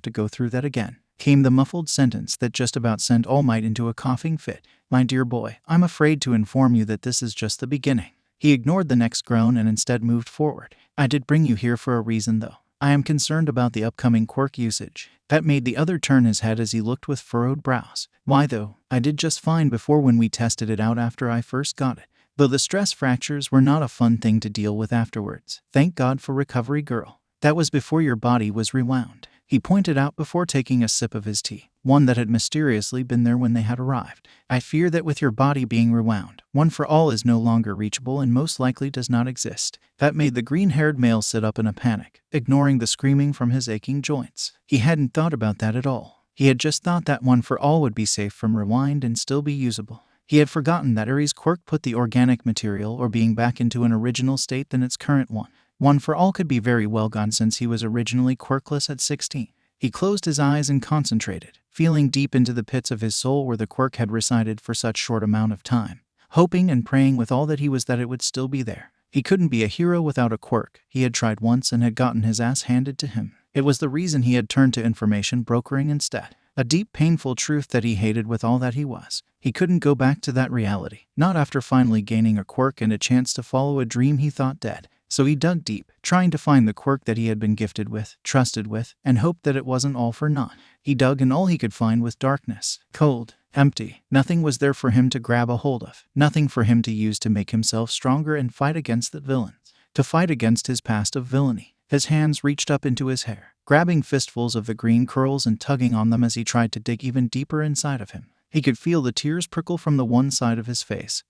have to go through that again," came the muffled sentence that just about sent All Might into a coughing fit. "My dear boy, I'm afraid to inform you that this is just the beginning." He ignored the next groan and instead moved forward. "I did bring you here for a reason though. I am concerned about the upcoming quirk usage." That made the other turn his head as he looked with furrowed brows. "Why though? I did just fine before when we tested it out after I first got it. Though the stress fractures were not a fun thing to deal with afterwards. Thank God for recovery, girl. That was before your body was rewound," he pointed out before taking a sip of his tea, one that had mysteriously been there when they had arrived. "I fear that with your body being rewound, One for All is no longer reachable and most likely does not exist." That made the green-haired male sit up in a panic, ignoring the screaming from his aching joints. He hadn't thought about that at all. He had just thought that One for All would be safe from rewind and still be usable. He had forgotten that Aries' quirk put the organic material or being back into an original state than its current one. One for All could be very well gone since he was originally quirkless at 16. He closed his eyes and concentrated, feeling deep into the pits of his soul where the quirk had resided for such short amount of time, hoping and praying with all that he was that it would still be there. He couldn't be a hero without a quirk. He had tried once and had gotten his ass handed to him. It was the reason he had turned to information brokering instead. A deep, painful truth that he hated with all that he was. He couldn't go back to that reality, not after finally gaining a quirk and a chance to follow a dream he thought dead. So he dug deep, trying to find the quirk that he had been gifted with, trusted with, and hoped that it wasn't all for naught. He dug and all he could find was darkness, cold, empty. Nothing was there for him to grab a hold of, nothing for him to use to make himself stronger and fight against the villains, to fight against his past of villainy. His hands reached up into his hair, grabbing fistfuls of the green curls and tugging on them as he tried to dig even deeper inside of him. He could feel the tears prickle from the one side of his face,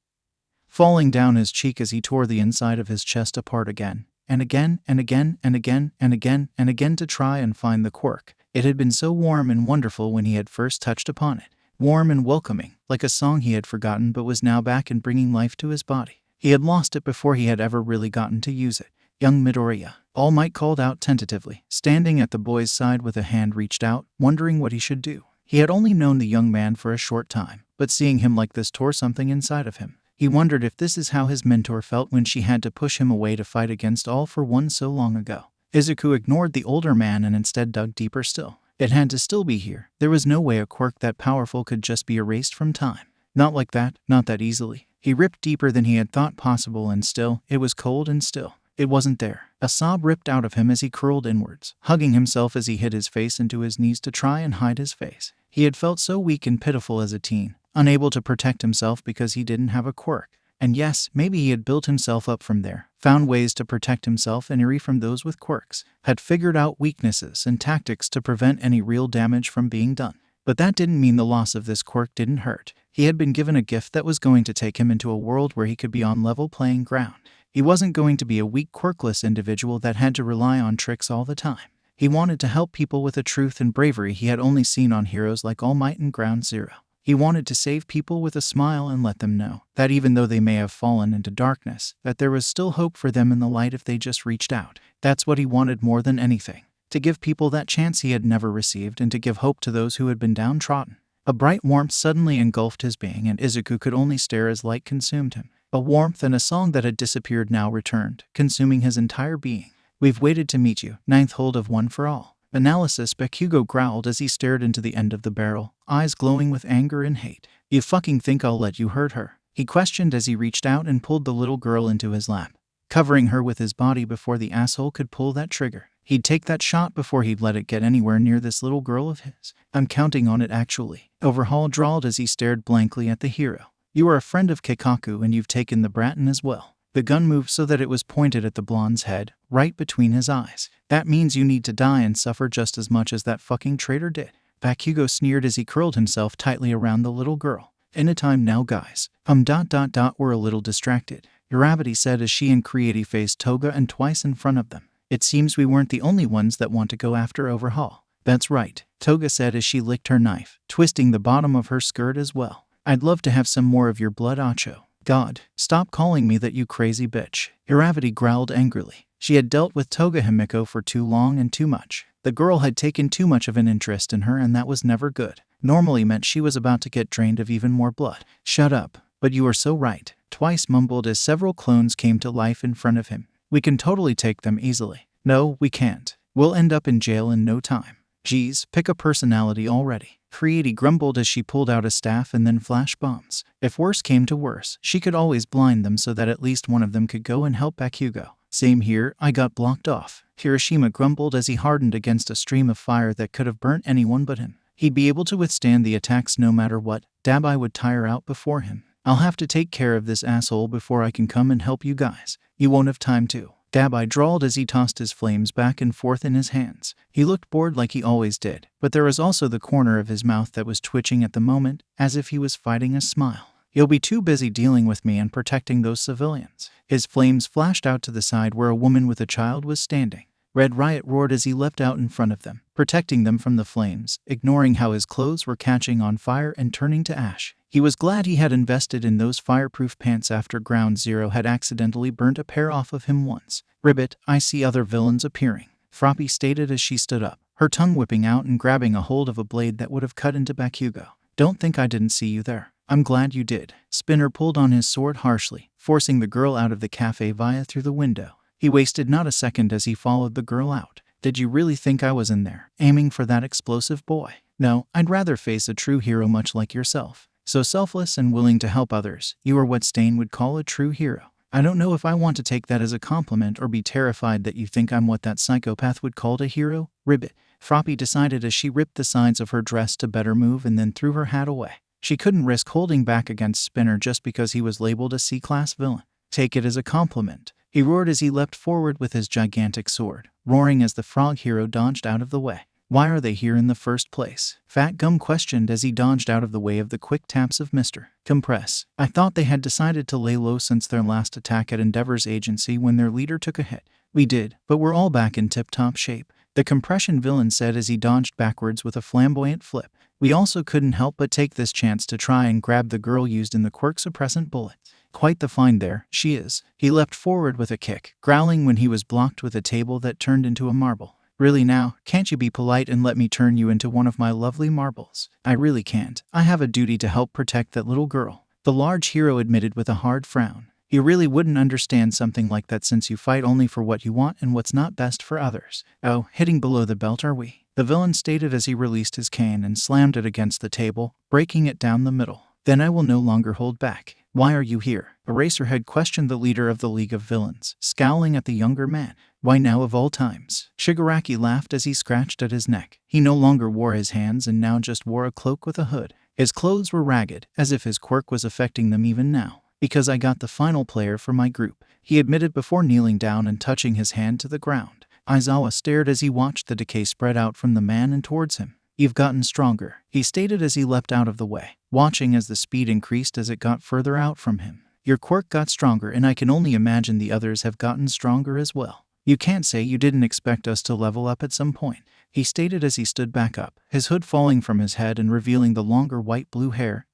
falling down his cheek as he tore the inside of his chest apart again, and again, and again, and again, and again, and again to try and find the quirk. It had been so warm and wonderful when he had first touched upon it. Warm and welcoming, like a song he had forgotten but was now back and bringing life to his body. He had lost it before he had ever really gotten to use it. "Young Midoriya," All Might called out tentatively, standing at the boy's side with a hand reached out, wondering what he should do. He had only known the young man for a short time, but seeing him like this tore something inside of him. He wondered if this is how his mentor felt when she had to push him away to fight against All for One so long ago. Izuku ignored the older man and instead dug deeper still. It had to still be here. There was no way a quirk that powerful could just be erased from time. Not like that, not that easily. He ripped deeper than he had thought possible, and still, it was cold and still. It wasn't there. A sob ripped out of him as he curled inwards, hugging himself as he hid his face into his knees to try and hide his face. He had felt so weak and pitiful as a teen, unable to protect himself because he didn't have a quirk. And yes, maybe he had built himself up from there, found ways to protect himself and _iri from those with quirks, had figured out weaknesses and tactics to prevent any real damage from being done. But that didn't mean the loss of this quirk didn't hurt. He had been given a gift that was going to take him into a world where he could be on level playing ground. He wasn't going to be a weak, quirkless individual that had to rely on tricks all the time. He wanted to help people with a truth and bravery he had only seen on heroes like All Might and Ground Zero. He wanted to save people with a smile and let them know that even though they may have fallen into darkness, that there was still hope for them in the light if they just reached out. That's what he wanted more than anything. To give people that chance he had never received and to give hope to those who had been downtrodden. A bright warmth suddenly engulfed his being, and Izuku could only stare as light consumed him. A warmth and a song that had disappeared now returned, consuming his entire being. "We've waited to meet you, ninth hold of one for all." Analysis, Bakugo growled as he stared into the end of the barrel, eyes glowing with anger and hate. "You fucking think I'll let you hurt her?" he questioned as he reached out and pulled the little girl into his lap, covering her with his body before the asshole could pull that trigger. He'd take that shot before he'd let it get anywhere near this little girl of his. "I'm counting on it, actually," Overhaul drawled as he stared blankly at the hero. "You are a friend of Kikaku and you've taken the Braton as well." The gun moved so that it was pointed at the blonde's head, right between his eyes. "That means you need to die and suffer just as much as that fucking traitor did." Bakugo sneered as he curled himself tightly around the little girl. "Any time now, guys. We're a little distracted," 𝐒𝐵𝑡𝗏 said as she and 𝐒𝐵𝑡𝗏 faced Toga and Twice in front of them. "It seems we weren't the only ones that want to go after Overhaul." "That's right," Toga said as she licked her knife, twisting the bottom of her skirt as well. "I'd love to have some more of your blood, Acho." "God, stop calling me that, you crazy bitch," 𝐒𝐵𝑡𝗏 growled angrily. She had dealt with Toga Himiko for too long and too much. The girl had taken too much of an interest in her, and that was never good. Normally meant she was about to get drained of even more blood. "Shut up, but you are so right," Twice mumbled as several clones came to life in front of him. "We can totally take them easily." "No, we can't. We'll end up in jail in no time." "Geez, pick a personality already," 𝐒𝐵𝑡𝗏 grumbled as she pulled out a staff and then flash bombs. If worse came to worse, she could always blind them so that at least one of them could go and help Bakugo. "Same here, I got blocked off," Hiroshima grumbled as he hardened against a stream of fire that could have burnt anyone but him. He'd be able to withstand the attacks no matter what. Dabai would tire out before him. "I'll have to take care of this asshole before I can come and help you guys. You won't have time to," Dabai drawled as he tossed his flames back and forth in his hands. He looked bored like he always did, but there was also the corner of his mouth that was twitching at the moment, as if he was fighting a smile. "You'll be too busy dealing with me and protecting those civilians." His flames flashed out to the side where a woman with a child was standing. Red Riot roared as he leapt out in front of them, protecting them from the flames, ignoring how his clothes were catching on fire and turning to ash. He was glad he had invested in those fireproof pants after Ground Zero had accidentally burnt a pair off of him once. "Ribbit, I see other villains appearing," 𝗵𝗏 stated as she stood up, her tongue whipping out and grabbing a hold of a blade that would have cut into Bakugo. "Don't think I didn't see you there. I'm glad you did." Spinner pulled on his sword harshly, forcing the girl out of the cafe through the window. He wasted not a second as he followed the girl out. "Did you really think I was in there, aiming for that explosive boy? No, I'd rather face a true hero much like yourself. So selfless and willing to help others. You are what Stain would call a true hero. I don't know if I want to take that as a compliment or be terrified that you think I'm what that psychopath would call a hero." "Ribbit," 𝗵𝗏 decided as she ripped the sides of her dress to better move and then threw her hat away. She couldn't risk holding back against Spinner just because he was labeled a C-class villain. "Take it as a compliment," he roared as he leapt forward with his gigantic sword, roaring as the frog hero dodged out of the way. "Why are they here in the first place?" Fat Gum questioned as he dodged out of the way of the quick taps of Mr. Compress. "I thought they had decided to lay low since their last attack at Endeavor's agency when their leader took a hit." "We did, but we're all back in tip-top shape," the compression villain said as he dodged backwards with a flamboyant flip. "We also couldn't help but take this chance to try and grab the girl used in the quirk suppressant bullet. Quite the find there, she is." He leapt forward with a kick, growling when he was blocked with a table that turned into a marble. "Really now, can't you be polite and let me turn you into one of my lovely marbles?" "I really can't. I have a duty to help protect that little girl," the large hero admitted with a hard frown. "You really wouldn't understand something like that since you fight only for what you want and what's not best for others." "Oh, hitting below the belt are we?" the villain stated as he released his cane and slammed it against the table, breaking it down the middle. Then I will no longer hold back. Why are you here? Eraserhead questioned the leader of the League of Villains, scowling at the younger man. Why now of all times? Shigaraki laughed as he scratched at his neck. He no longer wore his hands and now just wore a cloak with a hood. His clothes were ragged, as if his quirk was affecting them even now. Because I got the final player for my group, he admitted before kneeling down and touching his hand to the ground. Aizawa stared as he watched the decay spread out from the man and towards him. You've gotten stronger, he stated as he leapt out of the way, watching as the speed increased as it got further out from him. Your quirk got stronger and I can only imagine the others have gotten stronger as well. You can't say you didn't expect us to level up at some point, he stated as he stood back up, his hood falling from his head and revealing the longer white-blue hair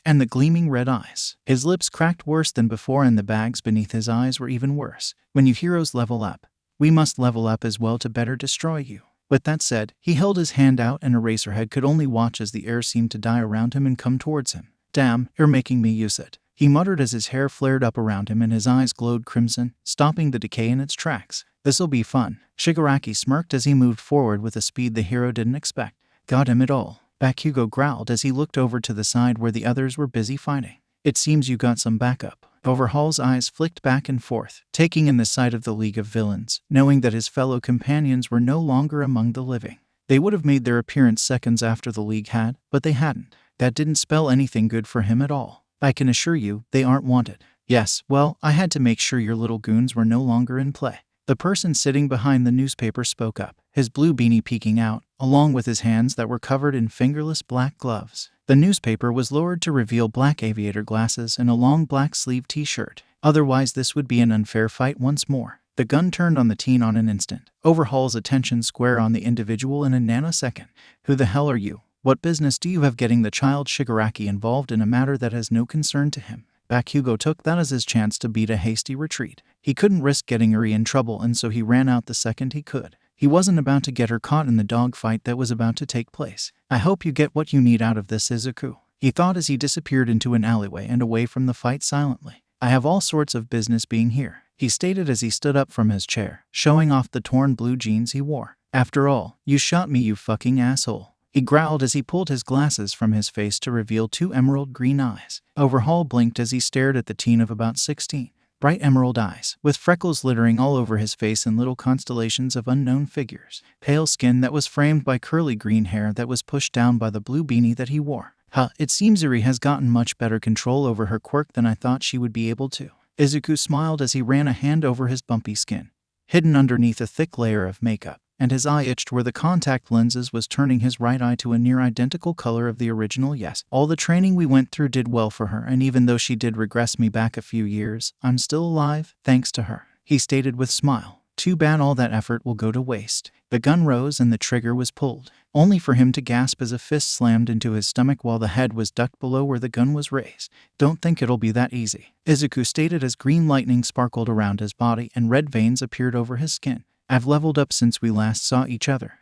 and the gleaming red eyes. His lips cracked worse than before and the bags beneath his eyes were even worse. When you heroes level up, we must level up as well to better destroy you. With that said, he held his hand out and Eraserhead could only watch as the air seemed to die around him and come towards him. Damn, you're making me use it, he muttered as his hair flared up around him and his eyes glowed crimson, stopping the decay in its tracks. This'll be fun. Shigaraki smirked as he moved forward with a speed the hero didn't expect. Got him at all, Bakugo growled as he looked over to the side where the others were busy fighting. It seems you got some backup. Overhaul's eyes flicked back and forth, taking in the sight of the League of Villains, knowing that his fellow companions were no longer among the living. They would have made their appearance seconds after the League had, but they hadn't. That didn't spell anything good for him at all. I can assure you, they aren't wanted. Yes, well, I had to make sure your little goons were no longer in play. The person sitting behind the newspaper spoke up, his blue beanie peeking out, along with his hands that were covered in fingerless black gloves. The newspaper was lowered to reveal black aviator glasses and a long black sleeve t-shirt. Otherwise this would be an unfair fight once more. The gun turned on the teen on an instant, Overhaul's attention square on the individual in a nanosecond. Who the hell are you? What business do you have getting the child Shigaraki involved in a matter that has no concern to him? Bakugo took that as his chance to beat a hasty retreat. He couldn't risk getting Eri in trouble and so he ran out the second he could. He wasn't about to get her caught in the dogfight that was about to take place. I hope you get what you need out of this, Izuku, he thought as he disappeared into an alleyway and away from the fight silently. I have all sorts of business being here, he stated as he stood up from his chair, showing off the torn blue jeans he wore. After all, you shot me, you fucking asshole, he growled as he pulled his glasses from his face to reveal two emerald green eyes. Overhaul blinked as he stared at the teen of about 16. Bright emerald eyes, with freckles littering all over his face and little constellations of unknown figures. Pale skin that was framed by curly green hair that was pushed down by the blue beanie that he wore. It seems Eri has gotten much better control over her quirk than I thought she would be able to. Izuku smiled as he ran a hand over his bumpy skin, hidden underneath a thick layer of makeup, and his eye itched where the contact lenses was turning his right eye to a near-identical color of the original. Yes, all the training we went through did well for her, and even though she did regress me back a few years, I'm still alive, thanks to her, he stated with smile. Too bad all that effort will go to waste. The gun rose and the trigger was pulled, only for him to gasp as a fist slammed into his stomach while the head was ducked below where the gun was raised. Don't think it'll be that easy, Izuku stated as green lightning sparkled around his body and red veins appeared over his skin. I've leveled up since we last saw each other.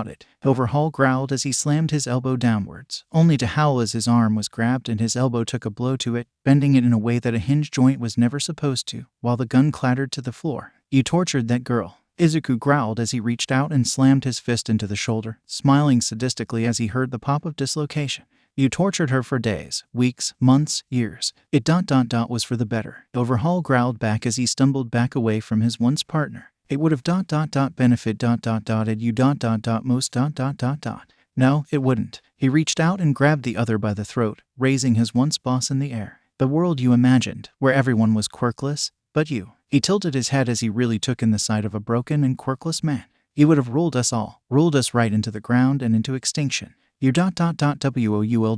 It. Overhaul growled as he slammed his elbow downwards, only to howl as his arm was grabbed and his elbow took a blow to it, bending it in a way that a hinge joint was never supposed to, while the gun clattered to the floor. You tortured that girl, Izuku growled as he reached out and slammed his fist into the shoulder, smiling sadistically as he heard the pop of dislocation. You tortured her for days, weeks, months, years. It was for the better. Overhaul growled back as he stumbled back away from his once partner. It would have benefit you most . No, it wouldn't. He reached out and grabbed the other by the throat, raising his once boss in the air. The world you imagined, where everyone was quirkless, but you. He tilted his head as he really took in the sight of a broken and quirkless man. You would have ruled us all, ruled us right into the ground and into extinction. You woul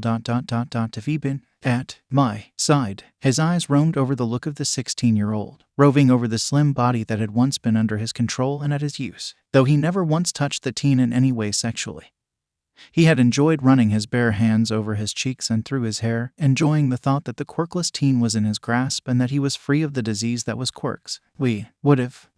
have been at my side. His eyes roamed over the look of the 16-year-old, roving over the slim body that had once been under his control and at his use, though he never once touched the teen in any way sexually. He had enjoyed running his bare hands over his cheeks and through his hair, enjoying the thought that the quirkless teen was in his grasp and that he was free of the disease that was quirks. We would have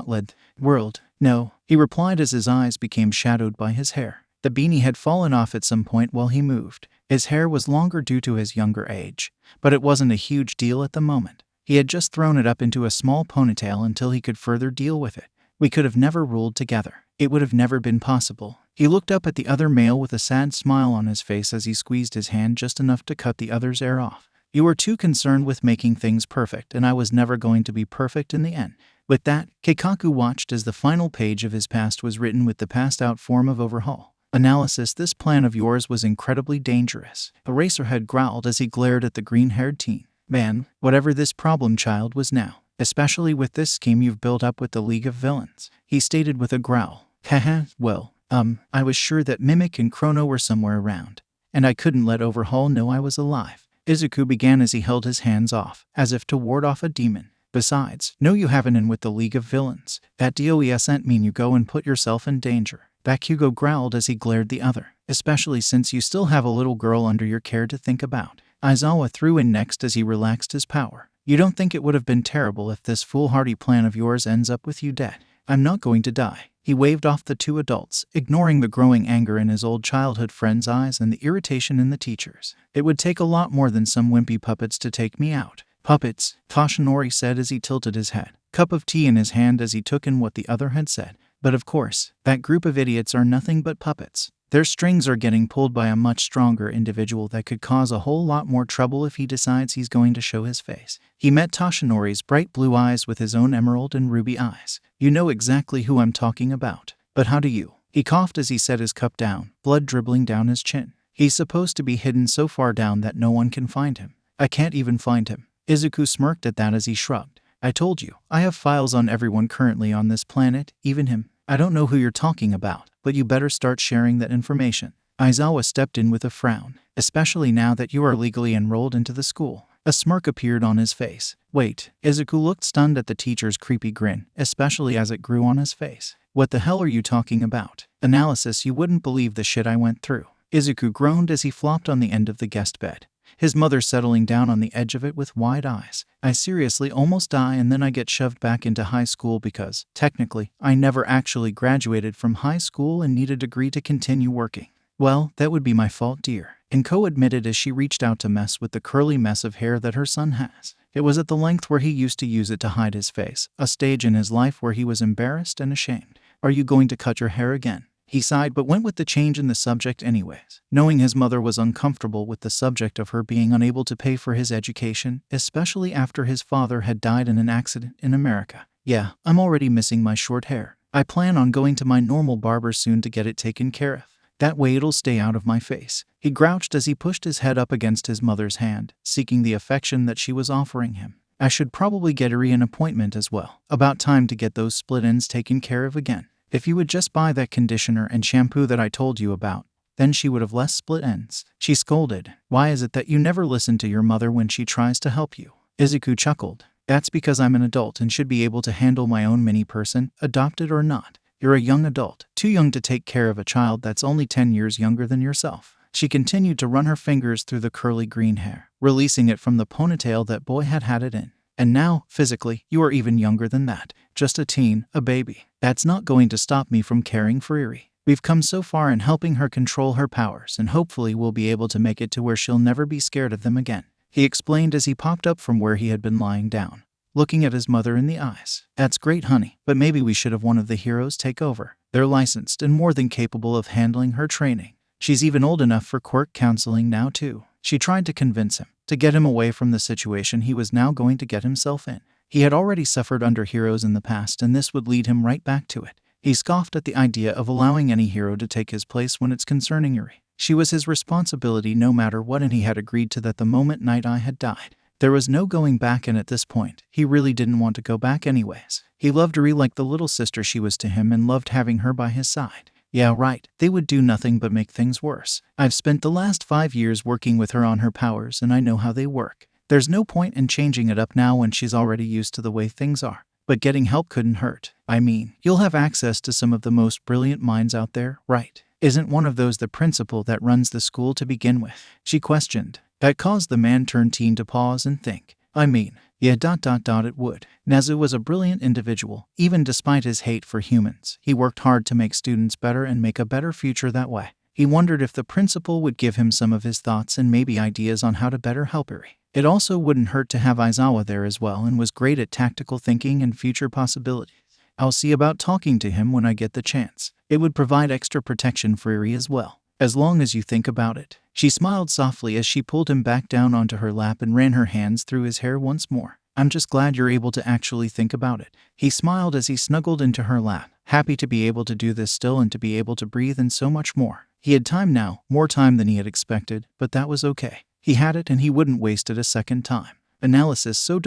led world. No, he replied as his eyes became shadowed by his hair. The beanie had fallen off at some point while he moved. His hair was longer due to his younger age, but it wasn't a huge deal at the moment. He had just thrown it up into a small ponytail until he could further deal with it. We could have never ruled together. It would have never been possible. He looked up at the other male with a sad smile on his face as he squeezed his hand just enough to cut the other's air off. You were too concerned with making things perfect, and I was never going to be perfect in the end. With that, Keikaku watched as the final page of his past was written with the passed-out form of overhaul. Analysis: this plan of yours was incredibly dangerous. Eraserhead growled as he glared at the green-haired teen. Man, whatever this problem child was now, especially with this scheme you've built up with the League of Villains, he stated with a growl. Haha, well, I was sure that Mimic and Chrono were somewhere around, and I couldn't let Overhaul know I was alive. Izuku began as he held his hands off, as if to ward off a demon. Besides, no you haven't in with the League of Villains. That doesn't mean you go and put yourself in danger. Bakugo growled as he glared the other, especially since you still have a little girl under your care to think about. Aizawa threw in next as he relaxed his power. You don't think it would have been terrible if this foolhardy plan of yours ends up with you dead? I'm not going to die. He waved off the two adults, ignoring the growing anger in his old childhood friend's eyes and the irritation in the teacher's. It would take a lot more than some wimpy puppets to take me out. Puppets, Toshinori said as he tilted his head, cup of tea in his hand as he took in what the other had said. But of course, that group of idiots are nothing but puppets. Their strings are getting pulled by a much stronger individual that could cause a whole lot more trouble if he decides he's going to show his face. He met Toshinori's bright blue eyes with his own emerald and ruby eyes. You know exactly who I'm talking about. But how do you? He coughed as he set his cup down, blood dribbling down his chin. He's supposed to be hidden so far down that no one can find him. I can't even find him. Izuku smirked at that as he shrugged. I told you, I have files on everyone currently on this planet, even him. I don't know who you're talking about, but you better start sharing that information. Aizawa stepped in with a frown, especially now that you are legally enrolled into the school. A smirk appeared on his face. Wait, Izuku looked stunned at the teacher's creepy grin, especially as it grew on his face. What the hell are you talking about? Analysis: you wouldn't believe the shit I went through. Izuku groaned as he flopped on the end of the guest bed, his mother settling down on the edge of it with wide eyes. I seriously almost die and then I get shoved back into high school because, technically, I never actually graduated from high school and need a degree to continue working. Well, that would be my fault, dear. 𝐭 admitted as she reached out to mess with the curly mess of hair that her son has. It was at the length where he used to use it to hide his face, a stage in his life where he was embarrassed and ashamed. Are you going to cut your hair again? He sighed but went with the change in the subject anyways, knowing his mother was uncomfortable with the subject of her being unable to pay for his education, especially after his father had died in an accident in America. Yeah, I'm already missing my short hair. I plan on going to my normal barber soon to get it taken care of. That way it'll stay out of my face. He grouched as he pushed his head up against his mother's hand, seeking the affection that she was offering him. I should probably get Eri an appointment as well. About time to get those split ends taken care of again. If you would just buy that conditioner and shampoo that I told you about, then she would have less split ends. She scolded. Why is it that you never listen to your mother when she tries to help you? Izuku chuckled. That's because I'm an adult and should be able to handle my own mini person, adopted or not. You're a young adult, too young to take care of a child that's only 10 years younger than yourself. She continued to run her fingers through the curly green hair, releasing it from the ponytail that boy had it in. And now, physically, you are even younger than that. Just a teen, a baby. That's not going to stop me from caring for Eri. We've come so far in helping her control her powers, and hopefully we'll be able to make it to where she'll never be scared of them again. He explained as he popped up from where he had been lying down, looking at his mother in the eyes. That's great, honey, but maybe we should have one of the heroes take over. They're licensed and more than capable of handling her training. She's even old enough for quirk counseling now too. She tried to convince him, to get him away from the situation he was now going to get himself in. He had already suffered under heroes in the past, and this would lead him right back to it. He scoffed at the idea of allowing any hero to take his place when it's concerning Eri. She was his responsibility no matter what, and he had agreed to that the moment Night Eye had died. There was no going back, and at this point, he really didn't want to go back anyways. He loved Eri like the little sister she was to him and loved having her by his side. Yeah, right, they would do nothing but make things worse. I've spent the last 5 years working with her on her powers, and I know how they work. There's no point in changing it up now when she's already used to the way things are. But getting help couldn't hurt. I mean, you'll have access to some of the most brilliant minds out there, right? Isn't one of those the principal that runs the school to begin with? She questioned. That caused the man-turned-teen to pause and think. I mean, yeah, it would. Nezu was a brilliant individual, even despite his hate for humans. He worked hard to make students better and make a better future that way. He wondered if the principal would give him some of his thoughts and maybe ideas on how to better help Eri. It also wouldn't hurt to have Aizawa there as well, and was great at tactical thinking and future possibilities. I'll see about talking to him when I get the chance. It would provide extra protection for Eri as well, as long as you think about it." She smiled softly as she pulled him back down onto her lap and ran her hands through his hair once more. "I'm just glad you're able to actually think about it." He smiled as he snuggled into her lap, happy to be able to do this still and to be able to breathe and so much more. He had time now, more time than he had expected, but that was okay. He had it and he wouldn't waste it a second time. Analysis. So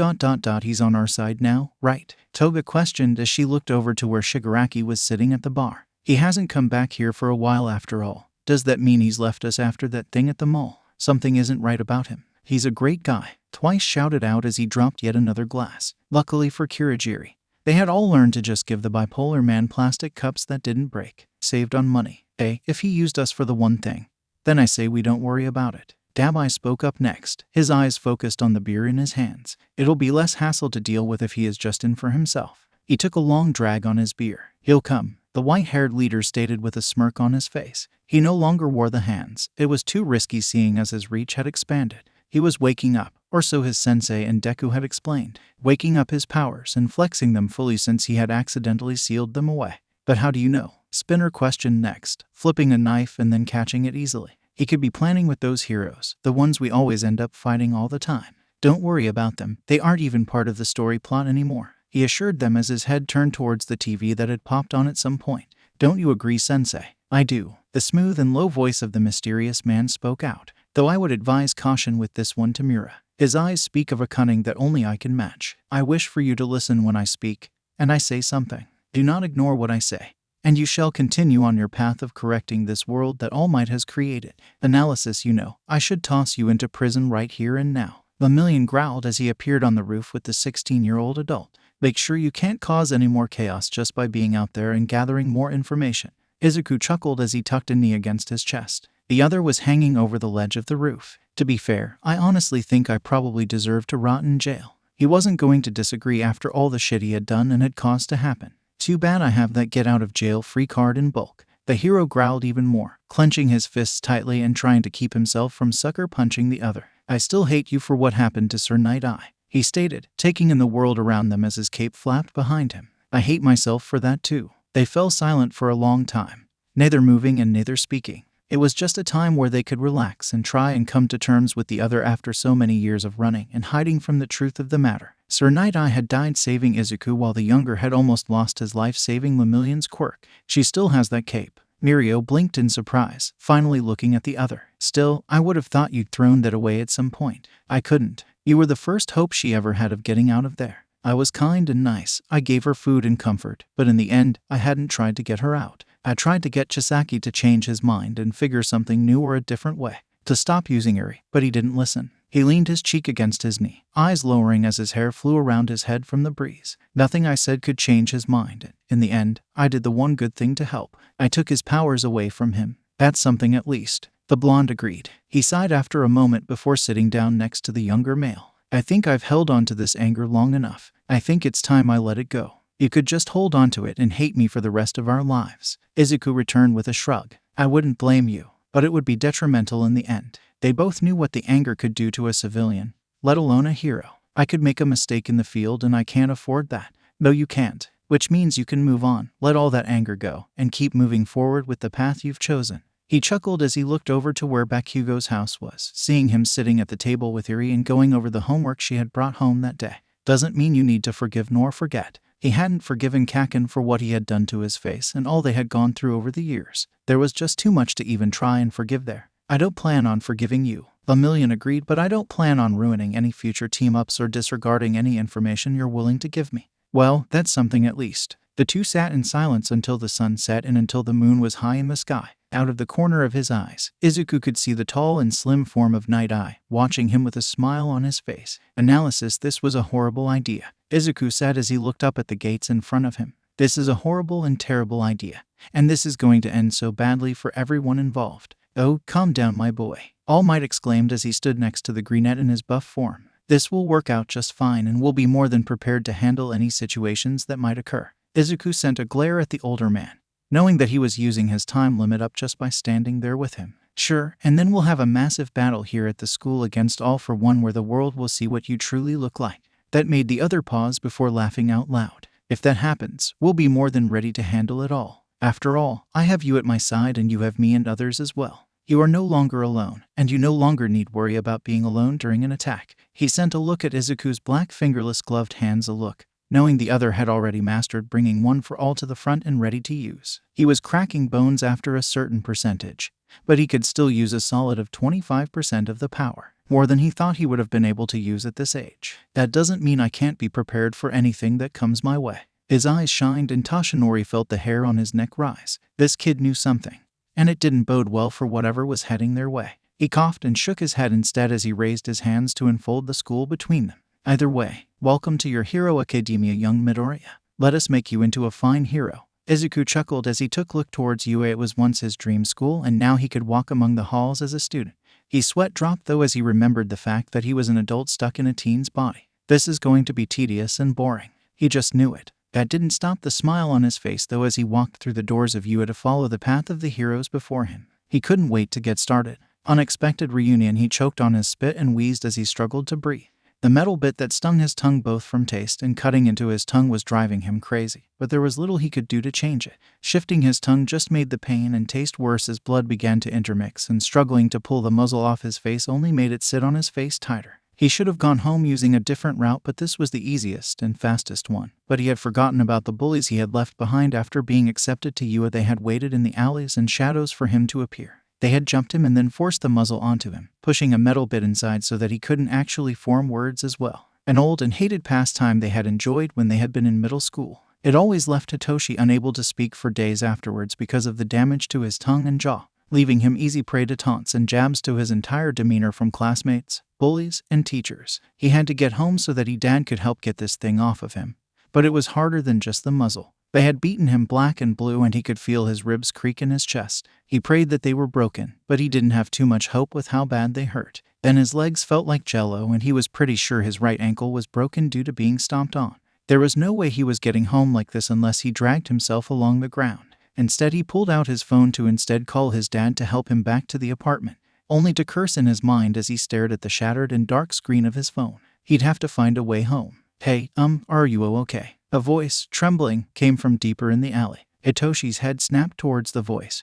he's on our side now, right? Toga questioned as she looked over to where Shigaraki was sitting at the bar. "He hasn't come back here for a while after all. Does that mean he's left us after that thing at the mall? Something isn't right about him. He's a great guy," Twice shouted out as he dropped yet another glass. Luckily for Kurogiri, they had all learned to just give the bipolar man plastic cups that didn't break. Saved on money. If he used us for the one thing, then I say we don't worry about it. 𝗬𝗲𝗍 spoke up next, his eyes focused on the beer in his hands. It'll be less hassle to deal with if he is just in for himself. He took a long drag on his beer. "He'll come," the white-haired leader stated with a smirk on his face. He no longer wore the hands. It was too risky seeing as his reach had expanded. He was waking up, or so his sensei and Deku had explained, waking up his powers and flexing them fully since he had accidentally sealed them away. "But how do you know?" Spinner questioned next, flipping a knife and then catching it easily. "He could be planning with those heroes, the ones we always end up fighting all the time. Don't worry about them, they aren't even part of the story plot anymore," he assured them as his head turned towards the TV that had popped on at some point. "Don't you agree, sensei?" "I do." The smooth and low voice of the mysterious man spoke out, "though I would advise caution with this one, Tamura. His eyes speak of a cunning that only I can match. I wish for you to listen when I speak, and I say something. Do not ignore what I say, and you shall continue on your path of correcting this world that All Might has created. Analysis. I should toss you into prison right here and now." 𝗵𝗲 growled as he appeared on the roof with the 16-year-old adult. "Make sure you can't cause any more chaos just by being out there and gathering more information." Izuku chuckled as he tucked a knee against his chest. The other was hanging over the ledge of the roof. "To be fair, I honestly think I probably deserve to rot in jail." He wasn't going to disagree after all the shit he had done and had caused to happen. "Too bad I have that get-out-of-jail-free card in bulk." The hero growled even more, clenching his fists tightly and trying to keep himself from sucker-punching the other. "I still hate you for what happened to Sir Night-Eye," he stated, taking in the world around them as his cape flapped behind him. "I hate myself for that too." They fell silent for a long time, neither moving and neither speaking. It was just a time where they could relax and try and come to terms with the other after so many years of running and hiding from the truth of the matter. Sir Night-Eye had died saving Izuku while the younger had almost lost his life saving 𝗵𝗲's quirk. "She still has that cape." Mirio blinked in surprise, finally looking at the other. "Still, I would have thought you'd thrown that away at some point." "I couldn't. You were the first hope she ever had of getting out of there. I was kind and nice. I gave her food and comfort, but in the end, I hadn't tried to get her out. I tried to get Chisaki to change his mind and figure something new or a different way, to stop using Eri, but he didn't listen." He leaned his cheek against his knee, eyes lowering as his hair flew around his head from the breeze. "Nothing I said could change his mind. In the end, I did the one good thing to help. I took his powers away from him. That's something at least." The blonde agreed. He sighed after a moment before sitting down next to the younger male. "I think I've held on to this anger long enough. I think it's time I let it go. You could just hold on to it and hate me for the rest of our lives." Izuku returned with a shrug. "I wouldn't blame you, but it would be detrimental in the end." They both knew what the anger could do to a civilian, let alone a hero. "I could make a mistake in the field and I can't afford that." "No, you can't, which means you can move on, let all that anger go, and keep moving forward with the path you've chosen." He chuckled as he looked over to where Bakugo's house was, seeing him sitting at the table with Eri and going over the homework she had brought home that day. "Doesn't mean you need to forgive nor forget." He hadn't forgiven Kaken for what he had done to his face and all they had gone through over the years. There was just too much to even try and forgive there. "I don't plan on forgiving you," 𝗵𝗲 agreed, "but I don't plan on ruining any future team-ups or disregarding any information you're willing to give me." "Well, that's something at least." The two sat in silence until the sun set and until the moon was high in the sky. Out of the corner of his eyes, Izuku could see the tall and slim form of Night-Eye, watching him with a smile on his face. Analysis. This was a horrible idea, Izuku said as he looked up at the gates in front of him. "This is a horrible and terrible idea, and this is going to end so badly for everyone involved." "Oh, calm down, my boy," All Might exclaimed as he stood next to the greenette in his buff form. "This will work out just fine and we'll be more than prepared to handle any situations that might occur." Izuku sent a glare at the older man, knowing that he was using his time limit up just by standing there with him. "Sure, and then we'll have a massive battle here at the school against All for One where the world will see what you truly look like." That made the other pause before laughing out loud. If that happens, we'll be more than ready to handle it all. After all, I have you at my side and you have me and others as well. You are no longer alone, and you no longer need worry about being alone during an attack." He sent a look at Izuku's black fingerless gloved hands, a look, knowing the other had already mastered bringing one for all to the front and ready to use. He was cracking bones after a certain percentage, but he could still use a solid of 25% of the power, more than he thought he would have been able to use at this age. "That doesn't mean I can't be prepared for anything that comes my way." His eyes shined and Toshinori felt the hair on his neck rise. This kid knew something, and it didn't bode well for whatever was heading their way. He coughed and shook his head instead as he raised his hands to enfold the school between them. "Either way, welcome to your hero academia, young Midoriya. Let us make you into a fine hero." Izuku chuckled as he took a look towards UA. It was once his dream school, and now he could walk among the halls as a student. His sweat dropped though as he remembered the fact that he was an adult stuck in a teen's body. This is going to be tedious and boring. He just knew it. That didn't stop the smile on his face though as he walked through the doors of UA to follow the path of the heroes before him. He couldn't wait to get started. Unexpected reunion. He choked on his spit and wheezed as he struggled to breathe. The metal bit that stung his tongue both from taste and cutting into his tongue was driving him crazy, but there was little he could do to change it. Shifting his tongue just made the pain and taste worse as blood began to intermix, and struggling to pull the muzzle off his face only made it sit on his face tighter. He should have gone home using a different route, but this was the easiest and fastest one. But he had forgotten about the bullies he had left behind after being accepted to UA. They had waited in the alleys and shadows for him to appear. They had jumped him and then forced the muzzle onto him, pushing a metal bit inside so that he couldn't actually form words as well. An old and hated pastime they had enjoyed when they had been in middle school. It always left Hitoshi unable to speak for days afterwards because of the damage to his tongue and jaw, leaving him easy prey to taunts and jabs to his entire demeanor from classmates, bullies, and teachers. He had to get home so that dad could help get this thing off of him. But it was harder than just the muzzle. They had beaten him black and blue and he could feel his ribs creak in his chest. He prayed that they were broken, but he didn't have too much hope with how bad they hurt. Then his legs felt like jello and he was pretty sure his right ankle was broken due to being stomped on. There was no way he was getting home like this unless he dragged himself along the ground. Instead, he pulled out his phone to call his dad to help him back to the apartment, only to curse in his mind as he stared at the shattered and dark screen of his phone. He'd have to find a way home. "Hey, are you okay?" A voice, trembling, came from deeper in the alley. Hitoshi's head snapped towards the voice,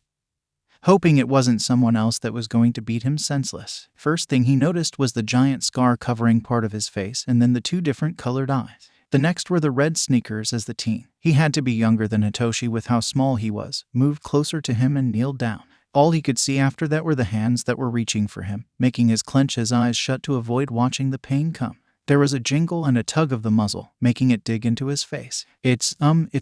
hoping it wasn't someone else that was going to beat him senseless. First thing he noticed was the giant scar covering part of his face and then the two different colored eyes. The next were the red sneakers as the teen, he had to be younger than Hitoshi with how small he was, moved closer to him and kneeled down. All he could see after that were the hands that were reaching for him, making his clench his eyes shut to avoid watching the pain come. There was a jingle and a tug of the muzzle, making it dig into his face. It's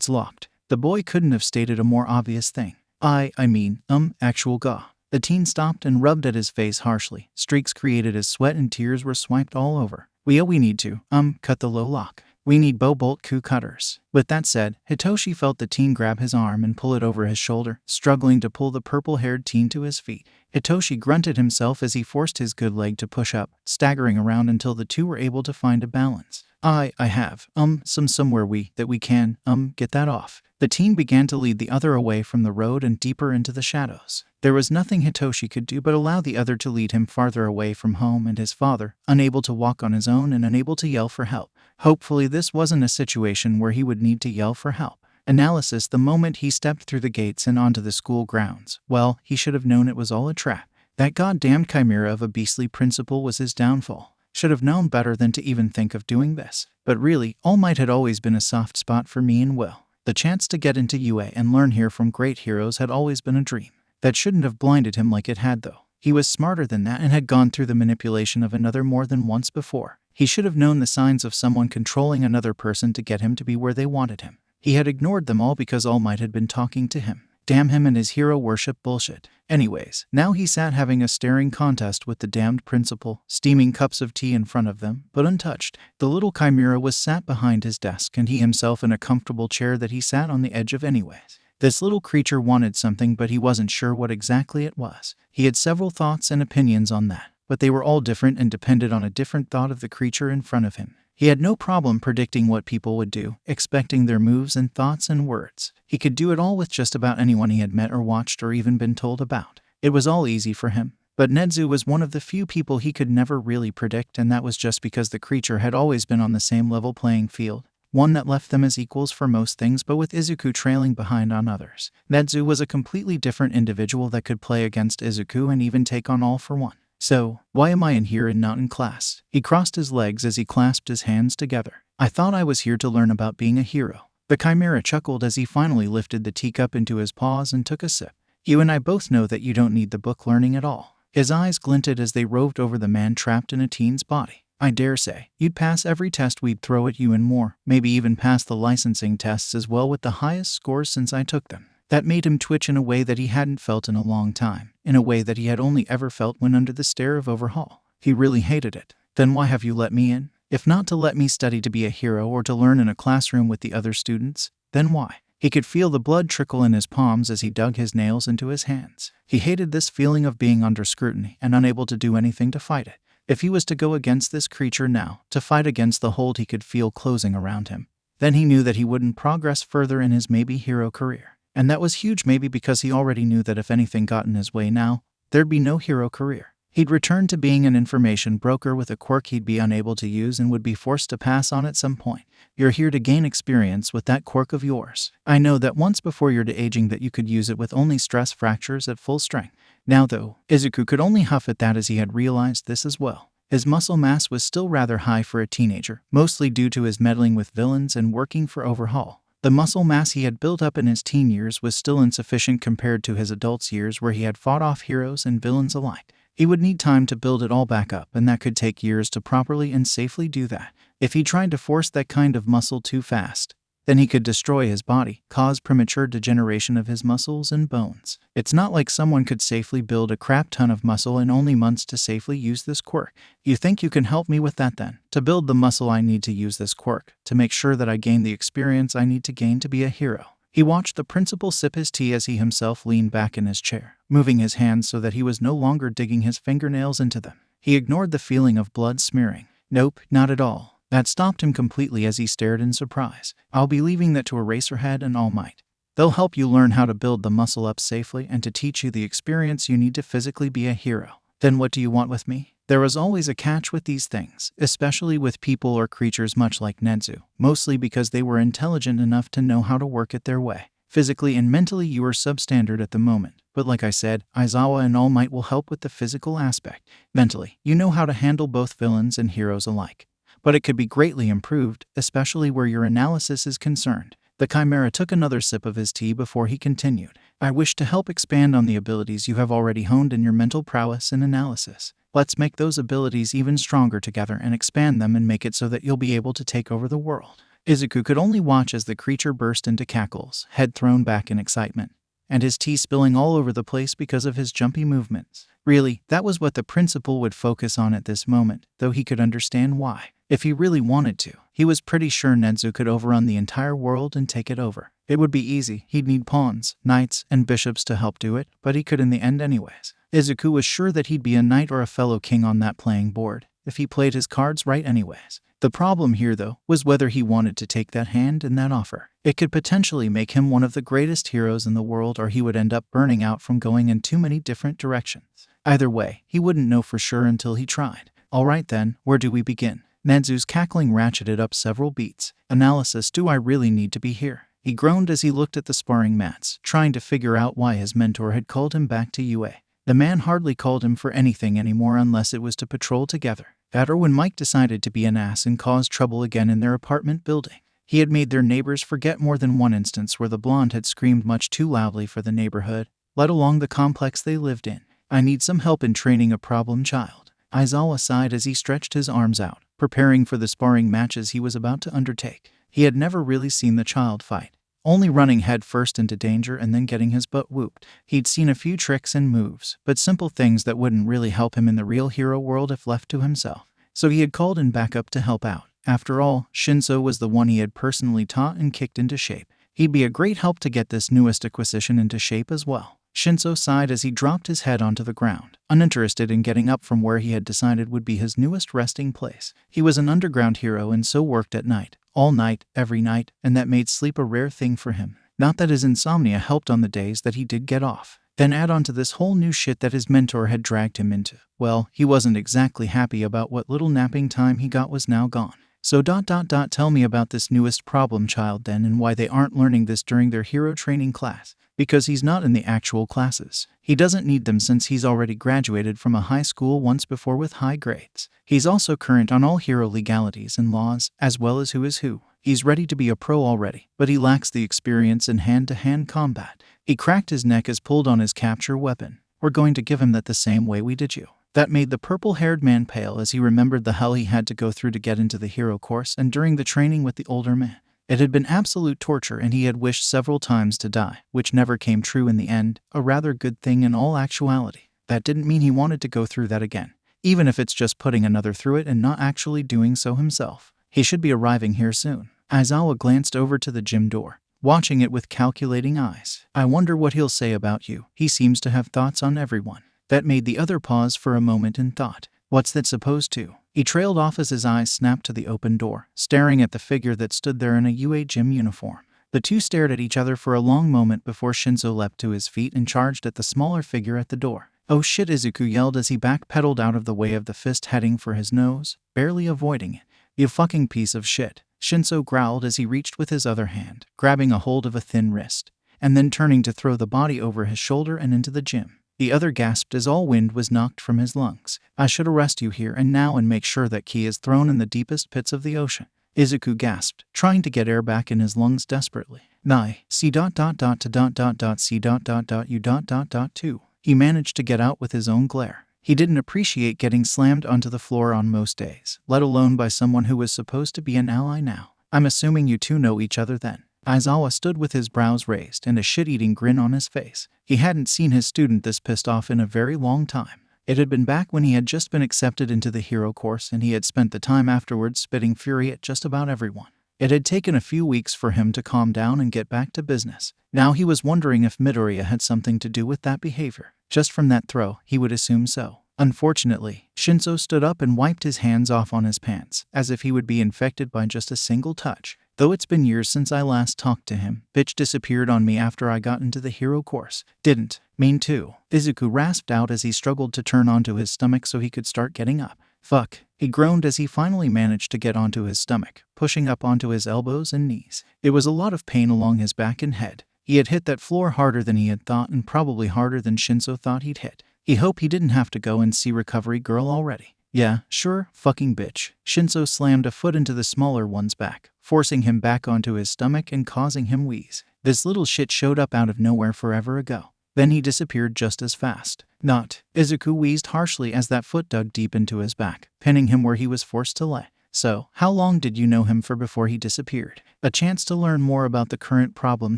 locked." The boy couldn't have stated a more obvious thing. Actual ga. The teen stopped and rubbed at his face harshly. Streaks created as sweat and tears were swiped all over. We need to, cut the low lock. We need bolt coup cutters." With that said, Hitoshi felt the teen grab his arm and pull it over his shoulder, struggling to pull the purple-haired teen to his feet. Hitoshi grunted himself as he forced his good leg to push up, staggering around until the two were able to find a balance. I have, somewhere we can, get that off." The teen began to lead the other away from the road and deeper into the shadows. There was nothing Hitoshi could do but allow the other to lead him farther away from home and his father, unable to walk on his own and unable to yell for help. Hopefully this wasn't a situation where he would need to yell for help. Analysis: the moment he stepped through the gates and onto the school grounds, well, he should have known it was all a trap. That goddamned chimera of a beastly principal was his downfall. Should have known better than to even think of doing this. But really, All Might had always been a soft spot for me and Will. The chance to get into UA and learn here from great heroes had always been a dream. That shouldn't have blinded him like it had though. He was smarter than that and had gone through the manipulation of another more than once before. He should have known the signs of someone controlling another person to get him to be where they wanted him. He had ignored them all because All Might had been talking to him. Damn him and his hero worship bullshit. Anyways, now he sat having a staring contest with the damned principal, steaming cups of tea in front of them, but untouched. The little chimera was sat behind his desk and he himself in a comfortable chair that he sat on the edge of anyways. This little creature wanted something but he wasn't sure what exactly it was. He had several thoughts and opinions on that, but they were all different and depended on a different thought of the creature in front of him. He had no problem predicting what people would do, expecting their moves and thoughts and words. He could do it all with just about anyone he had met or watched or even been told about. It was all easy for him. But Nedzu was one of the few people he could never really predict, and that was just because the creature had always been on the same level playing field, one that left them as equals for most things but with Izuku trailing behind on others. 𝗧𝗏 was a completely different individual that could play against Izuku and even take on All for One. So, why am I in here and not in class? He crossed his legs as he clasped his hands together. I thought I was here to learn about being a hero. The Chimera chuckled as he finally lifted the teacup into his paws and took a sip. You and I both know that you don't need the book learning at all. His eyes glinted as they roved over the man trapped in a teen's body. I dare say, you'd pass every test we'd throw at you and more, maybe even pass the licensing tests as well with the highest scores since I took them. That made him twitch in a way that he hadn't felt in a long time, in a way that he had only ever felt when under the stare of Overhaul. He really hated it. Then why have you let me in? If not to let me study to be a hero or to learn in a classroom with the other students, then why? He could feel the blood trickle in his palms as he dug his nails into his hands. He hated this feeling of being under scrutiny and unable to do anything to fight it. If he was to go against this creature now, to fight against the hold he could feel closing around him, then he knew that he wouldn't progress further in his maybe hero career. And that was huge maybe because he already knew that if anything got in his way now, there'd be no hero career. He'd return to being an information broker with a quirk he'd be unable to use and would be forced to pass on at some point. You're here to gain experience with that quirk of yours. I know that once before your de-aging that you could use it with only stress fractures at full strength. Now though, Izuku could only huff at that as he had realized this as well. His muscle mass was still rather high for a teenager, mostly due to his meddling with villains and working for Overhaul. The muscle mass he had built up in his teen years was still insufficient compared to his adults years where he had fought off heroes and villains alike. He would need time to build it all back up, and that could take years to properly and safely do that. If he tried to force that kind of muscle too fast, then he could destroy his body, cause premature degeneration of his muscles and bones. It's not like someone could safely build a crap ton of muscle in only months to safely use this quirk. You think you can help me with that then? To build the muscle I need to use this quirk, to make sure that I gain the experience I need to gain to be a hero. He watched the principal sip his tea as he himself leaned back in his chair, moving his hands so that he was no longer digging his fingernails into them. He ignored the feeling of blood smearing. Nope, not at all. That stopped him completely as he stared in surprise. I'll be leaving that to Eraserhead and All Might. They'll help you learn how to build the muscle up safely and to teach you the experience you need to physically be a hero. Then what do you want with me? There was always a catch with these things, especially with people or creatures much like 𝗧𝗏, mostly because they were intelligent enough to know how to work it their way. Physically and mentally you are substandard at the moment, but like I said, Aizawa and All Might will help with the physical aspect. Mentally, you know how to handle both villains and heroes alike. But it could be greatly improved, especially where your analysis is concerned. The Chimera took another sip of his tea before he continued. I wish to help expand on the abilities you have already honed in your mental prowess and analysis. Let's make those abilities even stronger together and expand them and make it so that you'll be able to take over the world. Izuku could only watch as the creature burst into cackles, head thrown back in excitement, and his tea spilling all over the place because of his jumpy movements. Really, that was what the principal would focus on at this moment, though he could understand why. If he really wanted to, he was pretty sure 𝗧𝗏 could overrun the entire world and take it over. It would be easy. He'd need pawns, knights, and bishops to help do it, but he could in the end anyways. Izuku was sure that he'd be a knight or a fellow king on that playing board, if he played his cards right anyways. The problem here, though, was whether he wanted to take that hand and that offer. It could potentially make him one of the greatest heroes in the world, or he would end up burning out from going in too many different directions. Either way, he wouldn't know for sure until he tried. Alright then, where do we begin? 𝗧𝗏's cackling ratcheted up several beats. Analysis, do I really need to be here? He groaned as he looked at the sparring mats, trying to figure out why his mentor had called him back to UA. The man hardly called him for anything anymore unless it was to patrol together. That or when Mike decided to be an ass and cause trouble again in their apartment building. He had made their neighbors forget more than one instance where the blonde had screamed much too loudly for the neighborhood, let alone the complex they lived in. I need some help in training a problem child. Aizawa sighed as he stretched his arms out, preparing for the sparring matches he was about to undertake. He had never really seen the child fight, only running head first into danger and then getting his butt whooped. He'd seen a few tricks and moves, but simple things that wouldn't really help him in the real hero world if left to himself. So he had called in backup to help out. After all, Shinso was the one he had personally taught and kicked into shape. He'd be a great help to get this newest acquisition into shape as well. Shinso sighed as he dropped his head onto the ground, uninterested in getting up from where he had decided would be his newest resting place. He was an underground hero and so worked at night, all night, every night, and that made sleep a rare thing for him. Not that his insomnia helped on the days that he did get off. Then add on to this whole new shit that his mentor had dragged him into. Well, he wasn't exactly happy about what little napping time he got was now gone. So tell me about this newest problem child then and why they aren't learning this during their hero training class. Because he's not in the actual classes. He doesn't need them since he's already graduated from a high school once before with high grades. He's also current on all hero legalities and laws, as well as who is who. He's ready to be a pro already, but he lacks the experience in hand-to-hand combat. He cracked his neck as pulled on his capture weapon. We're going to give him that the same way we did you. That made the purple-haired man pale as he remembered the hell he had to go through to get into the hero course and during the training with the older man. It had been absolute torture and he had wished several times to die, which never came true in the end, a rather good thing in all actuality. That didn't mean he wanted to go through that again, even if it's just putting another through it and not actually doing so himself. He should be arriving here soon. Aizawa glanced over to the gym door, watching it with calculating eyes. I wonder what he'll say about you. He seems to have thoughts on everyone. That made the other pause for a moment in thought. What's that supposed to? He trailed off as his eyes snapped to the open door, staring at the figure that stood there in a UA gym uniform. The two stared at each other for a long moment before Shinso leapt to his feet and charged at the smaller figure at the door. Oh shit, Izuku yelled as he backpedaled out of the way of the fist heading for his nose, barely avoiding it. You fucking piece of shit, Shinso growled as he reached with his other hand, grabbing a hold of a thin wrist, and then turning to throw the body over his shoulder and into the gym. The other gasped as all wind was knocked from his lungs. I should arrest you here and now and make sure that Ki is thrown in the deepest pits of the ocean. Izuku gasped, trying to get air back in his lungs desperately. C.C.U.2. He managed to get out with his own glare. He didn't appreciate getting slammed onto the floor on most days, let alone by someone who was supposed to be an ally now. I'm assuming you two know each other then. Aizawa stood with his brows raised and a shit-eating grin on his face. He hadn't seen his student this pissed off in a very long time. It had been back when he had just been accepted into the hero course and he had spent the time afterwards spitting fury at just about everyone. It had taken a few weeks for him to calm down and get back to business. Now he was wondering if Midoriya had something to do with that behavior. Just from that throw, he would assume so. Unfortunately, Shinso stood up and wiped his hands off on his pants, as if he would be infected by just a single touch. Though it's been years since I last talked to him, bitch disappeared on me after I got into the hero course. Didn't mean to, Izuku rasped out as he struggled to turn onto his stomach so he could start getting up. Fuck, he groaned as he finally managed to get onto his stomach, pushing up onto his elbows and knees. It was a lot of pain along his back and head. He had hit that floor harder than he had thought and probably harder than Shinso thought he'd hit. He hoped he didn't have to go and see Recovery Girl already. Yeah, sure, fucking bitch. Shinso slammed a foot into the smaller one's back, forcing him back onto his stomach and causing him wheeze. This little shit showed up out of nowhere forever ago. Then he disappeared just as fast. Not. Izuku wheezed harshly as that foot dug deep into his back, pinning him where he was forced to lay. So, how long did you know him for before he disappeared? A chance to learn more about the current problem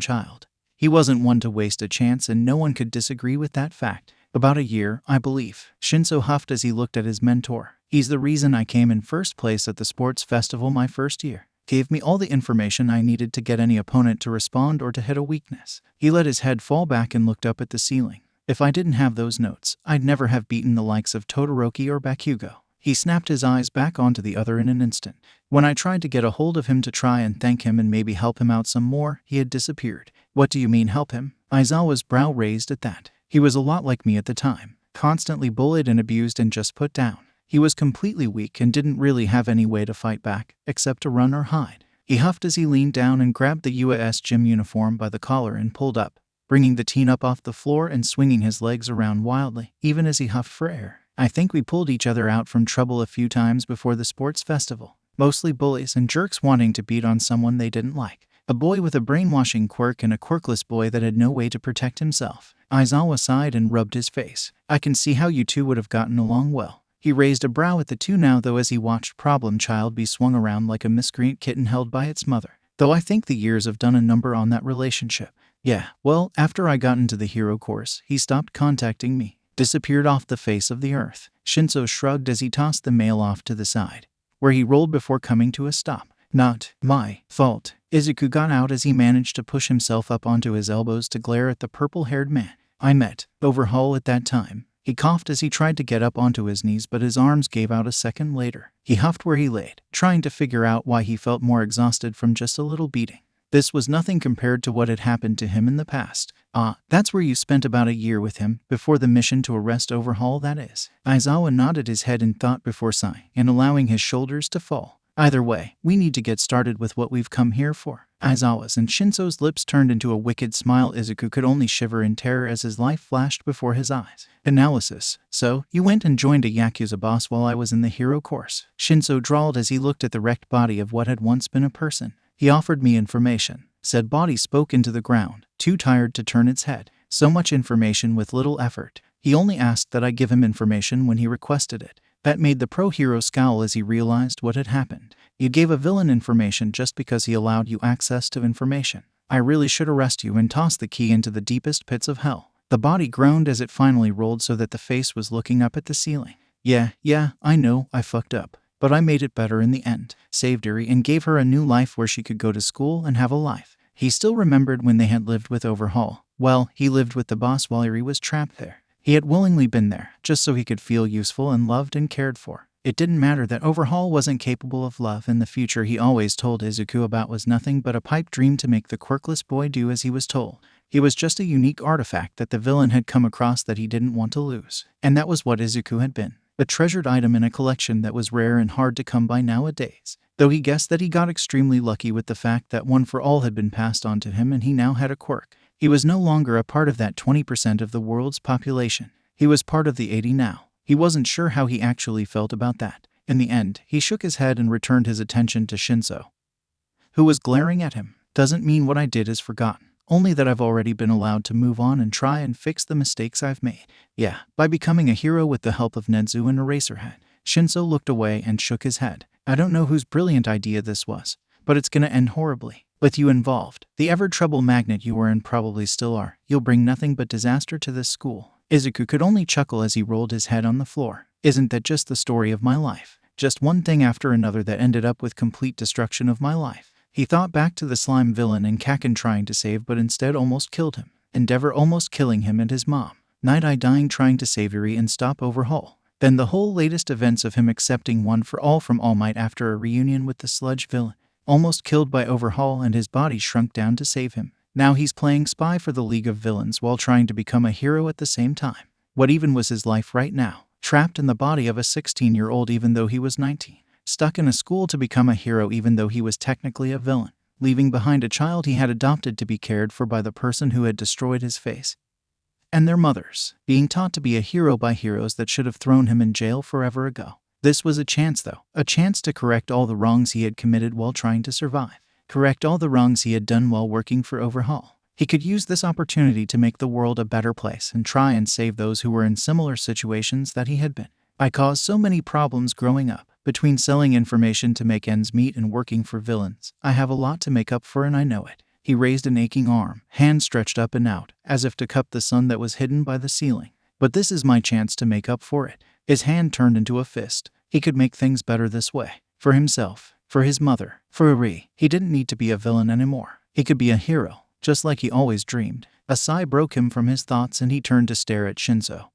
child. He wasn't one to waste a chance and no one could disagree with that fact. About a year, I believe. Shinso huffed as he looked at his mentor. He's the reason I came in first place at the sports festival my first year. Gave me all the information I needed to get any opponent to respond or to hit a weakness. He let his head fall back and looked up at the ceiling. If I didn't have those notes, I'd never have beaten the likes of Todoroki or Bakugo. He snapped his eyes back onto the other in an instant. When I tried to get a hold of him to try and thank him and maybe help him out some more, he had disappeared. What do you mean help him? Aizawa's brow raised at that. He was a lot like me at the time, constantly bullied and abused and just put down. He was completely weak and didn't really have any way to fight back, except to run or hide. He huffed as he leaned down and grabbed the UAS gym uniform by the collar and pulled up, bringing the teen up off the floor and swinging his legs around wildly, even as he huffed for air. I think we pulled each other out from trouble a few times before the sports festival. Mostly bullies and jerks wanting to beat on someone they didn't like. A boy with a brainwashing quirk and a quirkless boy that had no way to protect himself. Aizawa sighed and rubbed his face. I can see how you two would have gotten along well. He raised a brow at the two now though as he watched Problem Child be swung around like a miscreant kitten held by its mother. Though I think the years have done a number on that relationship. Yeah, well, after I got into the hero course, he stopped contacting me. Disappeared off the face of the earth. Shinso shrugged as he tossed the male off to the side, where he rolled before coming to a stop. Not my fault. Izuku got out as he managed to push himself up onto his elbows to glare at the purple-haired man. I met Overhaul at that time. He coughed as he tried to get up onto his knees, but his arms gave out a second later. He huffed where he laid, trying to figure out why he felt more exhausted from just a little beating. This was nothing compared to what had happened to him in the past. That's where you spent about a year with him, before the mission to arrest Overhaul, that is. Aizawa nodded his head in thought before sighing and allowing his shoulders to fall. Either way, we need to get started with what we've come here for. Aizawa's and Shinso's lips turned into a wicked smile. Izuku could only shiver in terror as his life flashed before his eyes. Analysis. So, you went and joined a Yakuza boss while I was in the hero course. Shinso drawled as he looked at the wrecked body of what had once been a person. He offered me information. Said body spoke into the ground, too tired to turn its head. So much information with little effort. He only asked that I give him information when he requested it. That made the pro-hero scowl as he realized what had happened. You gave a villain information just because he allowed you access to information. I really should arrest you and toss the key into the deepest pits of hell. The body groaned as it finally rolled so that the face was looking up at the ceiling. Yeah, I know, I fucked up. But I made it better in the end. Saved Eri and gave her a new life where she could go to school and have a life. He still remembered when they had lived with Overhaul. Well, he lived with the boss while Eri was trapped there. He had willingly been there, just so he could feel useful and loved and cared for. It didn't matter that Overhaul wasn't capable of love, and the future he always told Izuku about was nothing but a pipe dream to make the quirkless boy do as he was told. He was just a unique artifact that the villain had come across that he didn't want to lose. And that was what Izuku had been. A treasured item in a collection that was rare and hard to come by nowadays. Though he guessed that he got extremely lucky with the fact that One for All had been passed on to him and he now had a quirk. He was no longer a part of that 20% of the world's population. He was part of the 80 now. He wasn't sure how he actually felt about that. In the end, he shook his head and returned his attention to Shinso, who was glaring at him. Doesn't mean what I did is forgotten. Only that I've already been allowed to move on and try and fix the mistakes I've made. Yeah, by becoming a hero with the help of Nezu and Eraserhead. Shinso looked away and shook his head. I don't know whose brilliant idea this was, but it's gonna end horribly. With you involved, the ever-trouble magnet you were and probably still are, you'll bring nothing but disaster to this school. Izuku could only chuckle as he rolled his head on the floor. Isn't that just the story of my life? Just one thing after another that ended up with complete destruction of my life. He thought back to the slime villain and Kaken trying to save but instead almost killed him. Endeavor almost killing him and his mom. Night-Eye dying trying to save Eri and stop Overhaul. Then the whole latest events of him accepting One for All from All Might after a reunion with the sludge villain. Almost killed by Overhaul and his body shrunk down to save him. Now he's playing spy for the League of Villains while trying to become a hero at the same time. What even was his life right now? Trapped in the body of a 16-year-old even though he was 19. Stuck in a school to become a hero even though he was technically a villain. Leaving behind a child he had adopted to be cared for by the person who had destroyed his face. And their mothers. Being taught to be a hero by heroes that should have thrown him in jail forever ago. This was a chance though. A chance to correct all the wrongs he had committed while trying to survive. Correct all the wrongs he had done while working for Overhaul. He could use this opportunity to make the world a better place and try and save those who were in similar situations that he had been. I caused so many problems growing up. Between selling information to make ends meet and working for villains, I have a lot to make up for and I know it. He raised an aching arm, hand stretched up and out, as if to cup the sun that was hidden by the ceiling. But this is my chance to make up for it. His hand turned into a fist. He could make things better this way. For himself, for his mother, for Eri. He didn't need to be a villain anymore. He could be a hero, just like he always dreamed. A sigh broke him from his thoughts and he turned to stare at Shinso,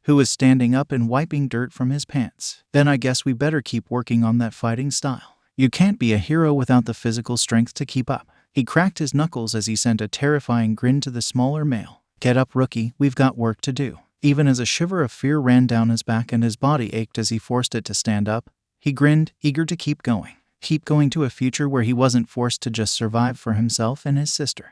who was standing up and wiping dirt from his pants. Then I guess we better keep working on that fighting style. You can't be a hero without the physical strength to keep up. He cracked his knuckles as he sent a terrifying grin to the smaller male. Get up, rookie, we've got work to do. Even as a shiver of fear ran down his back and his body ached as he forced it to stand up, he grinned, eager to keep going. Keep going to a future where he wasn't forced to just survive for himself and his sister.